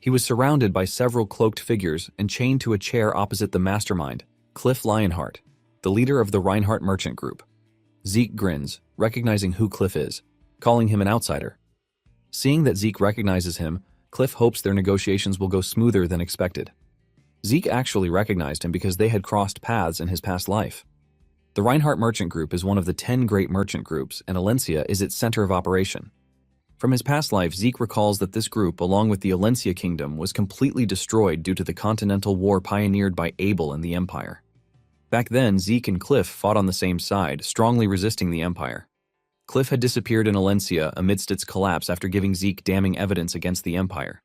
He was surrounded by several cloaked figures and chained to a chair opposite the mastermind, Cliff Lionheart, the leader of the Reinhardt merchant group. Zeke grins, recognizing who Cliff is, calling him an outsider. Seeing that Zeke recognizes him, Cliff hopes their negotiations will go smoother than expected. Zeke actually recognized him because they had crossed paths in his past life. The Reinhardt merchant group is one of the 10 great merchant groups, and Alencia is its center of operation. From his past life, Zeke recalls that this group, along with the Alencia kingdom, was completely destroyed due to the continental war pioneered by Abel and the Empire. Back then, Zeke and Cliff fought on the same side, strongly resisting the Empire. Cliff had disappeared in Alencia amidst its collapse after giving Zeke damning evidence against the Empire.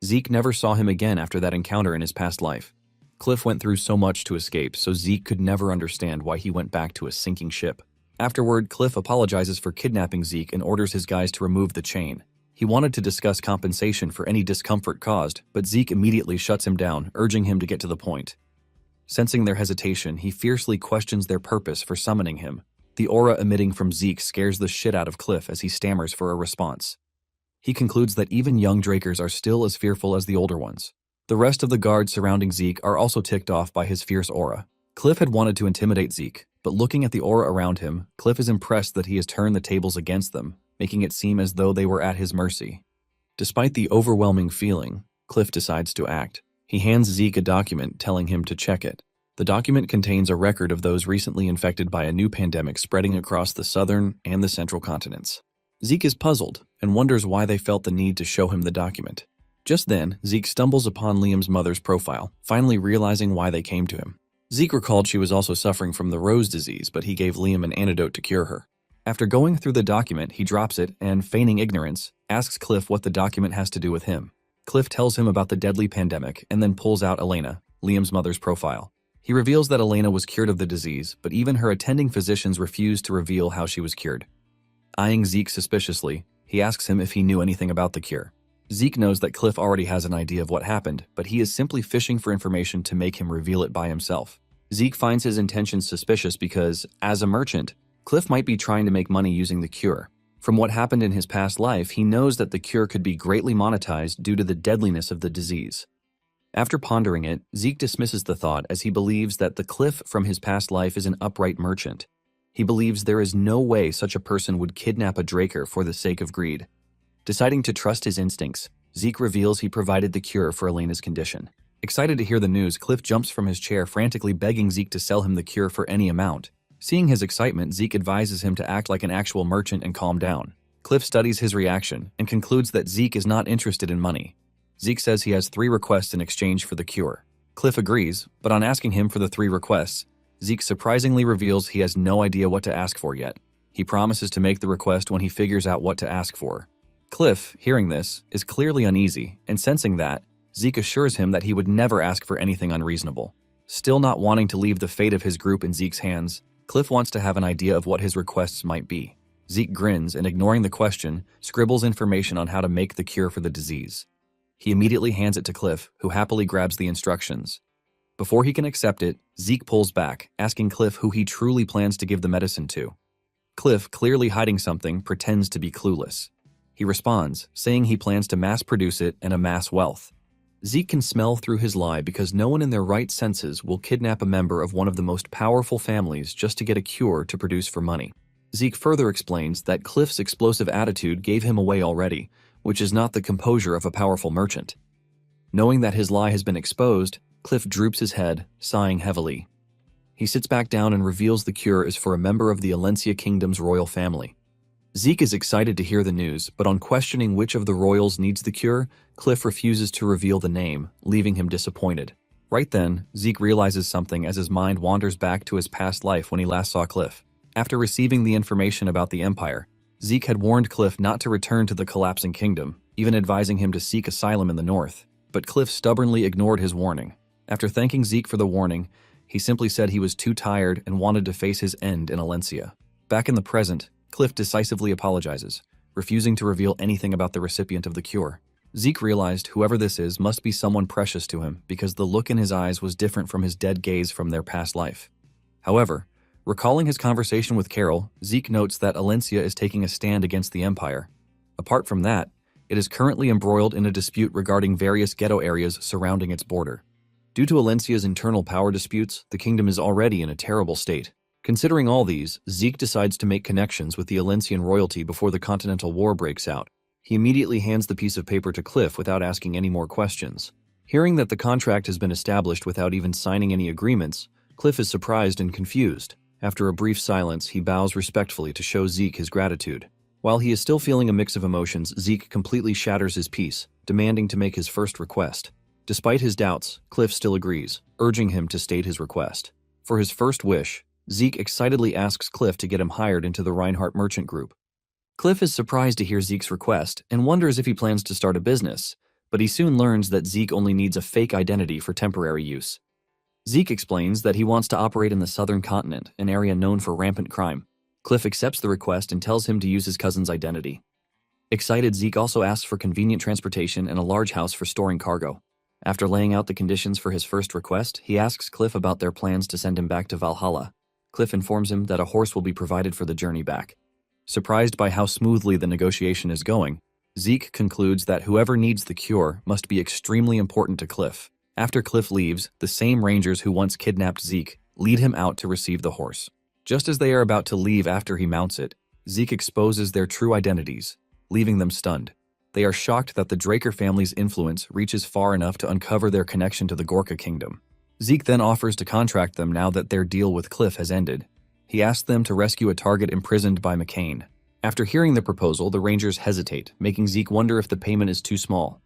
Zeke never saw him again after that encounter in his past life. Cliff went through so much to escape, so Zeke could never understand why he went back to a sinking ship. Afterward, Cliff apologizes for kidnapping Zeke and orders his guys to remove the chain. He wanted to discuss compensation for any discomfort caused, but Zeke immediately shuts him down, urging him to get to the point. Sensing their hesitation, he fiercely questions their purpose for summoning him. The aura emitting from Zeke scares the shit out of Cliff as he stammers for a response. He concludes that even young Drakers are still as fearful as the older ones. The rest of the guards surrounding Zeke are also ticked off by his fierce aura. Cliff had wanted to intimidate Zeke, but looking at the aura around him, Cliff is impressed that he has turned the tables against them, making it seem as though they were at his mercy. Despite the overwhelming feeling, Cliff decides to act. He hands Zeke a document telling him to check it. The document contains a record of those recently infected by a new pandemic spreading across the southern and the central continents. Zeke is puzzled and wonders why they felt the need to show him the document. Just then, Zeke stumbles upon Liam's mother's profile, finally realizing why they came to him. Zeke recalled she was also suffering from the rose disease, but he gave Liam an antidote to cure her. After going through the document, he drops it and, feigning ignorance, asks Cliff what the document has to do with him. Cliff tells him about the deadly pandemic and then pulls out Elena, Liam's mother's profile. He reveals that Elena was cured of the disease, but even her attending physicians refused to reveal how she was cured. Eyeing Zeke suspiciously, he asks him if he knew anything about the cure. Zeke knows that Cliff already has an idea of what happened, but he is simply fishing for information to make him reveal it by himself. Zeke finds his intentions suspicious because, as a merchant, Cliff might be trying to make money using the cure. From what happened in his past life, he knows that the cure could be greatly monetized due to the deadliness of the disease. After pondering it, Zeke dismisses the thought as he believes that the Cliff from his past life is an upright merchant. He believes there is no way such a person would kidnap a Draker for the sake of greed. Deciding to trust his instincts, Zeke reveals he provided the cure for Elena's condition. Excited to hear the news, Cliff jumps from his chair, frantically begging Zeke to sell him the cure for any amount. Seeing his excitement, Zeke advises him to act like an actual merchant and calm down. Cliff studies his reaction and concludes that Zeke is not interested in money. Zeke says he has 3 requests in exchange for the cure. Cliff agrees, but on asking him for the 3 requests, Zeke surprisingly reveals he has no idea what to ask for yet. He promises to make the request when he figures out what to ask for. Cliff, hearing this, is clearly uneasy, and sensing that, Zeke assures him that he would never ask for anything unreasonable. Still not wanting to leave the fate of his group in Zeke's hands, Cliff wants to have an idea of what his requests might be. Zeke grins and, ignoring the question, scribbles information on how to make the cure for the disease. He immediately hands it to Cliff, who happily grabs the instructions. Before he can accept it, Zeke pulls back, asking Cliff who he truly plans to give the medicine to. Cliff, clearly hiding something, pretends to be clueless. He responds, saying he plans to mass-produce it and amass wealth. Zeke can smell through his lie because no one in their right senses will kidnap a member of one of the most powerful families just to get a cure to produce for money. Zeke further explains that Cliff's explosive attitude gave him away already, which is not the composure of a powerful merchant. Knowing that his lie has been exposed, Cliff droops his head, sighing heavily. He sits back down and reveals the cure is for a member of the Alencia Kingdom's royal family. Zeke is excited to hear the news, but on questioning which of the royals needs the cure, Cliff refuses to reveal the name, leaving him disappointed. Right then, Zeke realizes something as his mind wanders back to his past life when he last saw Cliff. After receiving the information about the Empire, Zeke had warned Cliff not to return to the collapsing kingdom, even advising him to seek asylum in the north. But Cliff stubbornly ignored his warning. After thanking Zeke for the warning, he simply said he was too tired and wanted to face his end in Alencia. Back in the present, Cliff decisively apologizes, refusing to reveal anything about the recipient of the cure. Zeke realized whoever this is must be someone precious to him because the look in his eyes was different from his dead gaze from their past life. However, recalling his conversation with Carol, Zeke notes that Alencia is taking a stand against the Empire. Apart from that, it is currently embroiled in a dispute regarding various ghetto areas surrounding its border. Due to Alencia's internal power disputes, the kingdom is already in a terrible state. Considering all these, Zeke decides to make connections with the Alencian royalty before the Continental War breaks out. He immediately hands the piece of paper to Cliff without asking any more questions. Hearing that the contract has been established without even signing any agreements, Cliff is surprised and confused. After a brief silence, he bows respectfully to show Zeke his gratitude. While he is still feeling a mix of emotions, Zeke completely shatters his peace, demanding to make his first request. Despite his doubts, Cliff still agrees, urging him to state his request. For his first wish, Zeke excitedly asks Cliff to get him hired into the Reinhardt Merchant Group. Cliff is surprised to hear Zeke's request and wonders if he plans to start a business, but he soon learns that Zeke only needs a fake identity for temporary use. Zeke explains that he wants to operate in the southern continent, an area known for rampant crime. Cliff accepts the request and tells him to use his cousin's identity. Excited, Zeke also asks for convenient transportation and a large house for storing cargo. After laying out the conditions for his first request, he asks Cliff about their plans to send him back to Valhalla. Cliff informs him that a horse will be provided for the journey back. Surprised by how smoothly the negotiation is going, Zeke concludes that whoever needs the cure must be extremely important to Cliff. After Cliff leaves, the same rangers who once kidnapped Zeke lead him out to receive the horse. Just as they are about to leave after he mounts it, Zeke exposes their true identities, leaving them stunned. They are shocked that the Draker family's influence reaches far enough to uncover their connection to the Gorka kingdom. Zeke then offers to contract them now that their deal with Cliff has ended. He asks them to rescue a target imprisoned by McCain. After hearing the proposal, the Rangers hesitate, making Zeke wonder if the payment is too small.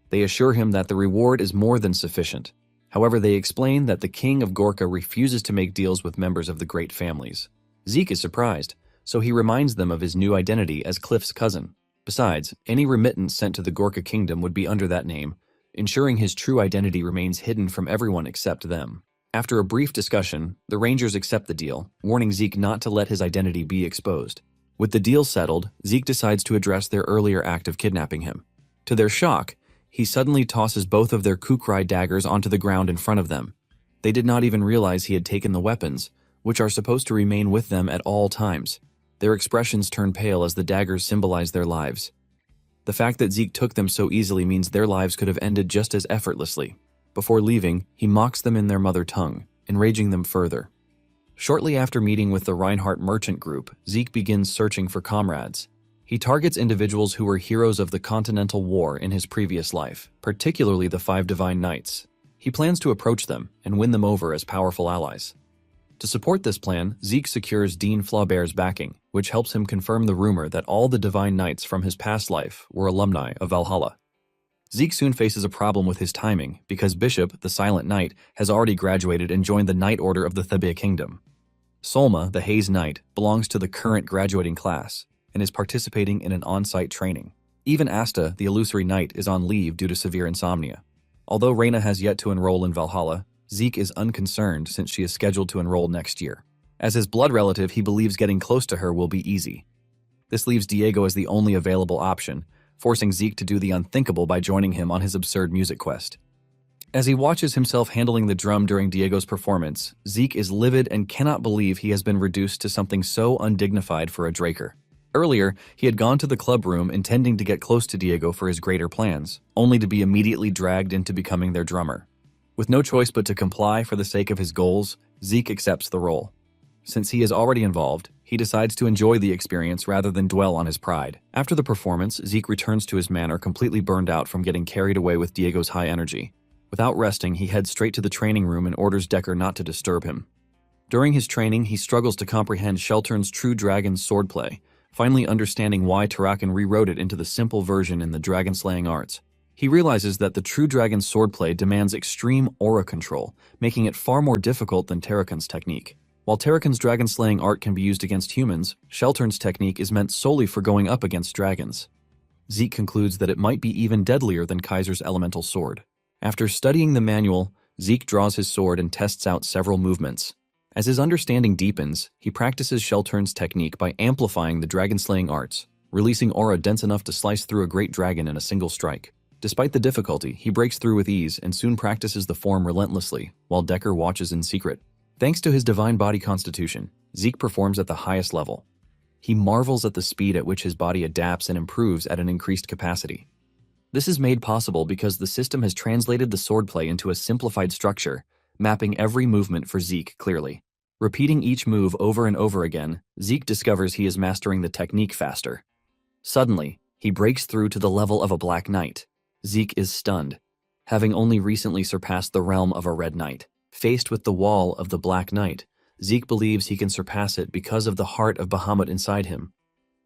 They assure him that the reward is more than sufficient. However, they explain that the king of Gorka refuses to make deals with members of the great families. Zeke is surprised, so he reminds them of his new identity as Cliff's cousin. Besides, any remittance sent to the Gorka kingdom would be under that name, ensuring his true identity remains hidden from everyone except them. After a brief discussion, the Rangers accept the deal, warning Zeke not to let his identity be exposed. With the deal settled, Zeke decides to address their earlier act of kidnapping him. To their shock, he suddenly tosses both of their Kukrai daggers onto the ground in front of them. They did not even realize he had taken the weapons, which are supposed to remain with them at all times. Their expressions turn pale as the daggers symbolize their lives. The fact that Zeke took them so easily means their lives could have ended just as effortlessly. Before leaving, he mocks them in their mother tongue, enraging them further. Shortly after meeting with the Reinhardt Merchant Group, Zeke begins searching for comrades. He targets individuals who were heroes of the Continental War in his previous life, particularly the 5 Divine Knights. He plans to approach them and win them over as powerful allies. To support this plan, Zeke secures Dean Flaubert's backing, which helps him confirm the rumor that all the Divine Knights from his past life were alumni of Valhalla. Zeke soon faces a problem with his timing because Bishop, the Silent Knight, has already graduated and joined the Knight Order of the Thebe Kingdom. Solma, the Haze Knight, belongs to the current graduating class and is participating in an on-site training. Even Asta, the Illusory Knight, is on leave due to severe insomnia. Although Reyna has yet to enroll in Valhalla, Zeke is unconcerned since she is scheduled to enroll next year. As his blood relative, he believes getting close to her will be easy. This leaves Diego as the only available option, forcing Zeke to do the unthinkable by joining him on his absurd music quest. As he watches himself handling the drum during Diego's performance, Zeke is livid and cannot believe he has been reduced to something so undignified for a Draker. Earlier, he had gone to the club room intending to get close to Diego for his greater plans, only to be immediately dragged into becoming their drummer. With no choice but to comply for the sake of his goals, Zeke accepts the role. Since he is already involved, he decides to enjoy the experience rather than dwell on his pride. After the performance, Zeke returns to his manor completely burned out from getting carried away with Diego's high energy. Without resting, he heads straight to the training room and orders Decker not to disturb him. During his training, he struggles to comprehend Sheltern's true dragon swordplay, finally understanding why Tarakan rewrote it into the simple version in the dragon-slaying arts. He realizes that the true dragon swordplay demands extreme aura control, making it far more difficult than Tarakan's technique. While Tarakan's dragon-slaying art can be used against humans, Sheltern's technique is meant solely for going up against dragons. Zeke concludes that it might be even deadlier than Kaiser's elemental sword. After studying the manual, Zeke draws his sword and tests out several movements. As his understanding deepens, he practices Sheltern's technique by amplifying the dragon-slaying arts, releasing aura dense enough to slice through a great dragon in a single strike. Despite the difficulty, he breaks through with ease and soon practices the form relentlessly, while Decker watches in secret. Thanks to his divine body constitution, Zeke performs at the highest level. He marvels at the speed at which his body adapts and improves at an increased capacity. This is made possible because the system has translated the swordplay into a simplified structure, mapping every movement for Zeke clearly. Repeating each move over and over again, Zeke discovers he is mastering the technique faster. Suddenly, he breaks through to the level of a Black Knight. Zeke is stunned, having only recently surpassed the realm of a Red Knight. Faced with the wall of the Black Knight, Zeke believes he can surpass it because of the heart of Bahamut inside him.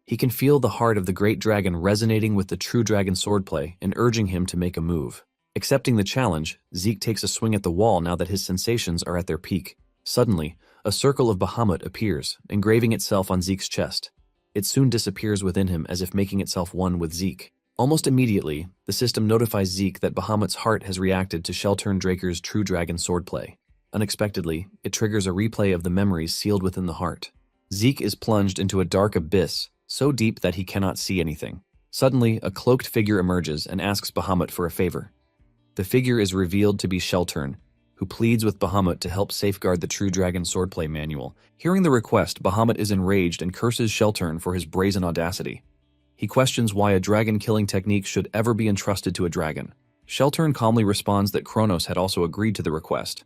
He can feel the heart of the great dragon resonating with the true dragon swordplay and urging him to make a move. Accepting the challenge, Zeke takes a swing at the wall now that his sensations are at their peak. Suddenly, a circle of Bahamut appears, engraving itself on Zeke's chest. It soon disappears within him as if making itself one with Zeke. Almost immediately, the system notifies Zeke that Bahamut's heart has reacted to Sheltern Draker's true dragon swordplay. Unexpectedly, it triggers a replay of the memories sealed within the heart. Zeke is plunged into a dark abyss, so deep that he cannot see anything. Suddenly, a cloaked figure emerges and asks Bahamut for a favor. The figure is revealed to be Sheltern, who pleads with Bahamut to help safeguard the true dragon swordplay manual. Hearing the request, Bahamut is enraged and curses Sheltern for his brazen audacity. He questions why a dragon-killing technique should ever be entrusted to a dragon. Sheltern calmly responds that Kronos had also agreed to the request.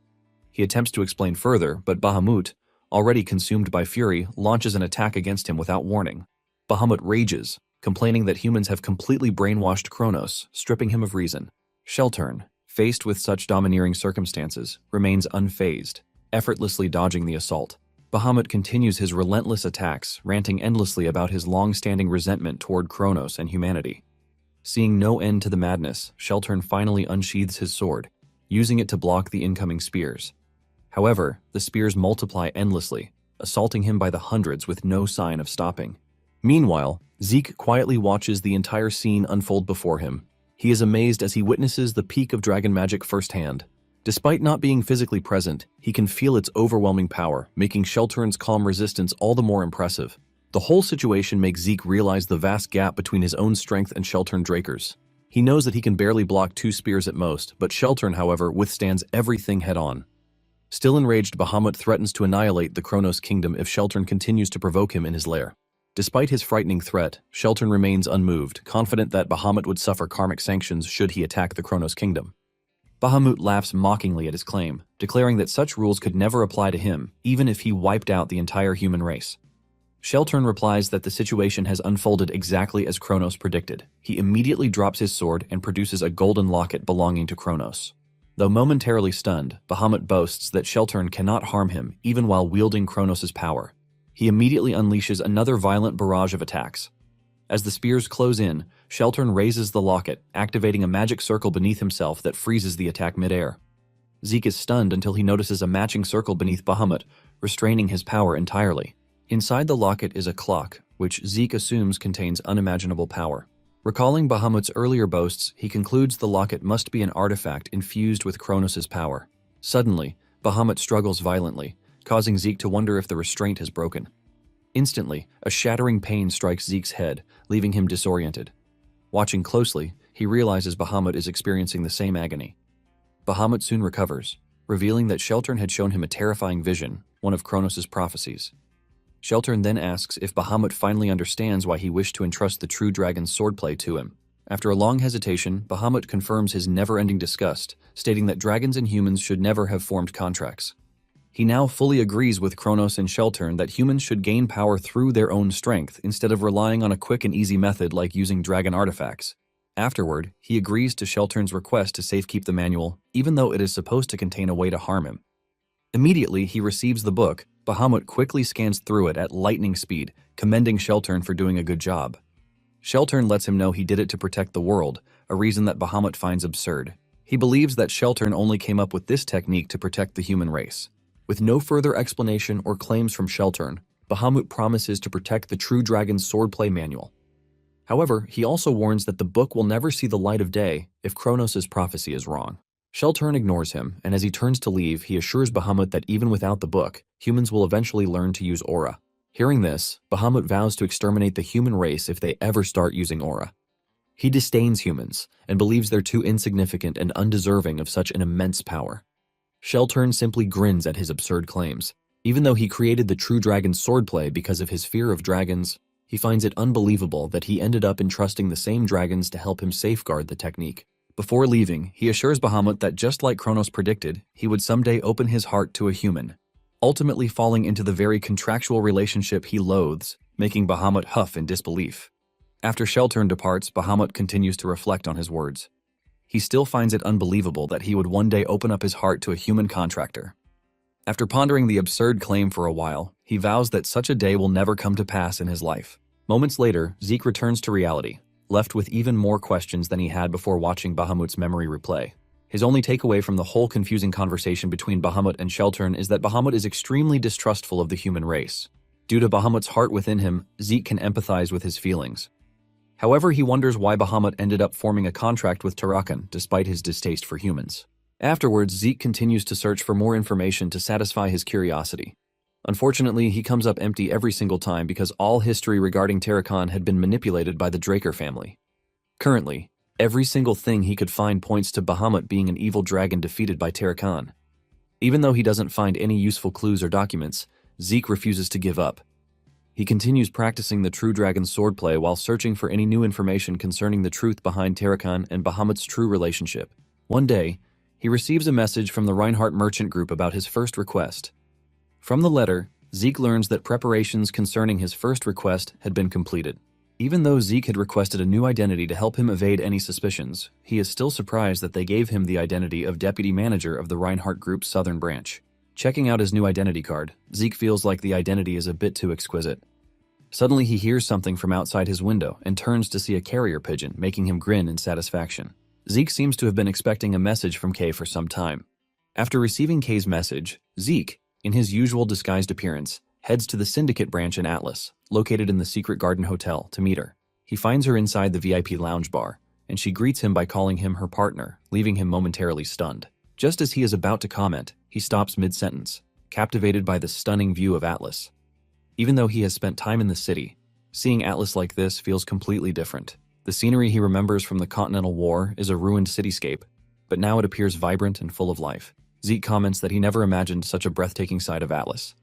He attempts to explain further, but Bahamut, already consumed by fury, launches an attack against him without warning. Bahamut rages, complaining that humans have completely brainwashed Kronos, stripping him of reason. Sheltern, faced with such domineering circumstances, remains unfazed, effortlessly dodging the assault. Bahamut continues his relentless attacks, ranting endlessly about his long-standing resentment toward Kronos and humanity. Seeing no end to the madness, Sheltern finally unsheathes his sword, using it to block the incoming spears. However, the spears multiply endlessly, assaulting him by the hundreds with no sign of stopping. Meanwhile, Zeke quietly watches the entire scene unfold before him. He is amazed as he witnesses the peak of dragon magic firsthand. Despite not being physically present, he can feel its overwhelming power, making Sheltern's calm resistance all the more impressive. The whole situation makes Zeke realize the vast gap between his own strength and Sheltern Draker's. He knows that he can barely block 2 spears at most, but Sheltern, however, withstands everything head-on. Still enraged, Bahamut threatens to annihilate the Kronos kingdom if Sheltern continues to provoke him in his lair. Despite his frightening threat, Sheltern remains unmoved, confident that Bahamut would suffer karmic sanctions should he attack the Kronos kingdom. Bahamut laughs mockingly at his claim, declaring that such rules could never apply to him, even if he wiped out the entire human race. Sheltern replies that the situation has unfolded exactly as Kronos predicted. He immediately drops his sword and produces a golden locket belonging to Kronos. Though momentarily stunned, Bahamut boasts that Sheltern cannot harm him even while wielding Kronos' power. He immediately unleashes another violent barrage of attacks. As the spears close in, Sheltern raises the locket, activating a magic circle beneath himself that freezes the attack midair. Zeke is stunned until he notices a matching circle beneath Bahamut, restraining his power entirely. Inside the locket is a clock, which Zeke assumes contains unimaginable power. Recalling Bahamut's earlier boasts, he concludes the locket must be an artifact infused with Kronos' power. Suddenly, Bahamut struggles violently, causing Zeke to wonder if the restraint has broken. Instantly, a shattering pain strikes Zeke's head, leaving him disoriented. Watching closely, he realizes Bahamut is experiencing the same agony. Bahamut soon recovers, revealing that Sheltern had shown him a terrifying vision, one of Kronos' prophecies. Sheltern then asks if Bahamut finally understands why he wished to entrust the true dragon's swordplay to him. After a long hesitation, Bahamut confirms his never-ending disgust, stating that dragons and humans should never have formed contracts. He now fully agrees with Kronos and Sheltern that humans should gain power through their own strength instead of relying on a quick and easy method like using dragon artifacts. Afterward, he agrees to Sheltern's request to safekeep the manual, even though it is supposed to contain a way to harm him. Immediately, he receives the book, Bahamut quickly scans through it at lightning speed, commending Shelturn for doing a good job. Shelturn lets him know he did it to protect the world, a reason that Bahamut finds absurd. He believes that Shelturn only came up with this technique to protect the human race. With no further explanation or claims from Shelturn, Bahamut promises to protect the True Dragon's swordplay manual. However, he also warns that the book will never see the light of day if Kronos' prophecy is wrong. Shelturn ignores him, and as he turns to leave, he assures Bahamut that even without the book, humans will eventually learn to use aura. Hearing this, Bahamut vows to exterminate the human race if they ever start using aura. He disdains humans, and believes they're too insignificant and undeserving of such an immense power. Shelturn simply grins at his absurd claims. Even though he created the True Dragon's swordplay because of his fear of dragons, he finds it unbelievable that he ended up entrusting the same dragons to help him safeguard the technique. Before leaving, he assures Bahamut that just like Kronos predicted, he would someday open his heart to a human, ultimately falling into the very contractual relationship he loathes, making Bahamut huff in disbelief. After Shelturn departs, Bahamut continues to reflect on his words. He still finds it unbelievable that he would one day open up his heart to a human contractor. After pondering the absurd claim for a while, he vows that such a day will never come to pass in his life. Moments later, Zeke returns to reality, left with even more questions than he had before watching Bahamut's memory replay. His only takeaway from the whole confusing conversation between Bahamut and Shelturn is that Bahamut is extremely distrustful of the human race. Due to Bahamut's heart within him, Zeke can empathize with his feelings. However, he wonders why Bahamut ended up forming a contract with Tarakan despite his distaste for humans. Afterwards, Zeke continues to search for more information to satisfy his curiosity. Unfortunately, he comes up empty every single time because all history regarding Tarakan had been manipulated by the Draker family. Currently, every single thing he could find points to Bahamut being an evil dragon defeated by Tarakan. Even though he doesn't find any useful clues or documents, Zeke refuses to give up. He continues practicing the True Dragon swordplay while searching for any new information concerning the truth behind Tarakan and Bahamut's true relationship. One day, he receives a message from the Reinhardt merchant group about his first request. From the letter, Zeke learns that preparations concerning his first request had been completed. Even though Zeke had requested a new identity to help him evade any suspicions, he is still surprised that they gave him the identity of deputy manager of the Reinhardt Group's southern branch. Checking out his new identity card, Zeke feels like the identity is a bit too exquisite. Suddenly he hears something from outside his window and turns to see a carrier pigeon, making him grin in satisfaction. Zeke seems to have been expecting a message from Kay for some time. After receiving Kay's message, Zeke, in his usual disguised appearance, heads to the Syndicate branch in Atlas, located in the Secret Garden Hotel, to meet her. He finds her inside the VIP lounge bar, and she greets him by calling him her partner, leaving him momentarily stunned. Just as he is about to comment, he stops mid-sentence, captivated by the stunning view of Atlas. Even though he has spent time in the city, seeing Atlas like this feels completely different. The scenery he remembers from the Continental War is a ruined cityscape, but now it appears vibrant and full of life. Zeke comments that he never imagined such a breathtaking sight of Atlas.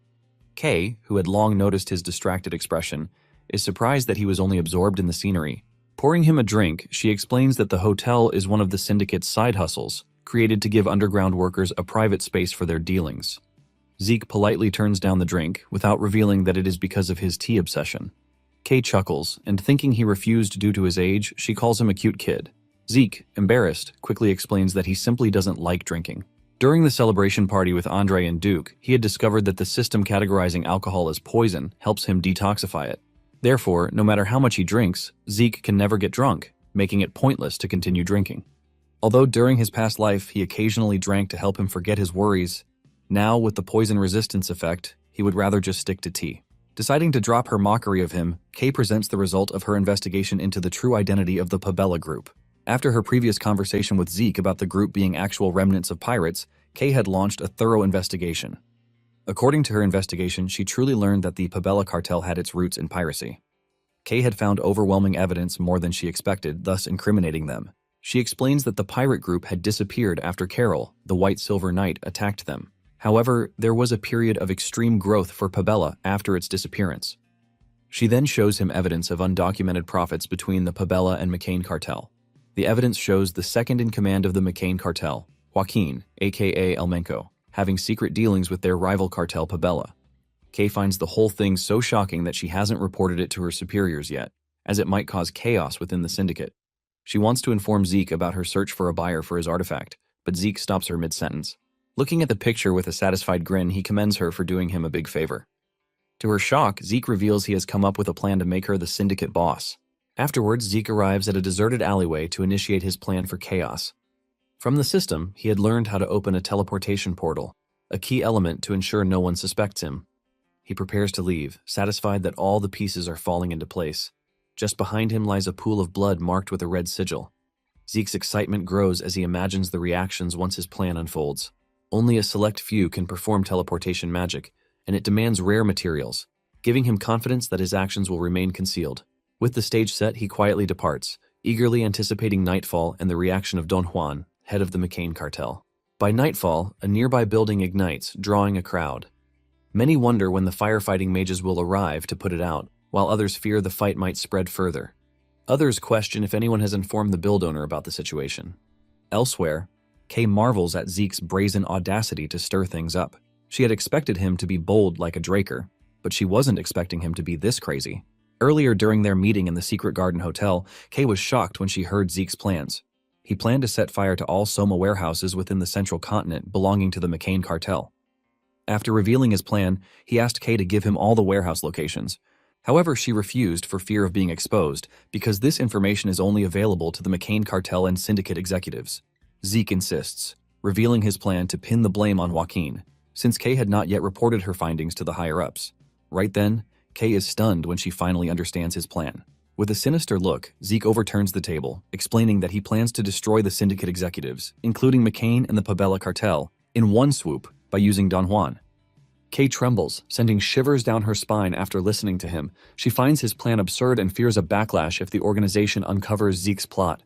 Kay, who had long noticed his distracted expression, is surprised that he was only absorbed in the scenery. Pouring him a drink, she explains that the hotel is one of the Syndicate's side hustles, created to give underground workers a private space for their dealings. Zeke politely turns down the drink, without revealing that it is because of his tea obsession. Kay chuckles, and thinking he refused due to his age, she calls him a cute kid. Zeke, embarrassed, quickly explains that he simply doesn't like drinking. During the celebration party with Andre and Duke, he had discovered that the system categorizing alcohol as poison helps him detoxify it. Therefore, no matter how much he drinks, Zeke can never get drunk, making it pointless to continue drinking. Although during his past life he occasionally drank to help him forget his worries, now with the poison resistance effect, he would rather just stick to tea. Deciding to drop her mockery of him, Kay presents the result of her investigation into the true identity of the Pabella group. After her previous conversation with Zeke about the group being actual remnants of pirates, Kay had launched a thorough investigation. According to her investigation, she truly learned that the Pabella cartel had its roots in piracy. Kay had found overwhelming evidence more than she expected, thus incriminating them. She explains that the pirate group had disappeared after Carol, the White Silver Knight, attacked them. However, there was a period of extreme growth for Pabella after its disappearance. She then shows him evidence of undocumented profits between the Pabella and McCain cartel. The evidence shows the second in command of the McCain cartel, Joaquin, aka Elmenko, having secret dealings with their rival cartel Pabella. Kay finds the whole thing so shocking that she hasn't reported it to her superiors yet, as it might cause chaos within the syndicate. She wants to inform Zeke about her search for a buyer for his artifact, but Zeke stops her mid-sentence. Looking at the picture with a satisfied grin, he commends her for doing him a big favor. To her shock, Zeke reveals he has come up with a plan to make her the syndicate boss. Afterwards, Zeke arrives at a deserted alleyway to initiate his plan for chaos. From the system, he had learned how to open a teleportation portal, a key element to ensure no one suspects him. He prepares to leave, satisfied that all the pieces are falling into place. Just behind him lies a pool of blood marked with a red sigil. Zeke's excitement grows as he imagines the reactions once his plan unfolds. Only a select few can perform teleportation magic, and it demands rare materials, giving him confidence that his actions will remain concealed. With the stage set, he quietly departs, eagerly anticipating nightfall and the reaction of Don Juan, head of the McCain cartel. By nightfall, a nearby building ignites, drawing a crowd. Many wonder when the firefighting mages will arrive to put it out, while others fear the fight might spread further. Others question if anyone has informed the build owner about the situation. Elsewhere, Kay marvels at Zeke's brazen audacity to stir things up. She had expected him to be bold like a Draker, but she wasn't expecting him to be this crazy. Earlier during their meeting in the Secret Garden Hotel, Kay was shocked when she heard Zeke's plans. He planned to set fire to all Soma warehouses within the central continent belonging to the McCain cartel. After revealing his plan, he asked Kay to give him all the warehouse locations. However, she refused for fear of being exposed, because this information is only available to the McCain cartel and syndicate executives. Zeke insists, revealing his plan to pin the blame on Joaquin, since Kay had not yet reported her findings to the higher-ups. Right then, Kay is stunned when she finally understands his plan. With a sinister look, Zeke overturns the table, explaining that he plans to destroy the syndicate executives, including McCain and the Pabella cartel, in one swoop by using Don Juan. Kay trembles, sending shivers down her spine after listening to him. She finds his plan absurd and fears a backlash if the organization uncovers Zeke's plot.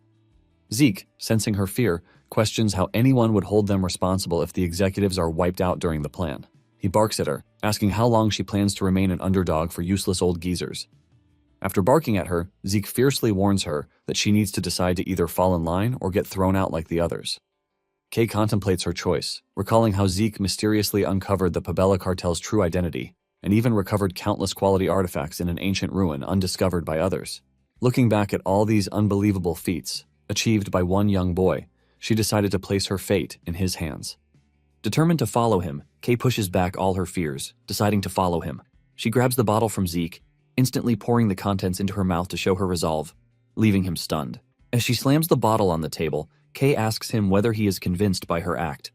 Zeke, sensing her fear, questions how anyone would hold them responsible if the executives are wiped out during the plan. He barks at her, asking how long she plans to remain an underdog for useless old geezers. After barking at her, Zeke fiercely warns her that she needs to decide to either fall in line or get thrown out like the others. Kay contemplates her choice, recalling how Zeke mysteriously uncovered the Pabella cartel's true identity, and even recovered countless quality artifacts in an ancient ruin undiscovered by others. Looking back at all these unbelievable feats, achieved by one young boy, she decided to place her fate in his hands. Determined to follow him, Kay pushes back all her fears, deciding to follow him. She grabs the bottle from Zeke, instantly pouring the contents into her mouth to show her resolve, leaving him stunned. As she slams the bottle on the table, Kay asks him whether he is convinced by her act.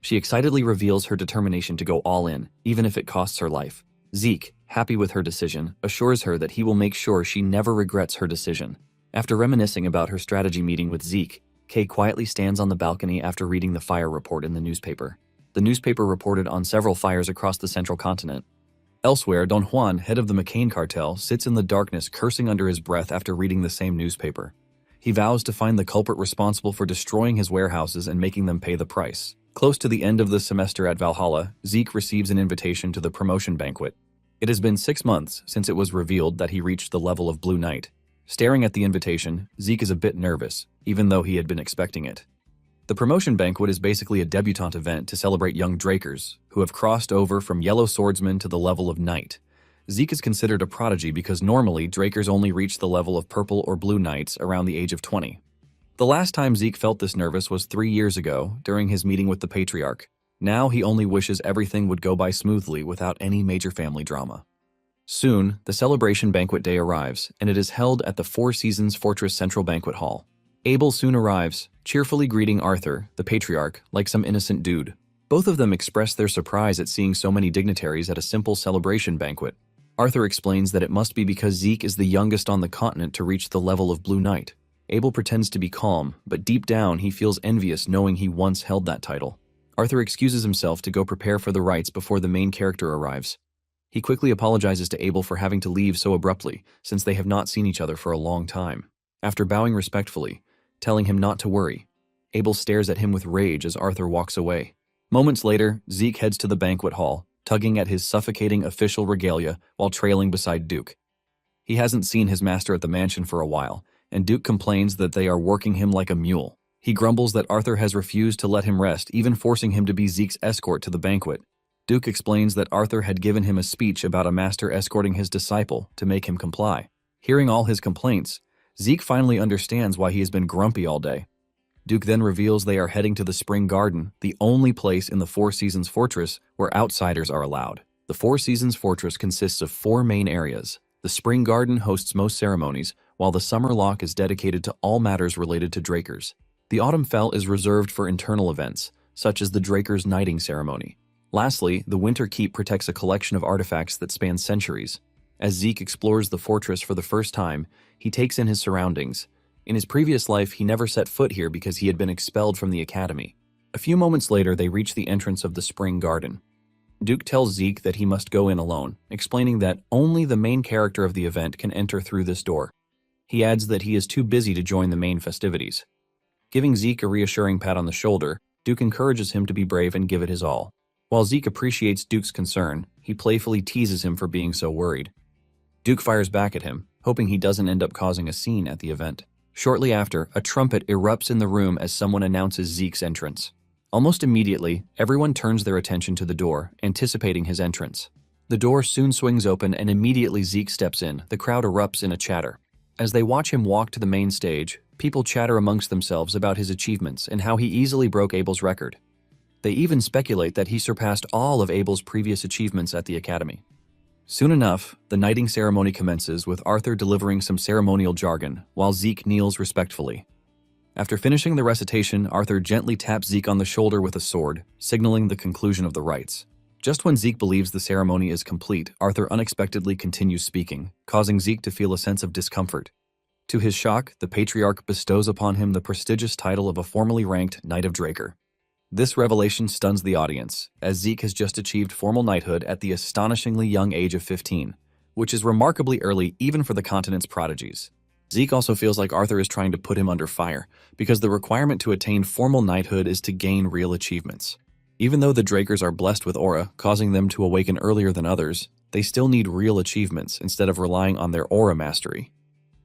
She excitedly reveals her determination to go all in, even if it costs her life. Zeke, happy with her decision, assures her that he will make sure she never regrets her decision. After reminiscing about her strategy meeting with Zeke, Kay quietly stands on the balcony after reading the fire report in the newspaper. The newspaper reported on several fires across the central continent. Elsewhere, Don Juan, head of the McCain cartel, sits in the darkness cursing under his breath after reading the same newspaper. He vows to find the culprit responsible for destroying his warehouses and making them pay the price. Close to the end of the semester at Valhalla, Zeke receives an invitation to the promotion banquet. It has been 6 months since it was revealed that he reached the level of Blue Knight. Staring at the invitation, Zeke is a bit nervous, even though he had been expecting it. The promotion banquet is basically a debutante event to celebrate young Drakers, who have crossed over from Yellow Swordsman to the level of Knight. Zeke is considered a prodigy because normally Drakers only reach the level of Purple or Blue Knights around the age of 20. The last time Zeke felt this nervous was 3 years ago, during his meeting with the Patriarch. Now he only wishes everything would go by smoothly without any major family drama. Soon, the celebration banquet day arrives, and it is held at the Four Seasons Fortress Central Banquet Hall. Abel soon arrives, cheerfully greeting Arthur, the Patriarch, like some innocent dude. Both of them express their surprise at seeing so many dignitaries at a simple celebration banquet. Arthur explains that it must be because Zeke is the youngest on the continent to reach the level of Blue Knight. Abel pretends to be calm, but deep down he feels envious knowing he once held that title. Arthur excuses himself to go prepare for the rites before the main character arrives. He quickly apologizes to Abel for having to leave so abruptly, since they have not seen each other for a long time. After bowing respectfully, telling him not to worry, Abel stares at him with rage as Arthur walks away. Moments later, Zeke heads to the banquet hall, tugging at his suffocating official regalia while trailing beside Duke. He hasn't seen his master at the mansion for a while, and Duke complains that they are working him like a mule. He grumbles that Arthur has refused to let him rest, even forcing him to be Zeke's escort to the banquet. Duke explains that Arthur had given him a speech about a master escorting his disciple to make him comply. Hearing all his complaints, Zeke finally understands why he has been grumpy all day. Duke then reveals they are heading to the Spring Garden, the only place in the Four Seasons Fortress where outsiders are allowed. The Four Seasons Fortress consists of 4 main areas. The Spring Garden hosts most ceremonies, while the Summer Lock is dedicated to all matters related to Drakers. The Autumn Fell is reserved for internal events, such as the Drakers' Knighting ceremony. Lastly, the Winter Keep protects a collection of artifacts that span centuries. As Zeke explores the fortress for the first time, he takes in his surroundings. In his previous life, he never set foot here because he had been expelled from the academy. A few moments later, they reach the entrance of the Spring Garden. Duke tells Zeke that he must go in alone, explaining that only the main character of the event can enter through this door. He adds that he is too busy to join the main festivities. Giving Zeke a reassuring pat on the shoulder, Duke encourages him to be brave and give it his all. While Zeke appreciates Duke's concern, he playfully teases him for being so worried. Duke fires back at him, hoping he doesn't end up causing a scene at the event. Shortly after, a trumpet erupts in the room as someone announces Zeke's entrance. Almost immediately, everyone turns their attention to the door, anticipating his entrance. The door soon swings open and immediately Zeke steps in. The crowd erupts in a chatter. As they watch him walk to the main stage, people chatter amongst themselves about his achievements and how he easily broke Abel's record. They even speculate that he surpassed all of Abel's previous achievements at the academy. Soon enough, the knighting ceremony commences with Arthur delivering some ceremonial jargon, while Zeke kneels respectfully. After finishing the recitation, Arthur gently taps Zeke on the shoulder with a sword, signaling the conclusion of the rites. Just when Zeke believes the ceremony is complete, Arthur unexpectedly continues speaking, causing Zeke to feel a sense of discomfort. To his shock, the Patriarch bestows upon him the prestigious title of a formally ranked Knight of Draker. This revelation stuns the audience, as Zeke has just achieved formal knighthood at the astonishingly young age of 15, which is remarkably early even for the continent's prodigies. Zeke also feels like Arthur is trying to put him under fire, because the requirement to attain formal knighthood is to gain real achievements. Even though the Drakers are blessed with aura, causing them to awaken earlier than others, they still need real achievements instead of relying on their aura mastery.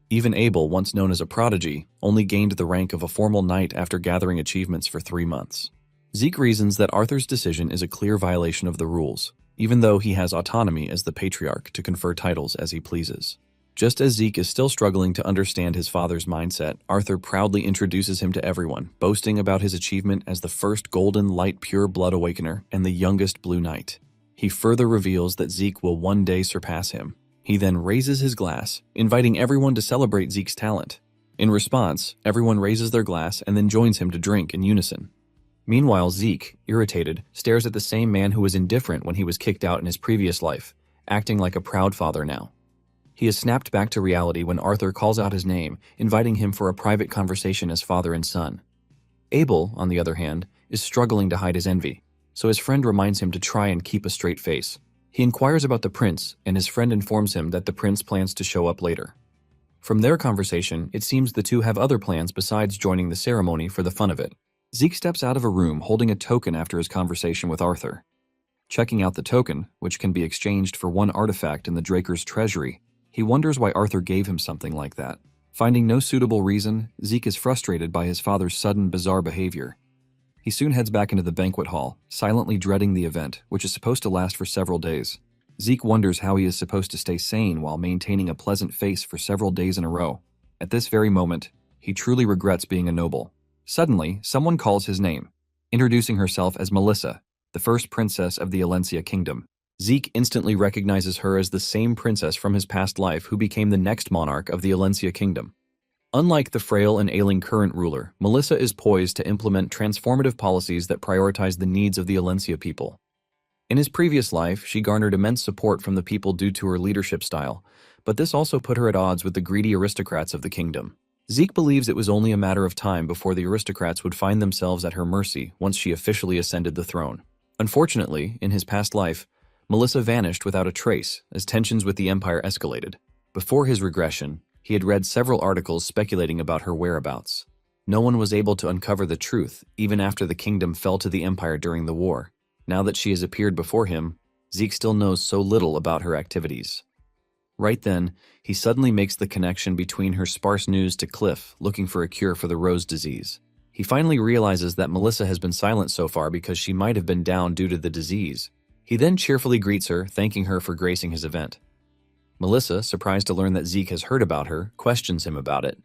Even Abel, once known as a prodigy, only gained the rank of a formal knight after gathering achievements for 3 months. Zeke reasons that Arthur's decision is a clear violation of the rules, even though he has autonomy as the Patriarch to confer titles as he pleases. Just as Zeke is still struggling to understand his father's mindset, Arthur proudly introduces him to everyone, boasting about his achievement as the first golden light pure blood awakener and the youngest blue knight. He further reveals that Zeke will one day surpass him. He then raises his glass, inviting everyone to celebrate Zeke's talent. In response, everyone raises their glass and then joins him to drink in unison. Meanwhile, Zeke, irritated, stares at the same man who was indifferent when he was kicked out in his previous life, acting like a proud father now. He is snapped back to reality when Arthur calls out his name, inviting him for a private conversation as father and son. Abel, on the other hand, is struggling to hide his envy, so his friend reminds him to try and keep a straight face. He inquires about the prince, and his friend informs him that the prince plans to show up later. From their conversation, it seems the two have other plans besides joining the ceremony for the fun of it. Zeke steps out of a room holding a token after his conversation with Arthur. Checking out the token, which can be exchanged for 1 artifact in the Draker's treasury, he wonders why Arthur gave him something like that. Finding no suitable reason, Zeke is frustrated by his father's sudden, bizarre behavior. He soon heads back into the banquet hall, silently dreading the event, which is supposed to last for several days. Zeke wonders how he is supposed to stay sane while maintaining a pleasant face for several days in a row. At this very moment, he truly regrets being a noble. Suddenly, someone calls his name, introducing herself as Melissa, the first princess of the Alencia Kingdom. Zeke instantly recognizes her as the same princess from his past life who became the next monarch of the Alencia Kingdom. Unlike the frail and ailing current ruler, Melissa is poised to implement transformative policies that prioritize the needs of the Alencia people. In his previous life, she garnered immense support from the people due to her leadership style, but this also put her at odds with the greedy aristocrats of the kingdom. Zeke believes it was only a matter of time before the aristocrats would find themselves at her mercy once she officially ascended the throne. Unfortunately, in his past life, Melissa vanished without a trace as tensions with the Empire escalated. Before his regression, he had read several articles speculating about her whereabouts. No one was able to uncover the truth, even after the kingdom fell to the Empire during the war. Now that she has appeared before him, Zeke still knows so little about her activities. Right then, he suddenly makes the connection between her sparse news to Cliff looking for a cure for the rose disease. He finally realizes that Melissa has been silent so far because she might have been down due to the disease. He then cheerfully greets her, thanking her for gracing his event. Melissa, surprised to learn that Zeke has heard about her, questions him about it.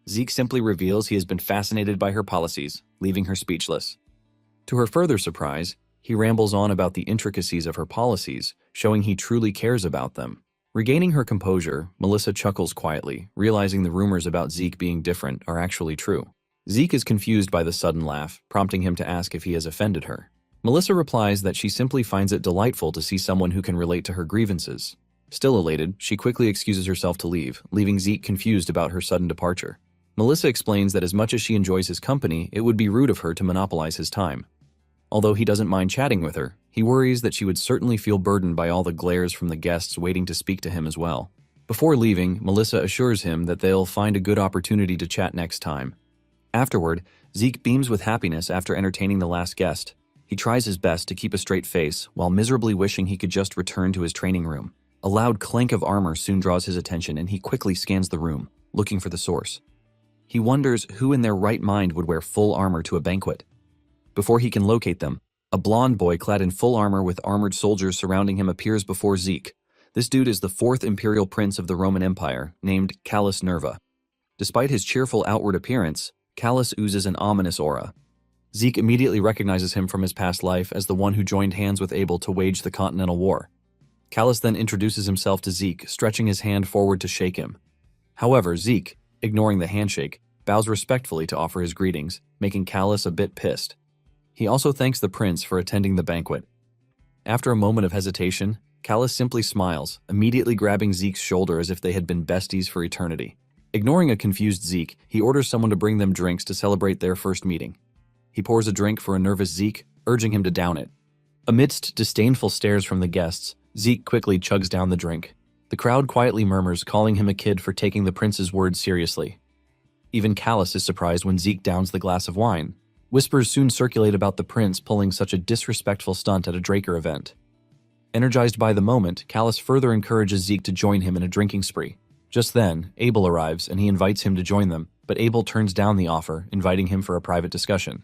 Zeke simply reveals he has been fascinated by her policies, leaving her speechless. To her further surprise, he rambles on about the intricacies of her policies, showing he truly cares about them. Regaining her composure, Melissa chuckles quietly, realizing the rumors about Zeke being different are actually true. Zeke is confused by the sudden laugh, prompting him to ask if he has offended her. Melissa replies that she simply finds it delightful to see someone who can relate to her grievances. Still elated, she quickly excuses herself to leave, leaving Zeke confused about her sudden departure. Melissa explains that as much as she enjoys his company, it would be rude of her to monopolize his time. Although he doesn't mind chatting with her, he worries that she would certainly feel burdened by all the glares from the guests waiting to speak to him as well. Before leaving, Melissa assures him that they'll find a good opportunity to chat next time. Afterward, Zeke beams with happiness after entertaining the last guest. He tries his best to keep a straight face, while miserably wishing he could just return to his training room. A loud clank of armor soon draws his attention, and he quickly scans the room, looking for the source. He wonders who in their right mind would wear full armor to a banquet. Before he can locate them, a blonde boy clad in full armor with armored soldiers surrounding him appears before Zeke. This dude is the 4th imperial prince of the Roman Empire, named Callus Nerva. Despite his cheerful outward appearance, Callus oozes an ominous aura. Zeke immediately recognizes him from his past life as the one who joined hands with Abel to wage the Continental War. Callus then introduces himself to Zeke, stretching his hand forward to shake him. However, Zeke, ignoring the handshake, bows respectfully to offer his greetings, making Callus a bit pissed. He also thanks the prince for attending the banquet. After a moment of hesitation, Callus simply smiles, immediately grabbing Zeke's shoulder as if they had been besties for eternity. Ignoring a confused Zeke, he orders someone to bring them drinks to celebrate their first meeting. He pours a drink for a nervous Zeke, urging him to down it. Amidst disdainful stares from the guests, Zeke quickly chugs down the drink. The crowd quietly murmurs, calling him a kid for taking the prince's words seriously. Even Callus is surprised when Zeke downs the glass of wine. Whispers soon circulate about the prince pulling such a disrespectful stunt at a Draker event. Energized by the moment, Callus further encourages Zeke to join him in a drinking spree. Just then, Abel arrives and he invites him to join them, but Abel turns down the offer, inviting him for a private discussion.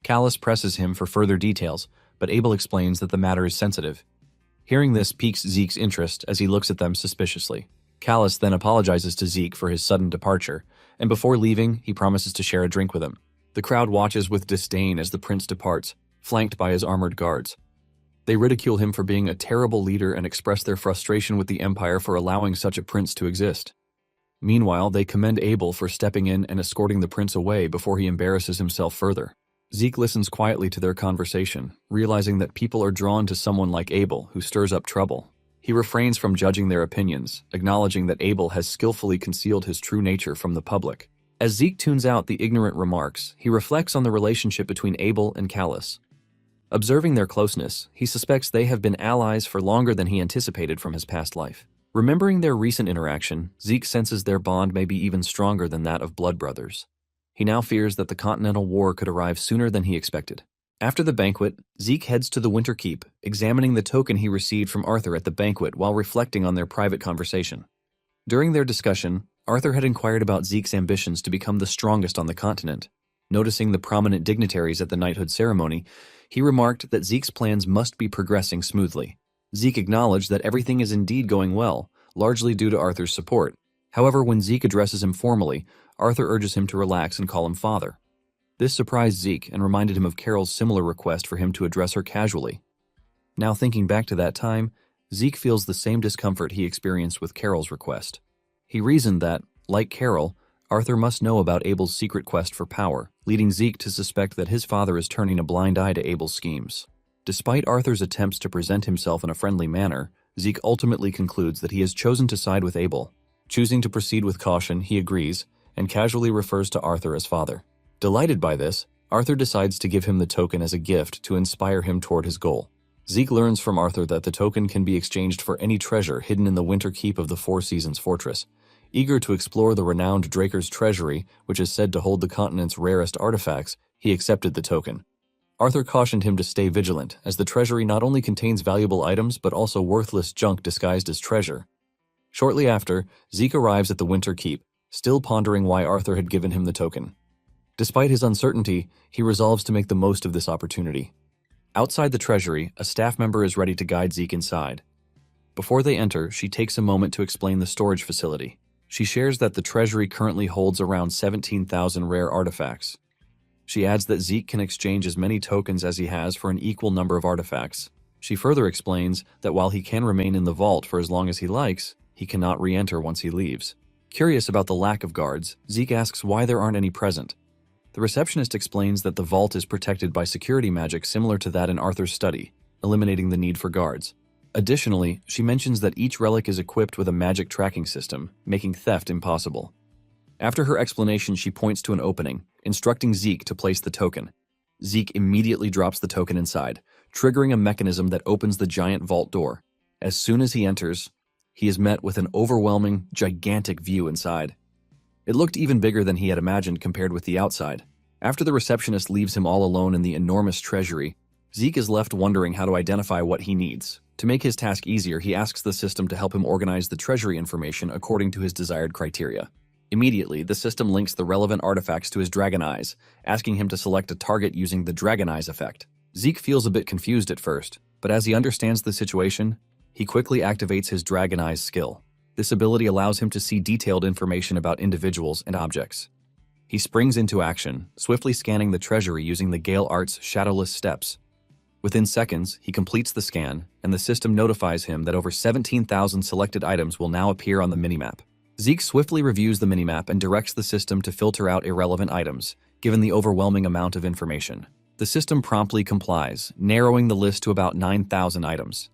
Callus presses him for further details, but Abel explains that the matter is sensitive. Hearing this piques Zeke's interest as he looks at them suspiciously. Callus then apologizes to Zeke for his sudden departure, and before leaving, he promises to share a drink with him. The crowd watches with disdain as the prince departs, flanked by his armored guards. They ridicule him for being a terrible leader and express their frustration with the empire for allowing such a prince to exist. Meanwhile, they commend Abel for stepping in and escorting the prince away before he embarrasses himself further. Zeke listens quietly to their conversation, realizing that people are drawn to someone like Abel who stirs up trouble. He refrains from judging their opinions, acknowledging that Abel has skillfully concealed his true nature from the public. As Zeke tunes out the ignorant remarks, he reflects on the relationship between Abel and Callus. Observing their closeness, he suspects they have been allies for longer than he anticipated from his past life. Remembering their recent interaction, Zeke senses their bond may be even stronger than that of blood brothers. He now fears that the Continental War could arrive sooner than he expected. After the banquet, Zeke heads to the Winter Keep, examining the token he received from Arthur at the banquet while reflecting on their private conversation. During their discussion, Arthur had inquired about Zeke's ambitions to become the strongest on the continent. Noticing the prominent dignitaries at the knighthood ceremony, he remarked that Zeke's plans must be progressing smoothly. Zeke acknowledged that everything is indeed going well, largely due to Arthur's support. However, when Zeke addresses him formally, Arthur urges him to relax and call him father. This surprised Zeke and reminded him of Carol's similar request for him to address her casually. Now thinking back to that time, Zeke feels the same discomfort he experienced with Carol's request. He reasoned that, like Carol, Arthur must know about Abel's secret quest for power, leading Zeke to suspect that his father is turning a blind eye to Abel's schemes. Despite Arthur's attempts to present himself in a friendly manner, Zeke ultimately concludes that he has chosen to side with Abel. Choosing to proceed with caution, he agrees, and casually refers to Arthur as father. Delighted by this, Arthur decides to give him the token as a gift to inspire him toward his goal. Zeke learns from Arthur that the token can be exchanged for any treasure hidden in the Winter Keep of the Four Seasons Fortress. Eager to explore the renowned Draker's treasury, which is said to hold the continent's rarest artifacts, he accepted the token. Arthur cautioned him to stay vigilant, as the treasury not only contains valuable items but also worthless junk disguised as treasure. Shortly after, Zeke arrives at the Winter Keep, still pondering why Arthur had given him the token. Despite his uncertainty, he resolves to make the most of this opportunity. Outside the treasury, a staff member is ready to guide Zeke inside. Before they enter, she takes a moment to explain the storage facility. She shares that the treasury currently holds around 17,000 rare artifacts. She adds that Zeke can exchange as many tokens as he has for an equal number of artifacts. She further explains that while he can remain in the vault for as long as he likes, he cannot re-enter once he leaves. Curious about the lack of guards, Zeke asks why there aren't any present. The receptionist explains that the vault is protected by security magic similar to that in Arthur's study, eliminating the need for guards. Additionally, she mentions that each relic is equipped with a magic tracking system, making theft impossible. After her explanation, she points to an opening, instructing Zeke to place the token. Zeke immediately drops the token inside, triggering a mechanism that opens the giant vault door. As soon as he enters, he is met with an overwhelming, gigantic view inside. It looked even bigger than he had imagined compared with the outside. After the receptionist leaves him all alone in the enormous treasury, Zeke is left wondering how to identify what he needs. To make his task easier, he asks the system to help him organize the treasury information according to his desired criteria. Immediately, the system links the relevant artifacts to his dragon eyes, asking him to select a target using the dragon eyes effect. Zeke feels a bit confused at first, but as he understands the situation, he quickly activates his dragon eyes skill. This ability allows him to see detailed information about individuals and objects. He springs into action, swiftly scanning the treasury using the Gale Art's shadowless steps. Within seconds, he completes the scan, and the system notifies him that over 17,000 selected items will now appear on the minimap. Zeke swiftly reviews the minimap and directs the system to filter out irrelevant items, given the overwhelming amount of information. The system promptly complies, narrowing the list to about 9,000 items.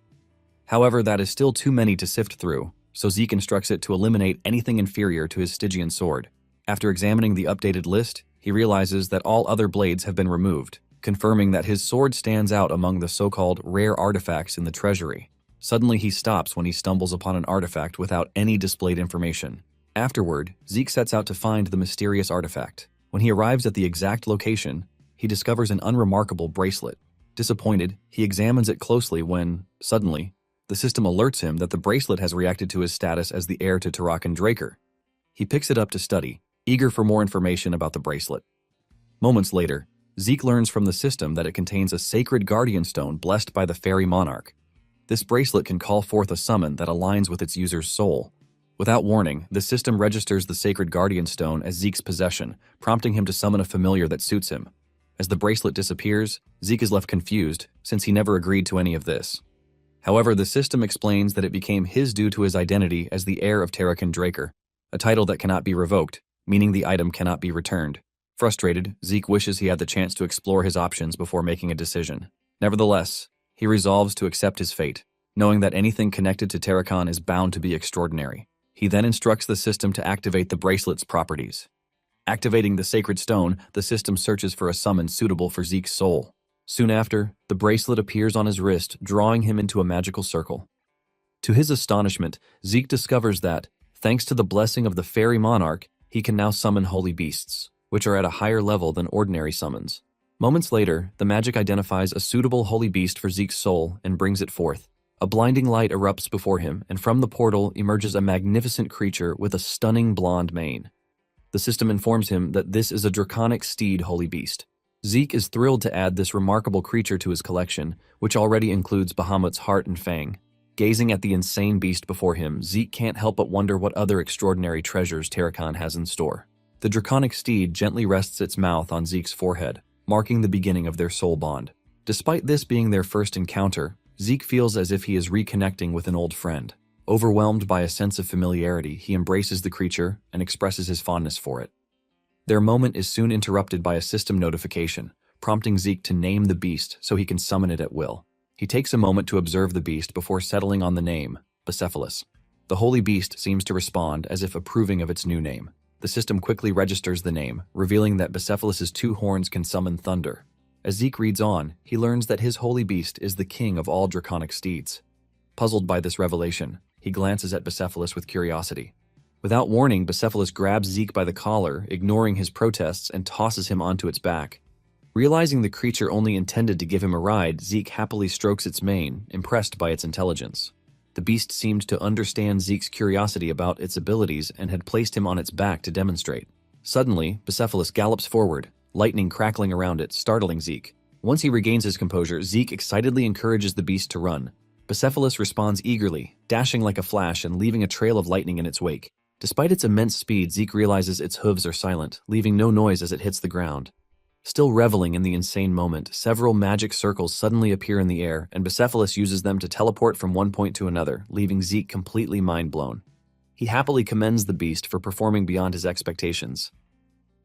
However, that is still too many to sift through, so Zeke instructs it to eliminate anything inferior to his Stygian sword. After examining the updated list, he realizes that all other blades have been removed, confirming that his sword stands out among the so-called rare artifacts in the treasury. Suddenly he stops when he stumbles upon an artifact without any displayed information. Afterward, Zeke sets out to find the mysterious artifact. When he arrives at the exact location, he discovers an unremarkable bracelet. Disappointed, he examines it closely when, suddenly, the system alerts him that the bracelet has reacted to his status as the heir to Tarakan Draker. He picks it up to study, eager for more information about the bracelet. Moments later, Zeke learns from the system that it contains a sacred guardian stone blessed by the fairy monarch. This bracelet can call forth a summon that aligns with its user's soul. Without warning, the system registers the sacred guardian stone as Zeke's possession, prompting him to summon a familiar that suits him. As the bracelet disappears, Zeke is left confused, since he never agreed to any of this. However, the system explains that it became his due to his identity as the heir of Tarakan Draker, a title that cannot be revoked, meaning the item cannot be returned. Frustrated, Zeke wishes he had the chance to explore his options before making a decision. Nevertheless, he resolves to accept his fate, knowing that anything connected to Tarakan is bound to be extraordinary. He then instructs the system to activate the bracelet's properties. Activating the sacred stone, the system searches for a summon suitable for Zeke's soul. Soon after, the bracelet appears on his wrist, drawing him into a magical circle. To his astonishment, Zeke discovers that, thanks to the blessing of the fairy monarch, he can now summon holy beasts, which are at a higher level than ordinary summons. Moments later, the magic identifies a suitable holy beast for Zeke's soul and brings it forth. A blinding light erupts before him, and from the portal emerges a magnificent creature with a stunning blonde mane. The system informs him that this is a draconic steed holy beast. Zeke is thrilled to add this remarkable creature to his collection, which already includes Bahamut's heart and fang. Gazing at the insane beast before him, Zeke can't help but wonder what other extraordinary treasures Tarakan has in store. The draconic steed gently rests its mouth on Zeke's forehead, marking the beginning of their soul bond. Despite this being their first encounter, Zeke feels as if he is reconnecting with an old friend. Overwhelmed by a sense of familiarity, he embraces the creature and expresses his fondness for it. Their moment is soon interrupted by a system notification, prompting Zeke to name the beast so he can summon it at will. He takes a moment to observe the beast before settling on the name, Bucephalus. The holy beast seems to respond as if approving of its new name. The system quickly registers the name, revealing that Bucephalus's two horns can summon thunder. As Zeke reads on, he learns that his holy beast is the king of all draconic steeds. Puzzled by this revelation, he glances at Bucephalus with curiosity. Without warning, Bucephalus grabs Zeke by the collar, ignoring his protests, and tosses him onto its back. Realizing the creature only intended to give him a ride, Zeke happily strokes its mane, impressed by its intelligence. The beast seemed to understand Zeke's curiosity about its abilities and had placed him on its back to demonstrate. Suddenly, Bucephalus gallops forward, lightning crackling around it, startling Zeke. Once he regains his composure, Zeke excitedly encourages the beast to run. Bucephalus responds eagerly, dashing like a flash and leaving a trail of lightning in its wake. Despite its immense speed, Zeke realizes its hooves are silent, leaving no noise as it hits the ground. Still reveling in the insane moment, several magic circles suddenly appear in the air, and Bucephalus uses them to teleport from one point to another, leaving Zeke completely mind-blown. He happily commends the beast for performing beyond his expectations.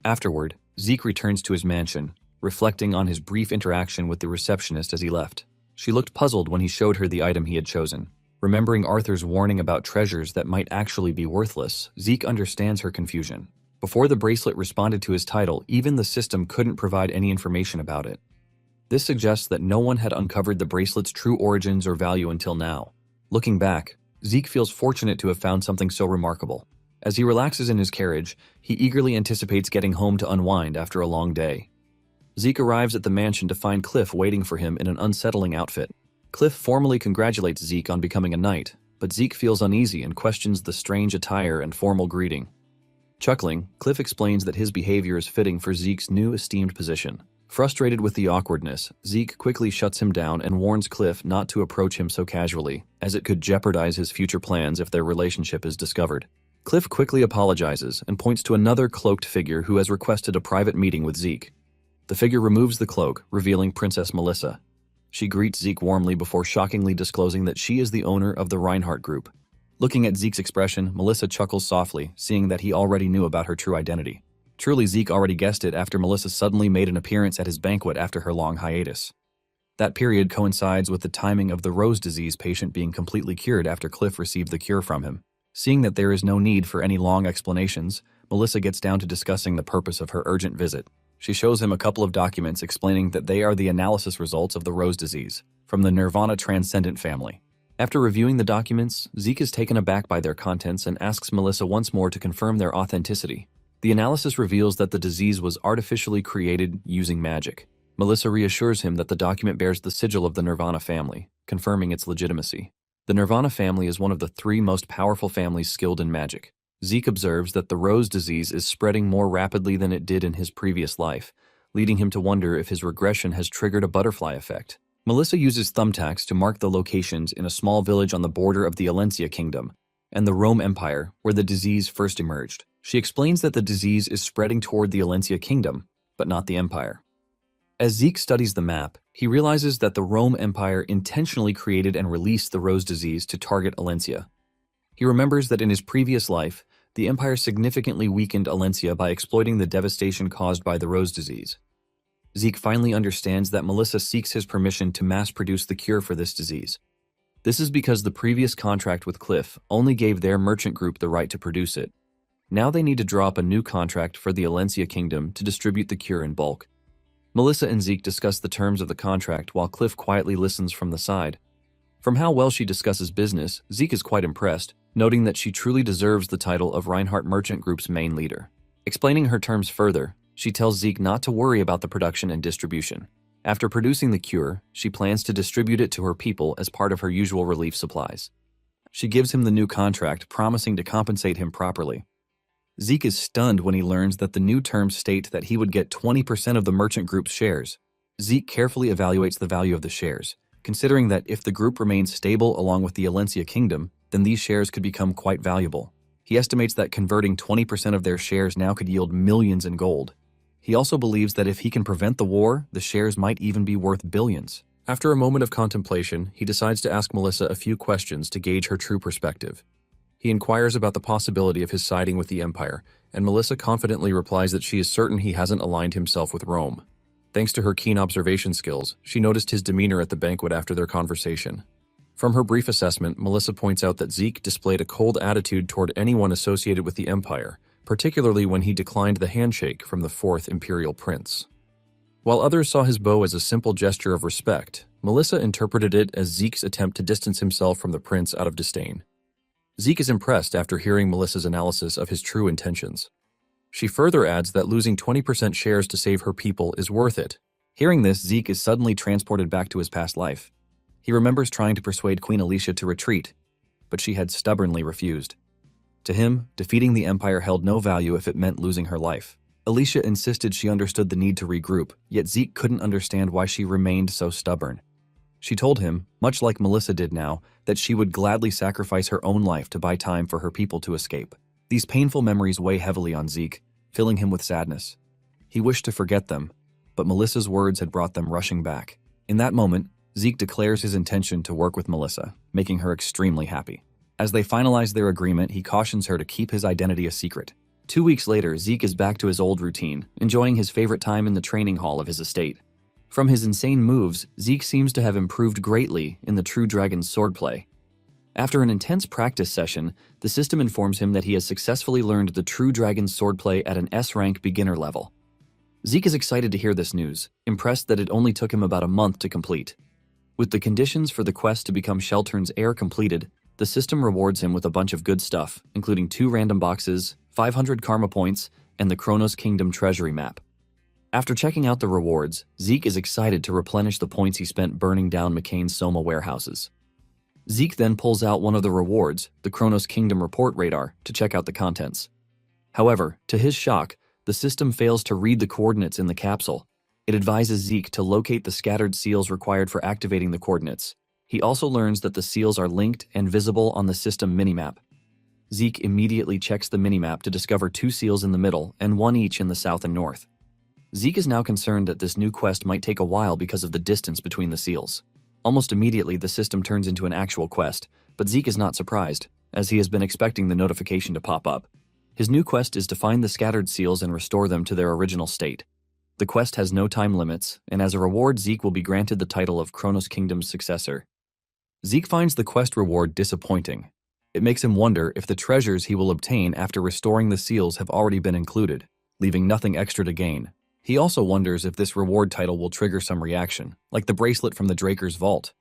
Afterward, Zeke returns to his mansion, reflecting on his brief interaction with the receptionist as he left. She looked puzzled when he showed her the item he had chosen. Remembering Arthur's warning about treasures that might actually be worthless, Zeke understands her confusion. Before the bracelet responded to his title, even the system couldn't provide any information about it. This suggests that no one had uncovered the bracelet's true origins or value until now. Looking back, Zeke feels fortunate to have found something so remarkable. As he relaxes in his carriage, he eagerly anticipates getting home to unwind after a long day. Zeke arrives at the mansion to find Cliff waiting for him in an unsettling outfit. Cliff formally congratulates Zeke on becoming a knight, but Zeke feels uneasy and questions the strange attire and formal greeting. Chuckling, Cliff explains that his behavior is fitting for Zeke's new esteemed position. Frustrated with the awkwardness, Zeke quickly shuts him down and warns Cliff not to approach him so casually, as it could jeopardize his future plans if their relationship is discovered. Cliff quickly apologizes and points to another cloaked figure who has requested a private meeting with Zeke. The figure removes the cloak, revealing Princess Melissa. She greets Zeke warmly before shockingly disclosing that she is the owner of the Reinhardt Group. Looking at Zeke's expression, Melissa chuckles softly, seeing that he already knew about her true identity. Truly, Zeke already guessed it after Melissa suddenly made an appearance at his banquet after her long hiatus. That period coincides with the timing of the rose disease patient being completely cured after Cliff received the cure from him. Seeing that there is no need for any long explanations, Melissa gets down to discussing the purpose of her urgent visit. She shows him a couple of documents explaining that they are the analysis results of the rose disease, from the Nirvana Transcendent family. After reviewing the documents, Zeke is taken aback by their contents and asks Melissa once more to confirm their authenticity. The analysis reveals that the disease was artificially created using magic. Melissa reassures him that the document bears the sigil of the Nirvana family, confirming its legitimacy. The Nirvana family is one of the 3 most powerful families skilled in magic. Zeke observes that the rose disease is spreading more rapidly than it did in his previous life, leading him to wonder if his regression has triggered a butterfly effect. Melissa uses thumbtacks to mark the locations in a small village on the border of the Alencia Kingdom and the Rome Empire, where the disease first emerged. She explains that the disease is spreading toward the Alencia Kingdom, but not the Empire. As Zeke studies the map, he realizes that the Rome Empire intentionally created and released the rose disease to target Alencia. He remembers that in his previous life, the Empire significantly weakened Alencia by exploiting the devastation caused by the rose disease. Zeke finally understands that Melissa seeks his permission to mass-produce the cure for this disease. This is because the previous contract with Cliff only gave their merchant group the right to produce it. Now they need to draw up a new contract for the Alencia Kingdom to distribute the cure in bulk. Melissa and Zeke discuss the terms of the contract while Cliff quietly listens from the side. From how well she discusses business, Zeke is quite impressed, noting that she truly deserves the title of Reinhardt Merchant Group's main leader. Explaining her terms further, she tells Zeke not to worry about the production and distribution. After producing the cure, she plans to distribute it to her people as part of her usual relief supplies. She gives him the new contract, promising to compensate him properly. Zeke is stunned when he learns that the new terms state that he would get 20% of the merchant group's shares. Zeke carefully evaluates the value of the shares, considering that if the group remains stable along with the Alencia Kingdom, then these shares could become quite valuable. He estimates that converting 20% of their shares now could yield millions in gold. He also believes that if he can prevent the war, the shares might even be worth billions. After a moment of contemplation, he decides to ask Melissa a few questions to gauge her true perspective. He inquires about the possibility of his siding with the Empire, and Melissa confidently replies that she is certain he hasn't aligned himself with Rome. Thanks to her keen observation skills, she noticed his demeanor at the banquet after their conversation. From her brief assessment, Melissa points out that Zeke displayed a cold attitude toward anyone associated with the Empire, particularly when he declined the handshake from the 4th Imperial Prince. While others saw his bow as a simple gesture of respect, Melissa interpreted it as Zeke's attempt to distance himself from the prince out of disdain. Zeke is impressed after hearing Melissa's analysis of his true intentions. She further adds that losing 20% shares to save her people is worth it. Hearing this, Zeke is suddenly transported back to his past life. He remembers trying to persuade Queen Alicia to retreat, but she had stubbornly refused. To him, defeating the Empire held no value if it meant losing her life. Alicia insisted she understood the need to regroup, yet Zeke couldn't understand why she remained so stubborn. She told him, much like Melissa did now, that she would gladly sacrifice her own life to buy time for her people to escape. These painful memories weigh heavily on Zeke, filling him with sadness. He wished to forget them, but Melissa's words had brought them rushing back. In that moment, Zeke declares his intention to work with Melissa, making her extremely happy. As they finalize their agreement, he cautions her to keep his identity a secret. 2 weeks later, Zeke is back to his old routine, enjoying his favorite time in the training hall of his estate. From his insane moves, Zeke seems to have improved greatly in the True Dragon's swordplay. After an intense practice session, the system informs him that he has successfully learned the True Dragon's swordplay at an S-rank beginner level. Zeke is excited to hear this news, impressed that it only took him about a month to complete. With the conditions for the quest to become Sheltern's heir completed, the system rewards him with a bunch of good stuff, including 2 random boxes, 500 karma points, and the Kronos Kingdom treasury map. After checking out the rewards, Zeke is excited to replenish the points he spent burning down McCain's Soma warehouses. Zeke then pulls out one of the rewards, the Kronos Kingdom report radar, to check out the contents. However, to his shock, the system fails to read the coordinates in the capsule. It advises Zeke to locate the scattered seals required for activating the coordinates. He also learns that the seals are linked and visible on the system minimap. Zeke immediately checks the minimap to discover 2 seals in the middle and 1 each in the south and north. Zeke is now concerned that this new quest might take a while because of the distance between the seals. Almost immediately, the system turns into an actual quest, but Zeke is not surprised, as he has been expecting the notification to pop up. His new quest is to find the scattered seals and restore them to their original state. The quest has no time limits, and as a reward, Zeke will be granted the title of Kronos Kingdom's successor. Zeke finds the quest reward disappointing. It makes him wonder if the treasures he will obtain after restoring the seals have already been included, leaving nothing extra to gain. He also wonders if this reward title will trigger some reaction, like the bracelet from the Draker's vault.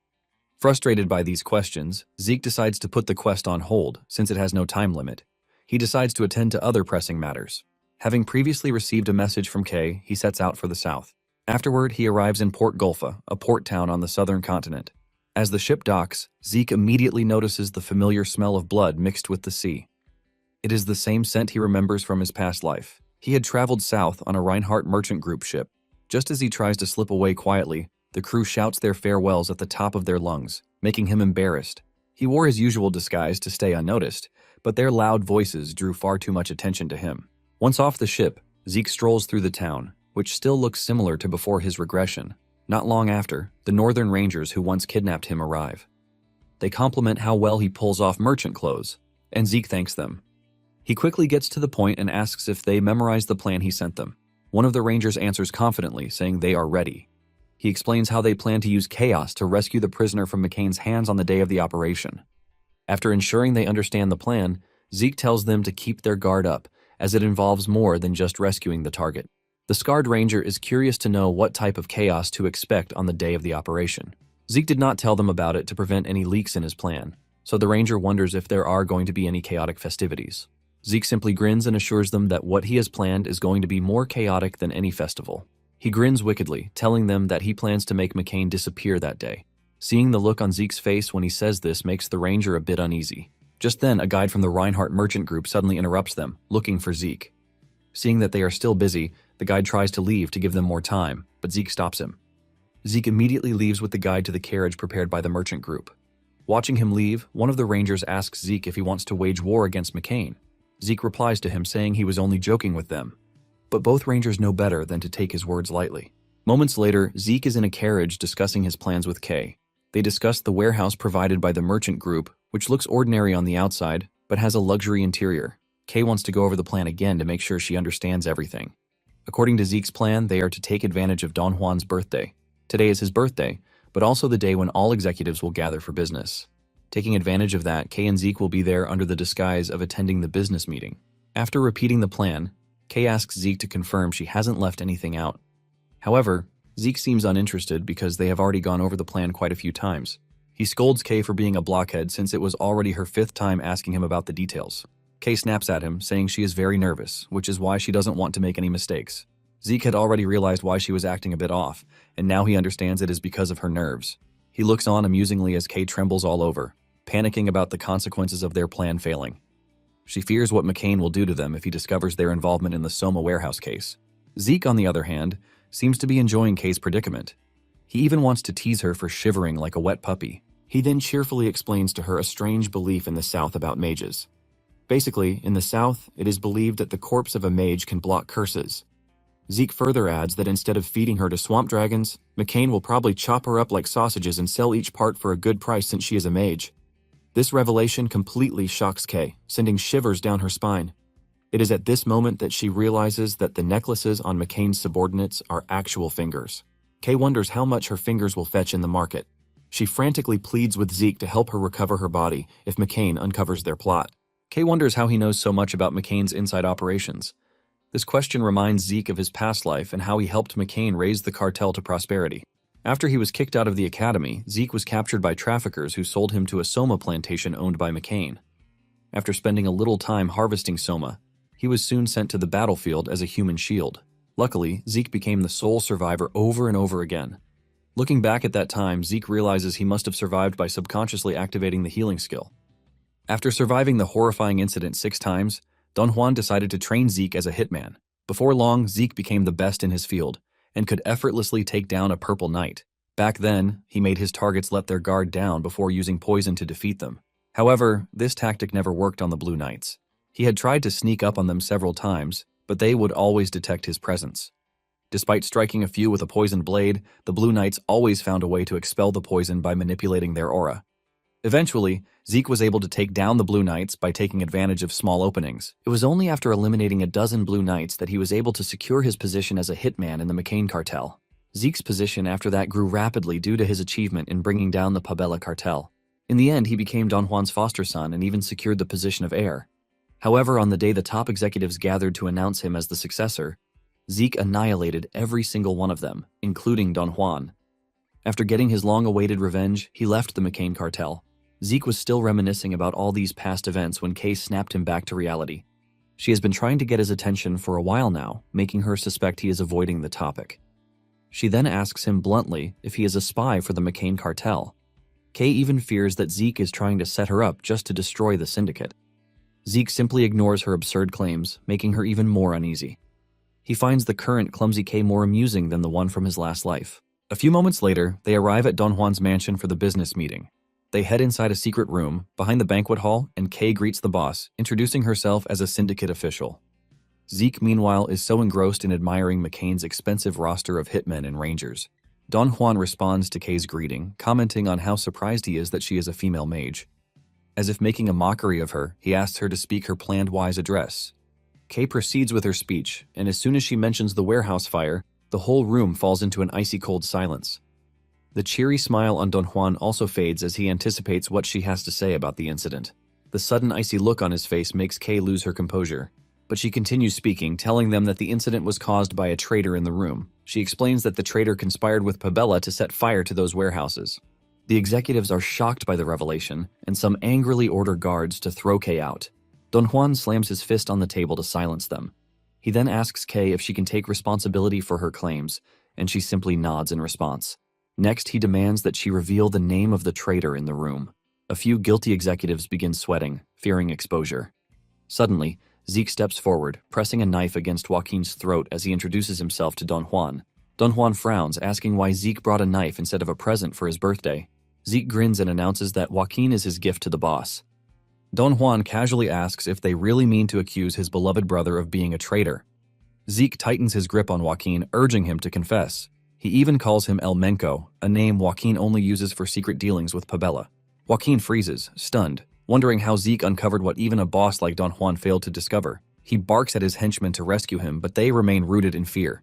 Frustrated by these questions, Zeke decides to put the quest on hold since it has no time limit. He decides to attend to other pressing matters. Having previously received a message from Kay, he sets out for the south. Afterward, he arrives in Port Gulfa, a port town on the southern continent. As the ship docks, Zeke immediately notices the familiar smell of blood mixed with the sea. It is the same scent he remembers from his past life. He had traveled south on a Reinhardt Merchant Group ship. Just as he tries to slip away quietly, the crew shouts their farewells at the top of their lungs, making him embarrassed. He wore his usual disguise to stay unnoticed, but their loud voices drew far too much attention to him. Once off the ship, Zeke strolls through the town, which still looks similar to before his regression. Not long after, the Northern Rangers who once kidnapped him arrive. They compliment how well he pulls off merchant clothes, and Zeke thanks them. He quickly gets to the point and asks if they memorized the plan he sent them. One of the Rangers answers confidently, saying they are ready. He explains how they plan to use chaos to rescue the prisoner from McCain's hands on the day of the operation. After ensuring they understand the plan, Zeke tells them to keep their guard up, as it involves more than just rescuing the target. The scarred Ranger is curious to know what type of chaos to expect on the day of the operation. Zeke did not tell them about it to prevent any leaks in his plan, so the Ranger wonders if there are going to be any chaotic festivities. Zeke simply grins and assures them that what he has planned is going to be more chaotic than any festival. He grins wickedly, telling them that he plans to make McCain disappear that day. Seeing the look on Zeke's face when he says this makes the Ranger a bit uneasy. Just then, a guide from the Reinhardt Merchant Group suddenly interrupts them, looking for Zeke. Seeing that they are still busy, the guide tries to leave to give them more time, but Zeke stops him. Zeke immediately leaves with the guide to the carriage prepared by the Merchant Group. Watching him leave, one of the Rangers asks Zeke if he wants to wage war against McCain. Zeke replies to him saying he was only joking with them. But both Rangers know better than to take his words lightly. Moments later, Zeke is in a carriage discussing his plans with Kay. They discuss the warehouse provided by the Merchant Group, which looks ordinary on the outside, but has a luxury interior. Kay wants to go over the plan again to make sure she understands everything. According to Zeke's plan, they are to take advantage of Don Juan's birthday. Today is his birthday, but also the day when all executives will gather for business. Taking advantage of that, Kay and Zeke will be there under the disguise of attending the business meeting. After repeating the plan, Kay asks Zeke to confirm she hasn't left anything out. However, Zeke seems uninterested because they have already gone over the plan quite a few times. He scolds Kay for being a blockhead since it was already her 5th time asking him about the details. Kay snaps at him, saying she is very nervous, which is why she doesn't want to make any mistakes. Zeke had already realized why she was acting a bit off, and now he understands it is because of her nerves. He looks on amusingly as Kay trembles all over, panicking about the consequences of their plan failing. She fears what McCain will do to them if he discovers their involvement in the Soma warehouse case. Zeke, on the other hand, seems to be enjoying Kay's predicament. He even wants to tease her for shivering like a wet puppy. He then cheerfully explains to her a strange belief in the South about mages. Basically, in the South, it is believed that the corpse of a mage can block curses. Zeke further adds that instead of feeding her to swamp dragons, McCain will probably chop her up like sausages and sell each part for a good price since she is a mage. This revelation completely shocks Kay, sending shivers down her spine. It is at this moment that she realizes that the necklaces on McCain's subordinates are actual fingers. Kay wonders how much her fingers will fetch in the market. She frantically pleads with Zeke to help her recover her body if McCain uncovers their plot. Kay wonders how he knows so much about McCain's inside operations. This question reminds Zeke of his past life and how he helped McCain raise the cartel to prosperity. After he was kicked out of the academy, Zeke was captured by traffickers who sold him to a soma plantation owned by McCain. After spending a little time harvesting soma, he was soon sent to the battlefield as a human shield. Luckily, Zeke became the sole survivor over and over again. Looking back at that time, Zeke realizes he must have survived by subconsciously activating the healing skill. After surviving the horrifying incident 6 times, Don Juan decided to train Zeke as a hitman. Before long, Zeke became the best in his field and could effortlessly take down a purple knight. Back then, he made his targets let their guard down before using poison to defeat them. However, this tactic never worked on the blue knights. He had tried to sneak up on them several times, but they would always detect his presence. Despite striking a few with a poisoned blade, the blue knights always found a way to expel the poison by manipulating their aura. Eventually, Zeke was able to take down the blue knights by taking advantage of small openings. It was only after eliminating a dozen blue knights that he was able to secure his position as a hitman in the McCain cartel. Zeke's position after that grew rapidly due to his achievement in bringing down the Pabella cartel. In the end, he became Don Juan's foster son and even secured the position of heir. However, on the day the top executives gathered to announce him as the successor, Zeke annihilated every single one of them, including Don Juan. After getting his long-awaited revenge, he left the McCain cartel. Zeke was still reminiscing about all these past events when Kay snapped him back to reality. She has been trying to get his attention for a while now, making her suspect he is avoiding the topic. She then asks him bluntly if he is a spy for the McCain cartel. Kay even fears that Zeke is trying to set her up just to destroy the syndicate. Zeke simply ignores her absurd claims, making her even more uneasy. He finds the current clumsy Kay more amusing than the one from his last life. A few moments later, they arrive at Don Juan's mansion for the business meeting. They head inside a secret room, behind the banquet hall, and Kay greets the boss, introducing herself as a syndicate official. Zeke, meanwhile, is so engrossed in admiring McCain's expensive roster of hitmen and rangers. Don Juan responds to Kay's greeting, commenting on how surprised he is that she is a female mage. As if making a mockery of her, he asks her to speak her planned wise address. Kay proceeds with her speech, and as soon as she mentions the warehouse fire, the whole room falls into an icy cold silence. The cheery smile on Don Juan also fades as he anticipates what she has to say about the incident. The sudden icy look on his face makes Kay lose her composure, but she continues speaking, telling them that the incident was caused by a traitor in the room. She explains that the traitor conspired with Pabella to set fire to those warehouses. The executives are shocked by the revelation, and some angrily order guards to throw Kay out. Don Juan slams his fist on the table to silence them. He then asks Kay if she can take responsibility for her claims, and she simply nods in response. Next, he demands that she reveal the name of the traitor in the room. A few guilty executives begin sweating, fearing exposure. Suddenly, Zeke steps forward, pressing a knife against Joaquin's throat as he introduces himself to Don Juan. Don Juan frowns, asking why Zeke brought a knife instead of a present for his birthday. Zeke grins and announces that Joaquin is his gift to the boss. Don Juan casually asks if they really mean to accuse his beloved brother of being a traitor. Zeke tightens his grip on Joaquin, urging him to confess. He even calls him El Menco, a name Joaquin only uses for secret dealings with Pabella. Joaquin freezes, stunned, wondering how Zeke uncovered what even a boss like Don Juan failed to discover. He barks at his henchmen to rescue him, but they remain rooted in fear.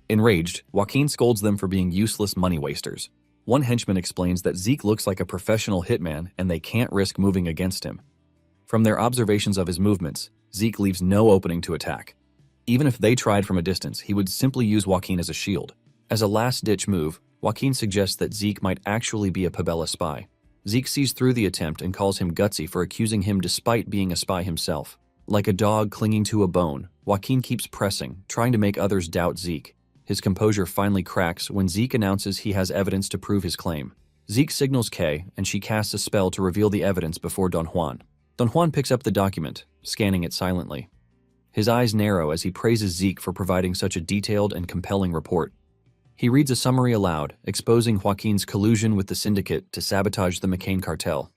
Enraged, Joaquin scolds them for being useless money wasters. One henchman explains that Zeke looks like a professional hitman and they can't risk moving against him. From their observations of his movements, Zeke leaves no opening to attack. Even if they tried from a distance, he would simply use Joaquin as a shield. As a last-ditch move, Joaquin suggests that Zeke might actually be a Pabella spy. Zeke sees through the attempt and calls him gutsy for accusing him despite being a spy himself. Like a dog clinging to a bone, Joaquin keeps pressing, trying to make others doubt Zeke. His composure finally cracks when Zeke announces he has evidence to prove his claim. Zeke signals Kay, and she casts a spell to reveal the evidence before Don Juan. Don Juan picks up the document, scanning it silently. His eyes narrow as he praises Zeke for providing such a detailed and compelling report. He reads a summary aloud, exposing Joaquin's collusion with the syndicate to sabotage the McCain cartel.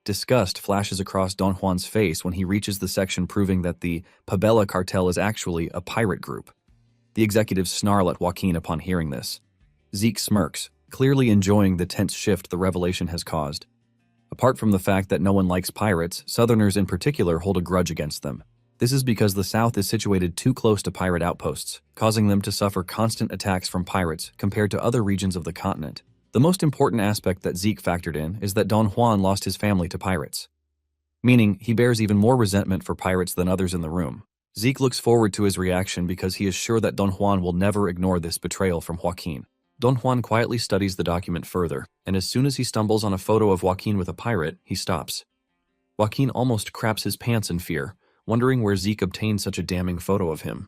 Disgust flashes across Don Juan's face when he reaches the section proving that the Pabella cartel is actually a pirate group. The executives snarl at Joaquin upon hearing this. Zeke smirks, clearly enjoying the tense shift the revelation has caused. Apart from the fact that no one likes pirates, Southerners in particular hold a grudge against them. This is because the South is situated too close to pirate outposts, causing them to suffer constant attacks from pirates compared to other regions of the continent. The most important aspect that Zeke factored in is that Don Juan lost his family to pirates, meaning he bears even more resentment for pirates than others in the room. Zeke looks forward to his reaction because he is sure that Don Juan will never ignore this betrayal from Joaquin. Don Juan quietly studies the document further, and as soon as he stumbles on a photo of Joaquin with a pirate, he stops. Joaquin almost craps his pants in fear, wondering where Zeke obtained such a damning photo of him.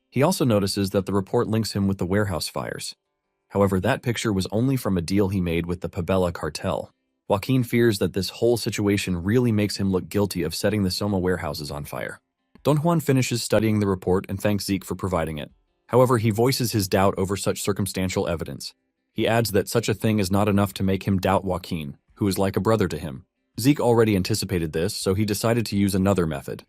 He also notices that the report links him with the warehouse fires. However, that picture was only from a deal he made with the Pabella cartel. Joaquin fears that this whole situation really makes him look guilty of setting the Soma warehouses on fire. Don Juan finishes studying the report and thanks Zeke for providing it. However, he voices his doubt over such circumstantial evidence. He adds that such a thing is not enough to make him doubt Joaquin, who is like a brother to him. Zeke already anticipated this, so he decided to use another method.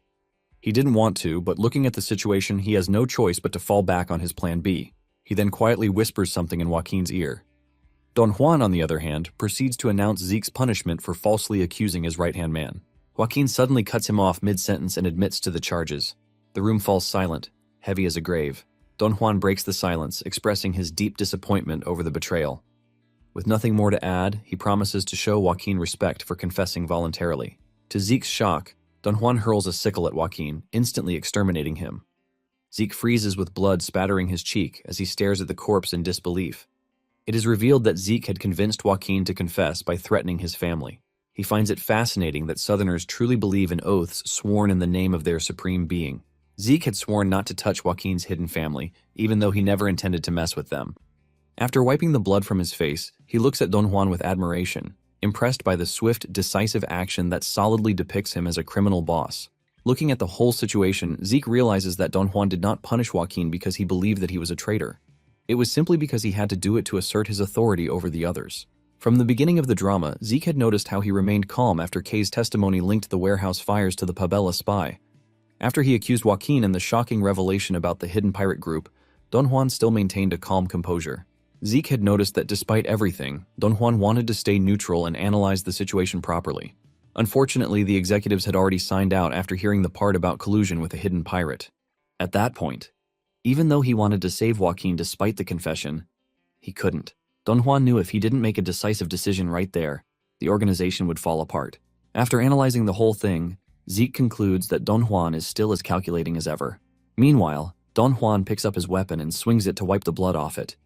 He didn't want to, but looking at the situation, he has no choice but to fall back on his plan B. He then quietly whispers something in Joaquin's ear. Don Juan, on the other hand, proceeds to announce Zeke's punishment for falsely accusing his right-hand man. Joaquin suddenly cuts him off mid-sentence and admits to the charges. The room falls silent, heavy as a grave. Don Juan breaks the silence, expressing his deep disappointment over the betrayal. With nothing more to add, he promises to show Joaquin respect for confessing voluntarily. To Zeke's shock, Don Juan hurls a sickle at Joaquin, instantly exterminating him. Zeke freezes with blood spattering his cheek as he stares at the corpse in disbelief. It is revealed that Zeke had convinced Joaquin to confess by threatening his family. He finds it fascinating that Southerners truly believe in oaths sworn in the name of their supreme being. Zeke had sworn not to touch Joaquin's hidden family, even though he never intended to mess with them. After wiping the blood from his face, he looks at Don Juan with admiration, impressed by the swift, decisive action that solidly depicts him as a criminal boss. Looking at the whole situation, Zeke realizes that Don Juan did not punish Joaquin because he believed that he was a traitor. It was simply because he had to do it to assert his authority over the others. From the beginning of the drama, Zeke had noticed how he remained calm after Kay's testimony linked the warehouse fires to the Pabella spy. After he accused Joaquin and the shocking revelation about the hidden pirate group, Don Juan still maintained a calm composure. Zeke had noticed that despite everything, Don Juan wanted to stay neutral and analyze the situation properly. Unfortunately, the executives had already signed out after hearing the part about collusion with a hidden pirate. At that point, even though he wanted to save Joaquin despite the confession, he couldn't. Don Juan knew if he didn't make a decisive decision right there, the organization would fall apart. After analyzing the whole thing, Zeke concludes that Don Juan is still as calculating as ever. Meanwhile, Don Juan picks up his weapon and swings it to wipe the blood off it.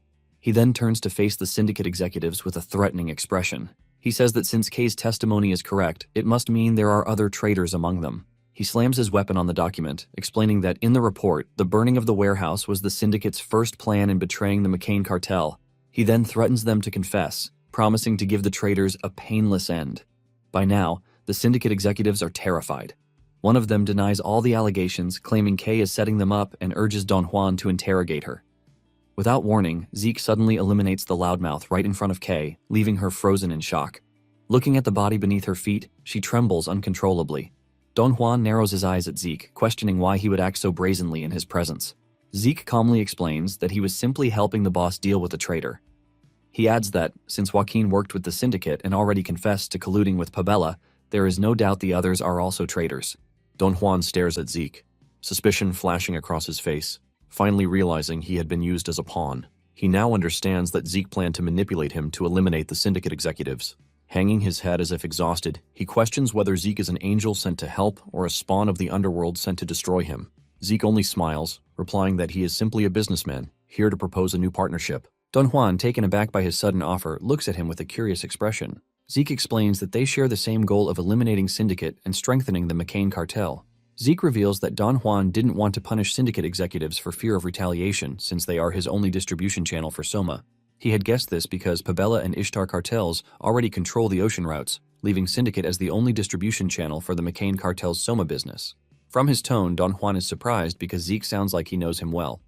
He then turns to face the syndicate executives with a threatening expression. He says that since Kay's testimony is correct, it must mean there are other traitors among them. He slams his weapon on the document, explaining that in the report, the burning of the warehouse was the syndicate's first plan in betraying the McCain cartel. He then threatens them to confess, promising to give the traitors a painless end. By now, the syndicate executives are terrified. One of them denies all the allegations, claiming Kay is setting them up and urges Don Juan to interrogate her. Without warning, Zeke suddenly eliminates the loudmouth right in front of Kay, leaving her frozen in shock. Looking at the body beneath her feet, she trembles uncontrollably. Don Juan narrows his eyes at Zeke, questioning why he would act so brazenly in his presence. Zeke calmly explains that he was simply helping the boss deal with the traitor. He adds that, since Joaquin worked with the syndicate and already confessed to colluding with Pabella, there is no doubt the others are also traitors. Don Juan stares at Zeke, suspicion flashing across his face. Finally realizing he had been used as a pawn, he now understands that Zeke planned to manipulate him to eliminate the syndicate executives. Hanging his head as if exhausted, he questions whether Zeke is an angel sent to help or a spawn of the underworld sent to destroy him. Zeke only smiles, replying that he is simply a businessman, here to propose a new partnership. Don Juan, taken aback by his sudden offer, looks at him with a curious expression. Zeke explains that they share the same goal of eliminating Syndicate and strengthening the McCain cartel. Zeke reveals that Don Juan didn't want to punish Syndicate executives for fear of retaliation since they are his only distribution channel for Soma. He had guessed this because Pabella and Ishtar cartels already control the ocean routes, leaving Syndicate as the only distribution channel for the McCain cartel's Soma business. From his tone, Don Juan is surprised because Zeke sounds like he knows him well.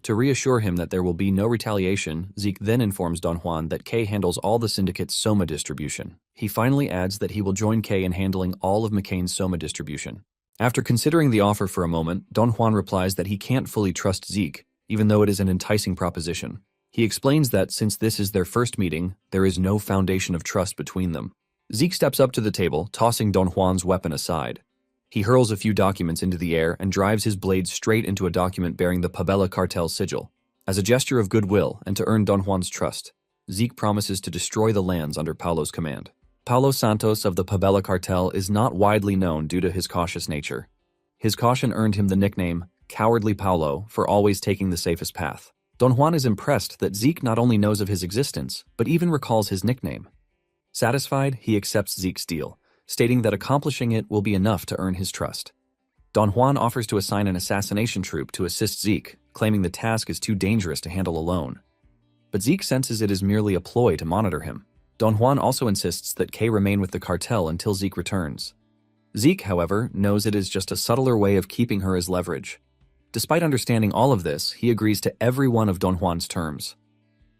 To reassure him that there will be no retaliation, Zeke then informs Don Juan that Kay handles all the syndicate's Soma distribution. He finally adds that he will join Kay in handling all of McCain's Soma distribution. After considering the offer for a moment, Don Juan replies that he can't fully trust Zeke, even though it is an enticing proposition. He explains that since this is their first meeting, there is no foundation of trust between them. Zeke steps up to the table, tossing Don Juan's weapon aside. He hurls a few documents into the air and drives his blade straight into a document bearing the Pabella cartel's sigil. As a gesture of goodwill and to earn Don Juan's trust, Zeke promises to destroy the lands under Paulo's command. Paulo Santos of the Pabella cartel is not widely known due to his cautious nature. His caution earned him the nickname Cowardly Paulo for always taking the safest path. Don Juan is impressed that Zeke not only knows of his existence, but even recalls his nickname. Satisfied, he accepts Zeke's deal, stating that accomplishing it will be enough to earn his trust. Don Juan offers to assign an assassination troop to assist Zeke, claiming the task is too dangerous to handle alone. But Zeke senses it is merely a ploy to monitor him. Don Juan also insists that Kay remain with the cartel until Zeke returns. Zeke, however, knows it is just a subtler way of keeping her as leverage. Despite understanding all of this, he agrees to every one of Don Juan's terms.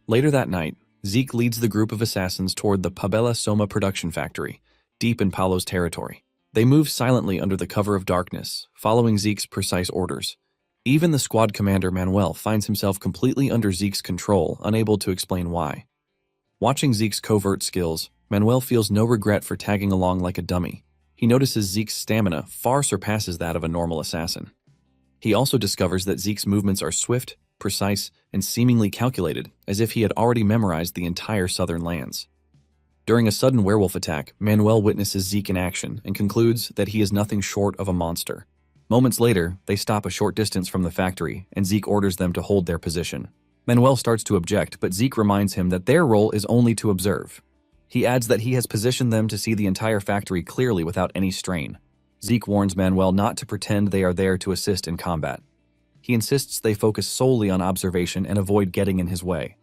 Later that night, Zeke leads the group of assassins toward the Pabella Soma production factory, deep in Paulo's territory. They move silently under the cover of darkness, following Zeke's precise orders. Even the squad commander Manuel finds himself completely under Zeke's control, unable to explain why. Watching Zeke's covert skills, Manuel feels no regret for tagging along like a dummy. He notices Zeke's stamina far surpasses that of a normal assassin. He also discovers that Zeke's movements are swift, precise, and seemingly calculated, as if he had already memorized the entire southern lands. During a sudden werewolf attack, Manuel witnesses Zeke in action and concludes that he is nothing short of a monster. Moments later, they stop a short distance from the factory, and Zeke orders them to hold their position. Manuel starts to object, but Zeke reminds him that their role is only to observe. He adds that he has positioned them to see the entire factory clearly without any strain. Zeke warns Manuel not to pretend they are there to assist in combat. He insists they focus solely on observation and avoid getting in his way.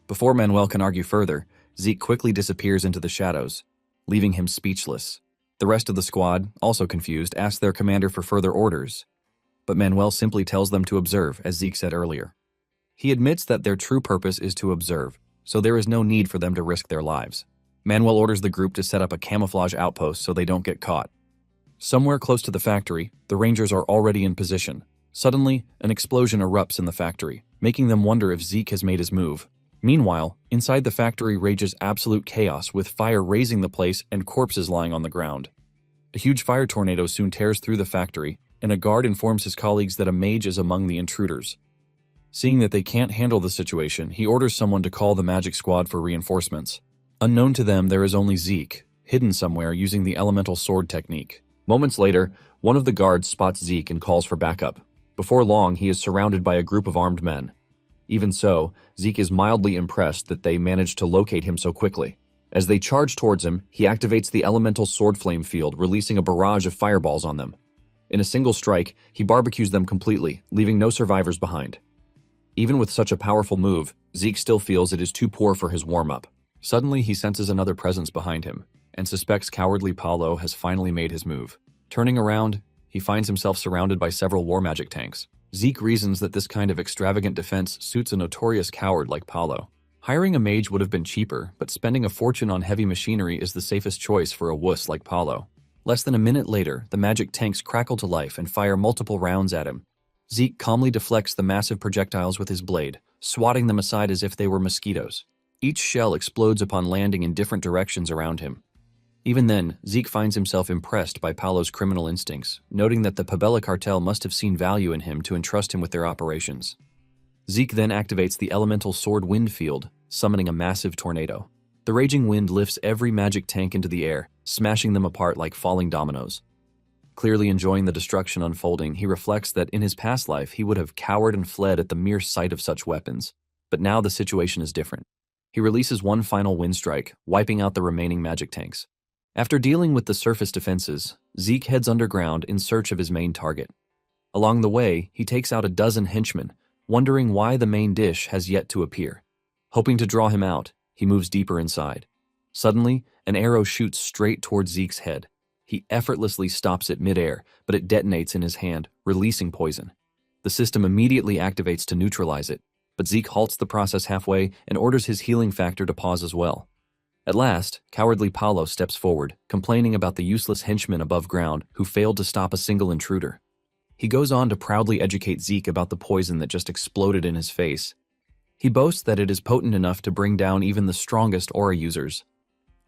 Before Manuel can argue further, Zeke quickly disappears into the shadows, leaving him speechless. The rest of the squad, also confused, ask their commander for further orders, but Manuel simply tells them to observe, as Zeke said earlier. He admits that their true purpose is to observe, so there is no need for them to risk their lives. Manuel orders the group to set up a camouflage outpost so they don't get caught. Somewhere close to the factory, the Rangers are already in position. Suddenly, an explosion erupts in the factory, making them wonder if Zeke has made his move. Meanwhile, inside the factory rages absolute chaos, with fire razing the place and corpses lying on the ground. A huge fire tornado soon tears through the factory, and a guard informs his colleagues that a mage is among the intruders. Seeing that they can't handle the situation, he orders someone to call the magic squad for reinforcements. Unknown to them, there is only Zeke, hidden somewhere using the elemental sword technique. Moments later, one of the guards spots Zeke and calls for backup. Before long, he is surrounded by a group of armed men. Even so, Zeke is mildly impressed that they managed to locate him so quickly. As they charge towards him, he activates the elemental sword flame field, releasing a barrage of fireballs on them. In a single strike, he barbecues them completely, leaving no survivors behind. Even with such a powerful move, Zeke still feels it is too poor for his warm-up. Suddenly, he senses another presence behind him, and suspects cowardly Paulo has finally made his move. Turning around, he finds himself surrounded by several war magic tanks. Zeke reasons that this kind of extravagant defense suits a notorious coward like Paulo. Hiring a mage would have been cheaper, but spending a fortune on heavy machinery is the safest choice for a wuss like Paulo. Less than a minute later, the magic tanks crackle to life and fire multiple rounds at him. Zeke calmly deflects the massive projectiles with his blade, swatting them aside as if they were mosquitoes. Each shell explodes upon landing in different directions around him. Even then, Zeke finds himself impressed by Paulo's criminal instincts, noting that the Pabella cartel must have seen value in him to entrust him with their operations. Zeke then activates the elemental sword wind field, summoning a massive tornado. The raging wind lifts every magic tank into the air, smashing them apart like falling dominoes. Clearly enjoying the destruction unfolding, he reflects that in his past life he would have cowered and fled at the mere sight of such weapons. But now the situation is different. He releases one final wind strike, wiping out the remaining magic tanks. After dealing with the surface defenses, Zeke heads underground in search of his main target. Along the way, he takes out a dozen henchmen, wondering why the main dish has yet to appear. Hoping to draw him out, he moves deeper inside. Suddenly, an arrow shoots straight towards Zeke's head. He effortlessly stops it midair, but it detonates in his hand, releasing poison. The system immediately activates to neutralize it, but Zeke halts the process halfway and orders his healing factor to pause as well. At last, cowardly Paulo steps forward, complaining about the useless henchman above ground who failed to stop a single intruder. He goes on to proudly educate Zeke about the poison that just exploded in his face. He boasts that it is potent enough to bring down even the strongest aura users.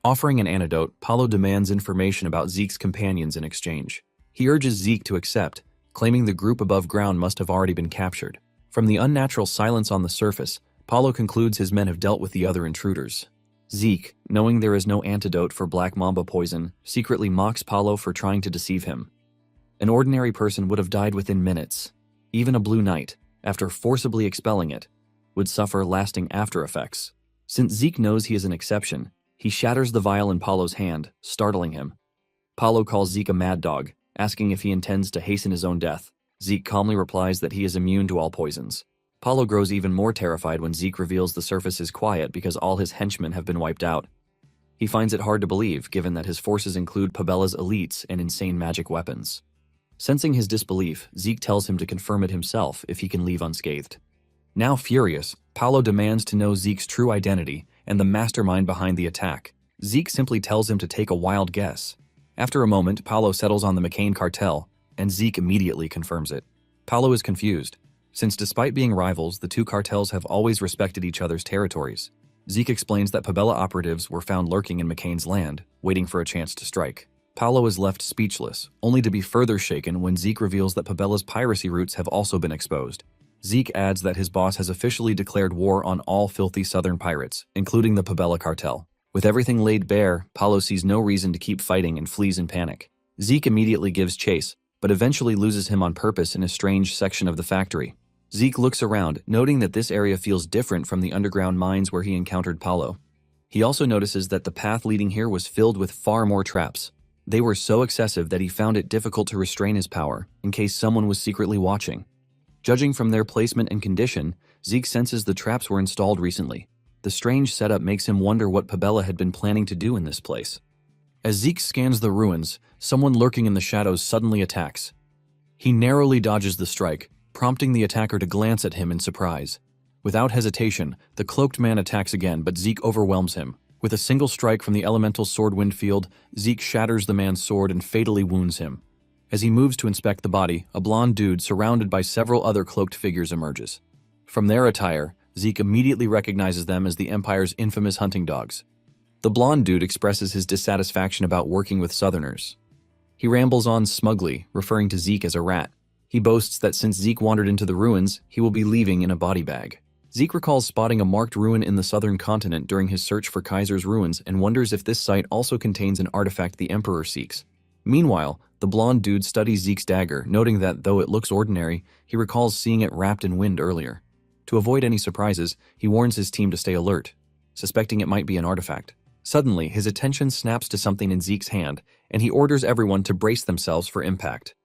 Offering an antidote, Paulo demands information about Zeke's companions in exchange. He urges Zeke to accept, claiming the group above ground must have already been captured. From the unnatural silence on the surface, Paulo concludes his men have dealt with the other intruders. Zeke, knowing there is no antidote for black mamba poison, secretly mocks Paulo for trying to deceive him. An ordinary person would have died within minutes. Even a blue knight, after forcibly expelling it, would suffer lasting after effects. Since Zeke knows he is an exception, he shatters the vial in Paulo's hand, startling him. Paulo calls Zeke a mad dog, asking if he intends to hasten his own death. Zeke calmly replies that he is immune to all poisons. Paulo grows even more terrified when Zeke reveals the surface is quiet because all his henchmen have been wiped out. He finds it hard to believe, given that his forces include Pabella's elites and insane magic weapons. Sensing his disbelief, Zeke tells him to confirm it himself if he can leave unscathed. Now furious, Paulo demands to know Zeke's true identity and the mastermind behind the attack. Zeke simply tells him to take a wild guess. After a moment, Paulo settles on the McCain cartel, and Zeke immediately confirms it. Paulo is confused, since despite being rivals, the two cartels have always respected each other's territories. Zeke explains that Pabella operatives were found lurking in McCain's land, waiting for a chance to strike. Paulo is left speechless, only to be further shaken when Zeke reveals that Pabella's piracy routes have also been exposed. Zeke adds that his boss has officially declared war on all filthy southern pirates, including the Pabella cartel. With everything laid bare, Paulo sees no reason to keep fighting and flees in panic. Zeke immediately gives chase, but eventually loses him on purpose in a strange section of the factory. Zeke looks around, noting that this area feels different from the underground mines where he encountered Paulo. He also notices that the path leading here was filled with far more traps. They were so excessive that he found it difficult to restrain his power, in case someone was secretly watching. Judging from their placement and condition, Zeke senses the traps were installed recently. The strange setup makes him wonder what Pabella had been planning to do in this place. As Zeke scans the ruins, someone lurking in the shadows suddenly attacks. He narrowly dodges the strike, prompting the attacker to glance at him in surprise. Without hesitation, the cloaked man attacks again, but Zeke overwhelms him. With a single strike from the elemental sword wind field, Zeke shatters the man's sword and fatally wounds him. As he moves to inspect the body, a blonde dude surrounded by several other cloaked figures emerges. From their attire, Zeke immediately recognizes them as the Empire's infamous hunting dogs. The blonde dude expresses his dissatisfaction about working with Southerners. He rambles on smugly, referring to Zeke as a rat. He boasts that since Zeke wandered into the ruins, he will be leaving in a body bag. Zeke recalls spotting a marked ruin in the southern continent during his search for Kaiser's ruins and wonders if this site also contains an artifact the Emperor seeks. Meanwhile, the blonde dude studies Zeke's dagger, noting that though it looks ordinary, he recalls seeing it wrapped in wind earlier. To avoid any surprises, he warns his team to stay alert, suspecting it might be an artifact. Suddenly, his attention snaps to something in Zeke's hand, and he orders everyone to brace themselves for impact.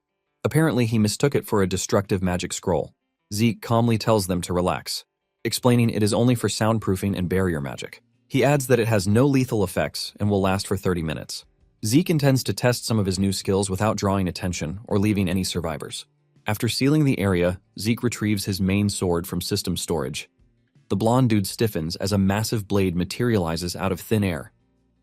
Apparently, he mistook it for a destructive magic scroll. Zeke calmly tells them to relax, explaining it is only for soundproofing and barrier magic. He adds that it has no lethal effects and will last for 30 minutes. Zeke intends to test some of his new skills without drawing attention or leaving any survivors. After sealing the area, Zeke retrieves his main sword from system storage. The blonde dude stiffens as a massive blade materializes out of thin air.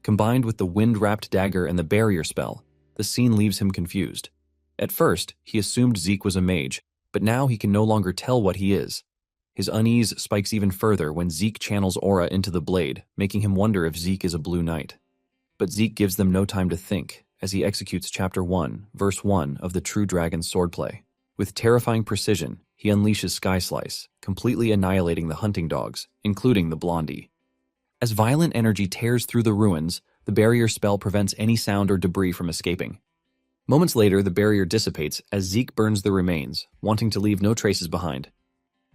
Combined with the wind-wrapped dagger and the barrier spell, the scene leaves him confused. At first, he assumed Zeke was a mage, but now he can no longer tell what he is. His unease spikes even further when Zeke channels aura into the blade, making him wonder if Zeke is a blue knight. But Zeke gives them no time to think, as he executes Chapter 1, Verse 1 of the True Dragon's swordplay. With terrifying precision, he unleashes Sky Slice, completely annihilating the hunting dogs, including the blondie. As violent energy tears through the ruins, the barrier spell prevents any sound or debris from escaping. Moments later, the barrier dissipates as Zeke burns the remains, wanting to leave no traces behind.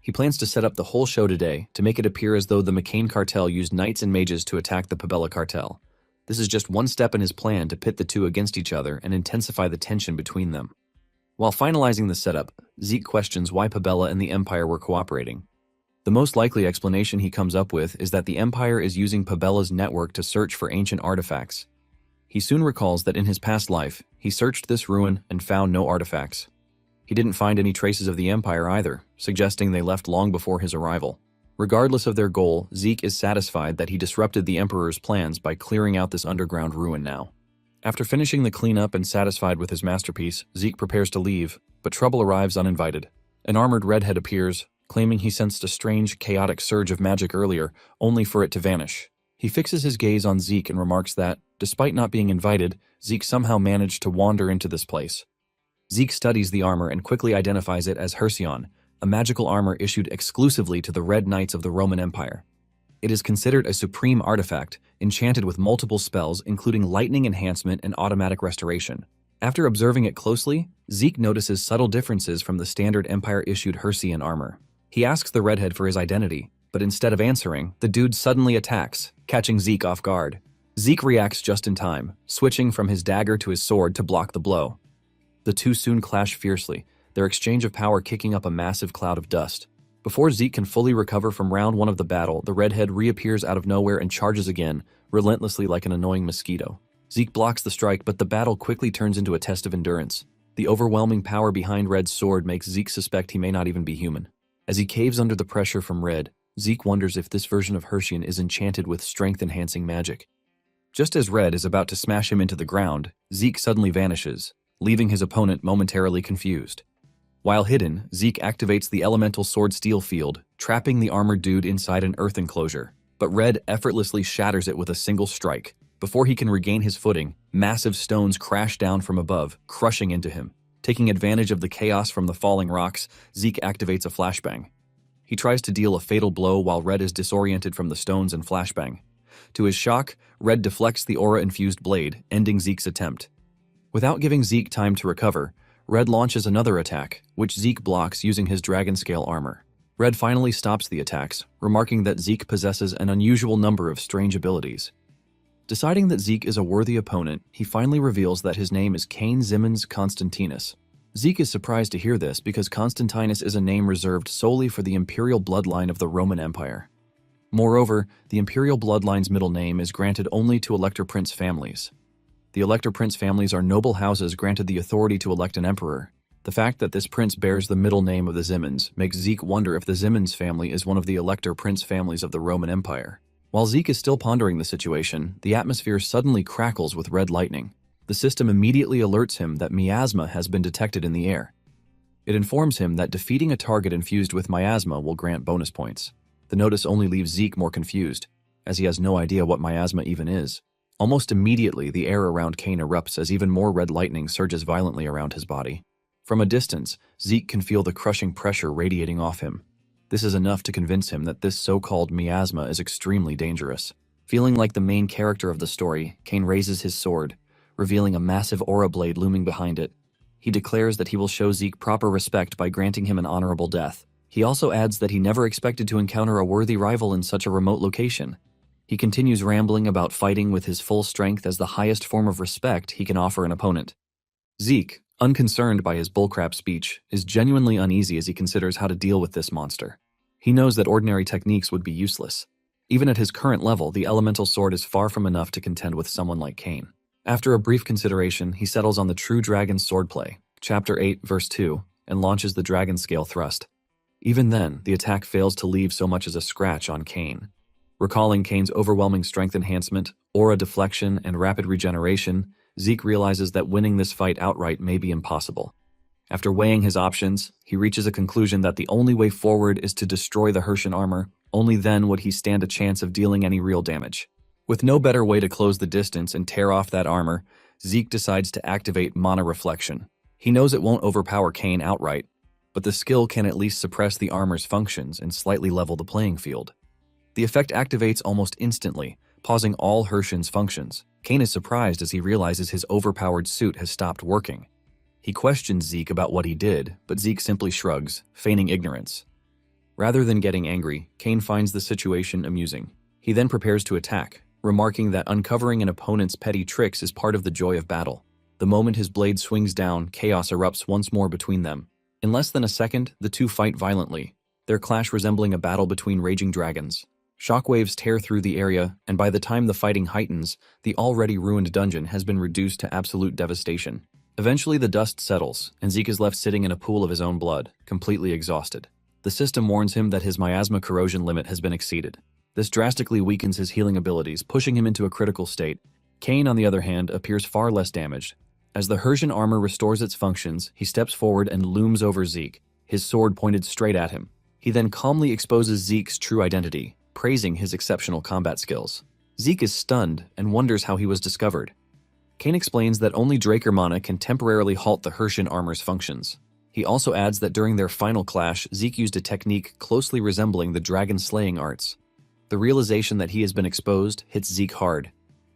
He plans to set up the whole show today to make it appear as though the McCain cartel used knights and mages to attack the Pabella cartel. This is just one step in his plan to pit the two against each other and intensify the tension between them. While finalizing the setup, Zeke questions why Pabella and the Empire were cooperating. The most likely explanation he comes up with is that the Empire is using Pabella's network to search for ancient artifacts. He soon recalls that in his past life, he searched this ruin and found no artifacts. He didn't find any traces of the Empire either, suggesting they left long before his arrival. Regardless of their goal, Zeke is satisfied that he disrupted the Emperor's plans by clearing out this underground ruin now. After finishing the cleanup and satisfied with his masterpiece, Zeke prepares to leave, but trouble arrives uninvited. An armored redhead appears, claiming he sensed a strange, chaotic surge of magic earlier, only for it to vanish. He fixes his gaze on Zeke and remarks that, despite not being invited, Zeke somehow managed to wander into this place. Zeke studies the armor and quickly identifies it as Hersion, a magical armor issued exclusively to the Red Knights of the Roman Empire. It is considered a supreme artifact, enchanted with multiple spells including lightning enhancement and automatic restoration. After observing it closely, Zeke notices subtle differences from the standard Empire-issued Hersion armor. He asks the redhead for his identity, but instead of answering, the dude suddenly attacks, catching Zeke off guard. Zeke reacts just in time, switching from his dagger to his sword to block the blow. The two soon clash fiercely, their exchange of power kicking up a massive cloud of dust. Before Zeke can fully recover from round one of the battle, the redhead reappears out of nowhere and charges again, relentlessly like an annoying mosquito. Zeke blocks the strike, but the battle quickly turns into a test of endurance. The overwhelming power behind Red's sword makes Zeke suspect he may not even be human. As he caves under the pressure from Red, Zeke wonders if this version of Hersion is enchanted with strength-enhancing magic. Just as Red is about to smash him into the ground, Zeke suddenly vanishes, leaving his opponent momentarily confused. While hidden, Zeke activates the elemental sword steel field, trapping the armored dude inside an earth enclosure. But Red effortlessly shatters it with a single strike. Before he can regain his footing, massive stones crash down from above, crushing into him. Taking advantage of the chaos from the falling rocks, Zeke activates a flashbang. He tries to deal a fatal blow while Red is disoriented from the stones and flashbang. To his shock, Red deflects the aura-infused blade, ending Zeke's attempt. Without giving Zeke time to recover, Red launches another attack, which Zeke blocks using his dragon-scale armor. Red finally stops the attacks, remarking that Zeke possesses an unusual number of strange abilities. Deciding that Zeke is a worthy opponent, he finally reveals that his name is Cain Zimmons Constantinus. Zeke is surprised to hear this because Constantinus is a name reserved solely for the imperial bloodline of the Roman Empire. Moreover, the imperial bloodline's middle name is granted only to Elector Prince families. The Elector Prince families are noble houses granted the authority to elect an emperor. The fact that this prince bears the middle name of the Zimmons makes Zeke wonder if the Zimmons family is one of the Elector Prince families of the Roman Empire. While Zeke is still pondering the situation, the atmosphere suddenly crackles with red lightning. The system immediately alerts him that miasma has been detected in the air. It informs him that defeating a target infused with miasma will grant bonus points. The notice only leaves Zeke more confused, as he has no idea what miasma even is. Almost immediately, the air around Cain erupts as even more red lightning surges violently around his body. From a distance, Zeke can feel the crushing pressure radiating off him. This is enough to convince him that this so-called miasma is extremely dangerous. Feeling like the main character of the story, Cain raises his sword, revealing a massive aura blade looming behind it. He declares that he will show Zeke proper respect by granting him an honorable death. He also adds that he never expected to encounter a worthy rival in such a remote location. He continues rambling about fighting with his full strength as the highest form of respect he can offer an opponent. Zeke, unconcerned by his bullcrap speech, is genuinely uneasy as he considers how to deal with this monster. He knows that ordinary techniques would be useless. Even at his current level, the elemental sword is far from enough to contend with someone like Cain. After a brief consideration, he settles on the True Dragon Swordplay, Chapter 8, Verse 2, and launches the Dragon Scale Thrust. Even then, the attack fails to leave so much as a scratch on Cain. Recalling Cain's overwhelming strength enhancement, aura deflection, and rapid regeneration, Zeke realizes that winning this fight outright may be impossible. After weighing his options, he reaches a conclusion that the only way forward is to destroy the Hersion armor. Only then would he stand a chance of dealing any real damage. With no better way to close the distance and tear off that armor, Zeke decides to activate Mana Reflection. He knows it won't overpower Cain outright, but the skill can at least suppress the armor's functions and slightly level the playing field. The effect activates almost instantly, pausing all Hersion's functions. Cain is surprised as he realizes his overpowered suit has stopped working. He questions Zeke about what he did, but Zeke simply shrugs, feigning ignorance. Rather than getting angry, Cain finds the situation amusing. He then prepares to attack, remarking that uncovering an opponent's petty tricks is part of the joy of battle. The moment his blade swings down, chaos erupts once more between them. In less than a second, the two fight violently, their clash resembling a battle between raging dragons. Shockwaves tear through the area, and by the time the fighting heightens, the already ruined dungeon has been reduced to absolute devastation. Eventually, the dust settles, and Zeke is left sitting in a pool of his own blood, completely exhausted. The system warns him that his miasma corrosion limit has been exceeded. This drastically weakens his healing abilities, pushing him into a critical state. Kane, on the other hand, appears far less damaged. As the Hersian armor restores its functions, he steps forward and looms over Zeke, his sword pointed straight at him. He then calmly exposes Zeke's true identity, praising his exceptional combat skills. Zeke is stunned and wonders how he was discovered. Kane explains that only Draker mana can temporarily halt the Hersian armor's functions. He also adds that during their final clash, Zeke used a technique closely resembling the dragon-slaying arts. The realization that he has been exposed hits Zeke hard.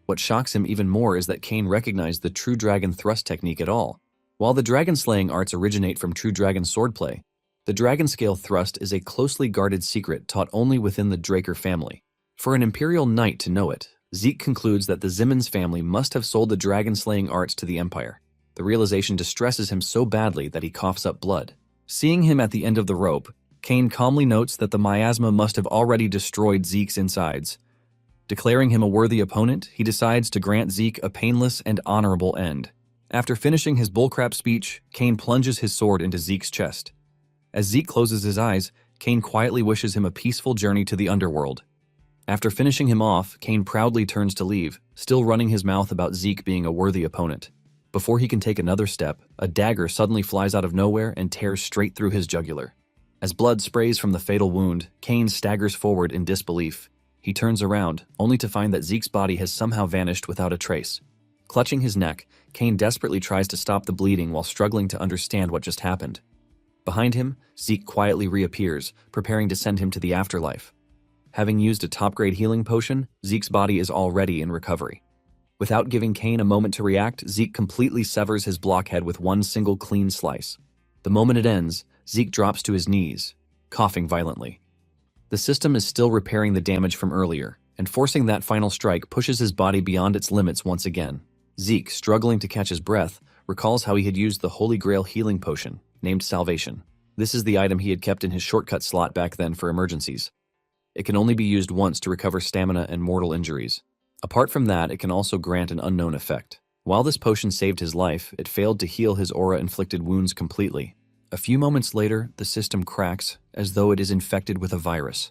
What shocks him even more is that Kane recognized the true dragon thrust technique at all. While the dragon-slaying arts originate from true dragon swordplay, the dragon-scale thrust is a closely guarded secret taught only within the Draker family. For an Imperial Knight to know it, Zeke concludes that the Zimmons family must have sold the dragon-slaying arts to the Empire. The realization distresses him so badly that he coughs up blood. Seeing him at the end of the rope, Kane calmly notes that the miasma must have already destroyed Zeke's insides. Declaring him a worthy opponent, he decides to grant Zeke a painless and honorable end. After finishing his bullcrap speech, Kane plunges his sword into Zeke's chest. As Zeke closes his eyes, Kane quietly wishes him a peaceful journey to the underworld. After finishing him off, Kane proudly turns to leave, still running his mouth about Zeke being a worthy opponent. Before he can take another step, a dagger suddenly flies out of nowhere and tears straight through his jugular. As blood sprays from the fatal wound, Kane staggers forward in disbelief. He turns around, only to find that Zeke's body has somehow vanished without a trace. Clutching his neck, Kane desperately tries to stop the bleeding while struggling to understand what just happened. Behind him, Zeke quietly reappears, preparing to send him to the afterlife. Having used a top-grade healing potion, Zeke's body is already in recovery. Without giving Kane a moment to react, Zeke completely severs his blockhead with one single clean slice. The moment it ends, Zeke drops to his knees, coughing violently. The system is still repairing the damage from earlier, and forcing that final strike pushes his body beyond its limits once again. Zeke, struggling to catch his breath, recalls how he had used the Holy Grail healing potion, named Salvation. This is the item he had kept in his shortcut slot back then for emergencies. It can only be used once to recover stamina and mortal injuries. Apart from that, it can also grant an unknown effect. While this potion saved his life, it failed to heal his aura-inflicted wounds completely. A few moments later, the system cracks, as though it is infected with a virus.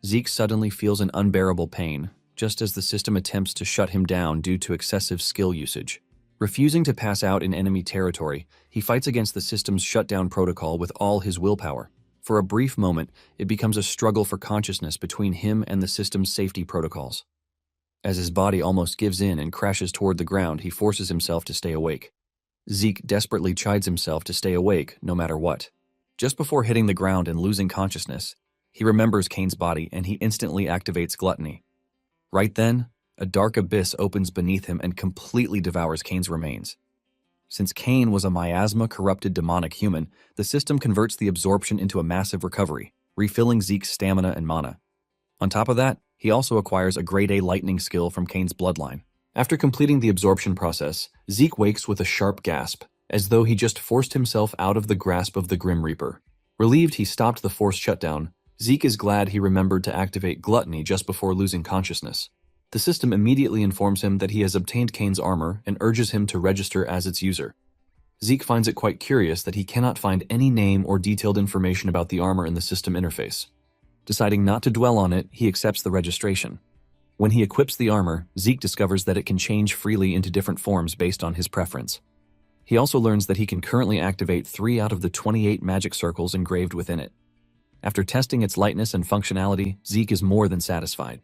Zeke suddenly feels an unbearable pain, just as the system attempts to shut him down due to excessive skill usage. Refusing to pass out in enemy territory, he fights against the system's shutdown protocol with all his willpower. For a brief moment, it becomes a struggle for consciousness between him and the system's safety protocols. As his body almost gives in and crashes toward the ground, he forces himself to stay awake. Zeke desperately chides himself to stay awake no matter what. Just before hitting the ground and losing consciousness, he remembers Kane's body and he instantly activates gluttony. Right then, a dark abyss opens beneath him and completely devours Kane's remains. Since Kane was a miasma-corrupted demonic human, the system converts the absorption into a massive recovery, refilling Zeke's stamina and mana. On top of that, he also acquires a grade A lightning skill from Kane's bloodline. After completing the absorption process, Zeke wakes with a sharp gasp, as though he just forced himself out of the grasp of the Grim Reaper. Relieved he stopped the forced shutdown, Zeke is glad he remembered to activate gluttony just before losing consciousness. The system immediately informs him that he has obtained Kane's armor and urges him to register as its user. Zeke finds it quite curious that he cannot find any name or detailed information about the armor in the system interface. Deciding not to dwell on it, he accepts the registration. When he equips the armor, Zeke discovers that it can change freely into different forms based on his preference. He also learns that he can currently activate 3 out of the 28 magic circles engraved within it. After testing its lightness and functionality, Zeke is more than satisfied.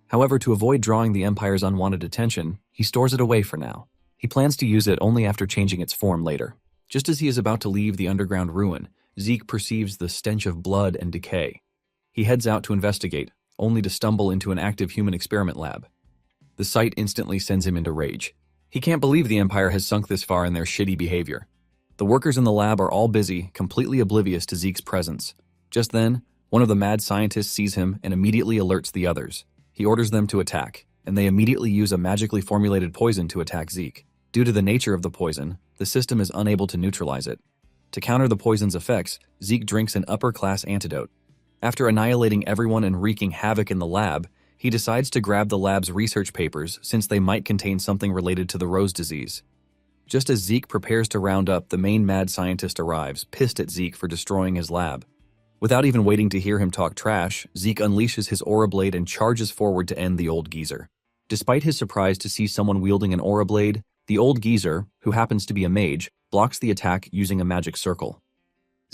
However, to avoid drawing the Empire's unwanted attention, he stores it away for now. He plans to use it only after changing its form later. Just as he is about to leave the underground ruin, Zeke perceives the stench of blood and decay. He heads out to investigate, only to stumble into an active human experiment lab. The sight instantly sends him into rage. He can't believe the Empire has sunk this far in their shitty behavior. The workers in the lab are all busy, completely oblivious to Zeke's presence. Just then, one of the mad scientists sees him and immediately alerts the others. He orders them to attack, and they immediately use a magically formulated poison to attack Zeke. Due to the nature of the poison, the system is unable to neutralize it. To counter the poison's effects, Zeke drinks an upper-class antidote. After annihilating everyone and wreaking havoc in the lab, he decides to grab the lab's research papers since they might contain something related to the Rose disease. Just as Zeke prepares to round up, the main mad scientist arrives, pissed at Zeke for destroying his lab. Without even waiting to hear him talk trash, Zeke unleashes his aura blade and charges forward to end the old geezer. Despite his surprise to see someone wielding an aura blade, the old geezer, who happens to be a mage, blocks the attack using a magic circle.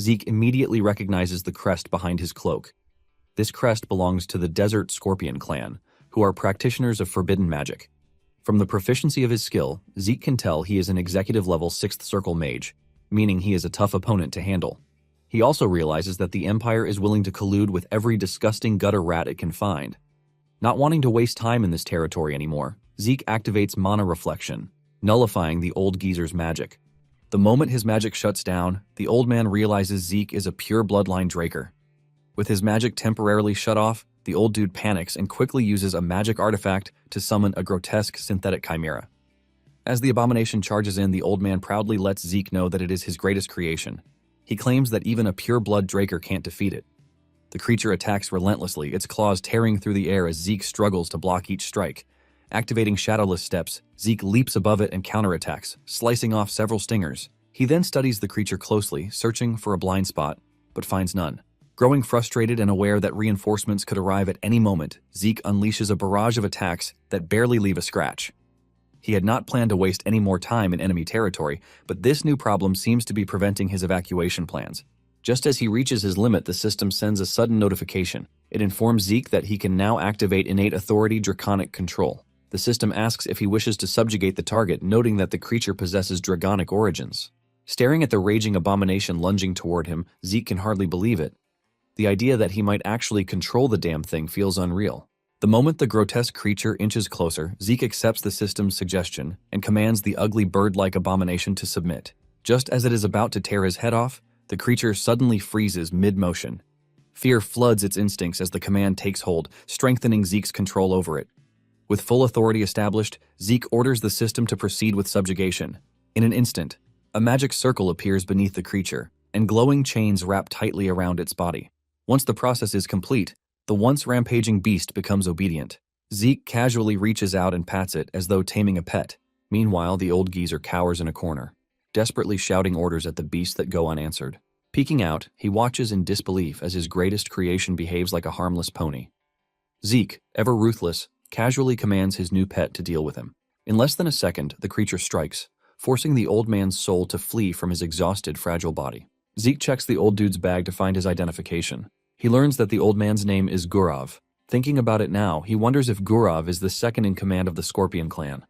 Zeke immediately recognizes the crest behind his cloak. This crest belongs to the Desert Scorpion clan, who are practitioners of forbidden magic. From the proficiency of his skill, Zeke can tell he is an executive level 6th circle mage, meaning he is a tough opponent to handle. He also realizes that the Empire is willing to collude with every disgusting gutter rat it can find. Not wanting to waste time in this territory anymore, Zeke activates Mana Reflection, nullifying the old geezer's magic. The moment his magic shuts down, the old man realizes Zeke is a pure bloodline Draker. With his magic temporarily shut off, the old dude panics and quickly uses a magic artifact to summon a grotesque synthetic chimera. As the abomination charges in, the old man proudly lets Zeke know that it is his greatest creation. He claims that even a pure-blood Draker can't defeat it. The creature attacks relentlessly, its claws tearing through the air as Zeke struggles to block each strike. Activating Shadowless Steps, Zeke leaps above it and counterattacks, slicing off several stingers. He then studies the creature closely, searching for a blind spot, but finds none. Growing frustrated and aware that reinforcements could arrive at any moment, Zeke unleashes a barrage of attacks that barely leave a scratch. He had not planned to waste any more time in enemy territory, but this new problem seems to be preventing his evacuation plans. Just as he reaches his limit, the system sends a sudden notification. It informs Zeke that he can now activate Innate Authority Draconic Control. The system asks if he wishes to subjugate the target, noting that the creature possesses draconic origins. Staring at the raging abomination lunging toward him, Zeke can hardly believe it. The idea that he might actually control the damn thing feels unreal. The moment the grotesque creature inches closer, Zeke accepts the system's suggestion and commands the ugly bird-like abomination to submit. Just as it is about to tear his head off, the creature suddenly freezes mid-motion. Fear floods its instincts as the command takes hold, strengthening Zeke's control over it. With full authority established, Zeke orders the system to proceed with subjugation. In an instant, a magic circle appears beneath the creature, and glowing chains wrap tightly around its body. Once the process is complete, the once rampaging beast becomes obedient. Zeke casually reaches out and pats it as though taming a pet. Meanwhile, the old geezer cowers in a corner, desperately shouting orders at the beast that go unanswered. Peeking out, he watches in disbelief as his greatest creation behaves like a harmless pony. Zeke, ever ruthless, casually commands his new pet to deal with him. In less than a second, the creature strikes, forcing the old man's soul to flee from his exhausted, fragile body. Zeke checks the old dude's bag to find his identification. He learns that the old man's name is Gurav. Thinking about it now, he wonders if Gurav is the second in command of the Scorpion clan.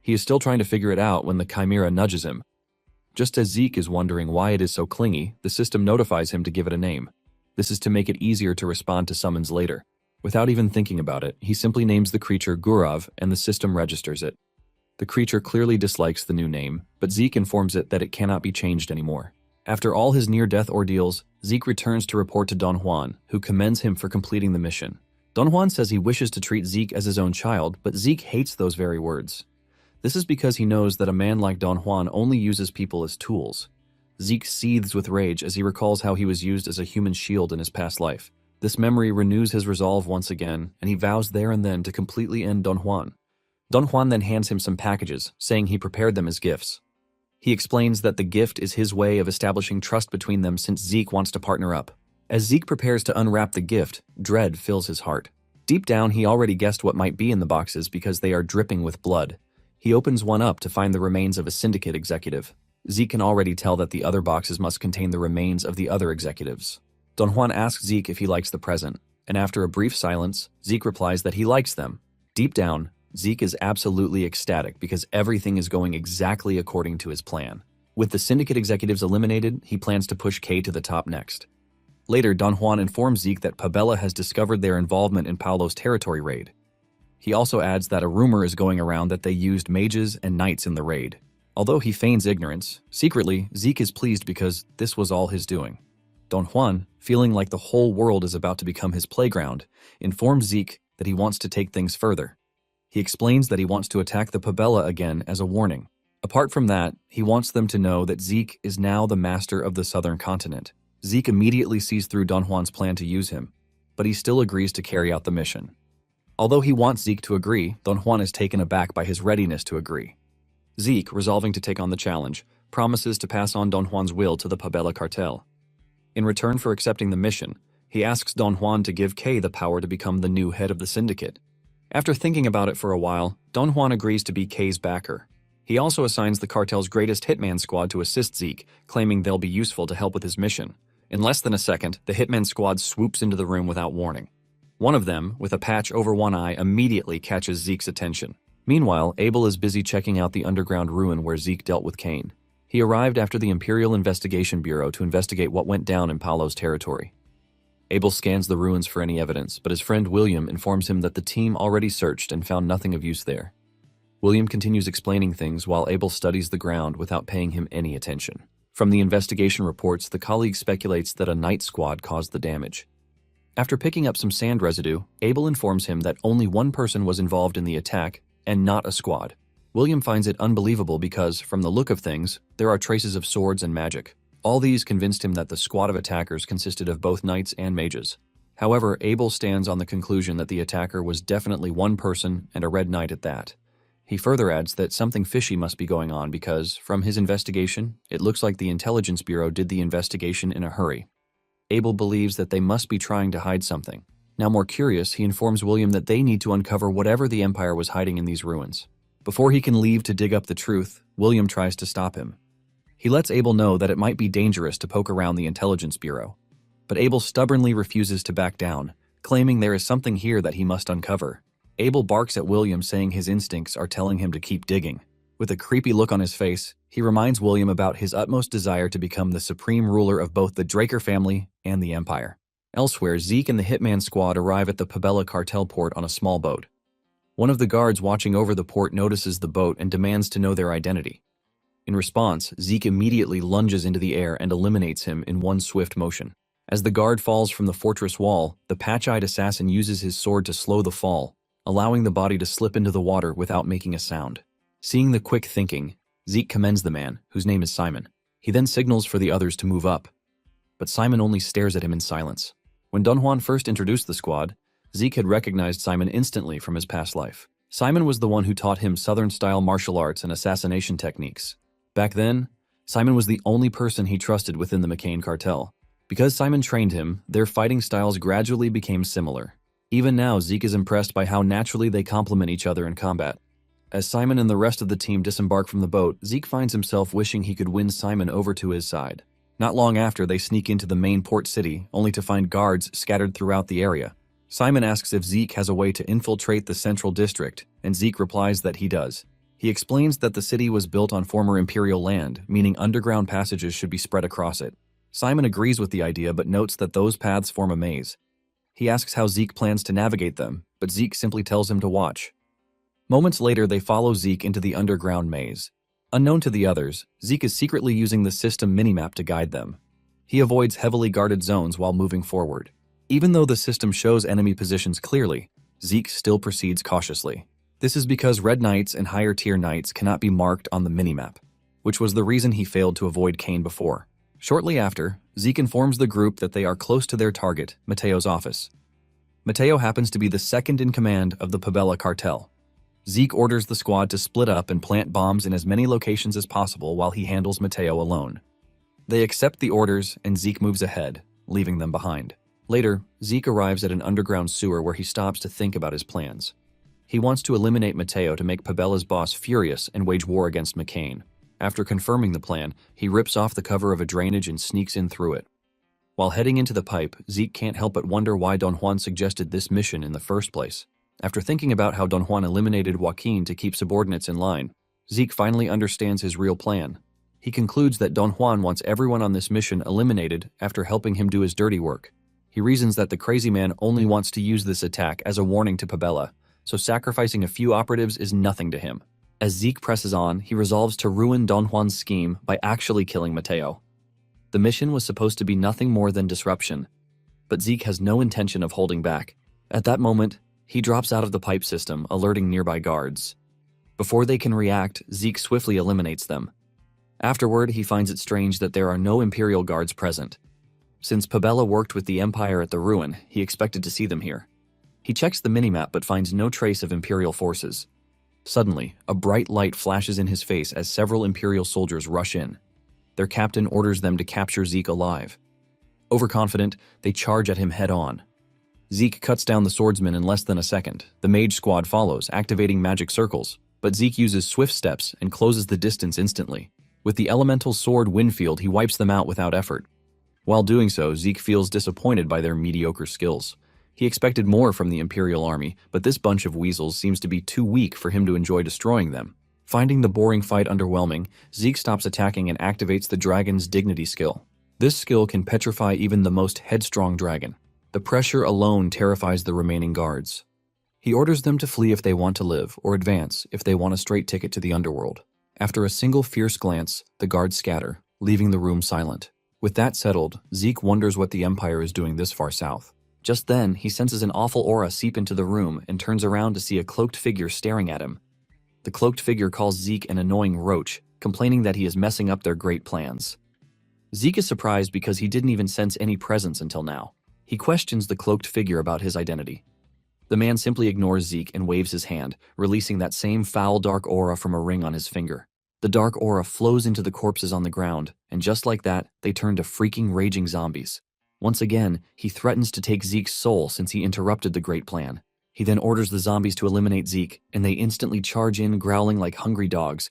He is still trying to figure it out when the chimera nudges him. Just as Zeke is wondering why it is so clingy, the system notifies him to give it a name. This is to make it easier to respond to summons later. Without even thinking about it, he simply names the creature Gurav and the system registers it. The creature clearly dislikes the new name, but Zeke informs it that it cannot be changed anymore. After all his near-death ordeals, Zeke returns to report to Don Juan, who commends him for completing the mission. Don Juan says he wishes to treat Zeke as his own child, but Zeke hates those very words. This is because he knows that a man like Don Juan only uses people as tools. Zeke seethes with rage as he recalls how he was used as a human shield in his past life. This memory renews his resolve once again, and he vows there and then to completely end Don Juan. Don Juan then hands him some packages, saying he prepared them as gifts. He explains that the gift is his way of establishing trust between them since Zeke wants to partner up. As Zeke prepares to unwrap the gift, dread fills his heart. Deep down, he already guessed what might be in the boxes because they are dripping with blood. He opens one up to find the remains of a syndicate executive. Zeke can already tell that the other boxes must contain the remains of the other executives. Don Juan asks Zeke if he likes the present, and after a brief silence, Zeke replies that he likes them. Deep down, Zeke is absolutely ecstatic because everything is going exactly according to his plan. With the syndicate executives eliminated, he plans to push K to the top next. Later, Don Juan informs Zeke that Pabella has discovered their involvement in Paolo's territory raid. He also adds that a rumor is going around that they used mages and knights in the raid. Although he feigns ignorance, secretly, Zeke is pleased because this was all his doing. Don Juan, feeling like the whole world is about to become his playground, informs Zeke that he wants to take things further. He explains that he wants to attack the Pabella again as a warning. Apart from that, he wants them to know that Zeke is now the master of the southern continent. Zeke immediately sees through Don Juan's plan to use him, but he still agrees to carry out the mission. Although he wants Zeke to agree, Don Juan is taken aback by his readiness to agree. Zeke, resolving to take on the challenge, promises to pass on Don Juan's will to the Pabella cartel. In return for accepting the mission, he asks Don Juan to give Kay the power to become the new head of the syndicate. After thinking about it for a while, Don Juan agrees to be Kay's backer. He also assigns the cartel's greatest hitman squad to assist Zeke, claiming they'll be useful to help with his mission. In less than a second, the hitman squad swoops into the room without warning. One of them, with a patch over one eye, immediately catches Zeke's attention. Meanwhile, Abel is busy checking out the underground ruin where Zeke dealt with Cain. He arrived after the Imperial Investigation Bureau to investigate what went down in Paulo's territory. Abel scans the ruins for any evidence, but his friend William informs him that the team already searched and found nothing of use there. William continues explaining things while Abel studies the ground without paying him any attention. From the investigation reports, the colleague speculates that a night squad caused the damage. After picking up some sand residue, Abel informs him that only one person was involved in the attack and not a squad. William finds it unbelievable because, from the look of things, there are traces of swords and magic. All these convinced him that the squad of attackers consisted of both knights and mages. However, Abel stands on the conclusion that the attacker was definitely one person and a red knight at that. He further adds that something fishy must be going on because, from his investigation, it looks like the Intelligence Bureau did the investigation in a hurry. Abel believes that they must be trying to hide something. Now more curious, he informs William that they need to uncover whatever the Empire was hiding in these ruins. Before he can leave to dig up the truth, William tries to stop him. He lets Abel know that it might be dangerous to poke around the Intelligence Bureau. But Abel stubbornly refuses to back down, claiming there is something here that he must uncover. Abel barks at William, saying his instincts are telling him to keep digging. With a creepy look on his face, he reminds William about his utmost desire to become the supreme ruler of both the Draker family and the Empire. Elsewhere, Zeke and the Hitman squad arrive at the Pabella cartel port on a small boat. One of the guards watching over the port notices the boat and demands to know their identity. In response, Zeke immediately lunges into the air and eliminates him in one swift motion. As the guard falls from the fortress wall, the patch-eyed assassin uses his sword to slow the fall, allowing the body to slip into the water without making a sound. Seeing the quick thinking, Zeke commends the man, whose name is Simon. He then signals for the others to move up. But Simon only stares at him in silence. When Don Juan first introduced the squad, Zeke had recognized Simon instantly from his past life. Simon was the one who taught him Southern-style martial arts and assassination techniques. Back then, Simon was the only person he trusted within the McCain cartel. Because Simon trained him, their fighting styles gradually became similar. Even now, Zeke is impressed by how naturally they complement each other in combat. As Simon and the rest of the team disembark from the boat, Zeke finds himself wishing he could win Simon over to his side. Not long after, they sneak into the main port city, only to find guards scattered throughout the area. Simon asks if Zeke has a way to infiltrate the central district, and Zeke replies that he does. He explains that the city was built on former imperial land, meaning underground passages should be spread across it. Simon agrees with the idea but notes that those paths form a maze. He asks how Zeke plans to navigate them, but Zeke simply tells him to watch. Moments later, they follow Zeke into the underground maze. Unknown to the others, Zeke is secretly using the system minimap to guide them. He avoids heavily guarded zones while moving forward. Even though the system shows enemy positions clearly, Zeke still proceeds cautiously. This is because Red Knights and higher-tier Knights cannot be marked on the minimap, which was the reason he failed to avoid Cain before. Shortly after, Zeke informs the group that they are close to their target, Mateo's office. Mateo happens to be the second in command of the Pabella cartel. Zeke orders the squad to split up and plant bombs in as many locations as possible while he handles Mateo alone. They accept the orders and Zeke moves ahead, leaving them behind. Later, Zeke arrives at an underground sewer where he stops to think about his plans. He wants to eliminate Mateo to make Pabella's boss furious and wage war against McCain. After confirming the plan, he rips off the cover of a drainage and sneaks in through it. While heading into the pipe, Zeke can't help but wonder why Don Juan suggested this mission in the first place. After thinking about how Don Juan eliminated Joaquin to keep subordinates in line, Zeke finally understands his real plan. He concludes that Don Juan wants everyone on this mission eliminated after helping him do his dirty work. He reasons that the crazy man only wants to use this attack as a warning to Pabella, so sacrificing a few operatives is nothing to him. As Zeke presses on, he resolves to ruin Don Juan's scheme by actually killing Mateo. The mission was supposed to be nothing more than disruption, but Zeke has no intention of holding back. At that moment, he drops out of the pipe system, alerting nearby guards. Before they can react, Zeke swiftly eliminates them. Afterward, he finds it strange that there are no Imperial guards present. Since Pabella worked with the Empire at the ruin, he expected to see them here. He checks the minimap but finds no trace of Imperial forces. Suddenly, a bright light flashes in his face as several Imperial soldiers rush in. Their captain orders them to capture Zeke alive. Overconfident, they charge at him head-on. Zeke cuts down the swordsman in less than a second. The mage squad follows, activating magic circles, but Zeke uses swift steps and closes the distance instantly. With the elemental sword Windfield, he wipes them out without effort. While doing so, Zeke feels disappointed by their mediocre skills. He expected more from the Imperial army, but this bunch of weasels seems to be too weak for him to enjoy destroying them. Finding the boring fight underwhelming, Zeke stops attacking and activates the dragon's dignity skill. This skill can petrify even the most headstrong dragon. The pressure alone terrifies the remaining guards. He orders them to flee if they want to live, or advance if they want a straight ticket to the underworld. After a single fierce glance, the guards scatter, leaving the room silent. With that settled, Zeke wonders what the Empire is doing this far south. Just then, he senses an awful aura seep into the room and turns around to see a cloaked figure staring at him. The cloaked figure calls Zeke an annoying roach, complaining that he is messing up their great plans. Zeke is surprised because he didn't even sense any presence until now. He questions the cloaked figure about his identity. The man simply ignores Zeke and waves his hand, releasing that same foul dark aura from a ring on his finger. The dark aura flows into the corpses on the ground, and just like that, they turn to freaking raging zombies. Once again, he threatens to take Zeke's soul since he interrupted the great plan. He then orders the zombies to eliminate Zeke, and they instantly charge in, growling like hungry dogs.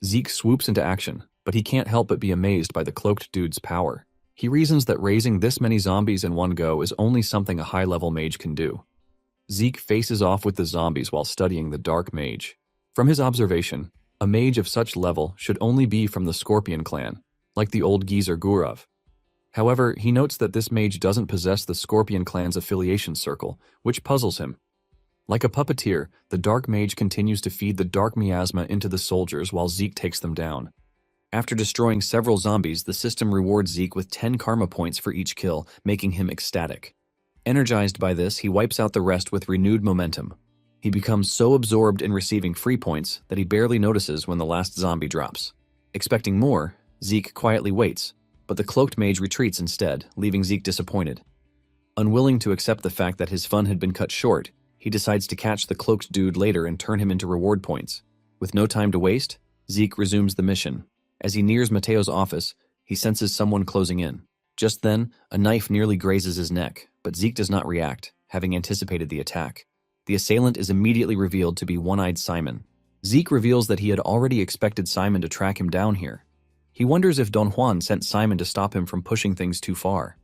Zeke swoops into action, but he can't help but be amazed by the cloaked dude's power. He reasons that raising this many zombies in one go is only something a high-level mage can do. Zeke faces off with the zombies while studying the dark mage. From his observation, a mage of such level should only be from the Scorpion clan, like the old geezer Gurav. However, he notes that this mage doesn't possess the Scorpion clan's affiliation circle, which puzzles him. Like a puppeteer, the dark mage continues to feed the dark miasma into the soldiers while Zeke takes them down. After destroying several zombies, the system rewards Zeke with 10 karma points for each kill, making him ecstatic. Energized by this, he wipes out the rest with renewed momentum. He becomes so absorbed in receiving free points that he barely notices when the last zombie drops. Expecting more, Zeke quietly waits, but the cloaked mage retreats instead, leaving Zeke disappointed. Unwilling to accept the fact that his fun had been cut short, he decides to catch the cloaked dude later and turn him into reward points. With no time to waste, Zeke resumes the mission. As he nears Mateo's office, he senses someone closing in. Just then, a knife nearly grazes his neck, but Zeke does not react, having anticipated the attack. The assailant is immediately revealed to be One-Eyed Simon. Zeke reveals that he had already expected Simon to track him down here. He wonders if Don Juan sent Simon to stop him from pushing things too far.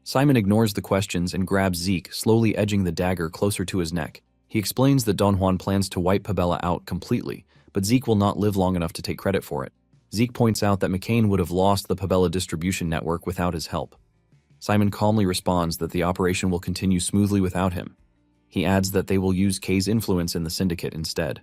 Simon ignores the questions and grabs Zeke, slowly edging the dagger closer to his neck. He explains that Don Juan plans to wipe Pabella out completely, but Zeke will not live long enough to take credit for it. Zeke points out that McCain would have lost the Pabella distribution network without his help. Simon calmly responds that the operation will continue smoothly without him. He adds that they will use Kay's influence in the syndicate instead.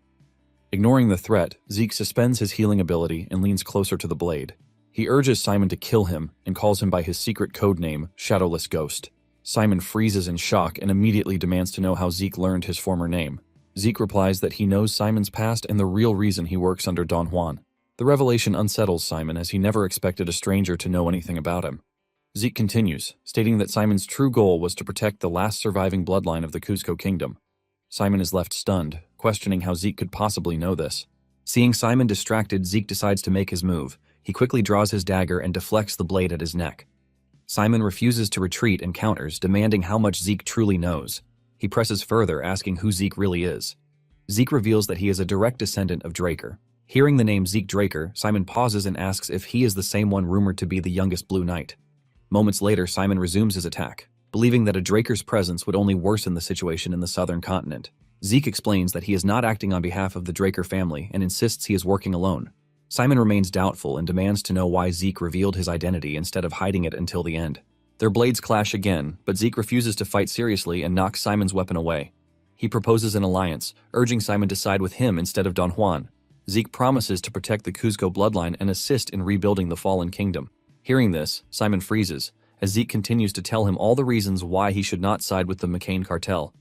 Ignoring the threat, Zeke suspends his healing ability and leans closer to the blade. He urges Simon to kill him and calls him by his secret code name, Shadowless Ghost. Simon freezes in shock and immediately demands to know how Zeke learned his former name. Zeke replies that he knows Simon's past and the real reason he works under Don Juan. The revelation unsettles Simon as he never expected a stranger to know anything about him. Zeke continues, stating that Simon's true goal was to protect the last surviving bloodline of the Cuzco Kingdom. Simon is left stunned, questioning how Zeke could possibly know this. Seeing Simon distracted, Zeke decides to make his move. He quickly draws his dagger and deflects the blade at his neck. Simon refuses to retreat and counters, demanding how much Zeke truly knows. He presses further, asking who Zeke really is. Zeke reveals that he is a direct descendant of Draker. Hearing the name Zeke Draker, Simon pauses and asks if he is the same one rumored to be the youngest Blue Knight. Moments later, Simon resumes his attack, believing that a Draker's presence would only worsen the situation in the southern continent. Zeke explains that he is not acting on behalf of the Draker family and insists he is working alone. Simon remains doubtful and demands to know why Zeke revealed his identity instead of hiding it until the end. Their blades clash again, but Zeke refuses to fight seriously and knocks Simon's weapon away. He proposes an alliance, urging Simon to side with him instead of Don Juan. Zeke promises to protect the Cuzco bloodline and assist in rebuilding the fallen kingdom. Hearing this, Simon freezes, as Zeke continues to tell him all the reasons why he should not side with the McCain cartel.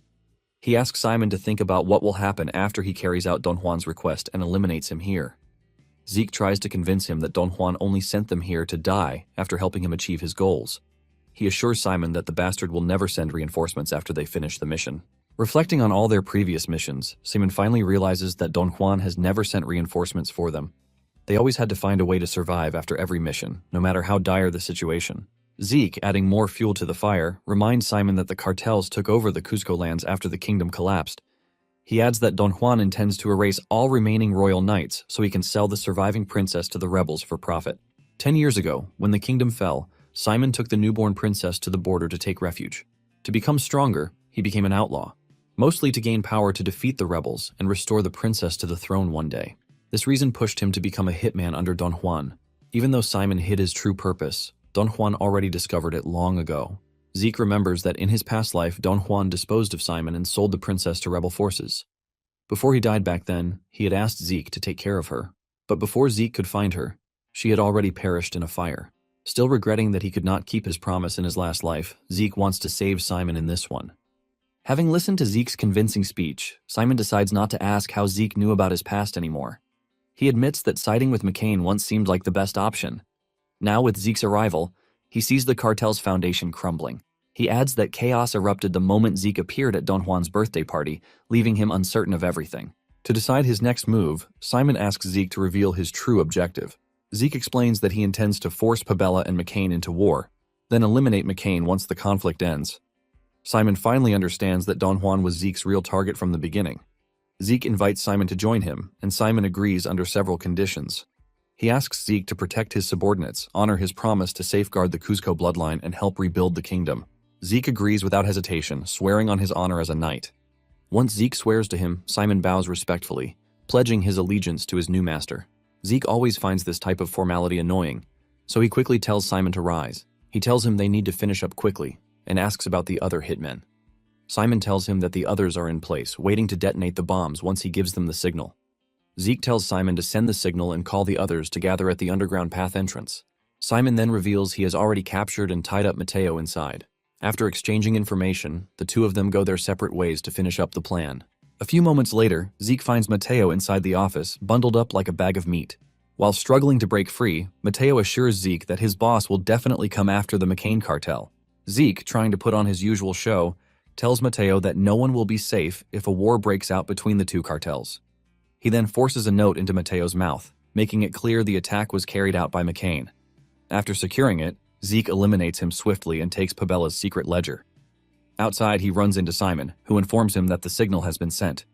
He asks Simon to think about what will happen after he carries out Don Juan's request and eliminates him here. Zeke tries to convince him that Don Juan only sent them here to die after helping him achieve his goals. He assures Simon that the bastard will never send reinforcements after they finish the mission. Reflecting on all their previous missions, Simon finally realizes that Don Juan has never sent reinforcements for them. They always had to find a way to survive after every mission, no matter how dire the situation. Zeke, adding more fuel to the fire, reminds Simon that the cartels took over the Cusco lands after the kingdom collapsed. He adds that Don Juan intends to erase all remaining royal knights so he can sell the surviving princess to the rebels for profit. 10 years ago, when the kingdom fell, Simon took the newborn princess to the border to take refuge. To become stronger, he became an outlaw, mostly to gain power to defeat the rebels and restore the princess to the throne one day. This reason pushed him to become a hitman under Don Juan. Even though Simon hid his true purpose, Don Juan already discovered it long ago. Zeke remembers that in his past life, Don Juan disposed of Simon and sold the princess to rebel forces. Before he died back then, he had asked Zeke to take care of her. But before Zeke could find her, she had already perished in a fire. Still regretting that he could not keep his promise in his last life, Zeke wants to save Simon in this one. Having listened to Zeke's convincing speech, Simon decides not to ask how Zeke knew about his past anymore. He admits that siding with McCain once seemed like the best option. Now, with Zeke's arrival, he sees the cartel's foundation crumbling. He adds that chaos erupted the moment Zeke appeared at Don Juan's birthday party, leaving him uncertain of everything. To decide his next move, Simon asks Zeke to reveal his true objective. Zeke explains that he intends to force Pabella and McCain into war, then eliminate McCain once the conflict ends. Simon finally understands that Don Juan was Zeke's real target from the beginning. Zeke invites Simon to join him, and Simon agrees under several conditions. He asks Zeke to protect his subordinates, honor his promise to safeguard the Cusco bloodline, and help rebuild the kingdom. Zeke agrees without hesitation, swearing on his honor as a knight. Once Zeke swears to him, Simon bows respectfully, pledging his allegiance to his new master. Zeke always finds this type of formality annoying, so he quickly tells Simon to rise. He tells him they need to finish up quickly, and asks about the other hitmen. Simon tells him that the others are in place, waiting to detonate the bombs once he gives them the signal. Zeke tells Simon to send the signal and call the others to gather at the underground path entrance. Simon then reveals he has already captured and tied up Mateo inside. After exchanging information, the two of them go their separate ways to finish up the plan. A few moments later, Zeke finds Mateo inside the office, bundled up like a bag of meat. While struggling to break free, Mateo assures Zeke that his boss will definitely come after the McCain cartel. Zeke, trying to put on his usual show, tells Mateo that no one will be safe if a war breaks out between the two cartels. He then forces a note into Mateo's mouth, making it clear the attack was carried out by McCain. After securing it, Zeke eliminates him swiftly and takes Pabella's secret ledger. Outside, he runs into Simon, who informs him that the signal has been sent.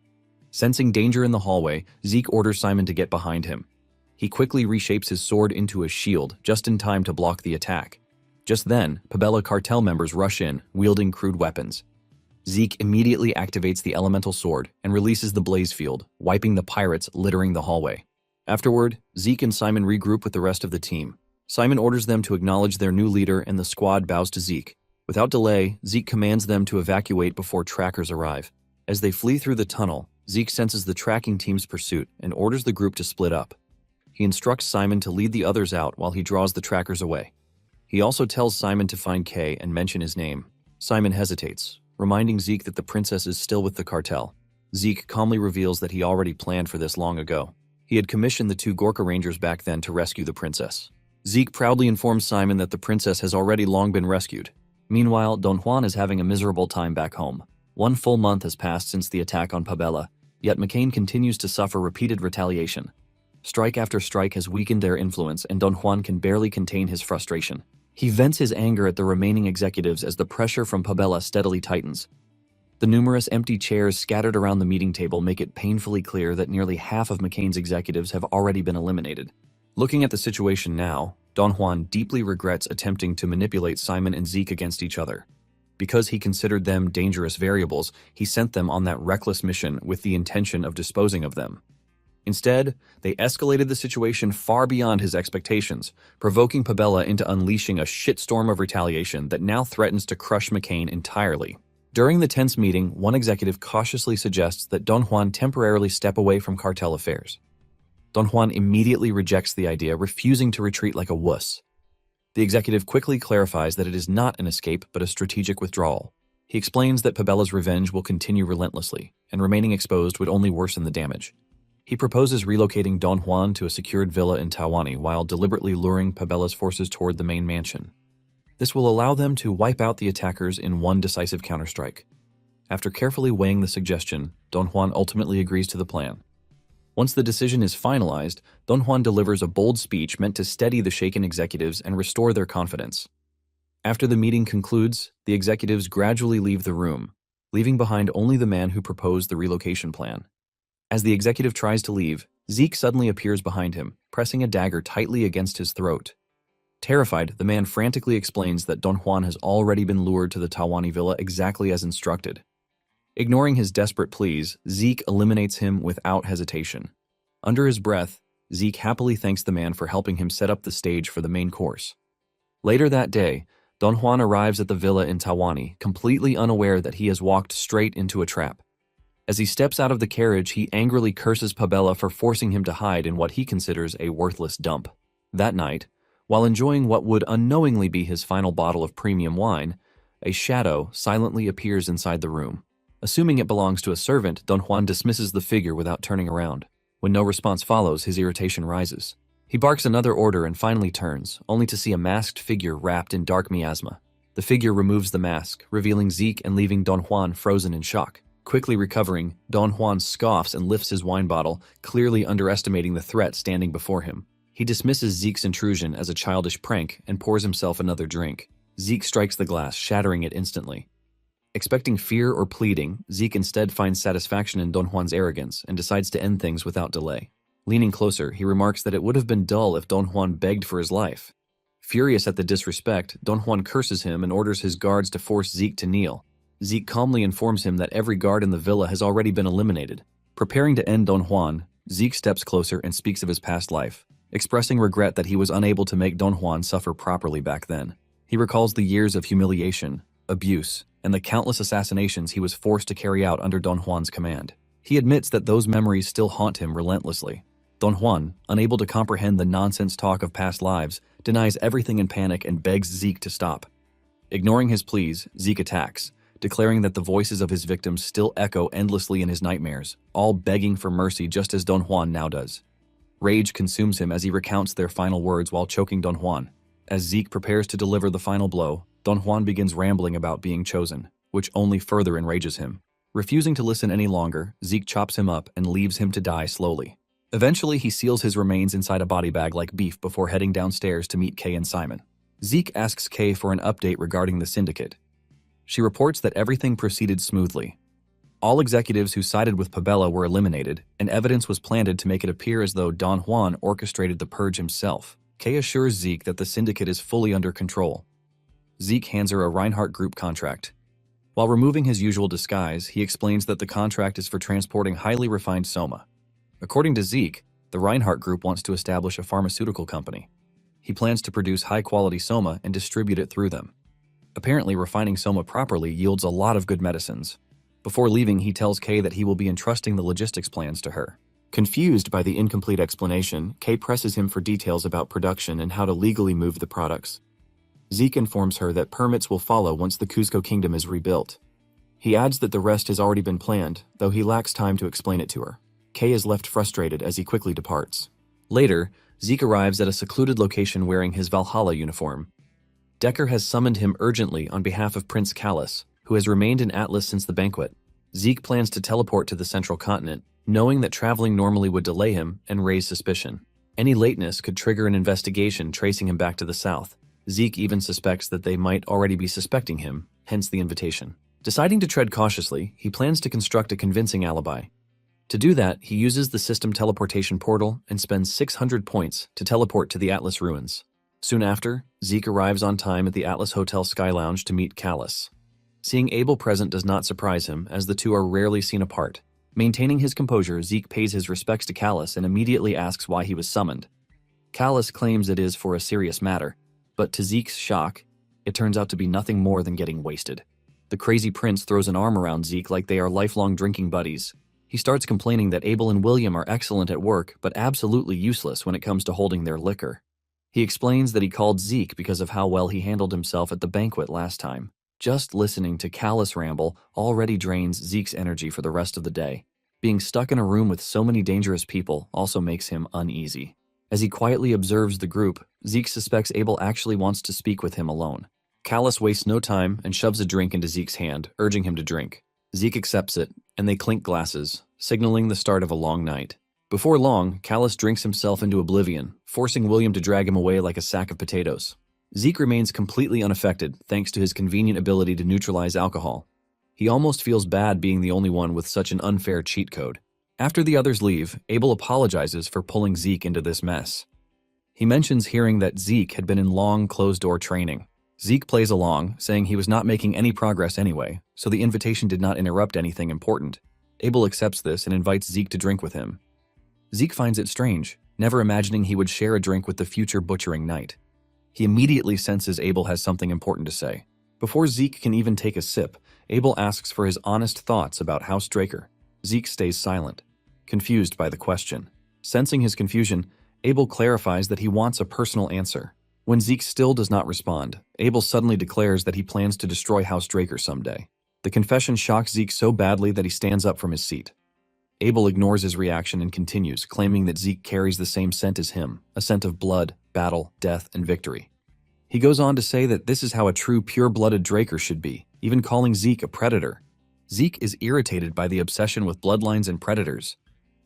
Sensing danger in the hallway, Zeke orders Simon to get behind him. He quickly reshapes his sword into a shield, just in time to block the attack. Just then, Pabella cartel members rush in, wielding crude weapons. Zeke immediately activates the elemental sword and releases the blaze field, wiping the pirates littering the hallway. Afterward, Zeke and Simon regroup with the rest of the team. Simon orders them to acknowledge their new leader and the squad bows to Zeke. Without delay, Zeke commands them to evacuate before trackers arrive. As they flee through the tunnel, Zeke senses the tracking team's pursuit and orders the group to split up. He instructs Simon to lead the others out while he draws the trackers away. He also tells Simon to find Kay and mention his name. Simon hesitates, reminding Zeke that the princess is still with the cartel. Zeke calmly reveals that he already planned for this long ago. He had commissioned the two Gorka Rangers back then to rescue the princess. Zeke proudly informs Simon that the princess has already long been rescued. Meanwhile, Don Juan is having a miserable time back home. 1 full month has passed since the attack on Pabella, yet McCain continues to suffer repeated retaliation. Strike after strike has weakened their influence, and Don Juan can barely contain his frustration. He vents his anger at the remaining executives as the pressure from Pabella steadily tightens. The numerous empty chairs scattered around the meeting table make it painfully clear that nearly half of McCain's executives have already been eliminated. Looking at the situation now, Don Juan deeply regrets attempting to manipulate Simon and Zeke against each other. Because he considered them dangerous variables, he sent them on that reckless mission with the intention of disposing of them. Instead, they escalated the situation far beyond his expectations, provoking Pabella into unleashing a shitstorm of retaliation that now threatens to crush McCain entirely. During the tense meeting, one executive cautiously suggests that Don Juan temporarily step away from cartel affairs. Don Juan immediately rejects the idea, refusing to retreat like a wuss. The executive quickly clarifies that it is not an escape but a strategic withdrawal. He explains that Pabella's revenge will continue relentlessly, and remaining exposed would only worsen the damage. He proposes relocating Don Juan to a secured villa in Tawani while deliberately luring Pabella's forces toward the main mansion. This will allow them to wipe out the attackers in one decisive counterstrike. After carefully weighing the suggestion, Don Juan ultimately agrees to the plan. Once the decision is finalized, Don Juan delivers a bold speech meant to steady the shaken executives and restore their confidence. After the meeting concludes, the executives gradually leave the room, leaving behind only the man who proposed the relocation plan. As the executive tries to leave, Zeke suddenly appears behind him, pressing a dagger tightly against his throat. Terrified, the man frantically explains that Don Juan has already been lured to the Tawani villa exactly as instructed. Ignoring his desperate pleas, Zeke eliminates him without hesitation. Under his breath, Zeke happily thanks the man for helping him set up the stage for the main course. Later that day, Don Juan arrives at the villa in Tawani, completely unaware that he has walked straight into a trap. As he steps out of the carriage, he angrily curses Pabella for forcing him to hide in what he considers a worthless dump. That night, while enjoying what would unknowingly be his final bottle of premium wine, a shadow silently appears inside the room. Assuming it belongs to a servant, Don Juan dismisses the figure without turning around. When no response follows, his irritation rises. He barks another order and finally turns, only to see a masked figure wrapped in dark miasma. The figure removes the mask, revealing Zeke and leaving Don Juan frozen in shock. Quickly recovering, Don Juan scoffs and lifts his wine bottle, clearly underestimating the threat standing before him. He dismisses Zeke's intrusion as a childish prank and pours himself another drink. Zeke strikes the glass, shattering it instantly. Expecting fear or pleading, Zeke instead finds satisfaction in Don Juan's arrogance and decides to end things without delay. Leaning closer, he remarks that it would have been dull if Don Juan begged for his life. Furious at the disrespect, Don Juan curses him and orders his guards to force Zeke to kneel. Zeke calmly informs him that every guard in the villa has already been eliminated. Preparing to end Don Juan, Zeke steps closer and speaks of his past life, expressing regret that he was unable to make Don Juan suffer properly back then. He recalls the years of humiliation, abuse, and the countless assassinations he was forced to carry out under Don Juan's command. He admits that those memories still haunt him relentlessly. Don Juan, unable to comprehend the nonsense talk of past lives, denies everything in panic and begs Zeke to stop. Ignoring his pleas, Zeke attacks, declaring that the voices of his victims still echo endlessly in his nightmares, all begging for mercy just as Don Juan now does. Rage consumes him as he recounts their final words while choking Don Juan. As Zeke prepares to deliver the final blow, Don Juan begins rambling about being chosen, which only further enrages him. Refusing to listen any longer, Zeke chops him up and leaves him to die slowly. Eventually, he seals his remains inside a body bag like beef before heading downstairs to meet Kay and Simon. Zeke asks Kay for an update regarding the syndicate. She reports that everything proceeded smoothly. All executives who sided with Pabella were eliminated, and evidence was planted to make it appear as though Don Juan orchestrated the purge himself. Kay assures Zeke that the syndicate is fully under control. Zeke hands her a Reinhardt Group contract. While removing his usual disguise, he explains that the contract is for transporting highly refined soma. According to Zeke, the Reinhardt Group wants to establish a pharmaceutical company. He plans to produce high-quality soma and distribute it through them. Apparently, refining soma properly yields a lot of good medicines. Before leaving, he tells Kay that he will be entrusting the logistics plans to her. Confused by the incomplete explanation, Kay presses him for details about production and how to legally move the products. Zeke informs her that permits will follow once the Cuzco Kingdom is rebuilt. He adds that the rest has already been planned, though he lacks time to explain it to her. Kay is left frustrated as he quickly departs. Later, Zeke arrives at a secluded location wearing his Valhalla uniform. Decker has summoned him urgently on behalf of Prince Callus, who has remained in Atlas since the banquet. Zeke plans to teleport to the central continent, knowing that traveling normally would delay him and raise suspicion. Any lateness could trigger an investigation tracing him back to the south. Zeke even suspects that they might already be suspecting him, hence the invitation. Deciding to tread cautiously, he plans to construct a convincing alibi. To do that, he uses the system teleportation portal and spends 600 points to teleport to the Atlas ruins. Soon after, Zeke arrives on time at the Atlas Hotel Sky Lounge to meet Callus. Seeing Abel present does not surprise him, as the two are rarely seen apart. Maintaining his composure, Zeke pays his respects to Callus and immediately asks why he was summoned. Callus claims it is for a serious matter, but to Zeke's shock, it turns out to be nothing more than getting wasted. The crazy prince throws an arm around Zeke like they are lifelong drinking buddies. He starts complaining that Abel and William are excellent at work, but absolutely useless when it comes to holding their liquor. He explains that he called Zeke because of how well he handled himself at the banquet last time. Just listening to Callus ramble already drains Zeke's energy for the rest of the day. Being stuck in a room with so many dangerous people also makes him uneasy. As he quietly observes the group, Zeke suspects Abel actually wants to speak with him alone. Callus wastes no time and shoves a drink into Zeke's hand, urging him to drink. Zeke accepts it, and they clink glasses, signaling the start of a long night. Before long, Callus drinks himself into oblivion, forcing William to drag him away like a sack of potatoes. Zeke remains completely unaffected thanks to his convenient ability to neutralize alcohol. He almost feels bad being the only one with such an unfair cheat code. After the others leave, Abel apologizes for pulling Zeke into this mess. He mentions hearing that Zeke had been in long, closed-door training. Zeke plays along, saying he was not making any progress anyway, so the invitation did not interrupt anything important. Abel accepts this and invites Zeke to drink with him. Zeke finds it strange, never imagining he would share a drink with the future butchering knight. He immediately senses Abel has something important to say. Before Zeke can even take a sip, Abel asks for his honest thoughts about House Draker. Zeke stays silent, confused by the question. Sensing his confusion, Abel clarifies that he wants a personal answer. When Zeke still does not respond, Abel suddenly declares that he plans to destroy House Draker someday. The confession shocks Zeke so badly that he stands up from his seat. Abel ignores his reaction and continues, claiming that Zeke carries the same scent as him, a scent of blood, battle, death, and victory. He goes on to say that this is how a true pure-blooded Draker should be, even calling Zeke a predator. Zeke is irritated by the obsession with bloodlines and predators.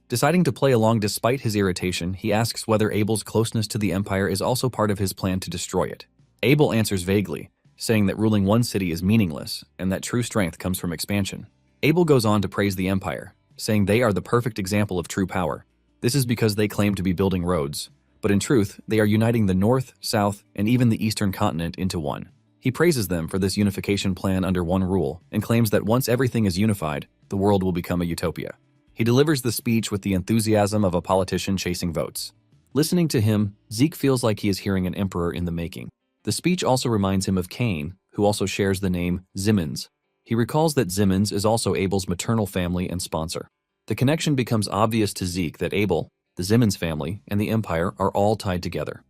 Deciding to play along despite his irritation, he asks whether Abel's closeness to the Empire is also part of his plan to destroy it. Abel answers vaguely, saying that ruling one city is meaningless and that true strength comes from expansion. Abel goes on to praise the Empire, saying they are the perfect example of true power. This is because they claim to be building roads, but in truth, they are uniting the North, South, and even the Eastern continent into one. He praises them for this unification plan under one rule and claims that once everything is unified, the world will become a utopia. He delivers the speech with the enthusiasm of a politician chasing votes. Listening to him, Zeke feels like he is hearing an emperor in the making. The speech also reminds him of Cain, who also shares the name Zimmons. He recalls that Zimmons is also Abel's maternal family and sponsor. The connection becomes obvious to Zeke that Abel, the Zimmons family, and the Empire are all tied together.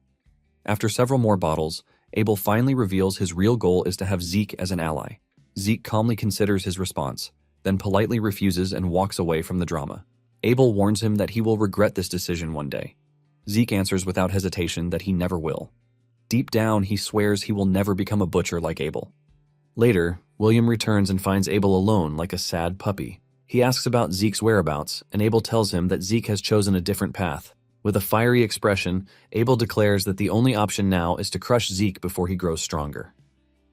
After several more bottles, Abel finally reveals his real goal is to have Zeke as an ally. Zeke calmly considers his response, then politely refuses and walks away from the drama. Abel warns him that he will regret this decision one day. Zeke answers without hesitation that he never will. Deep down, he swears he will never become a butcher like Abel. Later, William returns and finds Abel alone like a sad puppy. He asks about Zeke's whereabouts, and Abel tells him that Zeke has chosen a different path. With a fiery expression, Abel declares that the only option now is to crush Zeke before he grows stronger.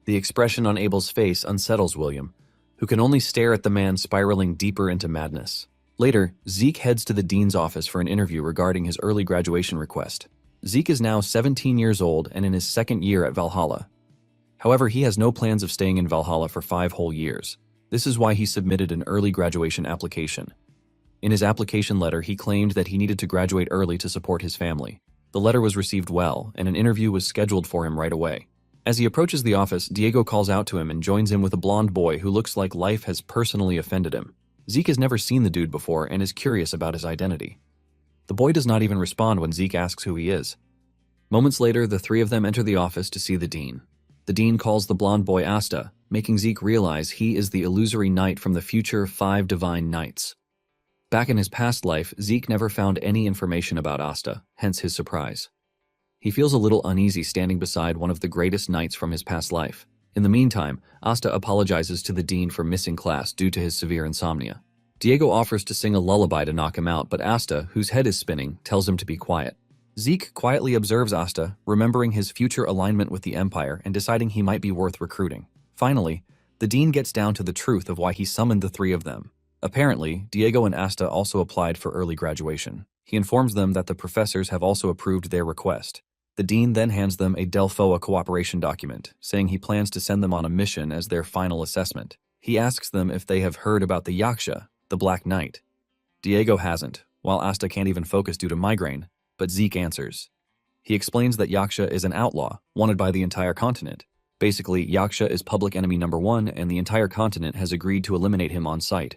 The expression on Abel's face unsettles William, who can only stare at the man spiraling deeper into madness. Later, Zeke heads to the dean's office for an interview regarding his early graduation request. Zeke is now 17 years old and in his second year at Valhalla. However, he has no plans of staying in Valhalla for 5 whole years. This is why he submitted an early graduation application. In his application letter, he claimed that he needed to graduate early to support his family. The letter was received well, and an interview was scheduled for him right away. As he approaches the office, Diego calls out to him and joins him with a blonde boy who looks like life has personally offended him. Zeke has never seen the dude before and is curious about his identity. The boy does not even respond when Zeke asks who he is. Moments later, the three of them enter the office to see the dean. The dean calls the blonde boy Asta, making Zeke realize he is the illusory knight from the future 5 divine knights. Back in his past life, Zeke never found any information about Asta, hence his surprise. He feels a little uneasy standing beside one of the greatest knights from his past life. In the meantime, Asta apologizes to the dean for missing class due to his severe insomnia. Diego offers to sing a lullaby to knock him out, but Asta, whose head is spinning, tells him to be quiet. Zeke quietly observes Asta, remembering his future alignment with the Empire and deciding he might be worth recruiting. Finally, the dean gets down to the truth of why he summoned the 3 of them. Apparently, Diego and Asta also applied for early graduation. He informs them that the professors have also approved their request. The dean then hands them a Delphoa cooperation document, saying he plans to send them on a mission as their final assessment. He asks them if they have heard about the Yaksha, the Black Knight. Diego hasn't, while Asta can't even focus due to migraine, but Zeke answers. He explains that Yaksha is an outlaw, wanted by the entire continent. Basically, Yaksha is public enemy number 1 and the entire continent has agreed to eliminate him on sight.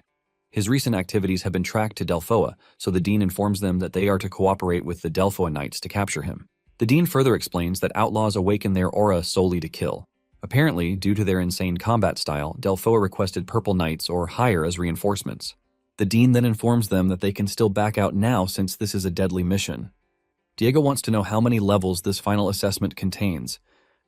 His recent activities have been tracked to Delphoa, so the dean informs them that they are to cooperate with the Delphoa Knights to capture him. The dean further explains that outlaws awaken their aura solely to kill. Apparently, due to their insane combat style, Delphoa requested Purple Knights or higher as reinforcements. The dean then informs them that they can still back out now since this is a deadly mission. Diego wants to know how many levels this final assessment contains.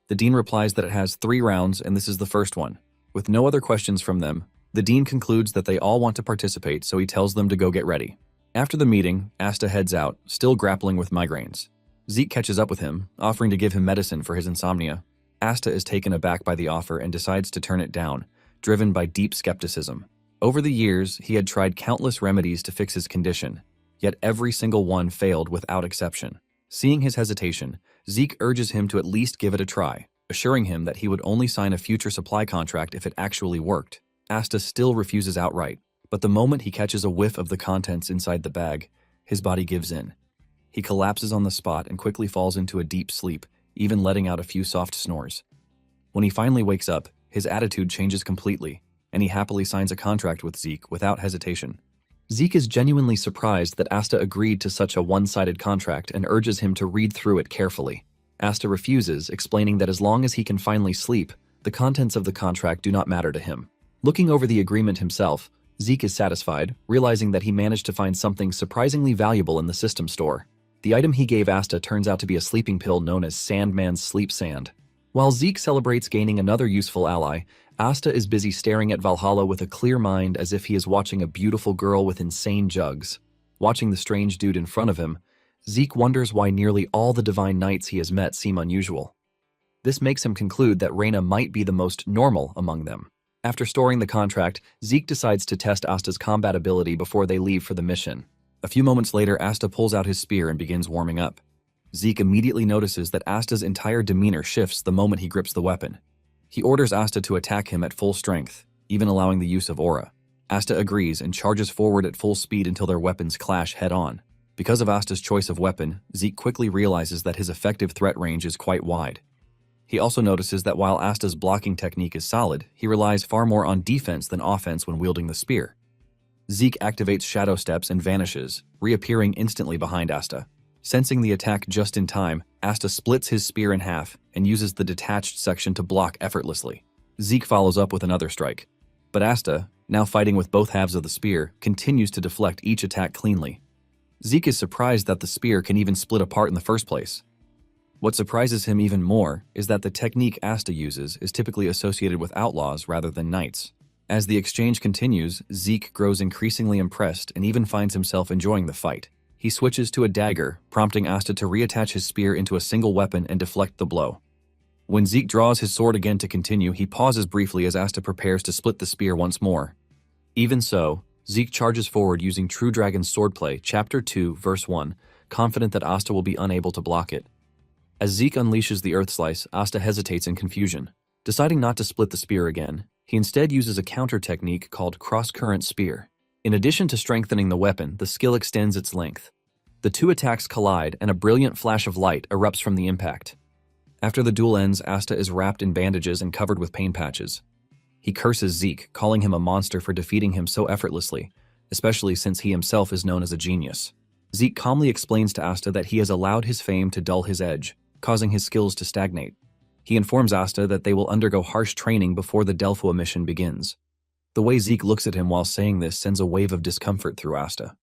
The dean replies that it has 3 rounds and this is the first one. With no other questions from them, The dean concludes that they all want to participate, so he tells them to go get ready. After the meeting, Asta heads out, still grappling with migraines. Zeke catches up with him, offering to give him medicine for his insomnia. Asta is taken aback by the offer and decides to turn it down, driven by deep skepticism. Over the years, he had tried countless remedies to fix his condition, yet every single one failed without exception. Seeing his hesitation, Zeke urges him to at least give it a try, assuring him that he would only sign a future supply contract if it actually worked. Asta still refuses outright, but the moment he catches a whiff of the contents inside the bag, his body gives in. He collapses on the spot and quickly falls into a deep sleep, even letting out a few soft snores. When he finally wakes up, his attitude changes completely, and he happily signs a contract with Zeke without hesitation. Zeke is genuinely surprised that Asta agreed to such a one-sided contract and urges him to read through it carefully. Asta refuses, explaining that as long as he can finally sleep, the contents of the contract do not matter to him. Looking over the agreement himself, Zeke is satisfied, realizing that he managed to find something surprisingly valuable in the system store. The item he gave Asta turns out to be a sleeping pill known as Sandman's Sleep Sand. While Zeke celebrates gaining another useful ally, Asta is busy staring at Valhalla with a clear mind as if he is watching a beautiful girl with insane jugs. Watching the strange dude in front of him, Zeke wonders why nearly all the divine knights he has met seem unusual. This makes him conclude that Reyna might be the most normal among them. After storing the contract, Zeke decides to test Asta's combat ability before they leave for the mission. A few moments later, Asta pulls out his spear and begins warming up. Zeke immediately notices that Asta's entire demeanor shifts the moment he grips the weapon. He orders Asta to attack him at full strength, even allowing the use of aura. Asta agrees and charges forward at full speed until their weapons clash head-on. Because of Asta's choice of weapon, Zeke quickly realizes that his effective threat range is quite wide. He also notices that while Asta's blocking technique is solid, he relies far more on defense than offense when wielding the spear. Zeke activates Shadow Steps and vanishes, reappearing instantly behind Asta. Sensing the attack just in time, Asta splits his spear in half and uses the detached section to block effortlessly. Zeke follows up with another strike. But Asta, now fighting with both halves of the spear, continues to deflect each attack cleanly. Zeke is surprised that the spear can even split apart in the first place. What surprises him even more is that the technique Asta uses is typically associated with outlaws rather than knights. As the exchange continues, Zeke grows increasingly impressed and even finds himself enjoying the fight. He switches to a dagger, prompting Asta to reattach his spear into a single weapon and deflect the blow. When Zeke draws his sword again to continue, he pauses briefly as Asta prepares to split the spear once more. Even so, Zeke charges forward using True Dragon's swordplay, Chapter 2, Verse 1, confident that Asta will be unable to block it. As Zeke unleashes the Earth Slice, Asta hesitates in confusion. Deciding not to split the spear again, he instead uses a counter technique called Cross-Current Spear. In addition to strengthening the weapon, the skill extends its length. The two attacks collide, and a brilliant flash of light erupts from the impact. After the duel ends, Asta is wrapped in bandages and covered with pain patches. He curses Zeke, calling him a monster for defeating him so effortlessly, especially since he himself is known as a genius. Zeke calmly explains to Asta that he has allowed his fame to dull his edge, causing his skills to stagnate. He informs Asta that they will undergo harsh training before the Delphua mission begins. The way Zeke looks at him while saying this sends a wave of discomfort through Asta.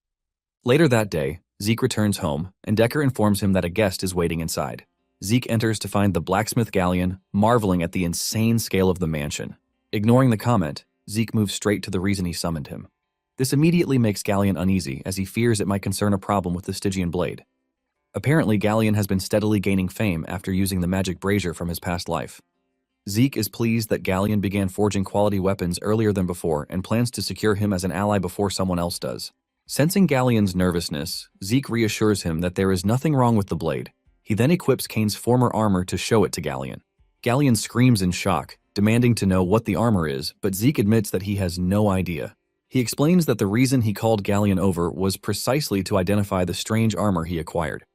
Later that day, Zeke returns home, and Decker informs him that a guest is waiting inside. Zeke enters to find the blacksmith Galleon, marveling at the insane scale of the mansion. Ignoring the comment, Zeke moves straight to the reason he summoned him. This immediately makes Galleon uneasy, as he fears it might concern a problem with the Stygian blade. Apparently, Galleon has been steadily gaining fame after using the magic brazier from his past life. Zeke is pleased that Galleon began forging quality weapons earlier than before and plans to secure him as an ally before someone else does. Sensing Galleon's nervousness, Zeke reassures him that there is nothing wrong with the blade. He then equips Kane's former armor to show it to Galleon. Galleon screams in shock, demanding to know what the armor is, but Zeke admits that he has no idea. He explains that the reason he called Galleon over was precisely to identify the strange armor he acquired.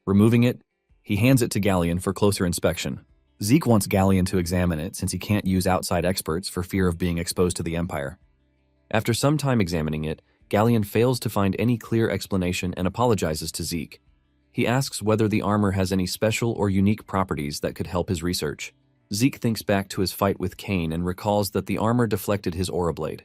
Removing it, he hands it to Galleon for closer inspection. Zeke wants Galleon to examine it since he can't use outside experts for fear of being exposed to the Empire. After some time examining it, Galleon fails to find any clear explanation and apologizes to Zeke. He asks whether the armor has any special or unique properties that could help his research. Zeke thinks back to his fight with Kane and recalls that the armor deflected his aura blade.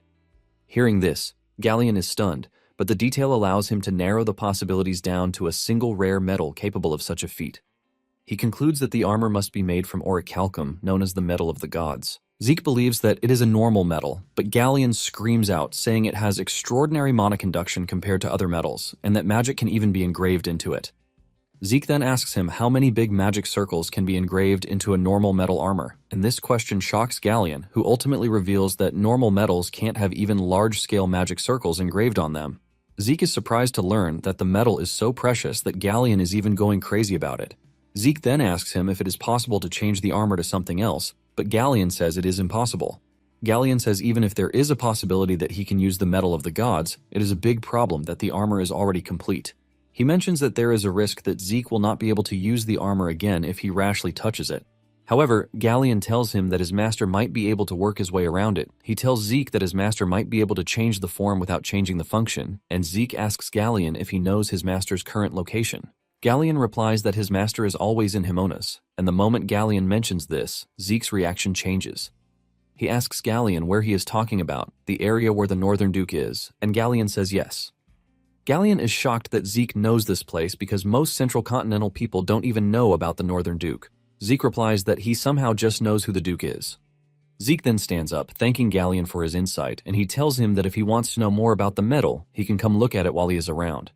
Hearing this, Galleon is stunned, but the detail allows him to narrow the possibilities down to a single rare metal capable of such a feat. He concludes that the armor must be made from orichalcum, known as the metal of the gods. Zeke believes that it is a normal metal, but Galleon screams out, saying it has extraordinary monoconduction compared to other metals, and that magic can even be engraved into it. Zeke then asks him how many big magic circles can be engraved into a normal metal armor, and this question shocks Galleon, who ultimately reveals that normal metals can't have even large-scale magic circles engraved on them. Zeke is surprised to learn that the metal is so precious that Galleon is even going crazy about it. Zeke then asks him if it is possible to change the armor to something else, but Galleon says it is impossible. Galleon says even if there is a possibility that he can use the metal of the gods, it is a big problem that the armor is already complete. He mentions that there is a risk that Zeke will not be able to use the armor again if he rashly touches it. However, Galleon tells him that his master might be able to work his way around it. He tells Zeke that his master might be able to change the form without changing the function, and Zeke asks Galleon if he knows his master's current location. Galleon replies that his master is always in Himonas, and the moment Galleon mentions this, Zeke's reaction changes. He asks Galleon where he is talking about, the area where the Northern Duke is, and Galleon says yes. Galleon is shocked that Zeke knows this place because most Central Continental people don't even know about the Northern Duke. Zeke replies that he somehow just knows who the Duke is. Zeke then stands up, thanking Galleon for his insight, and he tells him that if he wants to know more about the metal, he can come look at it while he is around.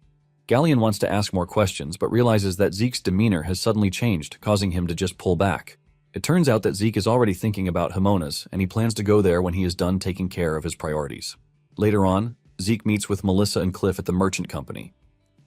Galleon wants to ask more questions, but realizes that Zeke's demeanor has suddenly changed, causing him to just pull back. It turns out that Zeke is already thinking about Himonas, and he plans to go there when he is done taking care of his priorities. Later on, Zeke meets with Melissa and Cliff at the merchant company.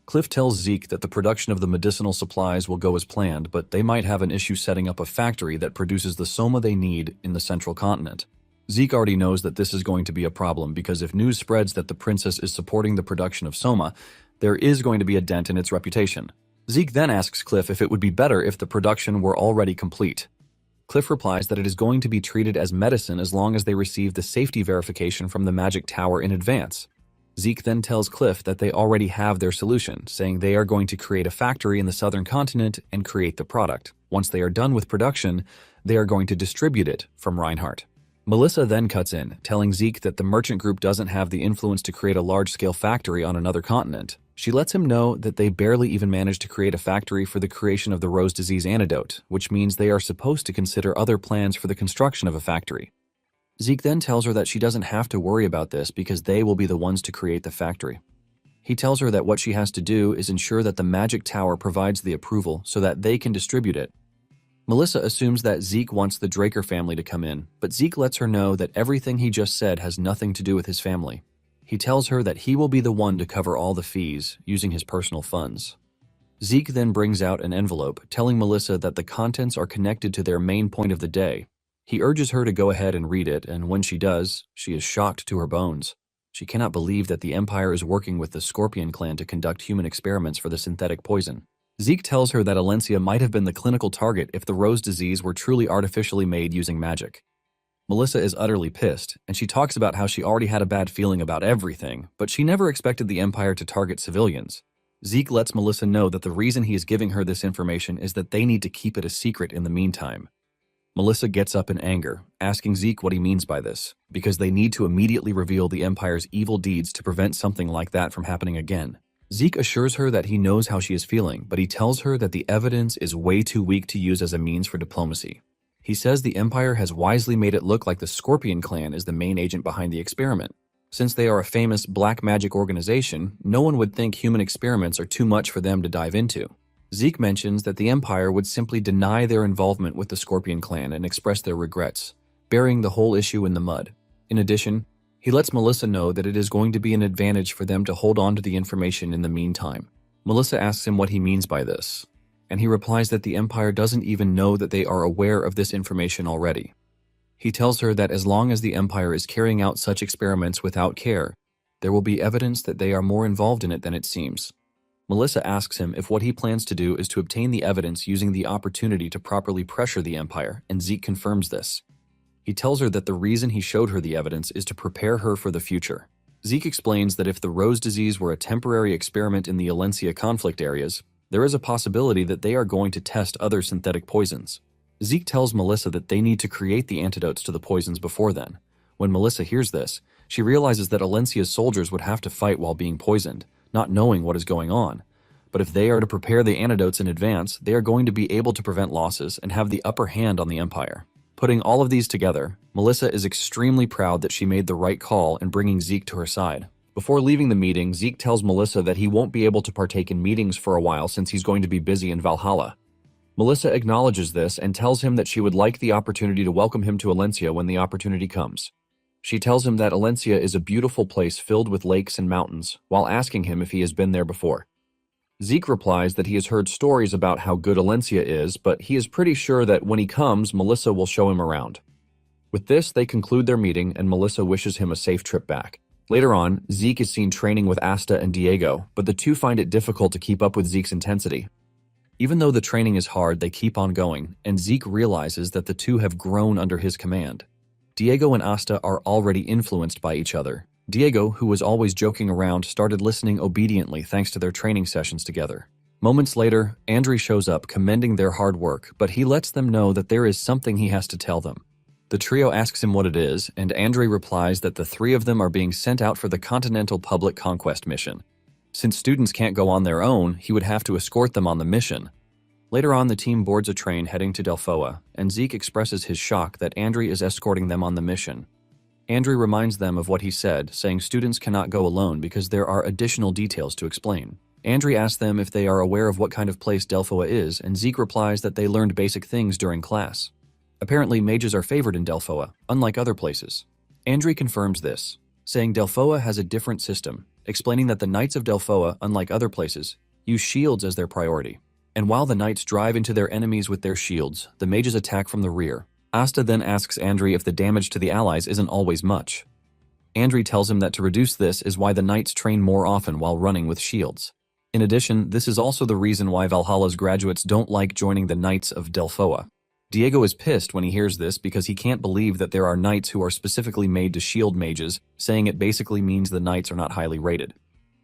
Cliff tells Zeke that the production of the medicinal supplies will go as planned, but they might have an issue setting up a factory that produces the soma they need in the central continent. Zeke already knows that this is going to be a problem because if news spreads that the princess is supporting the production of soma, there is going to be a dent in its reputation. Zeke then asks Cliff if it would be better if the production were already complete. Cliff replies that it is going to be treated as medicine as long as they receive the safety verification from the magic tower in advance. Zeke then tells Cliff that they already have their solution, saying they are going to create a factory in the southern continent and create the product. Once they are done with production, they are going to distribute it from Reinhardt. Melissa then cuts in, telling Zeke that the merchant group doesn't have the influence to create a large-scale factory on another continent. She lets him know that they barely even managed to create a factory for the creation of the rose disease antidote, which means they are supposed to consider other plans for the construction of a factory. Zeke then tells her that she doesn't have to worry about this because they will be the ones to create the factory. He tells her that what she has to do is ensure that the magic tower provides the approval so that they can distribute it. Melissa assumes that Zeke wants the Draker family to come in, but Zeke lets her know that everything he just said has nothing to do with his family. He tells her that he will be the one to cover all the fees, using his personal funds. Zeke then brings out an envelope, telling Melissa that the contents are connected to their main point of the day. He urges her to go ahead and read it, and when she does, she is shocked to her bones. She cannot believe that the Empire is working with the Scorpion clan to conduct human experiments for the synthetic poison. Zeke tells her that Alencia might have been the clinical target if the rose disease were truly artificially made using magic. Melissa is utterly pissed, and she talks about how she already had a bad feeling about everything, but she never expected the Empire to target civilians. Zeke lets Melissa know that the reason he is giving her this information is that they need to keep it a secret in the meantime. Melissa gets up in anger, asking Zeke what he means by this, because they need to immediately reveal the Empire's evil deeds to prevent something like that from happening again. Zeke assures her that he knows how she is feeling, but he tells her that the evidence is way too weak to use as a means for diplomacy. He says the Empire has wisely made it look like the Scorpion clan is the main agent behind the experiment. Since they are a famous black magic organization, no one would think human experiments are too much for them to dive into. Zeke mentions that the Empire would simply deny their involvement with the Scorpion clan and express their regrets, burying the whole issue in the mud. In addition, he lets Melissa know that it is going to be an advantage for them to hold on to the information in the meantime. Melissa asks him what he means by this, and he replies that the Empire doesn't even know that they are aware of this information already. He tells her that as long as the Empire is carrying out such experiments without care, there will be evidence that they are more involved in it than it seems. Melissa asks him if what he plans to do is to obtain the evidence using the opportunity to properly pressure the Empire, and Zeke confirms this. He tells her that the reason he showed her the evidence is to prepare her for the future. Zeke explains that if the rose disease were a temporary experiment in the Alencia conflict areas, there is a possibility that they are going to test other synthetic poisons. Zeke tells Melissa that they need to create the antidotes to the poisons before then. When Melissa hears this, she realizes that Alencia's soldiers would have to fight while being poisoned, not knowing what is going on. But if they are to prepare the antidotes in advance, they are going to be able to prevent losses and have the upper hand on the Empire. Putting all of these together, Melissa is extremely proud that she made the right call in bringing Zeke to her side. Before leaving the meeting, Zeke tells Melissa that he won't be able to partake in meetings for a while since he's going to be busy in Valhalla. Melissa acknowledges this and tells him that she would like the opportunity to welcome him to Alencia when the opportunity comes. She tells him that Alencia is a beautiful place filled with lakes and mountains, while asking him if he has been there before. Zeke replies that he has heard stories about how good Alencia is, but he is pretty sure that when he comes, Melissa will show him around. With this, they conclude their meeting and Melissa wishes him a safe trip back. Later on, Zeke is seen training with Asta and Diego, but the two find it difficult to keep up with Zeke's intensity. Even though the training is hard, they keep on going, and Zeke realizes that the two have grown under his command. Diego and Asta are already influenced by each other. Diego, who was always joking around, started listening obediently thanks to their training sessions together. Moments later, Andrei shows up commending their hard work, but he lets them know that there is something he has to tell them. The trio asks him what it is, and Andrei replies that the three of them are being sent out for the Continental Public Conquest mission. Since students can't go on their own, he would have to escort them on the mission. Later on, the team boards a train heading to Delphoa, and Zeke expresses his shock that Andrei is escorting them on the mission. Andrei reminds them of what he said, saying students cannot go alone because there are additional details to explain. Andrei asks them if they are aware of what kind of place Delphoa is, and Zeke replies that they learned basic things during class. Apparently, mages are favored in Delphoa, unlike other places. Andrei confirms this, saying Delphoa has a different system, explaining that the Knights of Delphoa, unlike other places, use shields as their priority. And while the Knights drive into their enemies with their shields, the mages attack from the rear. Asta then asks Andrei if the damage to the allies isn't always much. Andrei tells him that to reduce this is why the Knights train more often while running with shields. In addition, this is also the reason why Valhalla's graduates don't like joining the Knights of Delphoa. Diego is pissed when he hears this because he can't believe that there are knights who are specifically made to shield mages, saying it basically means the knights are not highly rated.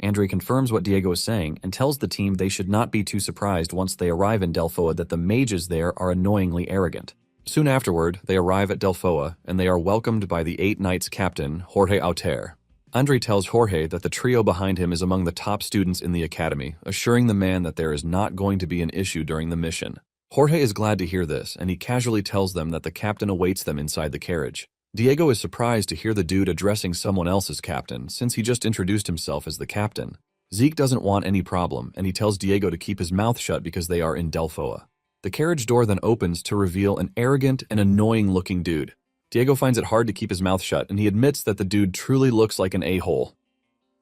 Andrei confirms what Diego is saying and tells the team they should not be too surprised once they arrive in Delphoa that the mages there are annoyingly arrogant. Soon afterward, they arrive at Delphoa and they are welcomed by the 8 Knights captain, Jorge Auter. Andrei tells Jorge that the trio behind him is among the top students in the academy, assuring the man that there is not going to be an issue during the mission. Jorge is glad to hear this, and he casually tells them that the captain awaits them inside the carriage. Diego is surprised to hear the dude addressing someone else as captain, since he just introduced himself as the captain. Zeke doesn't want any problem, and he tells Diego to keep his mouth shut because they are in Delphoa. The carriage door then opens to reveal an arrogant and annoying-looking dude. Diego finds it hard to keep his mouth shut, and he admits that the dude truly looks like an a-hole.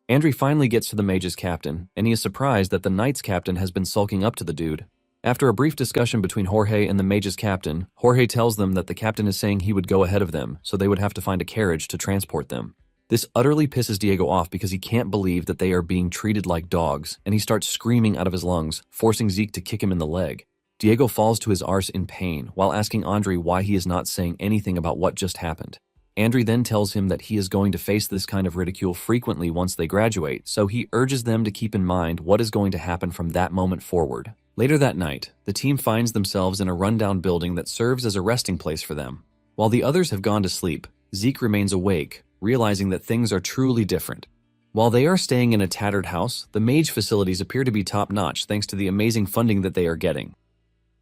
Andrei finally gets to the mage's captain, and he is surprised that the knight's captain has been sulking up to the dude. After a brief discussion between Jorge and the mage's captain, Jorge tells them that the captain is saying he would go ahead of them, so they would have to find a carriage to transport them. This utterly pisses Diego off because he can't believe that they are being treated like dogs, and he starts screaming out of his lungs, forcing Zeke to kick him in the leg. Diego falls to his arse in pain while asking Andrei why he is not saying anything about what just happened. Andrei then tells him that he is going to face this kind of ridicule frequently once they graduate, so he urges them to keep in mind what is going to happen from that moment forward. Later that night, the team finds themselves in a rundown building that serves as a resting place for them. While the others have gone to sleep, Zeke remains awake, realizing that things are truly different. While they are staying in a tattered house, the mage facilities appear to be top-notch thanks to the amazing funding that they are getting.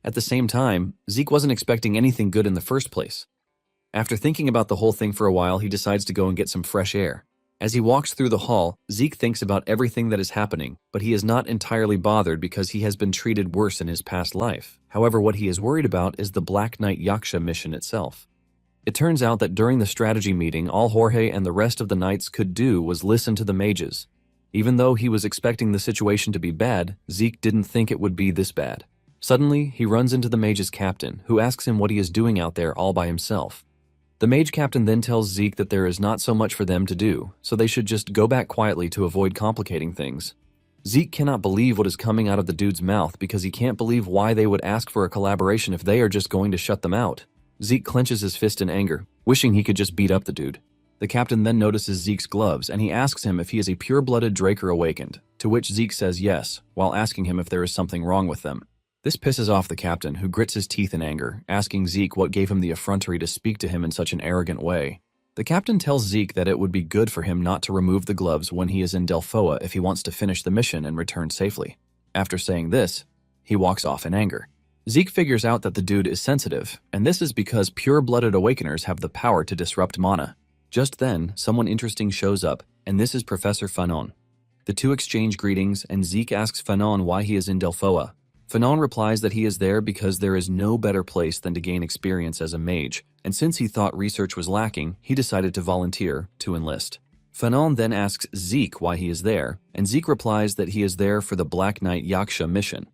At the same time, Zeke wasn't expecting anything good in the first place. After thinking about the whole thing for a while, he decides to go and get some fresh air. As he walks through the hall, Zeke thinks about everything that is happening, but he is not entirely bothered because he has been treated worse in his past life. However, what he is worried about is the Black Knight Yaksha mission itself. It turns out that during the strategy meeting, all Jorge and the rest of the knights could do was listen to the mages. Even though he was expecting the situation to be bad, Zeke didn't think it would be this bad. Suddenly, he runs into the mage's captain, who asks him what he is doing out there all by himself. The mage captain then tells Zeke that there is not so much for them to do, so they should just go back quietly to avoid complicating things. Zeke cannot believe what is coming out of the dude's mouth because he can't believe why they would ask for a collaboration if they are just going to shut them out. Zeke clenches his fist in anger, wishing he could just beat up the dude. The captain then notices Zeke's gloves and he asks him if he is a pure-blooded Draker awakened, to which Zeke says yes, while asking him if there is something wrong with them. This pisses off the captain, who grits his teeth in anger, asking Zeke what gave him the effrontery to speak to him in such an arrogant way. The captain tells Zeke that it would be good for him not to remove the gloves when he is in Delphoa if he wants to finish the mission and return safely. After saying this, he walks off in anger. Zeke figures out that the dude is sensitive, and this is because pure-blooded awakeners have the power to disrupt mana. Just then, someone interesting shows up, and this is Professor Fanon. The two exchange greetings, and Zeke asks Fanon why he is in Delphoa. Fanon replies that he is there because there is no better place than to gain experience as a mage, and since he thought research was lacking, he decided to volunteer to enlist. Fanon then asks Zeke why he is there, and Zeke replies that he is there for the Black Knight Yaksha mission.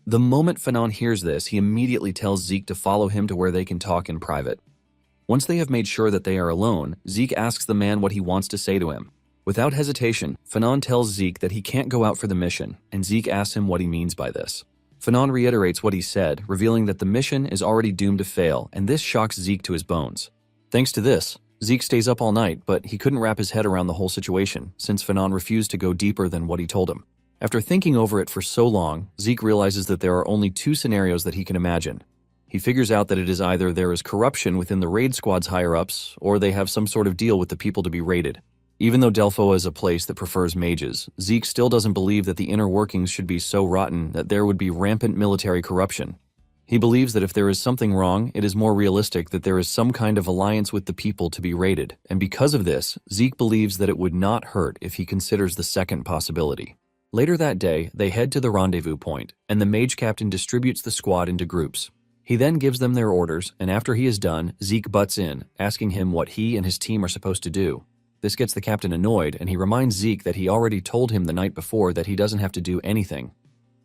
The moment Fanon hears this, he immediately tells Zeke to follow him to where they can talk in private. Once they have made sure that they are alone, Zeke asks the man what he wants to say to him. Without hesitation, Fanon tells Zeke that he can't go out for the mission, and Zeke asks him what he means by this. Fanon reiterates what he said, revealing that the mission is already doomed to fail, and this shocks Zeke to his bones. Thanks to this, Zeke stays up all night, but he couldn't wrap his head around the whole situation, since Fanon refused to go deeper than what he told him. After thinking over it for so long, Zeke realizes that there are only two scenarios that he can imagine. He figures out that it is either there is corruption within the raid squad's higher-ups, or they have some sort of deal with the people to be raided. Even though Delphoa is a place that prefers mages, Zeke still doesn't believe that the inner workings should be so rotten that there would be rampant military corruption. He believes that if there is something wrong, it is more realistic that there is some kind of alliance with the people to be raided, and because of this, Zeke believes that it would not hurt if he considers the second possibility. Later that day, they head to the rendezvous point, and the mage captain distributes the squad into groups. He then gives them their orders, and after he is done, Zeke butts in, asking him what he and his team are supposed to do. This gets the captain annoyed, and he reminds Zeke that he already told him the night before that he doesn't have to do anything.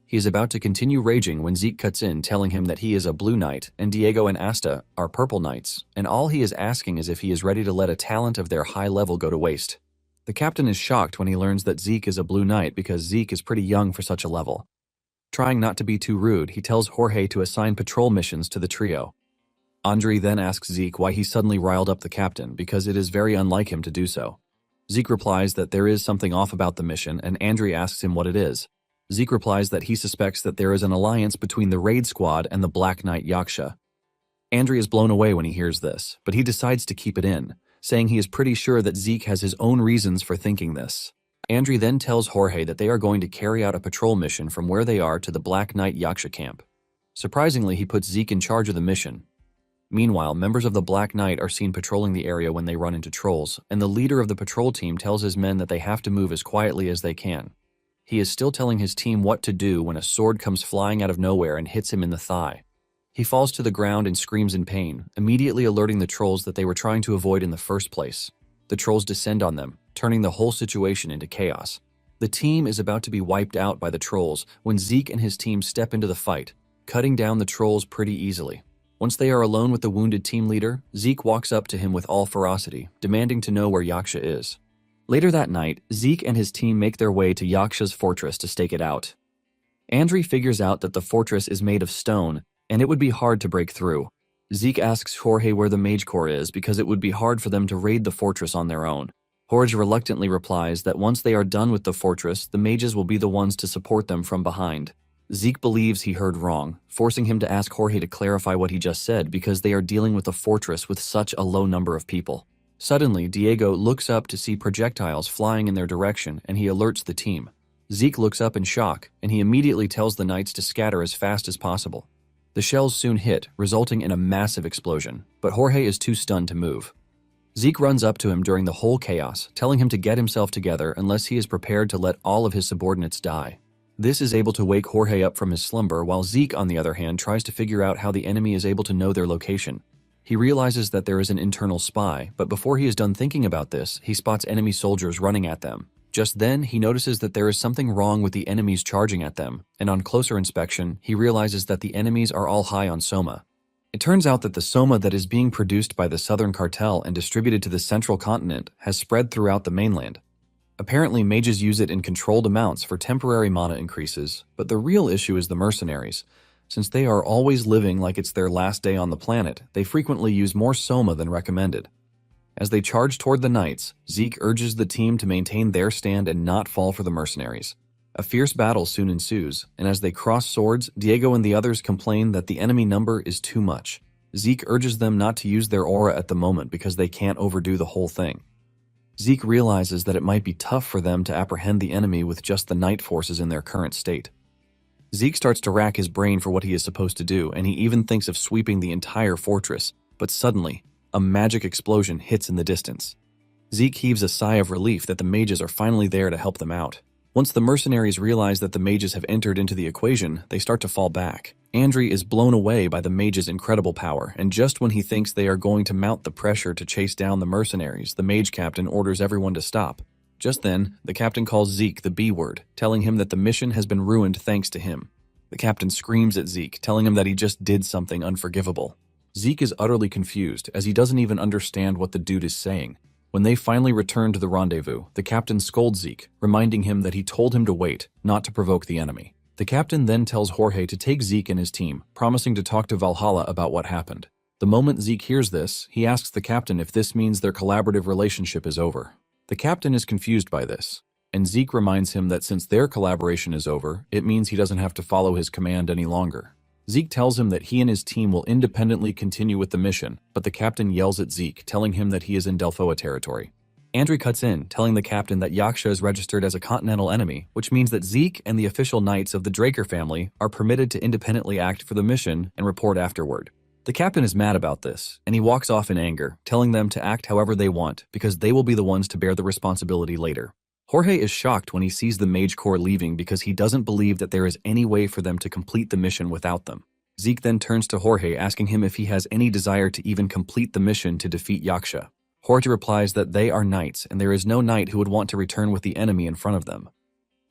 He is about to continue raging when Zeke cuts in, telling him that he is a blue knight, and Diego and Asta are purple knights, and all he is asking is if he is ready to let a talent of their high level go to waste. The captain is shocked when he learns that Zeke is a blue knight because Zeke is pretty young for such a level. Trying not to be too rude, he tells Jorge to assign patrol missions to the trio. Andre then asks Zeke why he suddenly riled up the captain because it is very unlike him to do so. Zeke replies that there is something off about the mission, and Andre asks him what it is. Zeke replies that he suspects that there is an alliance between the raid squad and the Black Knight Yaksha. Andre is blown away when he hears this, but he decides to keep it in, saying he is pretty sure that Zeke has his own reasons for thinking this. Andre then tells Jorge that they are going to carry out a patrol mission from where they are to the Black Knight Yaksha camp. Surprisingly, he puts Zeke in charge of the mission. Meanwhile, members of the Black Knight are seen patrolling the area when they run into trolls, and the leader of the patrol team tells his men that they have to move as quietly as they can. He is still telling his team what to do when a sword comes flying out of nowhere and hits him in the thigh. He falls to the ground and screams in pain, immediately alerting the trolls that they were trying to avoid in the first place. The trolls descend on them, turning the whole situation into chaos. The team is about to be wiped out by the trolls when Zeke and his team step into the fight, cutting down the trolls pretty easily. Once they are alone with the wounded team leader, Zeke walks up to him with all ferocity, demanding to know where Yaksha is. Later that night, Zeke and his team make their way to Yaksha's fortress to stake it out. Andre figures out that the fortress is made of stone, and it would be hard to break through. Zeke asks Jorge where the mage core is because it would be hard for them to raid the fortress on their own. Jorge reluctantly replies that once they are done with the fortress, the mages will be the ones to support them from behind. Zeke believes he heard wrong, forcing him to ask Jorge to clarify what he just said because they are dealing with a fortress with such a low number of people. Suddenly, Diego looks up to see projectiles flying in their direction, and he alerts the team. Zeke looks up in shock, and he immediately tells the knights to scatter as fast as possible. The shells soon hit, resulting in a massive explosion, but Jorge is too stunned to move. Zeke runs up to him during the whole chaos, telling him to get himself together unless he is prepared to let all of his subordinates die. This is able to wake Jorge up from his slumber, while Zeke, on the other hand, tries to figure out how the enemy is able to know their location. He realizes that there is an internal spy, but before he is done thinking about this, he spots enemy soldiers running at them. Just then, he notices that there is something wrong with the enemies charging at them, and on closer inspection, he realizes that the enemies are all high on soma. It turns out that the soma that is being produced by the Southern Cartel and distributed to the central continent has spread throughout the mainland. Apparently, mages use it in controlled amounts for temporary mana increases, but the real issue is the mercenaries. Since they are always living like it's their last day on the planet, they frequently use more soma than recommended. As they charge toward the knights, Zeke urges the team to maintain their stand and not fall for the mercenaries. A fierce battle soon ensues, and as they cross swords, Diego and the others complain that the enemy number is too much. Zeke urges them not to use their aura at the moment because they can't overdo the whole thing. Zeke realizes that it might be tough for them to apprehend the enemy with just the knight forces in their current state. Zeke starts to rack his brain for what he is supposed to do, and he even thinks of sweeping the entire fortress, but suddenly, a magic explosion hits in the distance. Zeke heaves a sigh of relief that the mages are finally there to help them out. Once the mercenaries realize that the mages have entered into the equation, they start to fall back. Andri is blown away by the mages' incredible power, and just when he thinks they are going to mount the pressure to chase down the mercenaries, the mage captain orders everyone to stop. Just then, the captain calls Zeke the B word, telling him that the mission has been ruined thanks to him. The captain screams at Zeke, telling him that he just did something unforgivable. Zeke is utterly confused, as he doesn't even understand what the dude is saying. When they finally return to the rendezvous, the captain scolds Zeke, reminding him that he told him to wait, not to provoke the enemy. The captain then tells Jorge to take Zeke and his team, promising to talk to Valhalla about what happened. The moment Zeke hears this, he asks the captain if this means their collaborative relationship is over. The captain is confused by this, and Zeke reminds him that since their collaboration is over, it means he doesn't have to follow his command any longer. Zeke tells him that he and his team will independently continue with the mission, but the captain yells at Zeke, telling him that he is in Delphoa territory. Andri cuts in, telling the captain that Yaksha is registered as a continental enemy, which means that Zeke and the official knights of the Draker family are permitted to independently act for the mission and report afterward. The captain is mad about this, and he walks off in anger, telling them to act however they want because they will be the ones to bear the responsibility later. Jorge is shocked when he sees the Mage Corps leaving because he doesn't believe that there is any way for them to complete the mission without them. Zeke then turns to Jorge, asking him if he has any desire to even complete the mission to defeat Yaksha. Jorge replies that they are knights, and there is no knight who would want to return with the enemy in front of them.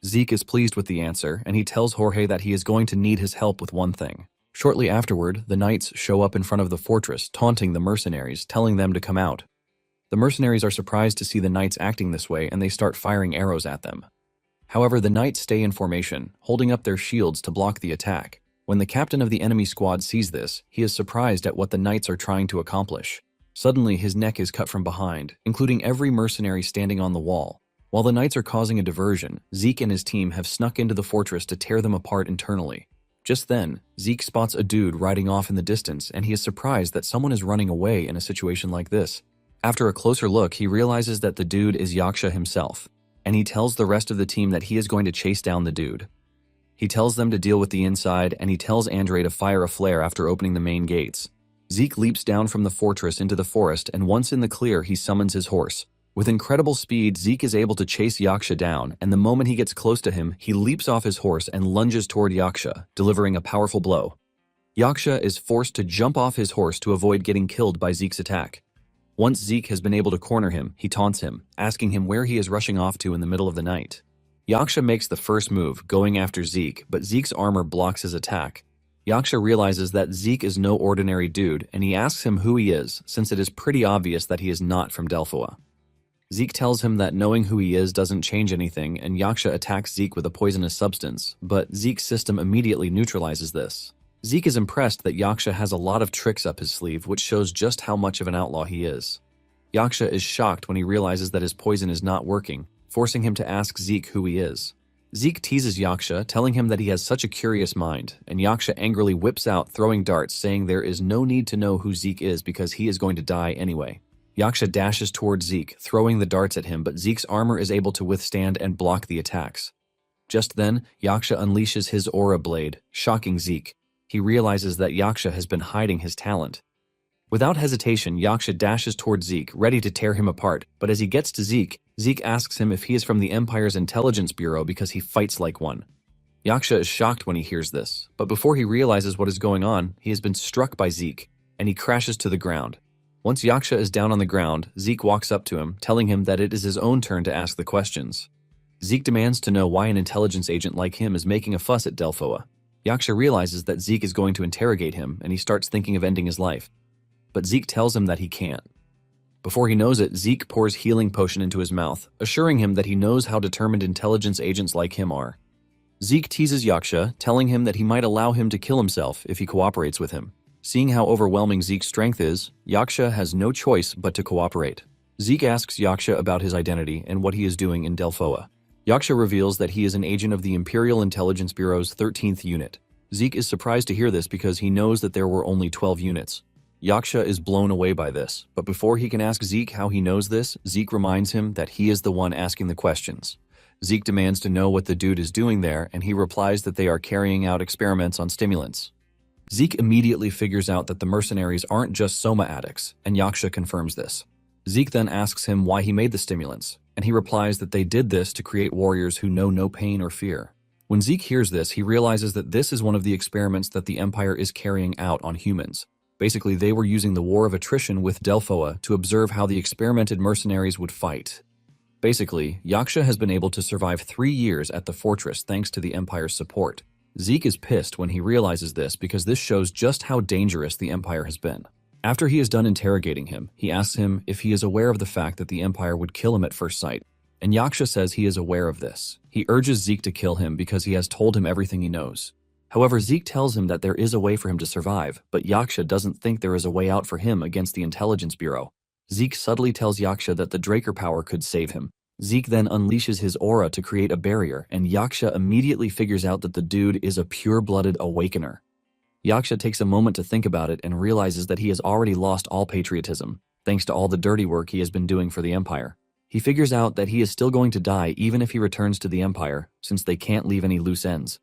Zeke is pleased with the answer, and he tells Jorge that he is going to need his help with one thing. Shortly afterward, the knights show up in front of the fortress, taunting the mercenaries, telling them to come out. The mercenaries are surprised to see the knights acting this way, and they start firing arrows at them. However, the knights stay in formation, holding up their shields to block the attack. When the captain of the enemy squad sees this, he is surprised at what the knights are trying to accomplish. Suddenly, his neck is cut from behind, including every mercenary standing on the wall. While the knights are causing a diversion, Zeke and his team have snuck into the fortress to tear them apart internally. Just then, Zeke spots a dude riding off in the distance, and he is surprised that someone is running away in a situation like this. After a closer look, he realizes that the dude is Yaksha himself, and he tells the rest of the team that he is going to chase down the dude. He tells them to deal with the inside, and he tells Andre to fire a flare after opening the main gates. Zeke leaps down from the fortress into the forest, and once in the clear, he summons his horse. With incredible speed, Zeke is able to chase Yaksha down, and the moment he gets close to him, he leaps off his horse and lunges toward Yaksha, delivering a powerful blow. Yaksha is forced to jump off his horse to avoid getting killed by Zeke's attack. Once Zeke has been able to corner him, he taunts him, asking him where he is rushing off to in the middle of the night. Yaksha makes the first move, going after Zeke, but Zeke's armor blocks his attack. Yaksha realizes that Zeke is no ordinary dude, and he asks him who he is, since it is pretty obvious that he is not from Delphoa. Zeke tells him that knowing who he is doesn't change anything, and Yaksha attacks Zeke with a poisonous substance, but Zeke's system immediately neutralizes this. Zeke is impressed that Yaksha has a lot of tricks up his sleeve, which shows just how much of an outlaw he is. Yaksha is shocked when he realizes that his poison is not working, forcing him to ask Zeke who he is. Zeke teases Yaksha, telling him that he has such a curious mind, and Yaksha angrily whips out, throwing darts, saying there is no need to know who Zeke is because he is going to die anyway. Yaksha dashes towards Zeke, throwing the darts at him, but Zeke's armor is able to withstand and block the attacks. Just then, Yaksha unleashes his aura blade, shocking Zeke. He realizes that Yaksha has been hiding his talent. Without hesitation, Yaksha dashes towards Zeke, ready to tear him apart, but as he gets to Zeke, Zeke asks him if he is from the Empire's Intelligence Bureau because he fights like one. Yaksha is shocked when he hears this, but before he realizes what is going on, he has been struck by Zeke, and he crashes to the ground. Once Yaksha is down on the ground, Zeke walks up to him, telling him that it is his own turn to ask the questions. Zeke demands to know why an intelligence agent like him is making a fuss at Delphoa. Yaksha realizes that Zeke is going to interrogate him, and he starts thinking of ending his life. But Zeke tells him that he can't. Before he knows it, Zeke pours healing potion into his mouth, assuring him that he knows how determined intelligence agents like him are. Zeke teases Yaksha, telling him that he might allow him to kill himself if he cooperates with him. Seeing how overwhelming Zeke's strength is, Yaksha has no choice but to cooperate. Zeke asks Yaksha about his identity and what he is doing in Delphoa. Yaksha reveals that he is an agent of the Imperial Intelligence Bureau's 13th unit. Zeke is surprised to hear this because he knows that there were only 12 units. Yaksha is blown away by this, but before he can ask Zeke how he knows this, Zeke reminds him that he is the one asking the questions. Zeke demands to know what the dude is doing there, and he replies that they are carrying out experiments on stimulants. Zeke immediately figures out that the mercenaries aren't just soma addicts, and Yaksha confirms this. Zeke then asks him why he made the stimulants, and he replies that they did this to create warriors who know no pain or fear. When Zeke hears this, he realizes that this is one of the experiments that the Empire is carrying out on humans. Basically, they were using the war of attrition with Delphoa to observe how the experimented mercenaries would fight. Basically, Yaksha has been able to survive 3 years at the fortress thanks to the Empire's support. Zeke is pissed when he realizes this because this shows just how dangerous the Empire has been. After he is done interrogating him, he asks him if he is aware of the fact that the Empire would kill him at first sight, and Yaksha says he is aware of this. He urges Zeke to kill him because he has told him everything he knows. However, Zeke tells him that there is a way for him to survive, but Yaksha doesn't think there is a way out for him against the Intelligence Bureau. Zeke subtly tells Yaksha that the Draker power could save him. Zeke then unleashes his aura to create a barrier, and Yaksha immediately figures out that the dude is a pure-blooded awakener. Yaksha takes a moment to think about it and realizes that he has already lost all patriotism, thanks to all the dirty work he has been doing for the Empire. He figures out that he is still going to die even if he returns to the Empire, since they can't leave any loose ends.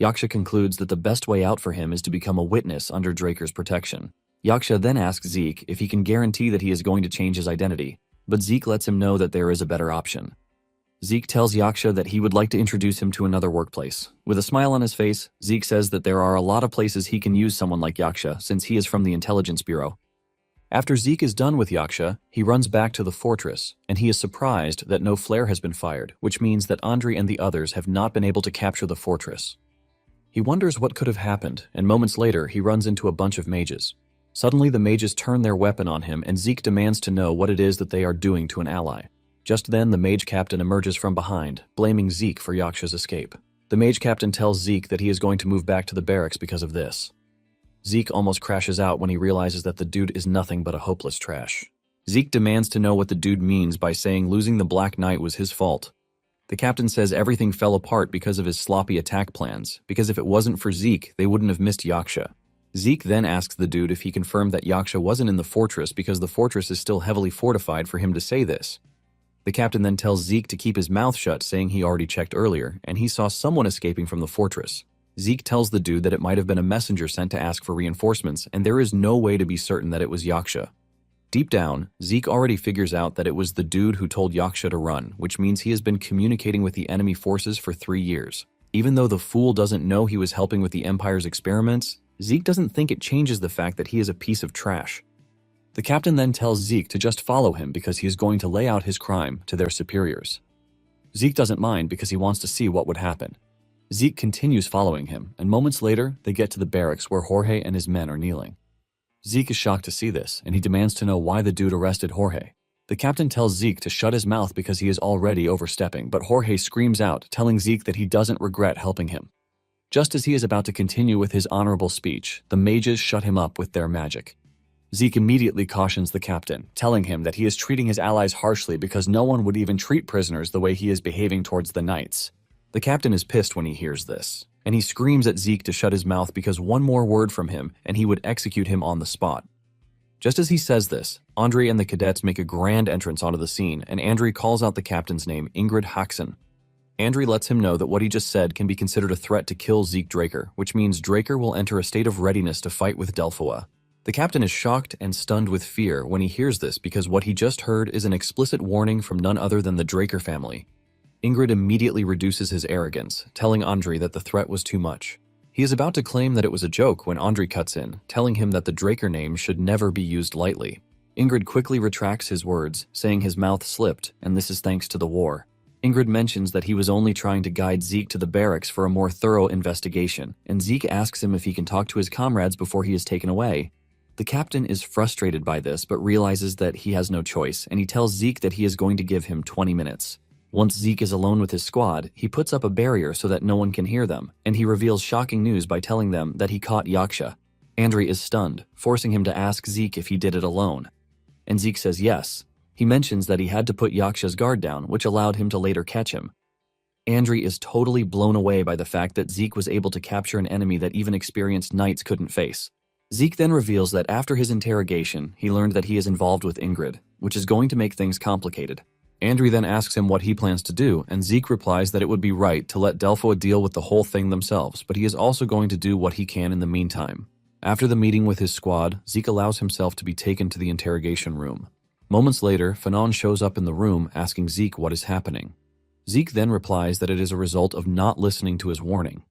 Yaksha concludes that the best way out for him is to become a witness under Draker's protection. Yaksha then asks Zeke if he can guarantee that he is going to change his identity, but Zeke lets him know that there is a better option. Zeke tells Yaksha that he would like to introduce him to another workplace. With a smile on his face, Zeke says that there are a lot of places he can use someone like Yaksha since he is from the Intelligence Bureau. After Zeke is done with Yaksha, he runs back to the fortress, and he is surprised that no flare has been fired, which means that Andre and the others have not been able to capture the fortress. He wonders what could have happened, and moments later he runs into a bunch of mages. Suddenly the mages turn their weapon on him, and Zeke demands to know what it is that they are doing to an ally. Just then the mage captain emerges from behind, blaming Zeke for Yaksha's escape. The mage captain tells Zeke that he is going to move back to the barracks because of this. Zeke almost crashes out when he realizes that the dude is nothing but a hopeless trash. Zeke demands to know what the dude means by saying losing the Black Knight was his fault. The captain says everything fell apart because of his sloppy attack plans, because if it wasn't for Zeke, they wouldn't have missed Yaksha. Zeke then asks the dude if he confirmed that Yaksha wasn't in the fortress because the fortress is still heavily fortified for him to say this. The captain then tells Zeke to keep his mouth shut, saying he already checked earlier, and he saw someone escaping from the fortress. Zeke tells the dude that it might have been a messenger sent to ask for reinforcements, and there is no way to be certain that it was Yaksha. Deep down, Zeke already figures out that it was the dude who told Yaksha to run, which means he has been communicating with the enemy forces for 3 years. Even though the fool doesn't know he was helping with the Empire's experiments, Zeke doesn't think it changes the fact that he is a piece of trash. The captain then tells Zeke to just follow him because he is going to lay out his crime to their superiors. Zeke doesn't mind because he wants to see what would happen. Zeke continues following him, and moments later, they get to the barracks where Jorge and his men are kneeling. Zeke is shocked to see this, and he demands to know why the dude arrested Jorge. The captain tells Zeke to shut his mouth because he is already overstepping, but Jorge screams out, telling Zeke that he doesn't regret helping him. Just as he is about to continue with his honorable speech, the mages shut him up with their magic. Zeke immediately cautions the captain, telling him that he is treating his allies harshly because no one would even treat prisoners the way he is behaving towards the knights. The captain is pissed when he hears this, and he screams at Zeke to shut his mouth because one more word from him and he would execute him on the spot. Just as he says this, Andre and the cadets make a grand entrance onto the scene, and Andre calls out the captain's name, Ingrid Haxon. Andre lets him know that what he just said can be considered a threat to kill Zeke Draker, which means Draker will enter a state of readiness to fight with Delphoa. The captain is shocked and stunned with fear when he hears this because what he just heard is an explicit warning from none other than the Draker family. Ingrid immediately reduces his arrogance, telling Andre that the threat was too much. He is about to claim that it was a joke when Andre cuts in, telling him that the Draker name should never be used lightly. Ingrid quickly retracts his words, saying his mouth slipped, and this is thanks to the war. Ingrid mentions that he was only trying to guide Zeke to the barracks for a more thorough investigation, and Zeke asks him if he can talk to his comrades before he is taken away. The captain is frustrated by this but realizes that he has no choice, and he tells Zeke that he is going to give him 20 minutes. Once Zeke is alone with his squad, he puts up a barrier so that no one can hear them, and he reveals shocking news by telling them that he caught Yaksha. Andre is stunned, forcing him to ask Zeke if he did it alone. And Zeke says yes. He mentions that he had to put Yaksha's guard down, which allowed him to later catch him. Andre is totally blown away by the fact that Zeke was able to capture an enemy that even experienced knights couldn't face. Zeke then reveals that after his interrogation, he learned that he is involved with Ingrid, which is going to make things complicated. Andrew then asks him what he plans to do, and Zeke replies that it would be right to let Delphoa deal with the whole thing themselves, but he is also going to do what he can in the meantime. After the meeting with his squad, Zeke allows himself to be taken to the interrogation room. Moments later, Fanon shows up in the room asking Zeke what is happening. Zeke then replies that it is a result of not listening to his warning.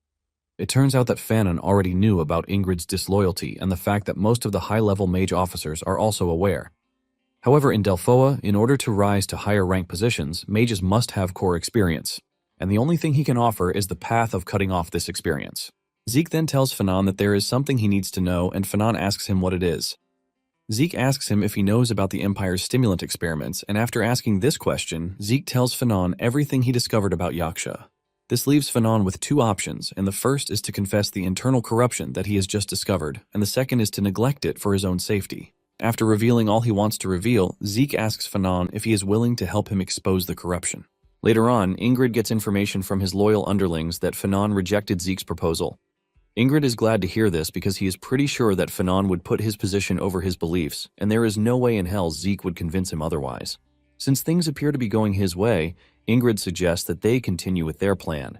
It turns out that Fanon already knew about Ingrid's disloyalty and the fact that most of the high-level mage officers are also aware. However, in Delphoa, in order to rise to higher rank positions, mages must have core experience, and the only thing he can offer is the path of cutting off this experience. Zeke then tells Fanon that there is something he needs to know, and Fanon asks him what it is. Zeke asks him if he knows about the Empire's stimulant experiments, and after asking this question, Zeke tells Fanon everything he discovered about Yaksha. This leaves Fanon with two options, and the first is to confess the internal corruption that he has just discovered, and the second is to neglect it for his own safety. After revealing all he wants to reveal, Zeke asks Fanon if he is willing to help him expose the corruption. Later on, Ingrid gets information from his loyal underlings that Fanon rejected Zeke's proposal. Ingrid is glad to hear this because he is pretty sure that Fanon would put his position over his beliefs, and there is no way in hell Zeke would convince him otherwise. Since things appear to be going his way, Ingrid suggests that they continue with their plan.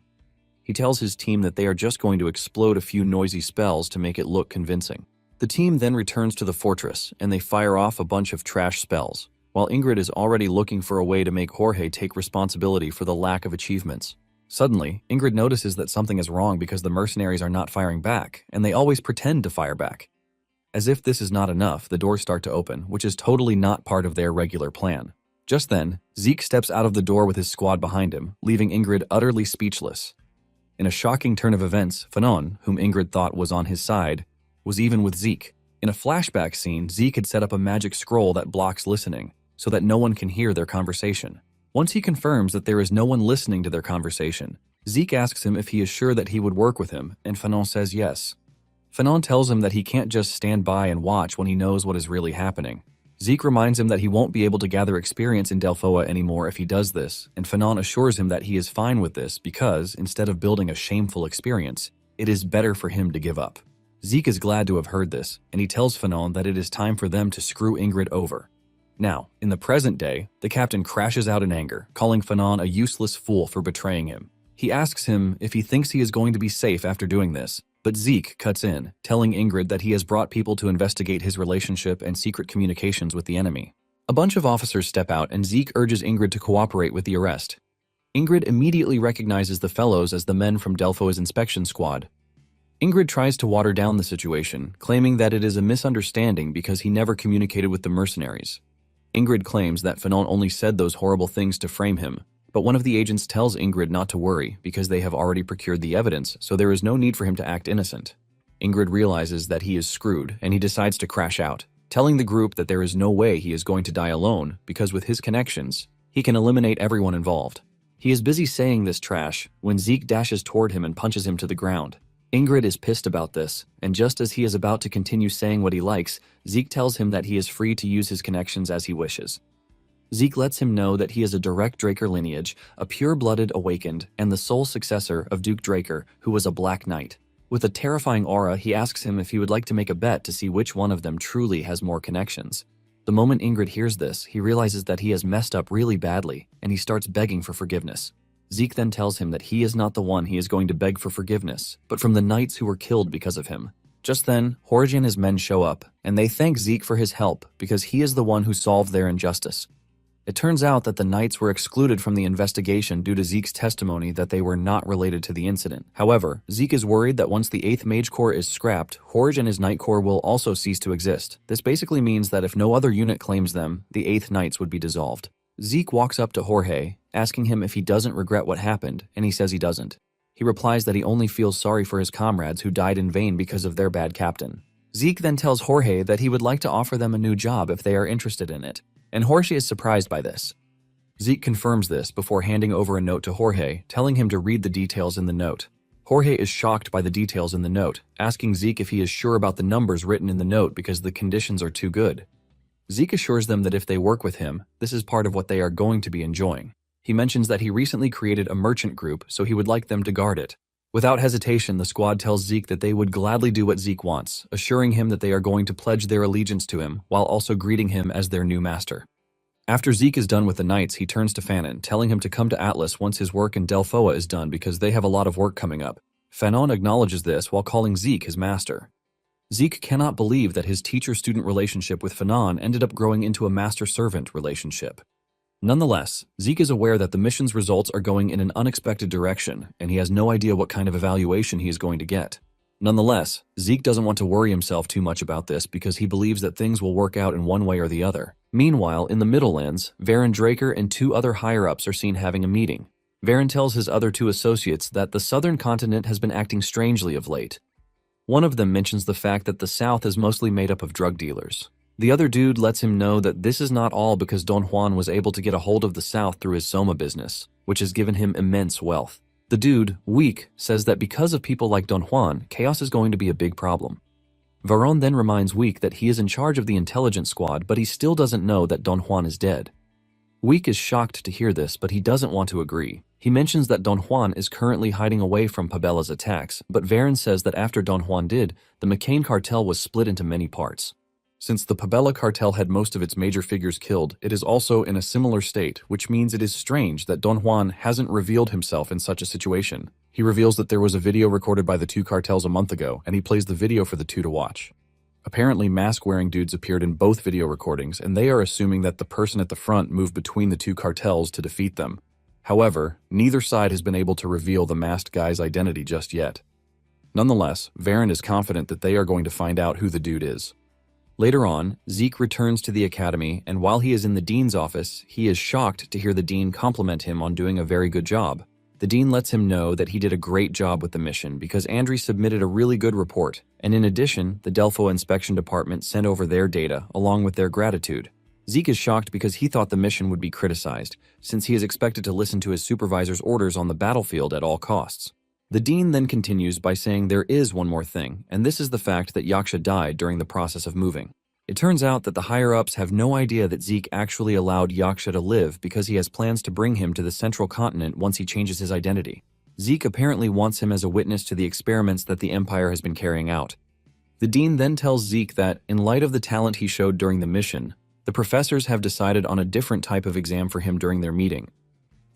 He tells his team that they are just going to explode a few noisy spells to make it look convincing. The team then returns to the fortress, and they fire off a bunch of trash spells, while Ingrid is already looking for a way to make Jorge take responsibility for the lack of achievements. Suddenly, Ingrid notices that something is wrong because the mercenaries are not firing back, and they always pretend to fire back. As if this is not enough, the doors start to open, which is totally not part of their regular plan. Just then, Zeke steps out of the door with his squad behind him, leaving Ingrid utterly speechless. In a shocking turn of events, Fanon, whom Ingrid thought was on his side, was even with Zeke. In a flashback scene, Zeke had set up a magic scroll that blocks listening, so that no one can hear their conversation. Once he confirms that there is no one listening to their conversation, Zeke asks him if he is sure that he would work with him, and Fanon says yes. Fanon tells him that he can't just stand by and watch when he knows what is really happening. Zeke reminds him that he won't be able to gather experience in Delphoa anymore if he does this, and Fanon assures him that he is fine with this because, instead of building a shameful experience, it is better for him to give up. Zeke is glad to have heard this, and he tells Fanon that it is time for them to screw Ingrid over. Now, in the present day, the captain crashes out in anger, calling Fanon a useless fool for betraying him. He asks him if he thinks he is going to be safe after doing this, but Zeke cuts in, telling Ingrid that he has brought people to investigate his relationship and secret communications with the enemy. A bunch of officers step out, and Zeke urges Ingrid to cooperate with the arrest. Ingrid immediately recognizes the fellows as the men from Delphoa's inspection squad. Ingrid tries to water down the situation, claiming that it is a misunderstanding because he never communicated with the mercenaries. Ingrid claims that Fanon only said those horrible things to frame him, but one of the agents tells Ingrid not to worry because they have already procured the evidence, so there is no need for him to act innocent. Ingrid realizes that he is screwed, and he decides to crash out, telling the group that there is no way he is going to die alone because with his connections, he can eliminate everyone involved. He is busy saying this trash when Zeke dashes toward him and punches him to the ground. Ingrid is pissed about this, and just as he is about to continue saying what he likes, Zeke tells him that he is free to use his connections as he wishes. Zeke lets him know that he is a direct Draker lineage, a pure-blooded awakened, and the sole successor of Duke Draker, who was a Black Knight. With a terrifying aura, he asks him if he would like to make a bet to see which one of them truly has more connections. The moment Ingrid hears this, he realizes that he has messed up really badly, and he starts begging for forgiveness. Zeke then tells him that he is not the one he is going to beg for forgiveness, but from the knights who were killed because of him. Just then, Jorge and his men show up, and they thank Zeke for his help because he is the one who solved their injustice. It turns out that the knights were excluded from the investigation due to Zeke's testimony that they were not related to the incident. However, Zeke is worried that once the 8th Mage Corps is scrapped, Jorge and his Knight Corps will also cease to exist. This basically means that if no other unit claims them, the 8th Knights would be dissolved. Zeke walks up to Jorge, asking him if he doesn't regret what happened, and he says he doesn't. He replies that he only feels sorry for his comrades who died in vain because of their bad captain. Zeke then tells Jorge that he would like to offer them a new job if they are interested in it, and Jorge is surprised by this. Zeke confirms this before handing over a note to Jorge, telling him to read the details in the note. Jorge is shocked by the details in the note, asking Zeke if he is sure about the numbers written in the note because the conditions are too good. Zeke assures them that if they work with him, this is part of what they are going to be enjoying. He mentions that he recently created a merchant group, so he would like them to guard it. Without hesitation, the squad tells Zeke that they would gladly do what Zeke wants, assuring him that they are going to pledge their allegiance to him, while also greeting him as their new master. After Zeke is done with the knights, he turns to Fanon, telling him to come to Atlas once his work in Delphoa is done because they have a lot of work coming up. Fanon acknowledges this while calling Zeke his master. Zeke cannot believe that his teacher-student relationship with Fanon ended up growing into a master-servant relationship. Nonetheless, Zeke is aware that the mission's results are going in an unexpected direction, and he has no idea what kind of evaluation he is going to get. Nonetheless, Zeke doesn't want to worry himself too much about this because he believes that things will work out in one way or the other. Meanwhile, in the Middlelands, Varen Draker and two other higher-ups are seen having a meeting. Varen tells his other two associates that the southern continent has been acting strangely of late. One of them mentions the fact that the south is mostly made up of drug dealers. The other dude lets him know that this is not all because Don Juan was able to get a hold of the south through his Soma business, which has given him immense wealth. The dude, Weak, says that because of people like Don Juan, chaos is going to be a big problem. Varon then reminds Weak that he is in charge of the intelligence squad, but he still doesn't know that Don Juan is dead. Weak is shocked to hear this, but he doesn't want to agree. He mentions that Don Juan is currently hiding away from Pabella's attacks, but Varen says that after Don Juan did, the McCain cartel was split into many parts. Since the Pabella cartel had most of its major figures killed, it is also in a similar state, which means it is strange that Don Juan hasn't revealed himself in such a situation. He reveals that there was a video recorded by the two cartels a month ago, and he plays the video for the two to watch. Apparently, mask-wearing dudes appeared in both video recordings, and they are assuming that the person at the front moved between the two cartels to defeat them. However, neither side has been able to reveal the masked guy's identity just yet. Nonetheless, Varen is confident that they are going to find out who the dude is. Later on, Zeke returns to the academy, and while he is in the dean's office, he is shocked to hear the dean compliment him on doing a very good job. The dean lets him know that he did a great job with the mission because Andri submitted a really good report, and in addition, the Delpho Inspection Department sent over their data along with their gratitude. Zeke is shocked because he thought the mission would be criticized, since he is expected to listen to his supervisor's orders on the battlefield at all costs. The dean then continues by saying there is one more thing, and this is the fact that Yaksha died during the process of moving. It turns out that the higher-ups have no idea that Zeke actually allowed Yaksha to live because he has plans to bring him to the central continent once he changes his identity. Zeke apparently wants him as a witness to the experiments that the Empire has been carrying out. The dean then tells Zeke that, in light of the talent he showed during the mission, the professors have decided on a different type of exam for him during their meeting.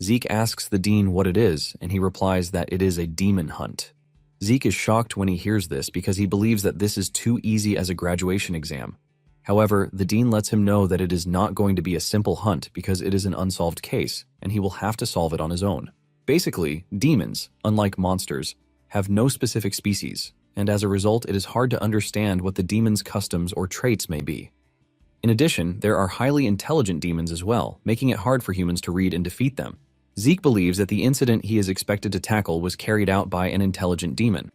Zeke asks the dean what it is, and he replies that it is a demon hunt. Zeke is shocked when he hears this because he believes that this is too easy as a graduation exam. However, the dean lets him know that it is not going to be a simple hunt because it is an unsolved case, and he will have to solve it on his own. Basically, demons, unlike monsters, have no specific species, and as a result it is hard to understand what the demon's customs or traits may be. In addition, there are highly intelligent demons as well, making it hard for humans to read and defeat them. Zeke believes that the incident he is expected to tackle was carried out by an intelligent demon.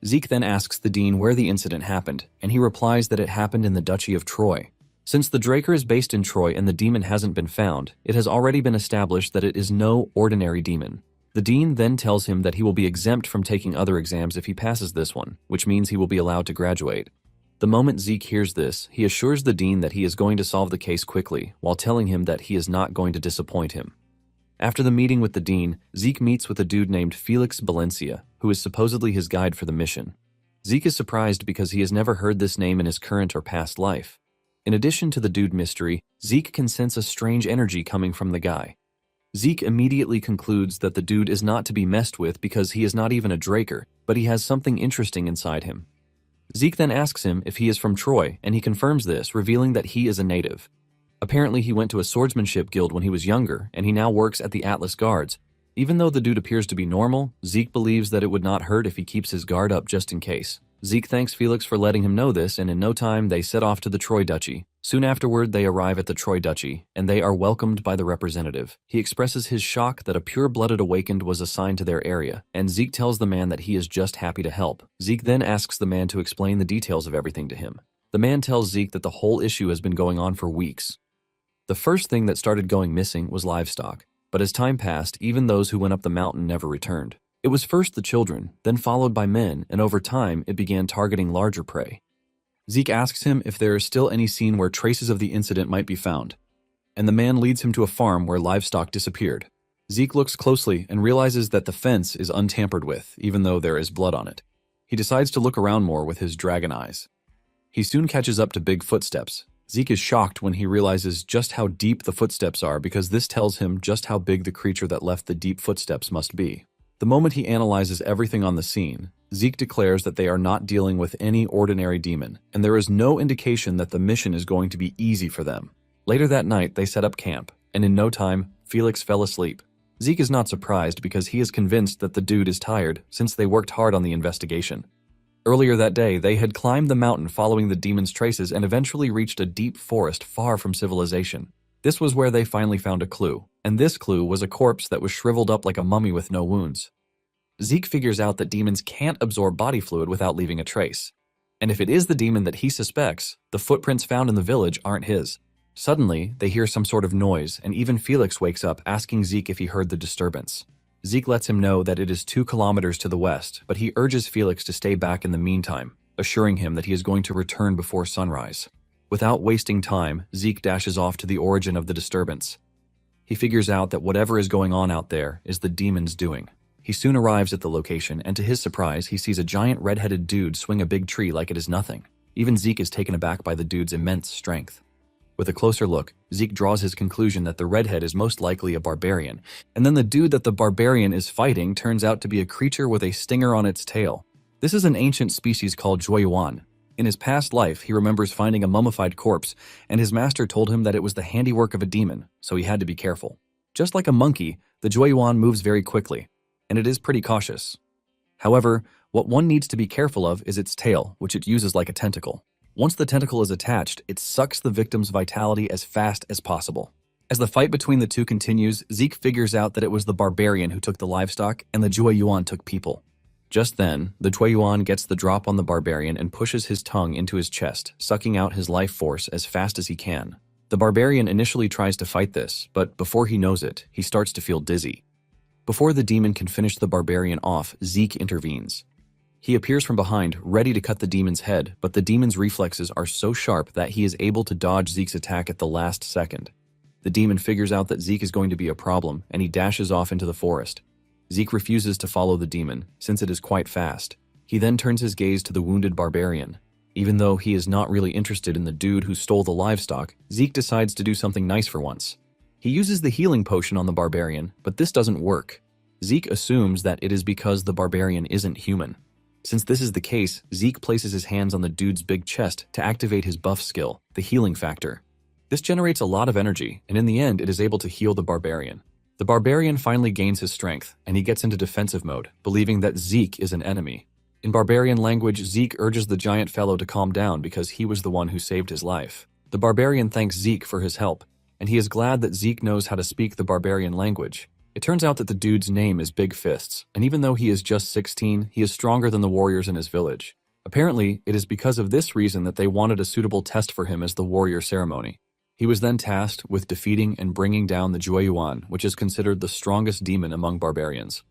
Zeke then asks the dean where the incident happened, and he replies that it happened in the Duchy of Troy. Since the Draker is based in Troy and the demon hasn't been found, it has already been established that it is no ordinary demon. The dean then tells him that he will be exempt from taking other exams if he passes this one, which means he will be allowed to graduate. The moment Zeke hears this, he assures the dean that he is going to solve the case quickly, while telling him that he is not going to disappoint him. After the meeting with the dean, Zeke meets with a dude named Felix Valencia, who is supposedly his guide for the mission. Zeke is surprised because he has never heard this name in his current or past life. In addition to the dude mystery, Zeke can sense a strange energy coming from the guy. Zeke immediately concludes that the dude is not to be messed with because he is not even a Draker, but he has something interesting inside him. Zeke then asks him if he is from Troy, and he confirms this, revealing that he is a native. Apparently he went to a swordsmanship guild when he was younger, and he now works at the Atlas Guards. Even though the dude appears to be normal, Zeke believes that it would not hurt if he keeps his guard up just in case. Zeke thanks Felix for letting him know this, and in no time they set off to the Troy Duchy. Soon afterward, they arrive at the Troy Duchy, and they are welcomed by the representative. He expresses his shock that a pure-blooded awakened was assigned to their area, and Zeke tells the man that he is just happy to help. Zeke then asks the man to explain the details of everything to him. The man tells Zeke that the whole issue has been going on for weeks. The first thing that started going missing was livestock, but as time passed, even those who went up the mountain never returned. It was first the children, then followed by men, and over time it began targeting larger prey. Zeke asks him if there is still any scene where traces of the incident might be found, and the man leads him to a farm where livestock disappeared. Zeke looks closely and realizes that the fence is untampered with, even though there is blood on it. He decides to look around more with his dragon eyes. He soon catches up to big footsteps. Zeke is shocked when he realizes just how deep the footsteps are because this tells him just how big the creature that left the deep footsteps must be. The moment he analyzes everything on the scene, Zeke declares that they are not dealing with any ordinary demon, and there is no indication that the mission is going to be easy for them. Later that night, they set up camp, and in no time, Felix fell asleep. Zeke is not surprised because he is convinced that the dude is tired since they worked hard on the investigation. Earlier that day, they had climbed the mountain following the demon's traces and eventually reached a deep forest far from civilization. This was where they finally found a clue, and this clue was a corpse that was shriveled up like a mummy with no wounds. Zeke figures out that demons can't absorb body fluid without leaving a trace. And if it is the demon that he suspects, the footprints found in the village aren't his. Suddenly, they hear some sort of noise, and even Felix wakes up asking Zeke if he heard the disturbance. Zeke lets him know that it is 2 kilometers to the west, but he urges Felix to stay back in the meantime, assuring him that he is going to return before sunrise. Without wasting time, Zeke dashes off to the origin of the disturbance. He figures out that whatever is going on out there is the demon's doing. He soon arrives at the location, and to his surprise, he sees a giant red-headed dude swing a big tree like it is nothing. Even Zeke is taken aback by the dude's immense strength. With a closer look, Zeke draws his conclusion that the redhead is most likely a barbarian, and then the dude that the barbarian is fighting turns out to be a creature with a stinger on its tail. This is an ancient species called Joyuan. In his past life, he remembers finding a mummified corpse, and his master told him that it was the handiwork of a demon, so he had to be careful. Just like a monkey, the Joyuan moves very quickly, and it is pretty cautious. However, what one needs to be careful of is its tail, which it uses like a tentacle. Once the tentacle is attached, it sucks the victim's vitality as fast as possible. As the fight between the two continues, Zeke figures out that it was the barbarian who took the livestock and the Joyuan took people. Just then, the Joyuan gets the drop on the barbarian and pushes his tongue into his chest, sucking out his life force as fast as he can. The barbarian initially tries to fight this, but before he knows it, he starts to feel dizzy. Before the demon can finish the barbarian off, Zeke intervenes. He appears from behind, ready to cut the demon's head, but the demon's reflexes are so sharp that he is able to dodge Zeke's attack at the last second. The demon figures out that Zeke is going to be a problem, and he dashes off into the forest. Zeke refuses to follow the demon, since it is quite fast. He then turns his gaze to the wounded barbarian. Even though he is not really interested in the dude who stole the livestock, Zeke decides to do something nice for once. He uses the healing potion on the barbarian, but this doesn't work. Zeke assumes that it is because the barbarian isn't human. Since this is the case, Zeke places his hands on the dude's big chest to activate his buff skill, the healing factor. This generates a lot of energy, and in the end, it is able to heal the barbarian. The barbarian finally gains his strength, and he gets into defensive mode, believing that Zeke is an enemy. In barbarian language, Zeke urges the giant fellow to calm down because he was the one who saved his life. The barbarian thanks Zeke for his help, and he is glad that Zeke knows how to speak the barbarian language. It turns out that the dude's name is Big Fists, and even though he is just 16, he is stronger than the warriors in his village. Apparently, it is because of this reason that they wanted a suitable test for him as the warrior ceremony. He was then tasked with defeating and bringing down the Joyuan, which is considered the strongest demon among barbarians.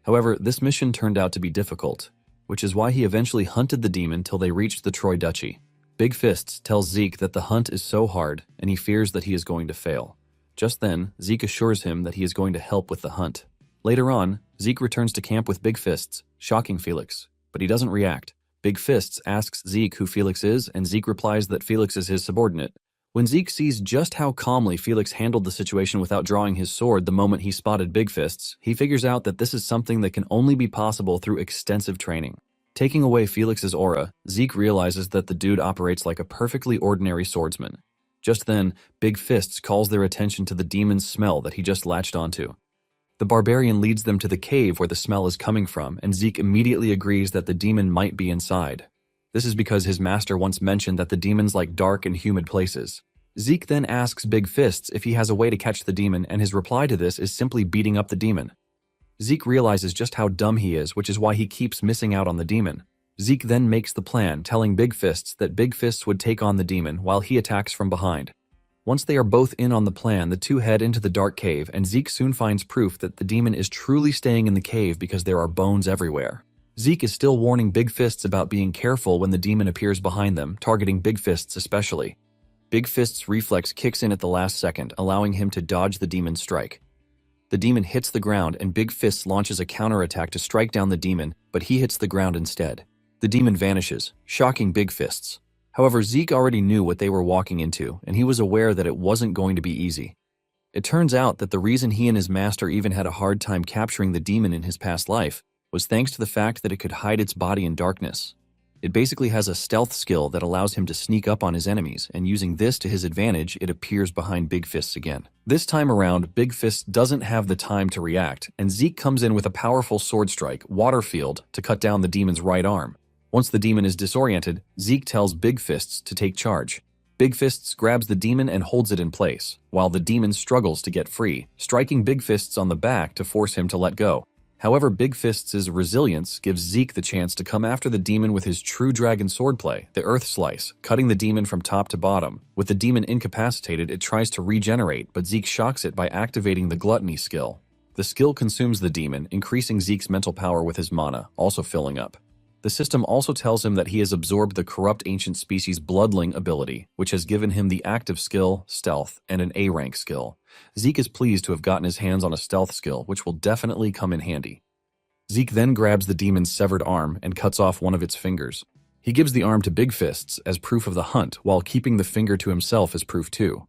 However, this mission turned out to be difficult, which is why he eventually hunted the demon till they reached the Troy Duchy. Big Fists tells Zeke that the hunt is so hard, and he fears that he is going to fail. Just then, Zeke assures him that he is going to help with the hunt. Later on, Zeke returns to camp with Big Fists, shocking Felix, but he doesn't react. Big Fists asks Zeke who Felix is, and Zeke replies that Felix is his subordinate. When Zeke sees just how calmly Felix handled the situation without drawing his sword the moment he spotted Big Fists, he figures out that this is something that can only be possible through extensive training. Taking away Felix's aura, Zeke realizes that the dude operates like a perfectly ordinary swordsman. Just then, Big Fists calls their attention to the demon's smell that he just latched onto. The barbarian leads them to the cave where the smell is coming from, and Zeke immediately agrees that the demon might be inside. This is because his master once mentioned that the demons like dark and humid places. Zeke then asks Big Fists if he has a way to catch the demon, and his reply to this is simply beating up the demon. Zeke realizes just how dumb he is, which is why he keeps missing out on the demon. Zeke then makes the plan, telling Big Fists that Big Fists would take on the demon while he attacks from behind. Once they are both in on the plan, the two head into the dark cave, and Zeke soon finds proof that the demon is truly staying in the cave because there are bones everywhere. Zeke is still warning Big Fists about being careful when the demon appears behind them, targeting Big Fists especially. Big Fists' reflex kicks in at the last second, allowing him to dodge the demon's strike. The demon hits the ground, and Big Fists launches a counterattack to strike down the demon, but he hits the ground instead. The demon vanishes, shocking Big Fists. However, Zeke already knew what they were walking into, and he was aware that it wasn't going to be easy. It turns out that the reason he and his master even had a hard time capturing the demon in his past life was thanks to the fact that it could hide its body in darkness. It basically has a stealth skill that allows him to sneak up on his enemies, and using this to his advantage, it appears behind Big Fists again. This time around, Big Fist doesn't have the time to react, and Zeke comes in with a powerful sword strike, Water Field, to cut down the demon's right arm. Once the demon is disoriented, Zeke tells Big Fists to take charge. Big Fists grabs the demon and holds it in place, while the demon struggles to get free, striking Big Fists on the back to force him to let go. However, Big Fists' resilience gives Zeke the chance to come after the demon with his true dragon swordplay, the Earth Slice, cutting the demon from top to bottom. With the demon incapacitated, it tries to regenerate, but Zeke shocks it by activating the Gluttony skill. The skill consumes the demon, increasing Zeke's mental power with his mana, also filling up. The system also tells him that he has absorbed the corrupt ancient species Bloodling ability, which has given him the active skill, Stealth, and an A-rank skill. Zeke is pleased to have gotten his hands on a stealth skill, which will definitely come in handy. Zeke then grabs the demon's severed arm and cuts off one of its fingers. He gives the arm to Big Fists as proof of the hunt, while keeping the finger to himself as proof too.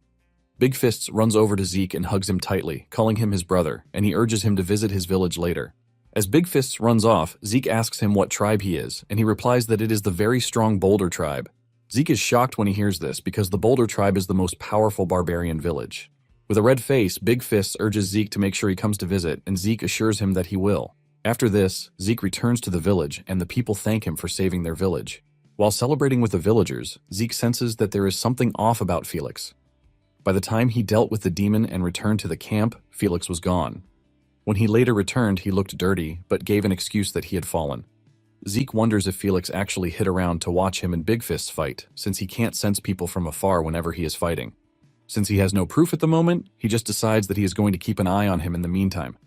Big Fists runs over to Zeke and hugs him tightly, calling him his brother, and he urges him to visit his village later. As Big Fists runs off, Zeke asks him what tribe he is, and he replies that it is the very strong Boulder tribe. Zeke is shocked when he hears this because the Boulder tribe is the most powerful barbarian village. With a red face, Big Fists urges Zeke to make sure he comes to visit, and Zeke assures him that he will. After this, Zeke returns to the village, and the people thank him for saving their village. While celebrating with the villagers, Zeke senses that there is something off about Felix. By the time he dealt with the demon and returned to the camp, Felix was gone. When he later returned, he looked dirty, but gave an excuse that he had fallen. Zeke wonders if Felix actually hid around to watch him and Big Fists fight, since he can't sense people from afar whenever he is fighting. Since he has no proof at the moment, he just decides that he is going to keep an eye on him in the meantime.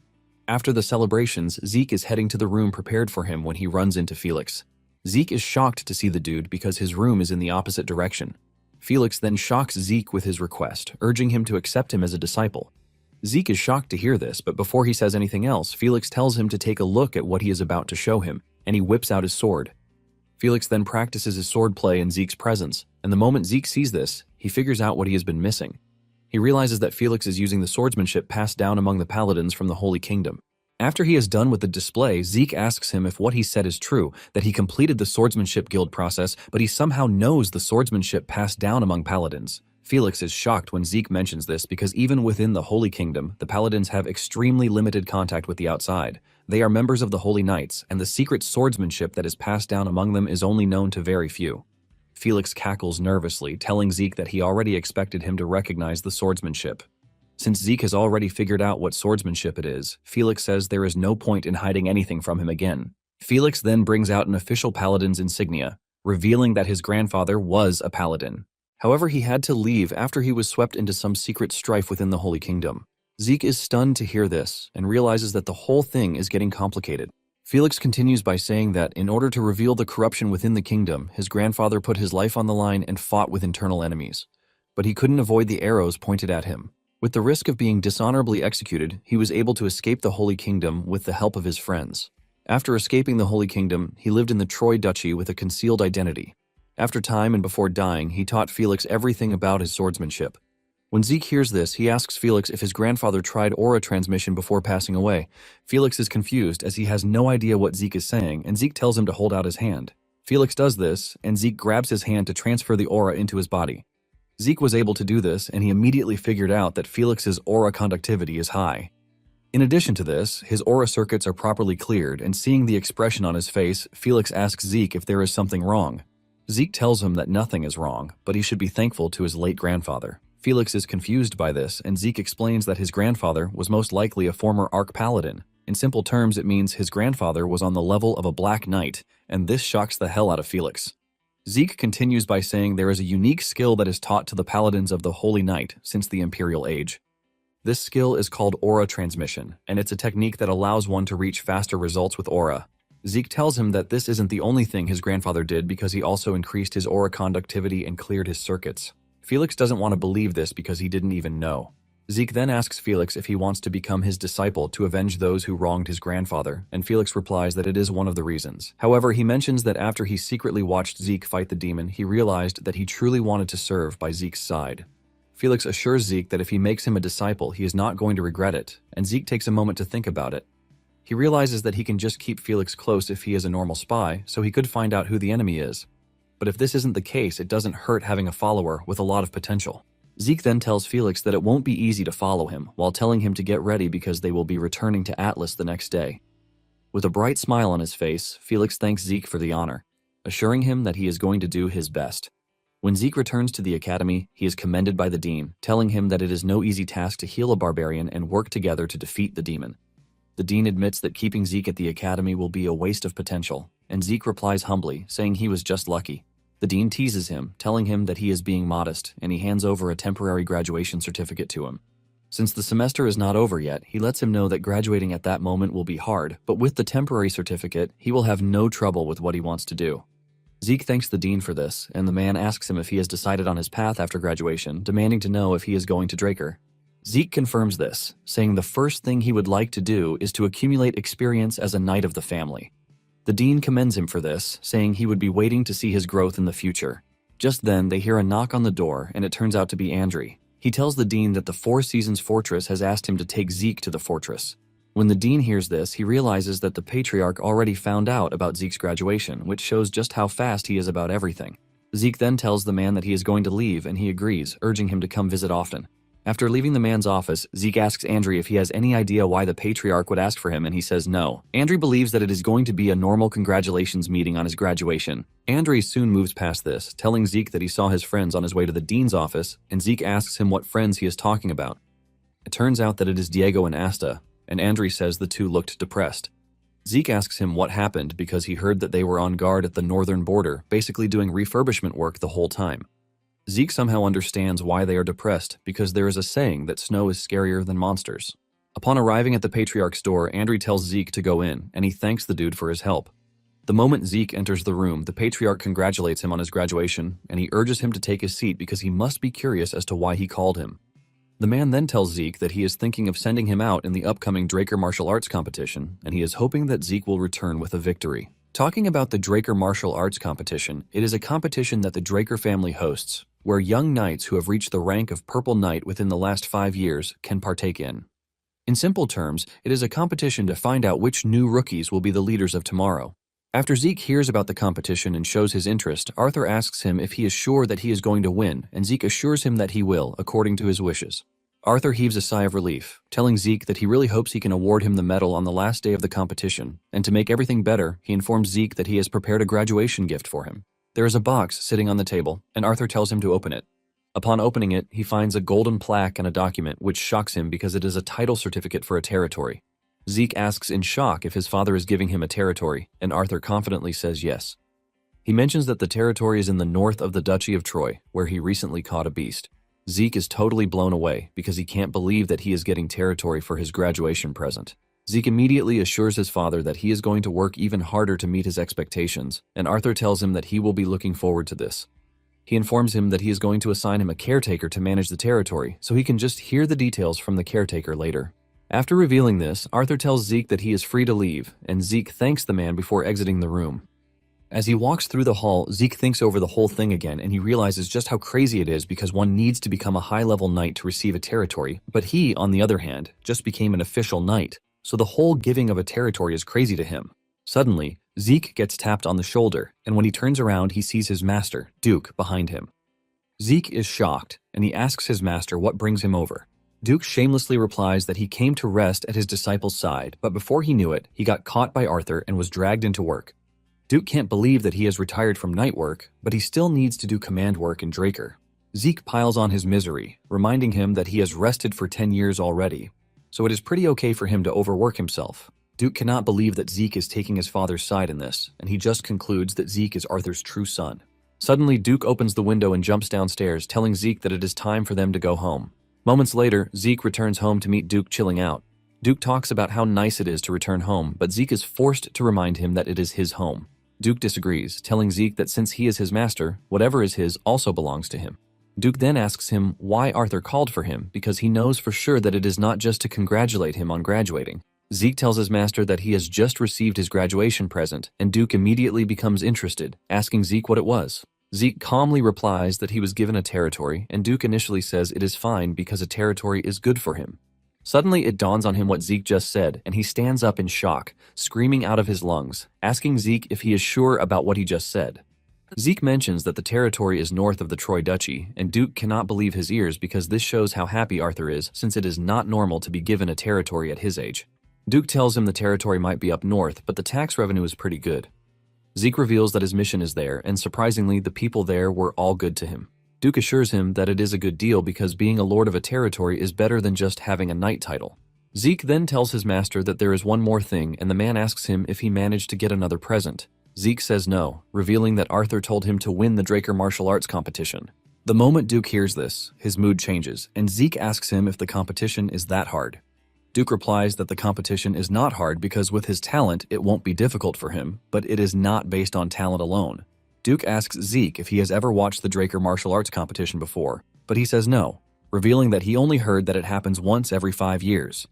After the celebrations, Zeke is heading to the room prepared for him when he runs into Felix. Zeke is shocked to see the dude because his room is in the opposite direction. Felix then shocks Zeke with his request, urging him to accept him as a disciple. Zeke is shocked to hear this, but before he says anything else, Felix tells him to take a look at what he is about to show him, and he whips out his sword. Felix then practices his swordplay in Zeke's presence, and the moment Zeke sees this, he figures out what he has been missing. He realizes that Felix is using the swordsmanship passed down among the paladins from the Holy Kingdom. After he is done with the display, Zeke asks him if what he said is true, that he completed the swordsmanship guild process, but he somehow knows the swordsmanship passed down among paladins. Felix is shocked when Zeke mentions this because even within the Holy Kingdom, the paladins have extremely limited contact with the outside. They are members of the Holy Knights, and the secret swordsmanship that is passed down among them is only known to very few. Felix cackles nervously, telling Zeke that he already expected him to recognize the swordsmanship. Since Zeke has already figured out what swordsmanship it is, Felix says there is no point in hiding anything from him again. Felix then brings out an official paladin's insignia, revealing that his grandfather was a paladin. However, he had to leave after he was swept into some secret strife within the Holy Kingdom. Zeke is stunned to hear this and realizes that the whole thing is getting complicated. Felix continues by saying that in order to reveal the corruption within the kingdom, his grandfather put his life on the line and fought with internal enemies. But he couldn't avoid the arrows pointed at him. With the risk of being dishonorably executed, he was able to escape the Holy Kingdom with the help of his friends. After escaping the Holy Kingdom, he lived in the Troy Duchy with a concealed identity. After time and before dying, he taught Felix everything about his swordsmanship. When Zeke hears this, he asks Felix if his grandfather tried aura transmission before passing away. Felix is confused as he has no idea what Zeke is saying, and Zeke tells him to hold out his hand. Felix does this, and Zeke grabs his hand to transfer the aura into his body. Zeke was able to do this, and he immediately figured out that Felix's aura conductivity is high. In addition to this, his aura circuits are properly cleared, and seeing the expression on his face, Felix asks Zeke if there is something wrong. Zeke tells him that nothing is wrong, but he should be thankful to his late grandfather. Felix is confused by this, and Zeke explains that his grandfather was most likely a former Arch Paladin. In simple terms, it means his grandfather was on the level of a Black Knight, and this shocks the hell out of Felix. Zeke continues by saying there is a unique skill that is taught to the paladins of the Holy Knight since the Imperial Age. This skill is called aura transmission, and it's a technique that allows one to reach faster results with aura. Zeke tells him that this isn't the only thing his grandfather did because he also increased his aura conductivity and cleared his circuits. Felix doesn't want to believe this because he didn't even know. Zeke then asks Felix if he wants to become his disciple to avenge those who wronged his grandfather, and Felix replies that it is one of the reasons. However, he mentions that after he secretly watched Zeke fight the demon, he realized that he truly wanted to serve by Zeke's side. Felix assures Zeke that if he makes him a disciple, he is not going to regret it, and Zeke takes a moment to think about it. He realizes that he can just keep Felix close if he is a normal spy, so he could find out who the enemy is. But if this isn't the case, it doesn't hurt having a follower with a lot of potential. Zeke then tells Felix that it won't be easy to follow him, while telling him to get ready because they will be returning to Atlas the next day. With a bright smile on his face, Felix thanks Zeke for the honor, assuring him that he is going to do his best. When Zeke returns to the academy, he is commended by the dean, telling him that it is no easy task to heal a barbarian and work together to defeat the demon. The dean admits that keeping Zeke at the academy will be a waste of potential, and Zeke replies humbly, saying he was just lucky. The dean teases him, telling him that he is being modest, and he hands over a temporary graduation certificate to him. Since the semester is not over yet, he lets him know that graduating at that moment will be hard, but with the temporary certificate, he will have no trouble with what he wants to do. Zeke thanks the dean for this, and the man asks him if he has decided on his path after graduation, demanding to know if he is going to Draker. Zeke confirms this, saying the first thing he would like to do is to accumulate experience as a knight of the family. The dean commends him for this, saying he would be waiting to see his growth in the future. Just then, they hear a knock on the door, and it turns out to be Andri. He tells the dean that the Four Seasons Fortress has asked him to take Zeke to the fortress. When the dean hears this, he realizes that the patriarch already found out about Zeke's graduation, which shows just how fast he is about everything. Zeke then tells the man that he is going to leave, and he agrees, urging him to come visit often. After leaving the man's office, Zeke asks Andri if he has any idea why the patriarch would ask for him, and he says no. Andri believes that it is going to be a normal congratulations meeting on his graduation. Andri soon moves past this, telling Zeke that he saw his friends on his way to the dean's office, and Zeke asks him what friends he is talking about. It turns out that it is Diego and Asta, and Andri says the two looked depressed. Zeke asks him what happened because he heard that they were on guard at the northern border, basically doing refurbishment work the whole time. Zeke somehow understands why they are depressed because there is a saying that snow is scarier than monsters. Upon arriving at the patriarch's door, Andri tells Zeke to go in, and he thanks the dude for his help. The moment Zeke enters the room, the patriarch congratulates him on his graduation, and he urges him to take his seat because he must be curious as to why he called him. The man then tells Zeke that he is thinking of sending him out in the upcoming Draker martial arts competition, and he is hoping that Zeke will return with a victory. Talking about the Draker martial arts competition, it is a competition that the Draker family hosts, where young knights who have reached the rank of Purple Knight within the last 5 years can partake in. In simple terms, it is a competition to find out which new rookies will be the leaders of tomorrow. After Zeke hears about the competition and shows his interest, Arthur asks him if he is sure that he is going to win, and Zeke assures him that he will, according to his wishes. Arthur heaves a sigh of relief, telling Zeke that he really hopes he can award him the medal on the last day of the competition, and to make everything better, he informs Zeke that he has prepared a graduation gift for him. There is a box sitting on the table, and Arthur tells him to open it. Upon opening it, he finds a golden plaque and a document which shocks him because it is a title certificate for a territory. Zeke asks in shock if his father is giving him a territory, and Arthur confidently says yes. He mentions that the territory is in the north of the Duchy of Troy, where he recently caught a beast. Zeke is totally blown away because he can't believe that he is getting territory for his graduation present. Zeke immediately assures his father that he is going to work even harder to meet his expectations, and Arthur tells him that he will be looking forward to this. He informs him that he is going to assign him a caretaker to manage the territory, so he can just hear the details from the caretaker later. After revealing this, Arthur tells Zeke that he is free to leave, and Zeke thanks the man before exiting the room. As he walks through the hall, Zeke thinks over the whole thing again, and he realizes just how crazy it is because one needs to become a high-level knight to receive a territory, but he, on the other hand, just became an official knight. So the whole giving of a territory is crazy to him. Suddenly, Zeke gets tapped on the shoulder, and when he turns around, he sees his master, Duke, behind him. Zeke is shocked, and he asks his master what brings him over. Duke shamelessly replies that he came to rest at his disciple's side, but before he knew it, he got caught by Arthur and was dragged into work. Duke can't believe that he has retired from night work, but he still needs to do command work in Draker. Zeke piles on his misery, reminding him that he has rested for 10 years already, so it is pretty okay for him to overwork himself. Duke cannot believe that Zeke is taking his father's side in this, and he just concludes that Zeke is Arthur's true son. Suddenly, Duke opens the window and jumps downstairs, telling Zeke that it is time for them to go home. Moments later, Zeke returns home to meet Duke chilling out. Duke talks about how nice it is to return home, but Zeke is forced to remind him that it is his home. Duke disagrees, telling Zeke that since he is his master, whatever is his also belongs to him. Duke then asks him why Arthur called for him because he knows for sure that it is not just to congratulate him on graduating. Zeke tells his master that he has just received his graduation present, and Duke immediately becomes interested, asking Zeke what it was. Zeke calmly replies that he was given a territory, and Duke initially says it is fine because a territory is good for him. Suddenly, it dawns on him what Zeke just said, and he stands up in shock, screaming out of his lungs, asking Zeke if he is sure about what he just said. Zeke mentions that the territory is north of the Troy Duchy, and Duke cannot believe his ears because this shows how happy Arthur is, since it is not normal to be given a territory at his age. Duke tells him the territory might be up north, but the tax revenue is pretty good. Zeke reveals that his mission is there, and surprisingly, the people there were all good to him. Duke assures him that it is a good deal because being a lord of a territory is better than just having a knight title. Zeke then tells his master that there is one more thing, and the man asks him if he managed to get another present. Zeke says no, revealing that Arthur told him to win the Draker martial arts competition. The moment Duke hears this, his mood changes, and Zeke asks him if the competition is that hard. Duke replies that the competition is not hard because with his talent, it won't be difficult for him, but it is not based on talent alone. Duke asks Zeke if he has ever watched the Draker martial arts competition before, but he says no, revealing that he only heard that it happens once every 5 years.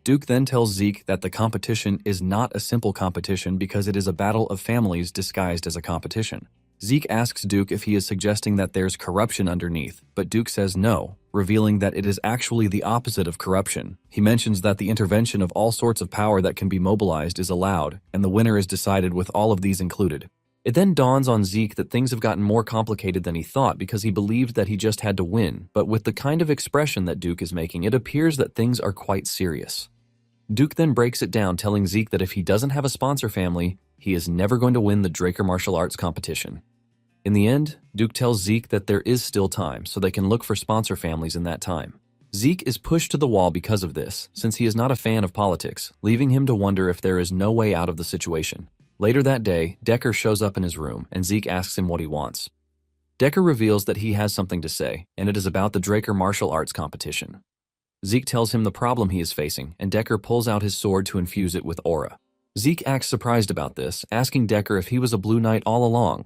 Duke then tells Zeke that the competition is not a simple competition because it is a battle of families disguised as a competition. Zeke asks Duke if he is suggesting that there's corruption underneath, but Duke says no, revealing that it is actually the opposite of corruption. He mentions that the intervention of all sorts of power that can be mobilized is allowed, and the winner is decided with all of these included. It then dawns on Zeke that things have gotten more complicated than he thought because he believed that he just had to win, but with the kind of expression that Duke is making, it appears that things are quite serious. Duke then breaks it down, telling Zeke that if he doesn't have a sponsor family, he is never going to win the Draker martial arts competition. In the end, Duke tells Zeke that there is still time, so they can look for sponsor families in that time. Zeke is pushed to the wall because of this, since he is not a fan of politics, leaving him to wonder if there is no way out of the situation. Later that day, Decker shows up in his room, and Zeke asks him what he wants. Decker reveals that he has something to say, and it is about the Draker martial arts competition. Zeke tells him the problem he is facing, and Decker pulls out his sword to infuse it with aura. Zeke acts surprised about this, asking Decker if he was a Blue Knight all along.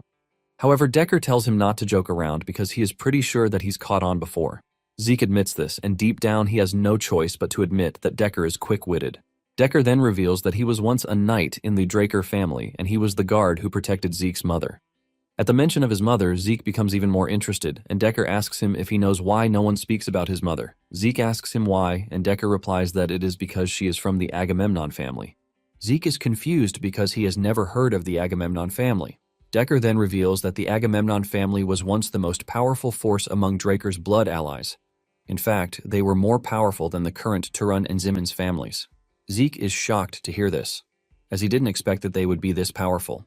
However, Decker tells him not to joke around because he is pretty sure that he's caught on before. Zeke admits this, and deep down he has no choice but to admit that Decker is quick-witted. Decker then reveals that he was once a knight in the Draker family, and he was the guard who protected Zeke's mother. At the mention of his mother, Zeke becomes even more interested, and Decker asks him if he knows why no one speaks about his mother. Zeke asks him why, and Decker replies that it is because she is from the Agamemnon family. Zeke is confused because he has never heard of the Agamemnon family. Decker then reveals that the Agamemnon family was once the most powerful force among Draker's blood allies. In fact, they were more powerful than the current Turun and Zimin's families. Zeke is shocked to hear this, as he didn't expect that they would be this powerful.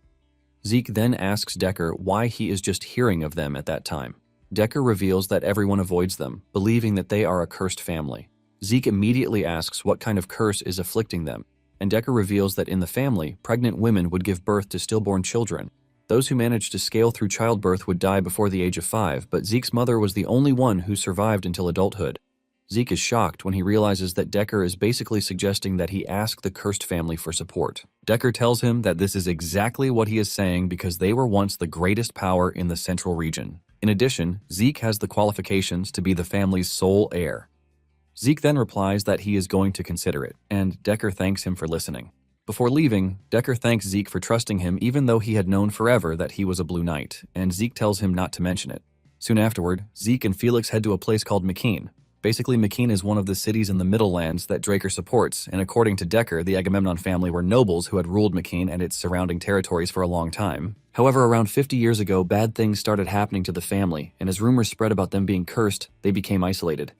Zeke then asks Decker why he is just hearing of them at that time. Decker reveals that everyone avoids them, believing that they are a cursed family. Zeke immediately asks what kind of curse is afflicting them, and Decker reveals that in the family, pregnant women would give birth to stillborn children. Those who managed to scale through childbirth would die before the age of 5, but Zeke's mother was the only one who survived until adulthood. Zeke is shocked when he realizes that Decker is basically suggesting that he ask the cursed family for support. Decker tells him that this is exactly what he is saying because they were once the greatest power in the central region. In addition, Zeke has the qualifications to be the family's sole heir. Zeke then replies that he is going to consider it, and Decker thanks him for listening. Before leaving, Decker thanks Zeke for trusting him even though he had known forever that he was a Blue Knight, and Zeke tells him not to mention it. Soon afterward, Zeke and Felix head to a place called McKean. Basically, McKean is one of the cities in the Middle Lands that Draker supports, and according to Decker, the Agamemnon family were nobles who had ruled McKean and its surrounding territories for a long time. However, around 50 years ago, bad things started happening to the family, and as rumors spread about them being cursed, they became isolated.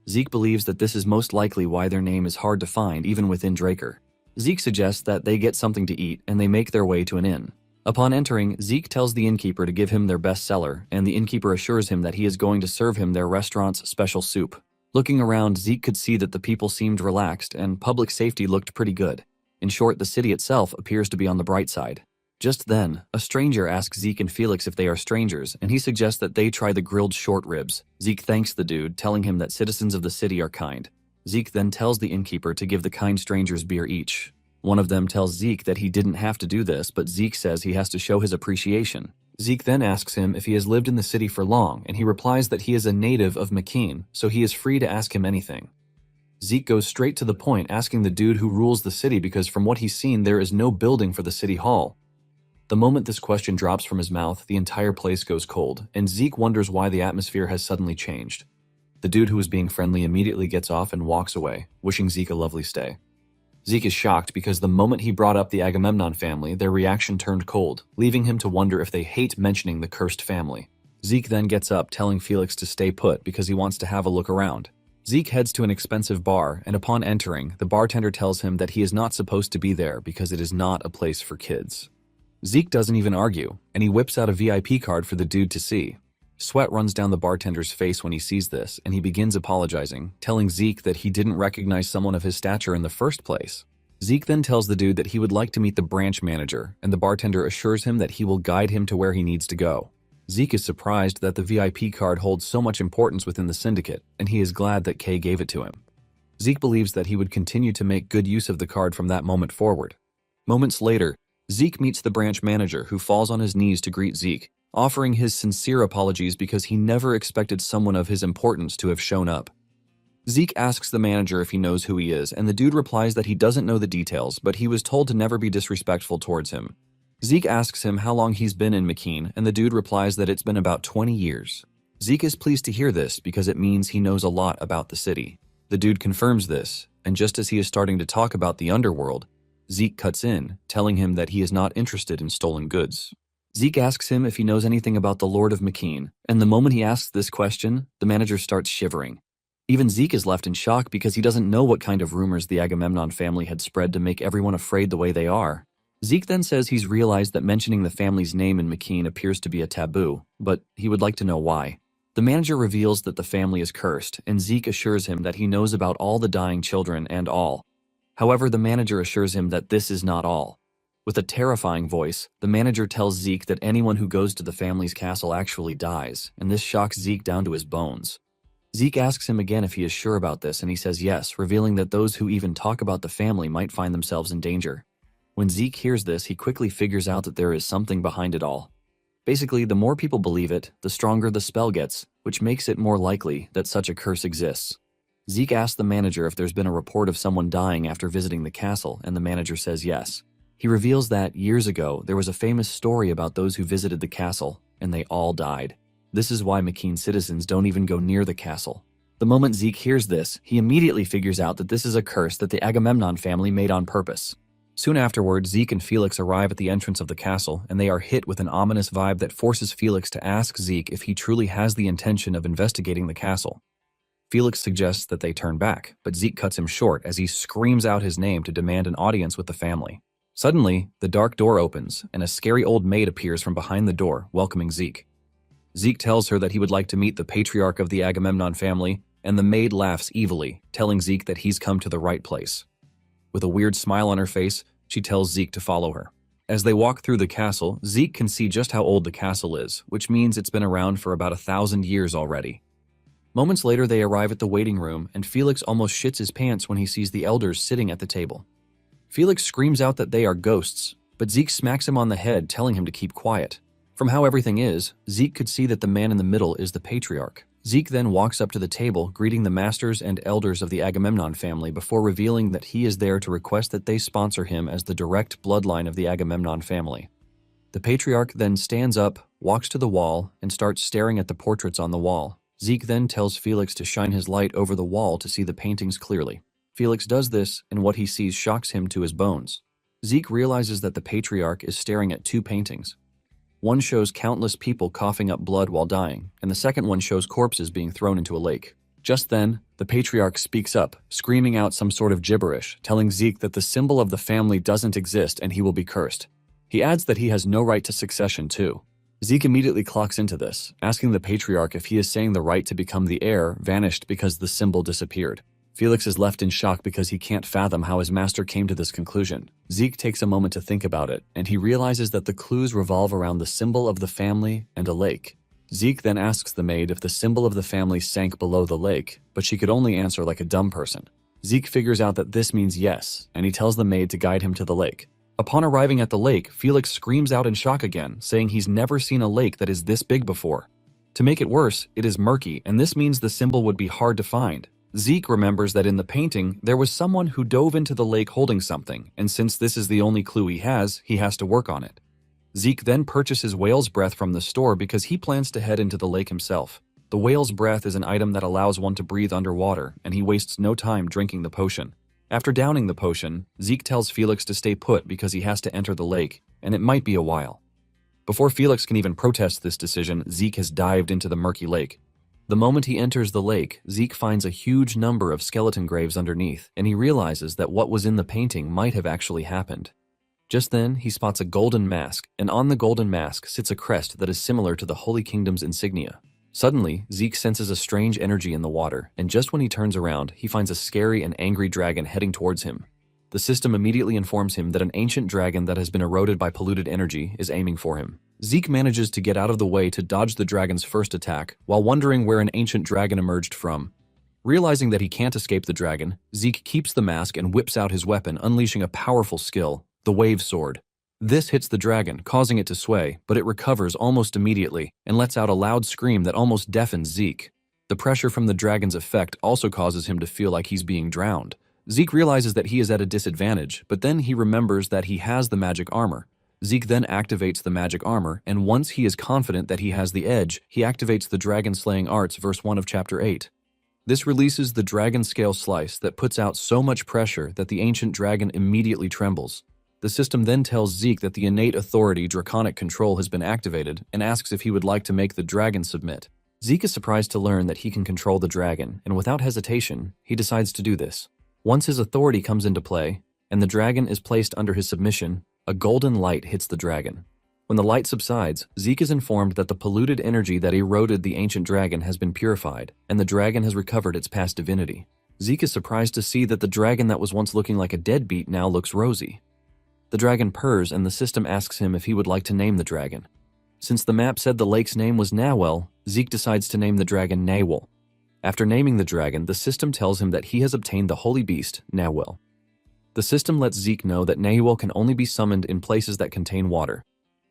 Zeke believes that this is most likely why their name is hard to find even within Draker. Zeke suggests that they get something to eat, and they make their way to an inn. Upon entering, Zeke tells the innkeeper to give him their best seller, and the innkeeper assures him that he is going to serve him their restaurant's special soup. Looking around, Zeke could see that the people seemed relaxed, and public safety looked pretty good. In short, the city itself appears to be on the bright side. Just then, a stranger asks Zeke and Felix if they are strangers, and he suggests that they try the grilled short ribs. Zeke thanks the dude, telling him that citizens of the city are kind. Zeke then tells the innkeeper to give the kind strangers beer each. One of them tells Zeke that he didn't have to do this, but Zeke says he has to show his appreciation. Zeke then asks him if he has lived in the city for long, and he replies that he is a native of Mekine, so he is free to ask him anything. Zeke goes straight to the point, asking the dude who rules the city because from what he's seen there is no building for the city hall. The moment this question drops from his mouth, the entire place goes cold, and Zeke wonders why the atmosphere has suddenly changed. The dude who was being friendly immediately gets off and walks away, wishing Zeke a lovely stay. Zeke is shocked because the moment he brought up the Agamemnon family, their reaction turned cold, leaving him to wonder if they hate mentioning the cursed family. Zeke then gets up, telling Felix to stay put because he wants to have a look around. Zeke heads to an expensive bar, and upon entering, the bartender tells him that he is not supposed to be there because it is not a place for kids. Zeke doesn't even argue, and he whips out a VIP card for the dude to see. Sweat runs down the bartender's face when he sees this, and he begins apologizing, telling Zeke that he didn't recognize someone of his stature in the first place. Zeke then tells the dude that he would like to meet the branch manager, and the bartender assures him that he will guide him to where he needs to go. Zeke is surprised that the VIP card holds so much importance within the syndicate, and he is glad that Kay gave it to him. Zeke believes that he would continue to make good use of the card from that moment forward. Moments later, Zeke meets the branch manager, who falls on his knees to greet Zeke, offering his sincere apologies because he never expected someone of his importance to have shown up. Zeke asks the manager if he knows who he is, and the dude replies that he doesn't know the details, but he was told to never be disrespectful towards him. Zeke asks him how long he's been in Mekine, and the dude replies that it's been about 20 years. Zeke is pleased to hear this because it means he knows a lot about the city. The dude confirms this, and just as he is starting to talk about the underworld, Zeke cuts in, telling him that he is not interested in stolen goods. Zeke asks him if he knows anything about the Lord of Mekine, and the moment he asks this question, the manager starts shivering. Even Zeke is left in shock because he doesn't know what kind of rumors the Agamemnon family had spread to make everyone afraid the way they are. Zeke then says he's realized that mentioning the family's name in Mekine appears to be a taboo, but he would like to know why. The manager reveals that the family is cursed, and Zeke assures him that he knows about all the dying children and all. However, the manager assures him that this is not all. With a terrifying voice, the manager tells Zeke that anyone who goes to the family's castle actually dies, and this shocks Zeke down to his bones. Zeke asks him again if he is sure about this, and he says yes, revealing that those who even talk about the family might find themselves in danger. When Zeke hears this, he quickly figures out that there is something behind it all. Basically, the more people believe it, the stronger the spell gets, which makes it more likely that such a curse exists. Zeke asks the manager if there's been a report of someone dying after visiting the castle, and the manager says yes. He reveals that, years ago, there was a famous story about those who visited the castle, and they all died. This is why Mekine citizens don't even go near the castle. The moment Zeke hears this, he immediately figures out that this is a curse that the Agamemnon family made on purpose. Soon afterward, Zeke and Felix arrive at the entrance of the castle, and they are hit with an ominous vibe that forces Felix to ask Zeke if he truly has the intention of investigating the castle. Felix suggests that they turn back, but Zeke cuts him short as he screams out his name to demand an audience with the family. Suddenly, the dark door opens, and a scary old maid appears from behind the door, welcoming Zeke. Zeke tells her that he would like to meet the patriarch of the Agamemnon family, and the maid laughs evilly, telling Zeke that he's come to the right place. With a weird smile on her face, she tells Zeke to follow her. As they walk through the castle, Zeke can see just how old the castle is, which means it's been around for about 1,000 years already. Moments later, they arrive at the waiting room, and Felix almost shits his pants when he sees the elders sitting at the table. Felix screams out that they are ghosts, but Zeke smacks him on the head, telling him to keep quiet. From how everything is, Zeke could see that the man in the middle is the patriarch. Zeke then walks up to the table, greeting the masters and elders of the Agamemnon family before revealing that he is there to request that they sponsor him as the direct bloodline of the Agamemnon family. The patriarch then stands up, walks to the wall, and starts staring at the portraits on the wall. Zeke then tells Felix to shine his light over the wall to see the paintings clearly. Felix does this, and what he sees shocks him to his bones. Zeke realizes that the patriarch is staring at two paintings. One shows countless people coughing up blood while dying, and the second one shows corpses being thrown into a lake. Just then, the patriarch speaks up, screaming out some sort of gibberish, telling Zeke that the symbol of the family doesn't exist and he will be cursed. He adds that he has no right to succession too. Zeke immediately clocks into this, asking the patriarch if he is saying the right to become the heir vanished because the symbol disappeared. Felix is left in shock because he can't fathom how his master came to this conclusion. Zeke takes a moment to think about it, and he realizes that the clues revolve around the symbol of the family and a lake. Zeke then asks the maid if the symbol of the family sank below the lake, but she could only answer like a dumb person. Zeke figures out that this means yes, and he tells the maid to guide him to the lake. Upon arriving at the lake, Felix screams out in shock again, saying he's never seen a lake that is this big before. To make it worse, it is murky, and this means the symbol would be hard to find. Zeke remembers that in the painting, there was someone who dove into the lake holding something, and since this is the only clue he has to work on it. Zeke then purchases whale's breath from the store because he plans to head into the lake himself. The whale's breath is an item that allows one to breathe underwater, and he wastes no time drinking the potion. After downing the potion, Zeke tells Felix to stay put because he has to enter the lake, and it might be a while. Before Felix can even protest this decision, Zeke has dived into the murky lake. The moment he enters the lake, Zeke finds a huge number of skeleton graves underneath, and he realizes that what was in the painting might have actually happened. Just then, he spots a golden mask, and on the golden mask sits a crest that is similar to the Holy Kingdom's insignia. Suddenly, Zeke senses a strange energy in the water, and just when he turns around, he finds a scary and angry dragon heading towards him. The system immediately informs him that an ancient dragon that has been eroded by polluted energy is aiming for him. Zeke manages to get out of the way to dodge the dragon's first attack, while wondering where an ancient dragon emerged from. Realizing that he can't escape the dragon, Zeke keeps the mask and whips out his weapon, unleashing a powerful skill, the Wave Sword. This hits the dragon, causing it to sway, but it recovers almost immediately and lets out a loud scream that almost deafens Zeke. The pressure from the dragon's effect also causes him to feel like he's being drowned. Zeke realizes that he is at a disadvantage, but then he remembers that he has the magic armor. Zeke then activates the magic armor, and once he is confident that he has the edge, he activates the Dragon Slaying Arts verse 1 of chapter 8. This releases the dragon scale slice that puts out so much pressure that the ancient dragon immediately trembles. The system then tells Zeke that the innate authority Draconic Control has been activated and asks if he would like to make the dragon submit. Zeke is surprised to learn that he can control the dragon, and without hesitation, he decides to do this. Once his authority comes into play, and the dragon is placed under his submission, a golden light hits the dragon. When the light subsides, Zeke is informed that the polluted energy that eroded the ancient dragon has been purified, and the dragon has recovered its past divinity. Zeke is surprised to see that the dragon that was once looking like a deadbeat now looks rosy. The dragon purrs, and the system asks him if he would like to name the dragon. Since the map said the lake's name was Nawel, Zeke decides to name the dragon Nawel. After naming the dragon, the system tells him that he has obtained the holy beast, Nawel. The system lets Zeke know that Nawel can only be summoned in places that contain water.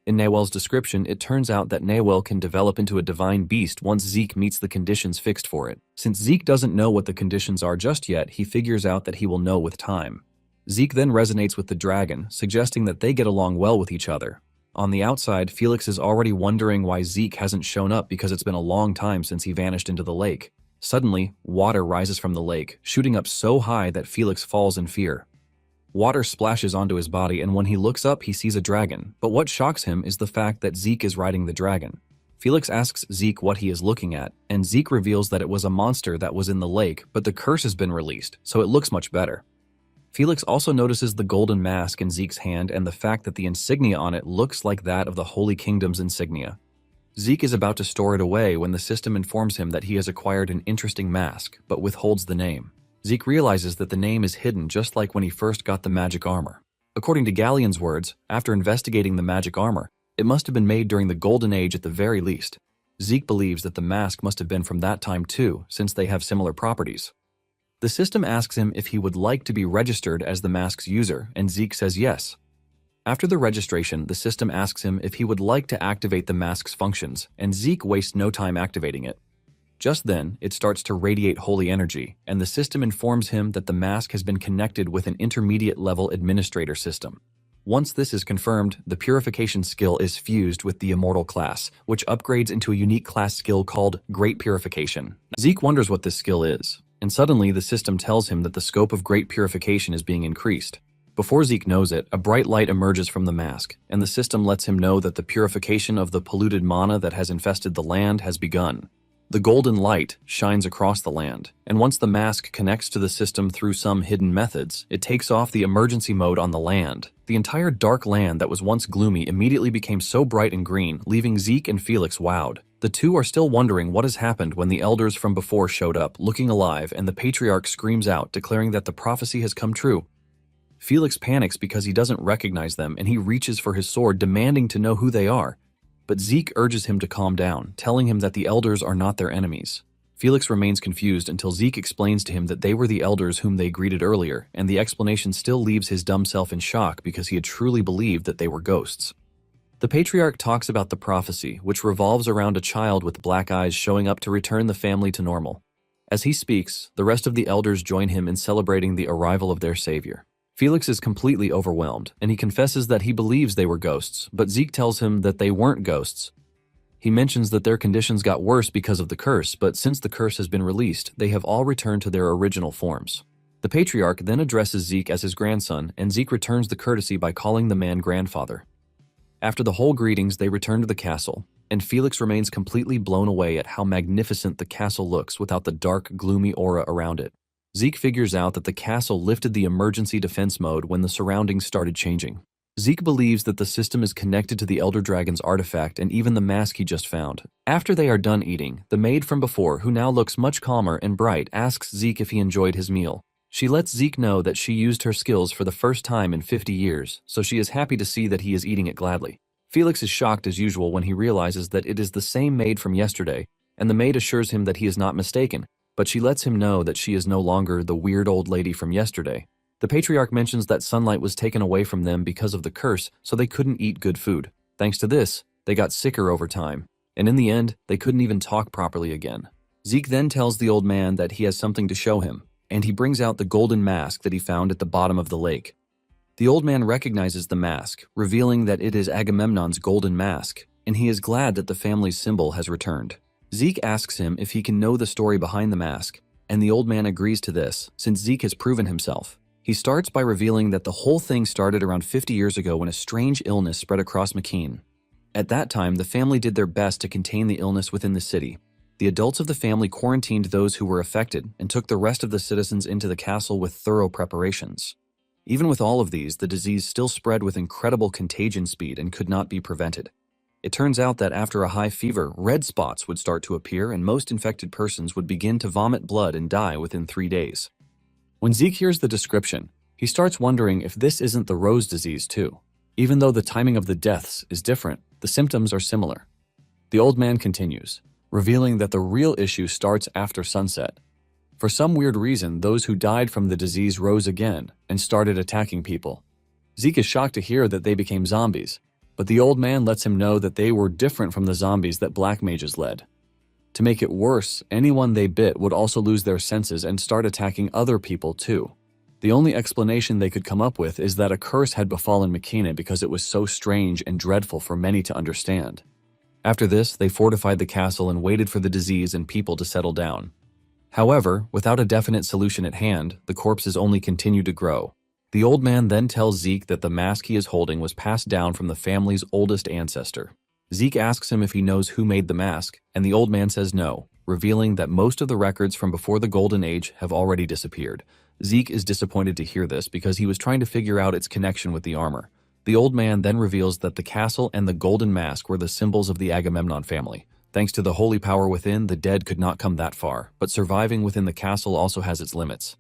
In Nawel's description, it turns out that Nawel can develop into a divine beast once Zeke meets the conditions fixed for it. Since Zeke doesn't know what the conditions are just yet, he figures out that he will know with time. Zeke then resonates with the dragon, suggesting that they get along well with each other. On the outside, Felix is already wondering why Zeke hasn't shown up because it's been a long time since he vanished into the lake. Suddenly, water rises from the lake, shooting up so high that Felix falls in fear. Water splashes onto his body, and when he looks up, he sees a dragon. But what shocks him is the fact that Zeke is riding the dragon. Felix asks Zeke what he is looking at, and Zeke reveals that it was a monster that was in the lake, but the curse has been released, so it looks much better. Felix also notices the golden mask in Zeke's hand and the fact that the insignia on it looks like that of the Holy Kingdom's insignia. Zeke is about to store it away when the system informs him that he has acquired an interesting mask, but withholds the name. Zeke realizes that the name is hidden just like when he first got the magic armor. According to Galleon's words, after investigating the magic armor, it must have been made during the Golden Age at the very least. Zeke believes that the mask must have been from that time too, since they have similar properties. The system asks him if he would like to be registered as the mask's user, and Zeke says yes. After the registration, the system asks him if he would like to activate the mask's functions, and Zeke wastes no time activating it. Just then, it starts to radiate holy energy, and the system informs him that the mask has been connected with an intermediate-level administrator system. Once this is confirmed, the purification skill is fused with the immortal class, which upgrades into a unique class skill called Great Purification. Zeke wonders what this skill is, and suddenly the system tells him that the scope of Great Purification is being increased. Before Zeke knows it, a bright light emerges from the mask, and the system lets him know that the purification of the polluted mana that has infested the land has begun. The golden light shines across the land, and once the mask connects to the system through some hidden methods, it takes off the emergency mode on the land. The entire dark land that was once gloomy immediately became so bright and green, leaving Zeke and Felix wowed. The two are still wondering what has happened when the elders from before showed up, looking alive, and the patriarch screams out, declaring that the prophecy has come true. Felix panics because he doesn't recognize them, and he reaches for his sword, demanding to know who they are. But Zeke urges him to calm down, telling him that the elders are not their enemies. Felix remains confused until Zeke explains to him that they were the elders whom they greeted earlier, and the explanation still leaves his dumb self in shock because he had truly believed that they were ghosts. The patriarch talks about the prophecy, which revolves around a child with black eyes showing up to return the family to normal. As he speaks, the rest of the elders join him in celebrating the arrival of their savior. Felix is completely overwhelmed, and he confesses that he believes they were ghosts, but Zeke tells him that they weren't ghosts. He mentions that their conditions got worse because of the curse, but since the curse has been released, they have all returned to their original forms. The patriarch then addresses Zeke as his grandson, and Zeke returns the courtesy by calling the man grandfather. After the whole greetings, they return to the castle, and Felix remains completely blown away at how magnificent the castle looks without the dark, gloomy aura around it. Zeke figures out that the castle lifted the emergency defense mode when the surroundings started changing. Zeke believes that the system is connected to the Elder Dragon's artifact and even the mask he just found. After they are done eating, the maid from before, who now looks much calmer and bright, asks Zeke if he enjoyed his meal. She lets Zeke know that she used her skills for the first time in 50 years, so she is happy to see that he is eating it gladly. Felix is shocked as usual when he realizes that it is the same maid from yesterday, and the maid assures him that he is not mistaken, but she lets him know that she is no longer the weird old lady from yesterday. The patriarch mentions that sunlight was taken away from them because of the curse, so they couldn't eat good food. Thanks to this, they got sicker over time, and in the end, they couldn't even talk properly again. Zeke then tells the old man that he has something to show him, and he brings out the golden mask that he found at the bottom of the lake. The old man recognizes the mask, revealing that it is Agamemnon's golden mask, and he is glad that the family's symbol has returned. Zeke asks him if he can know the story behind the mask, and the old man agrees to this, since Zeke has proven himself. He starts by revealing that the whole thing started around 50 years ago when a strange illness spread across Makine. At that time, the family did their best to contain the illness within the city. The adults of the family quarantined those who were affected and took the rest of the citizens into the castle with thorough preparations. Even with all of these, the disease still spread with incredible contagion speed and could not be prevented. It turns out that after a high fever, red spots would start to appear and most infected persons would begin to vomit blood and die within 3 days. When Zeke hears the description, he starts wondering if this isn't the rose disease too. Even though the timing of the deaths is different, the symptoms are similar. The old man continues, revealing that the real issue starts after sunset. For some weird reason, those who died from the disease rose again and started attacking people. Zeke is shocked to hear that they became zombies, but the old man lets him know that they were different from the zombies that black mages led. To make it worse, anyone they bit would also lose their senses and start attacking other people too. The only explanation they could come up with is that a curse had befallen Makine because it was so strange and dreadful for many to understand. After this, they fortified the castle and waited for the disease and people to settle down. However, without a definite solution at hand, the corpses only continued to grow. The old man then tells Zeke that the mask he is holding was passed down from the family's oldest ancestor. Zeke asks him if he knows who made the mask, and the old man says no, revealing that most of the records from before the Golden Age have already disappeared. Zeke is disappointed to hear this because he was trying to figure out its connection with the armor. The old man then reveals that the castle and the golden mask were the symbols of the Agamemnon family. Thanks to the holy power within, the dead could not come that far, but surviving within the castle also has its limits.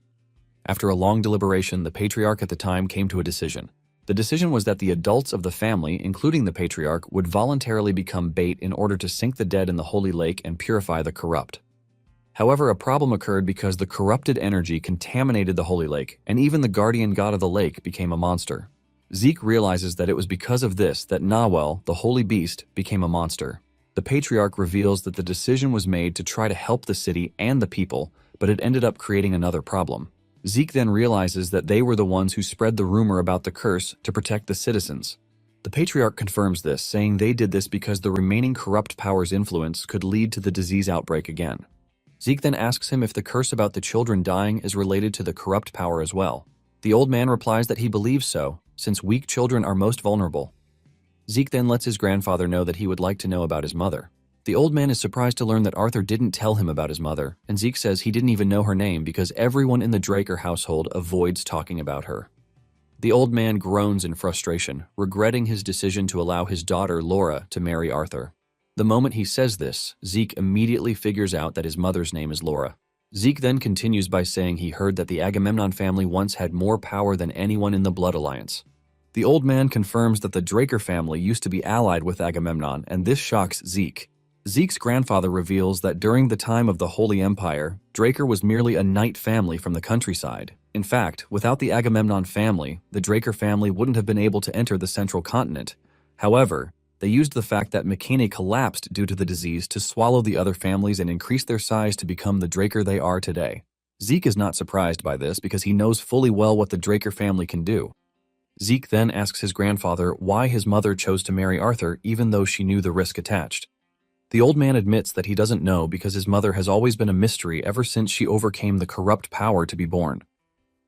After a long deliberation, the patriarch at the time came to a decision. The decision was that the adults of the family, including the patriarch, would voluntarily become bait in order to sink the dead in the holy lake and purify the corrupt. However, a problem occurred because the corrupted energy contaminated the holy lake, and even the guardian god of the lake became a monster. Zeke realizes that it was because of this that Nawel, the holy beast, became a monster. The patriarch reveals that the decision was made to try to help the city and the people, but it ended up creating another problem. Zeke then realizes that they were the ones who spread the rumor about the curse to protect the citizens. The patriarch confirms this, saying they did this because the remaining corrupt power's influence could lead to the disease outbreak again. Zeke then asks him if the curse about the children dying is related to the corrupt power as well. The old man replies that he believes so, since weak children are most vulnerable. Zeke then lets his grandfather know that he would like to know about his mother. The old man is surprised to learn that Arthur didn't tell him about his mother, and Zeke says he didn't even know her name because everyone in the Draker household avoids talking about her. The old man groans in frustration, regretting his decision to allow his daughter Laura to marry Arthur. The moment he says this, Zeke immediately figures out that his mother's name is Laura. Zeke then continues by saying he heard that the Agamemnon family once had more power than anyone in the Blood Alliance. The old man confirms that the Draker family used to be allied with Agamemnon, and this shocks Zeke. Zeke's grandfather reveals that during the time of the Holy Empire, Draker was merely a knight family from the countryside. In fact, without the Agamemnon family, the Draker family wouldn't have been able to enter the central continent. However, they used the fact that Mycenae collapsed due to the disease to swallow the other families and increase their size to become the Draker they are today. Zeke is not surprised by this because he knows fully well what the Draker family can do. Zeke then asks his grandfather why his mother chose to marry Arthur even though she knew the risk attached. The old man admits that he doesn't know because his mother has always been a mystery ever since she overcame the corrupt power to be born.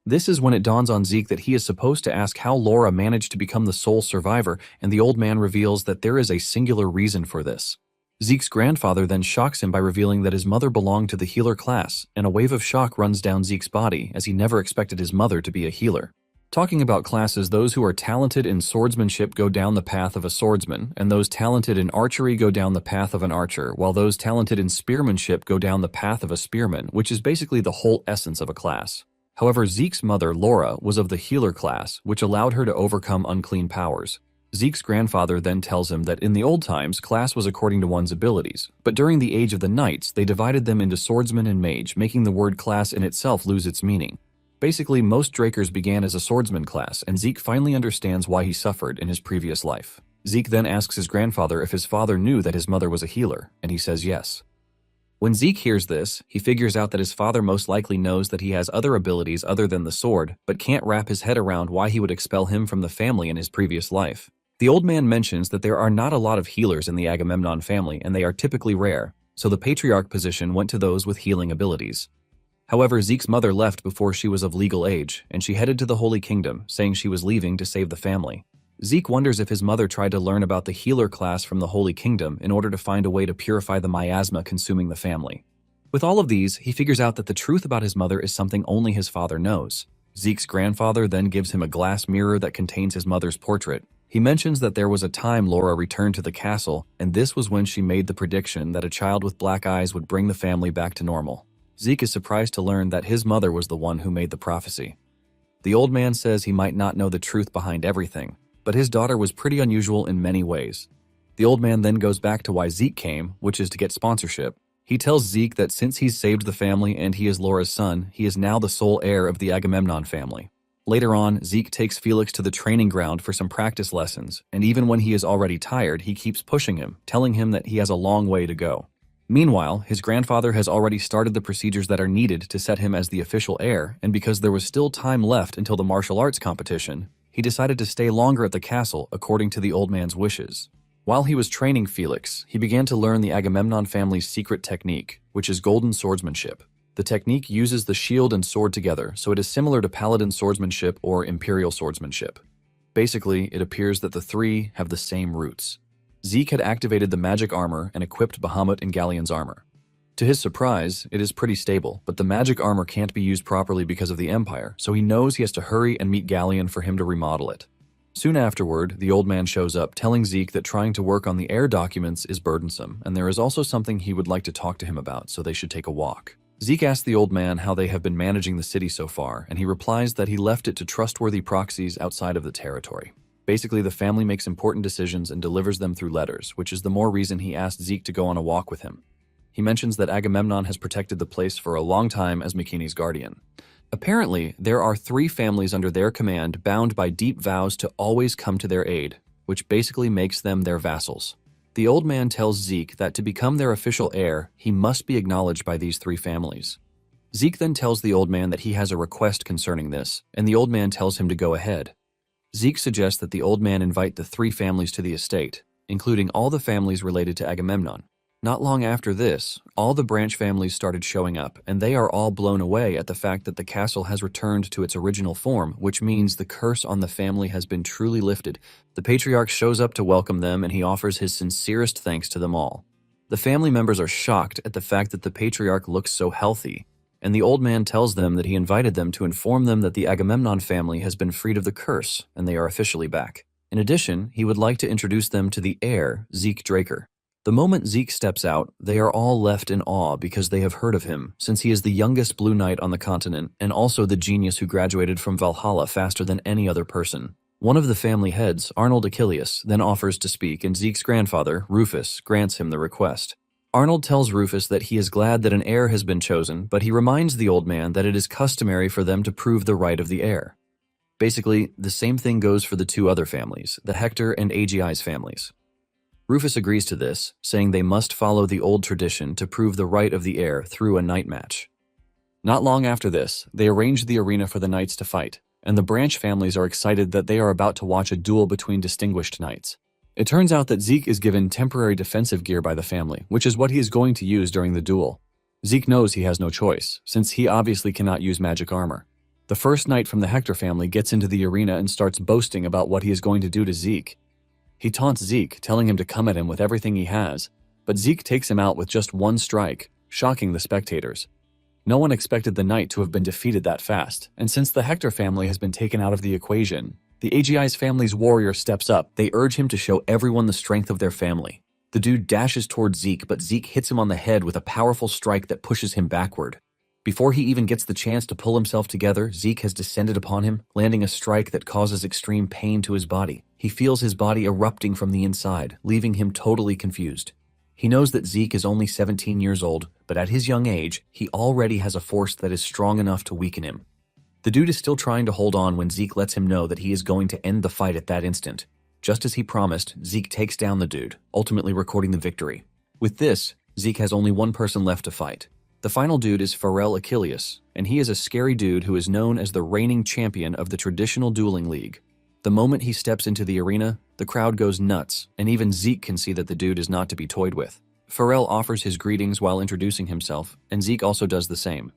This is when it dawns on Zeke that he is supposed to ask how Laura managed to become the sole survivor, and the old man reveals that there is a singular reason for this. Zeke's grandfather then shocks him by revealing that his mother belonged to the healer class, and a wave of shock runs down Zeke's body as he never expected his mother to be a healer. Talking about classes, those who are talented in swordsmanship go down the path of a swordsman, and those talented in archery go down the path of an archer, while those talented in spearmanship go down the path of a spearman, which is basically the whole essence of a class. However, Zeke's mother, Laura, was of the healer class, which allowed her to overcome unclean powers. Zeke's grandfather then tells him that in the old times, class was according to one's abilities, but during the age of the knights, they divided them into swordsman and mage, making the word class in itself lose its meaning. Basically, most Drakers began as a swordsman class, and Zeke finally understands why he suffered in his previous life. Zeke then asks his grandfather if his father knew that his mother was a healer, and he says yes. When Zeke hears this, he figures out that his father most likely knows that he has other abilities other than the sword, but can't wrap his head around why he would expel him from the family in his previous life. The old man mentions that there are not a lot of healers in the Agamemnon family, and they are typically rare, so the patriarch position went to those with healing abilities. However, Zeke's mother left before she was of legal age, and she headed to the Holy Kingdom, saying she was leaving to save the family. Zeke wonders if his mother tried to learn about the healer class from the Holy Kingdom in order to find a way to purify the miasma consuming the family. With all of these, he figures out that the truth about his mother is something only his father knows. Zeke's grandfather then gives him a glass mirror that contains his mother's portrait. He mentions that there was a time Laura returned to the castle, and this was when she made the prediction that a child with black eyes would bring the family back to normal. Zeke is surprised to learn that his mother was the one who made the prophecy. The old man says he might not know the truth behind everything, but his daughter was pretty unusual in many ways. The old man then goes back to why Zeke came, which is to get sponsorship. He tells Zeke that since he's saved the family and he is Laura's son, he is now the sole heir of the Agamemnon family. Later on, Zeke takes Felix to the training ground for some practice lessons, and even when he is already tired, he keeps pushing him, telling him that he has a long way to go. Meanwhile, his grandfather has already started the procedures that are needed to set him as the official heir, and because there was still time left until the martial arts competition, he decided to stay longer at the castle according to the old man's wishes. While he was training Felix, he began to learn the Agamemnon family's secret technique, which is golden swordsmanship. The technique uses the shield and sword together, so it is similar to paladin swordsmanship or imperial swordsmanship. Basically, it appears that the three have the same roots. Zeke had activated the magic armor and equipped Bahamut and Galleon's armor. To his surprise, it is pretty stable, but the magic armor can't be used properly because of the Empire, so he knows he has to hurry and meet Galleon for him to remodel it. Soon afterward, the old man shows up, telling Zeke that trying to work on the heir documents is burdensome, and there is also something he would like to talk to him about, so they should take a walk. Zeke asks the old man how they have been managing the city so far, and he replies that he left it to trustworthy proxies outside of the territory. Basically, the family makes important decisions and delivers them through letters, which is the more reason he asked Zeke to go on a walk with him. He mentions that Agamemnon has protected the place for a long time as Mycenae's guardian. Apparently, there are 3 families under their command bound by deep vows to always come to their aid, which basically makes them their vassals. The old man tells Zeke that to become their official heir, he must be acknowledged by these 3 families. Zeke then tells the old man that he has a request concerning this, and the old man tells him to go ahead. Zeke suggests that the old man invite the 3 families to the estate, including all the families related to Agamemnon. Not long after this, all the branch families started showing up, and they are all blown away at the fact that the castle has returned to its original form, which means the curse on the family has been truly lifted. The patriarch shows up to welcome them, and he offers his sincerest thanks to them all. The family members are shocked at the fact that the patriarch looks so healthy, and the old man tells them that he invited them to inform them that the Agamemnon family has been freed of the curse, and they are officially back. In addition, he would like to introduce them to the heir, Zeke Draker. The moment Zeke steps out, they are all left in awe because they have heard of him, since he is the youngest Blue Knight on the continent and also the genius who graduated from Valhalla faster than any other person. One of the family heads, Arnold Achilles, then offers to speak, and Zeke's grandfather, Rufus, grants him the request. Arnold tells Rufus that he is glad that an heir has been chosen, but he reminds the old man that it is customary for them to prove the right of the heir. Basically, the same thing goes for the two other families, the Hector and AGI's families. Rufus agrees to this, saying they must follow the old tradition to prove the right of the heir through a night match. Not long after this, they arrange the arena for the knights to fight, and the branch families are excited that they are about to watch a duel between distinguished knights. It turns out that Zeke is given temporary defensive gear by the family, which is what he is going to use during the duel. Zeke knows he has no choice, since he obviously cannot use magic armor. The first knight from the Hector family gets into the arena and starts boasting about what he is going to do to Zeke. He taunts Zeke, telling him to come at him with everything he has, but Zeke takes him out with just one strike, shocking the spectators. No one expected the knight to have been defeated that fast, and since the Hector family has been taken out of the equation, the AGI's family's warrior steps up. They urge him to show everyone the strength of their family. The dude dashes towards Zeke, but Zeke hits him on the head with a powerful strike that pushes him backward. Before he even gets the chance to pull himself together, Zeke has descended upon him, landing a strike that causes extreme pain to his body. He feels his body erupting from the inside, leaving him totally confused. He knows that Zeke is only 17 years old, but at his young age, he already has a force that is strong enough to weaken him. The dude is still trying to hold on when Zeke lets him know that he is going to end the fight at that instant. Just as he promised, Zeke takes down the dude, ultimately recording the victory. With this, Zeke has only one person left to fight. The final dude is Pharrell Achilles, and he is a scary dude who is known as the reigning champion of the traditional dueling league. The moment he steps into the arena, the crowd goes nuts, and even Zeke can see that the dude is not to be toyed with. Pharrell offers his greetings while introducing himself, and Zeke also does the same.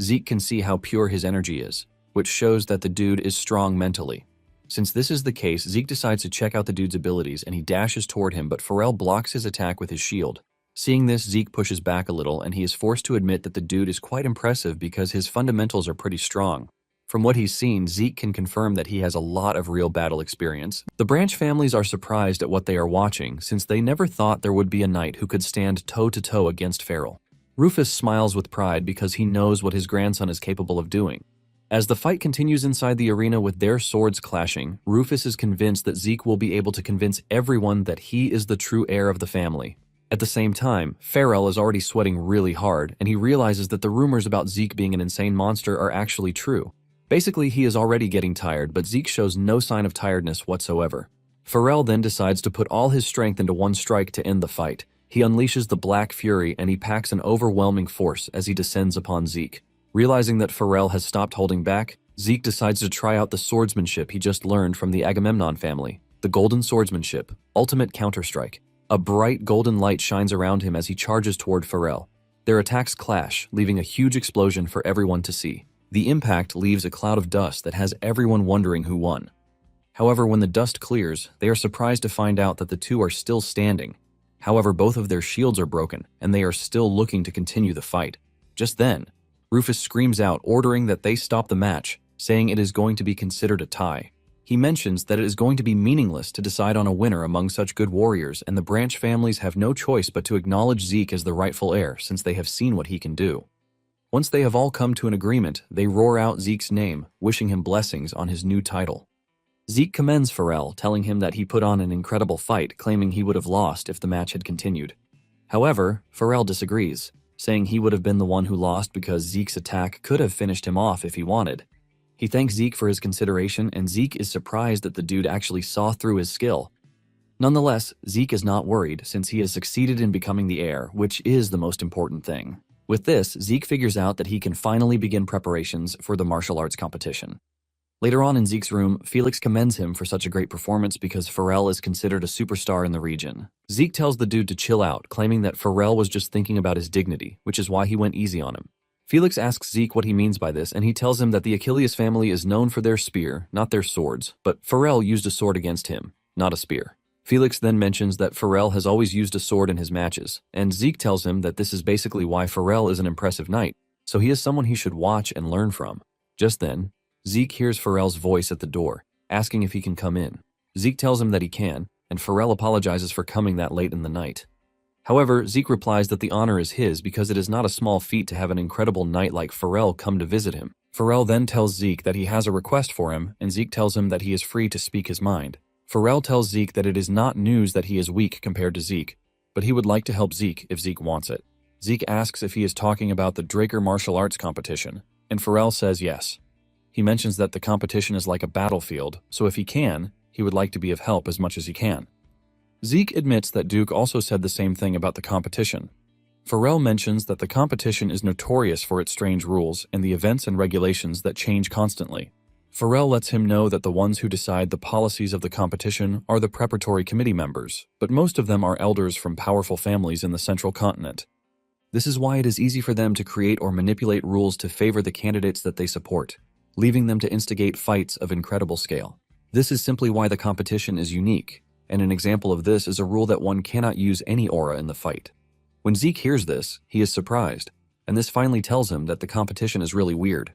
Zeke can see how pure his energy is, which shows that the dude is strong mentally. Since this is the case, Zeke decides to check out the dude's abilities and he dashes toward him, but Pharrell blocks his attack with his shield. Seeing this, Zeke pushes back a little and he is forced to admit that the dude is quite impressive because his fundamentals are pretty strong. From what he's seen, Zeke can confirm that he has a lot of real battle experience. The branch families are surprised at what they are watching since they never thought there would be a knight who could stand toe-to-toe against Pharrell. Rufus smiles with pride because he knows what his grandson is capable of doing. As the fight continues inside the arena with their swords clashing, Rufus is convinced that Zeke will be able to convince everyone that he is the true heir of the family. At the same time, Pharrell is already sweating really hard, and he realizes that the rumors about Zeke being an insane monster are actually true. Basically, he is already getting tired, but Zeke shows no sign of tiredness whatsoever. Pharrell then decides to put all his strength into one strike to end the fight. He unleashes the Black Fury and he packs an overwhelming force as he descends upon Zeke. Realizing that Pharrell has stopped holding back, Zeke decides to try out the swordsmanship he just learned from the Agamemnon family, the Golden Swordsmanship, Ultimate Counter-Strike. A bright golden light shines around him as he charges toward Pharrell. Their attacks clash, leaving a huge explosion for everyone to see. The impact leaves a cloud of dust that has everyone wondering who won. However, when the dust clears, they are surprised to find out that the two are still standing. However, both of their shields are broken, and they are still looking to continue the fight. Just then, Rufus screams out, ordering that they stop the match, saying it is going to be considered a tie. He mentions that it is going to be meaningless to decide on a winner among such good warriors, and the branch families have no choice but to acknowledge Zeke as the rightful heir since they have seen what he can do. Once they have all come to an agreement, they roar out Zeke's name, wishing him blessings on his new title. Zeke commends Pharrell, telling him that he put on an incredible fight, claiming he would have lost if the match had continued. However, Pharrell disagrees, saying he would have been the one who lost because Zeke's attack could have finished him off if he wanted. He thanks Zeke for his consideration, and Zeke is surprised that the dude actually saw through his skill. Nonetheless, Zeke is not worried since he has succeeded in becoming the heir, which is the most important thing. With this, Zeke figures out that he can finally begin preparations for the martial arts competition. Later on in Zeke's room, Felix commends him for such a great performance because Pharrell is considered a superstar in the region. Zeke tells the dude to chill out, claiming that Pharrell was just thinking about his dignity, which is why he went easy on him. Felix asks Zeke what he means by this, and he tells him that the Achilles family is known for their spear, not their swords, but Pharrell used a sword against him, not a spear. Felix then mentions that Pharrell has always used a sword in his matches, and Zeke tells him that this is basically why Pharrell is an impressive knight, so he is someone he should watch and learn from. Just then, Zeke hears Pharrell's voice at the door, asking if he can come in. Zeke tells him that he can, and Pharrell apologizes for coming that late in the night. However, Zeke replies that the honor is his because it is not a small feat to have an incredible knight like Pharrell come to visit him. Pharrell then tells Zeke that he has a request for him, and Zeke tells him that he is free to speak his mind. Pharrell tells Zeke that it is not news that he is weak compared to Zeke. but he would like to help Zeke if Zeke wants it. Zeke asks if he is talking about the Draker martial arts competition, and Pharrell says yes. He mentions that the competition is like a battlefield, so if he can, he would like to be of help as much as he can. Zeke admits that Duke also said the same thing about the competition. Pharrell mentions that the competition is notorious for its strange rules and the events and regulations that change constantly. Pharrell lets him know that the ones who decide the policies of the competition are the preparatory committee members, but most of them are elders from powerful families in the central continent. This is why it is easy for them to create or manipulate rules to favor the candidates that they support, leaving them to instigate fights of incredible scale. This is simply why the competition is unique, and an example of this is a rule that one cannot use any aura in the fight. When Zeke hears this, he is surprised, and this finally tells him that the competition is really weird.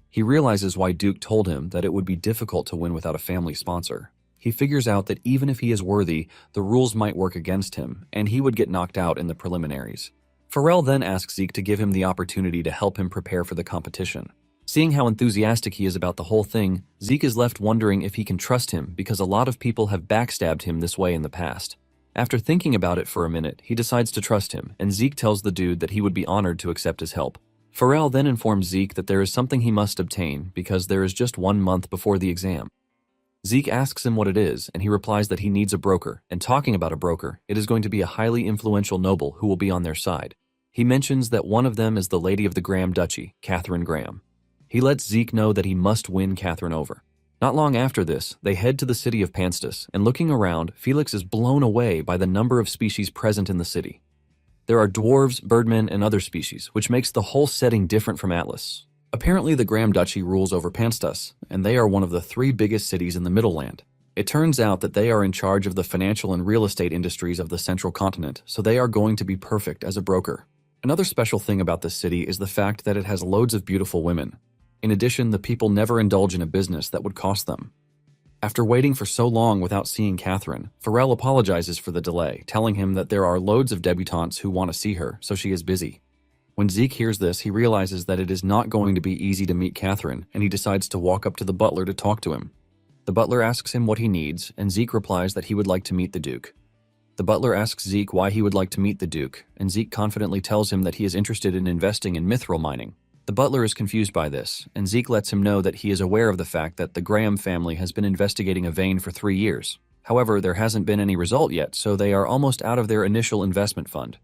He realizes why Duke told him that it would be difficult to win without a family sponsor. He figures out that even if he is worthy, the rules might work against him, and he would get knocked out in the preliminaries. Pharrell then asks Zeke to give him the opportunity to help him prepare for the competition. Seeing how enthusiastic he is about the whole thing, Zeke is left wondering if he can trust him because a lot of people have backstabbed him this way in the past. After thinking about it for a minute, he decides to trust him, and Zeke tells the dude that he would be honored to accept his help. Pharrell then informs Zeke that there is something he must obtain because there is just 1 month before the exam. Zeke asks him what it is, and he replies that he needs a broker, and talking about a broker, it is going to be a highly influential noble who will be on their side. He mentions that one of them is the Lady of the Graham Duchy, Catherine Graham. He lets Zeke know that he must win Catherine over. Not long after this, they head to the city of Panstas, and looking around, Felix is blown away by the number of species present in the city. There are dwarves, birdmen, and other species, which makes the whole setting different from Atlas. Apparently the Graham Duchy rules over Panstas, and they are one of the 3 biggest cities in the Middle Land. It turns out that they are in charge of the financial and real estate industries of the central continent, so they are going to be perfect as a broker. Another special thing about this city is the fact that it has loads of beautiful women. In addition, the people never indulge in a business that would cost them. After waiting for so long without seeing Catherine, Pharrell apologizes for the delay, telling him that there are loads of debutantes who want to see her, so she is busy. When Zeke hears this, he realizes that it is not going to be easy to meet Catherine, and he decides to walk up to the butler to talk to him. The butler asks him what he needs, and Zeke replies that he would like to meet the Duke. The butler asks Zeke why he would like to meet the Duke, and Zeke confidently tells him that he is interested in investing in mithril mining. The butler is confused by this, and Zeke lets him know that he is aware of the fact that the Graham family has been investigating a vein for 3 years. However, there hasn't been any result yet, so they are almost out of their initial investment fund.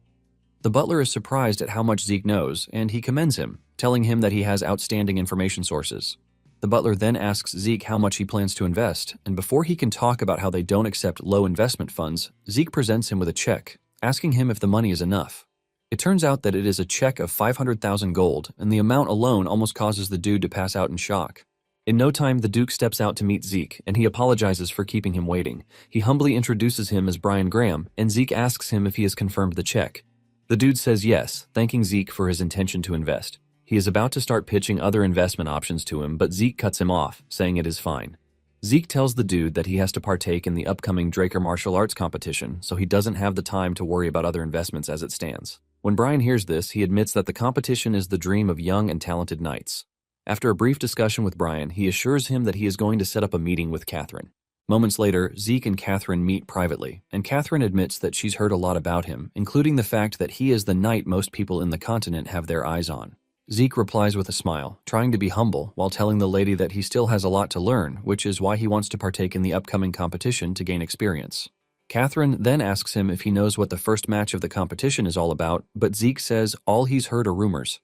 The butler is surprised at how much Zeke knows, and he commends him, telling him that he has outstanding information sources. The butler then asks Zeke how much he plans to invest, and before he can talk about how they don't accept low investment funds, Zeke presents him with a check, asking him if the money is enough. It turns out that it is a check of 500,000 gold, and the amount alone almost causes the dude to pass out in shock. In no time, the Duke steps out to meet Zeke, and he apologizes for keeping him waiting. He humbly introduces him as Brian Graham, and Zeke asks him if he has confirmed the check. The dude says yes, thanking Zeke for his intention to invest. He is about to start pitching other investment options to him, but Zeke cuts him off, saying it is fine. Zeke tells the dude that he has to partake in the upcoming Draker martial arts competition, so he doesn't have the time to worry about other investments as it stands. When Brian hears this, he admits that the competition is the dream of young and talented knights. After a brief discussion with Brian, he assures him that he is going to set up a meeting with Catherine. Moments later, Zeke and Catherine meet privately, and Catherine admits that she's heard a lot about him, including the fact that he is the knight most people in the continent have their eyes on. Zeke replies with a smile, trying to be humble while telling the lady that he still has a lot to learn, which is why he wants to partake in the upcoming competition to gain experience. Catherine then asks him if he knows what the first match of the competition is all about, but Zeke says all he's heard are rumors.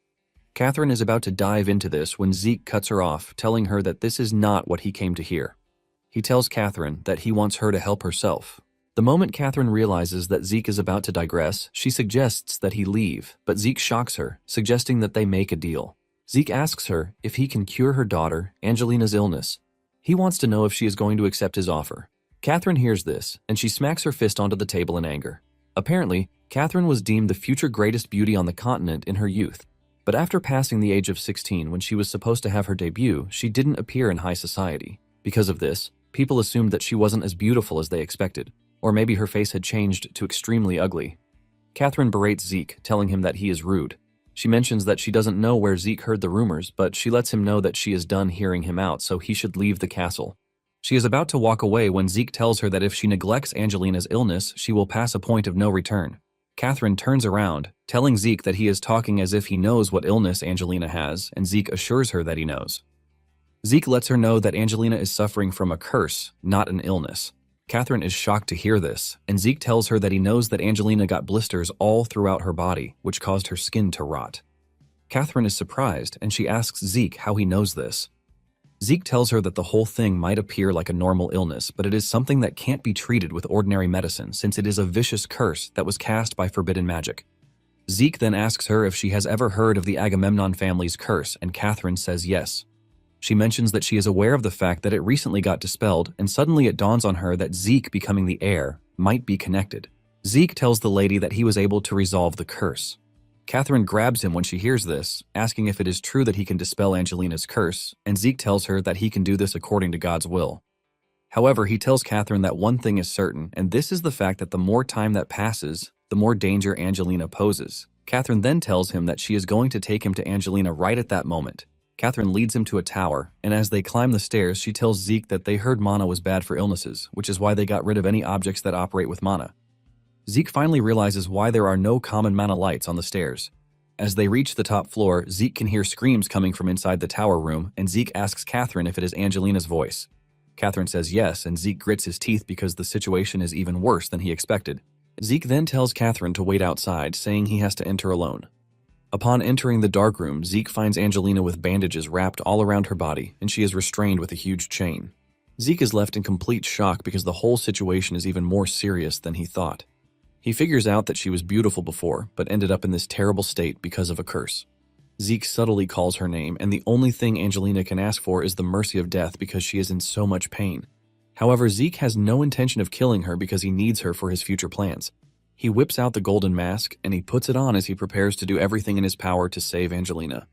Catherine is about to dive into this when Zeke cuts her off, telling her that this is not what he came to hear. He tells Catherine that he wants her to help herself. The moment Catherine realizes that Zeke is about to digress, she suggests that he leave, but Zeke shocks her, suggesting that they make a deal. Zeke asks her if he can cure her daughter, Angelina's illness. He wants to know if she is going to accept his offer. Catherine hears this, and she smacks her fist onto the table in anger. Apparently, Catherine was deemed the future greatest beauty on the continent in her youth, but after passing the age of 16 when she was supposed to have her debut, she didn't appear in high society. Because of this, people assumed that she wasn't as beautiful as they expected. Or maybe her face had changed to extremely ugly. Catherine berates Zeke, telling him that he is rude. She mentions that she doesn't know where Zeke heard the rumors, but she lets him know that she is done hearing him out, so he should leave the castle. She is about to walk away when Zeke tells her that if she neglects Angelina's illness, she will pass a point of no return. Catherine turns around, telling Zeke that he is talking as if he knows what illness Angelina has, and Zeke assures her that he knows. Zeke lets her know that Angelina is suffering from a curse, not an illness. Catherine is shocked to hear this, and Zeke tells her that he knows that Angelina got blisters all throughout her body, which caused her skin to rot. Catherine is surprised, and she asks Zeke how he knows this. Zeke tells her that the whole thing might appear like a normal illness, but it is something that can't be treated with ordinary medicine since it is a vicious curse that was cast by forbidden magic. Zeke then asks her if she has ever heard of the Agamemnon family's curse, and Catherine says yes. She mentions that she is aware of the fact that it recently got dispelled, and suddenly it dawns on her that Zeke becoming the heir might be connected. Zeke tells the lady that he was able to resolve the curse. Catherine grabs him when she hears this, asking if it is true that he can dispel Angelina's curse, and Zeke tells her that he can do this according to God's will. However, he tells Catherine that one thing is certain, and this is the fact that the more time that passes, the more danger Angelina poses. Catherine then tells him that she is going to take him to Angelina right at that moment. Catherine leads him to a tower, and as they climb the stairs, she tells Zeke that they heard mana was bad for illnesses, which is why they got rid of any objects that operate with mana. Zeke finally realizes why there are no common mana lights on the stairs. As they reach the top floor, Zeke can hear screams coming from inside the tower room, and Zeke asks Catherine if it is Angelina's voice. Catherine says yes, and Zeke grits his teeth because the situation is even worse than he expected. Zeke then tells Catherine to wait outside, saying he has to enter alone. Upon entering the darkroom, Zeke finds Angelina with bandages wrapped all around her body, and she is restrained with a huge chain. Zeke is left in complete shock because the whole situation is even more serious than he thought. He figures out that she was beautiful before, but ended up in this terrible state because of a curse. Zeke subtly calls her name, and the only thing Angelina can ask for is the mercy of death because she is in so much pain. However, Zeke has no intention of killing her because he needs her for his future plans. He whips out the golden mask, and he puts it on as he prepares to do everything in his power to save Angelina.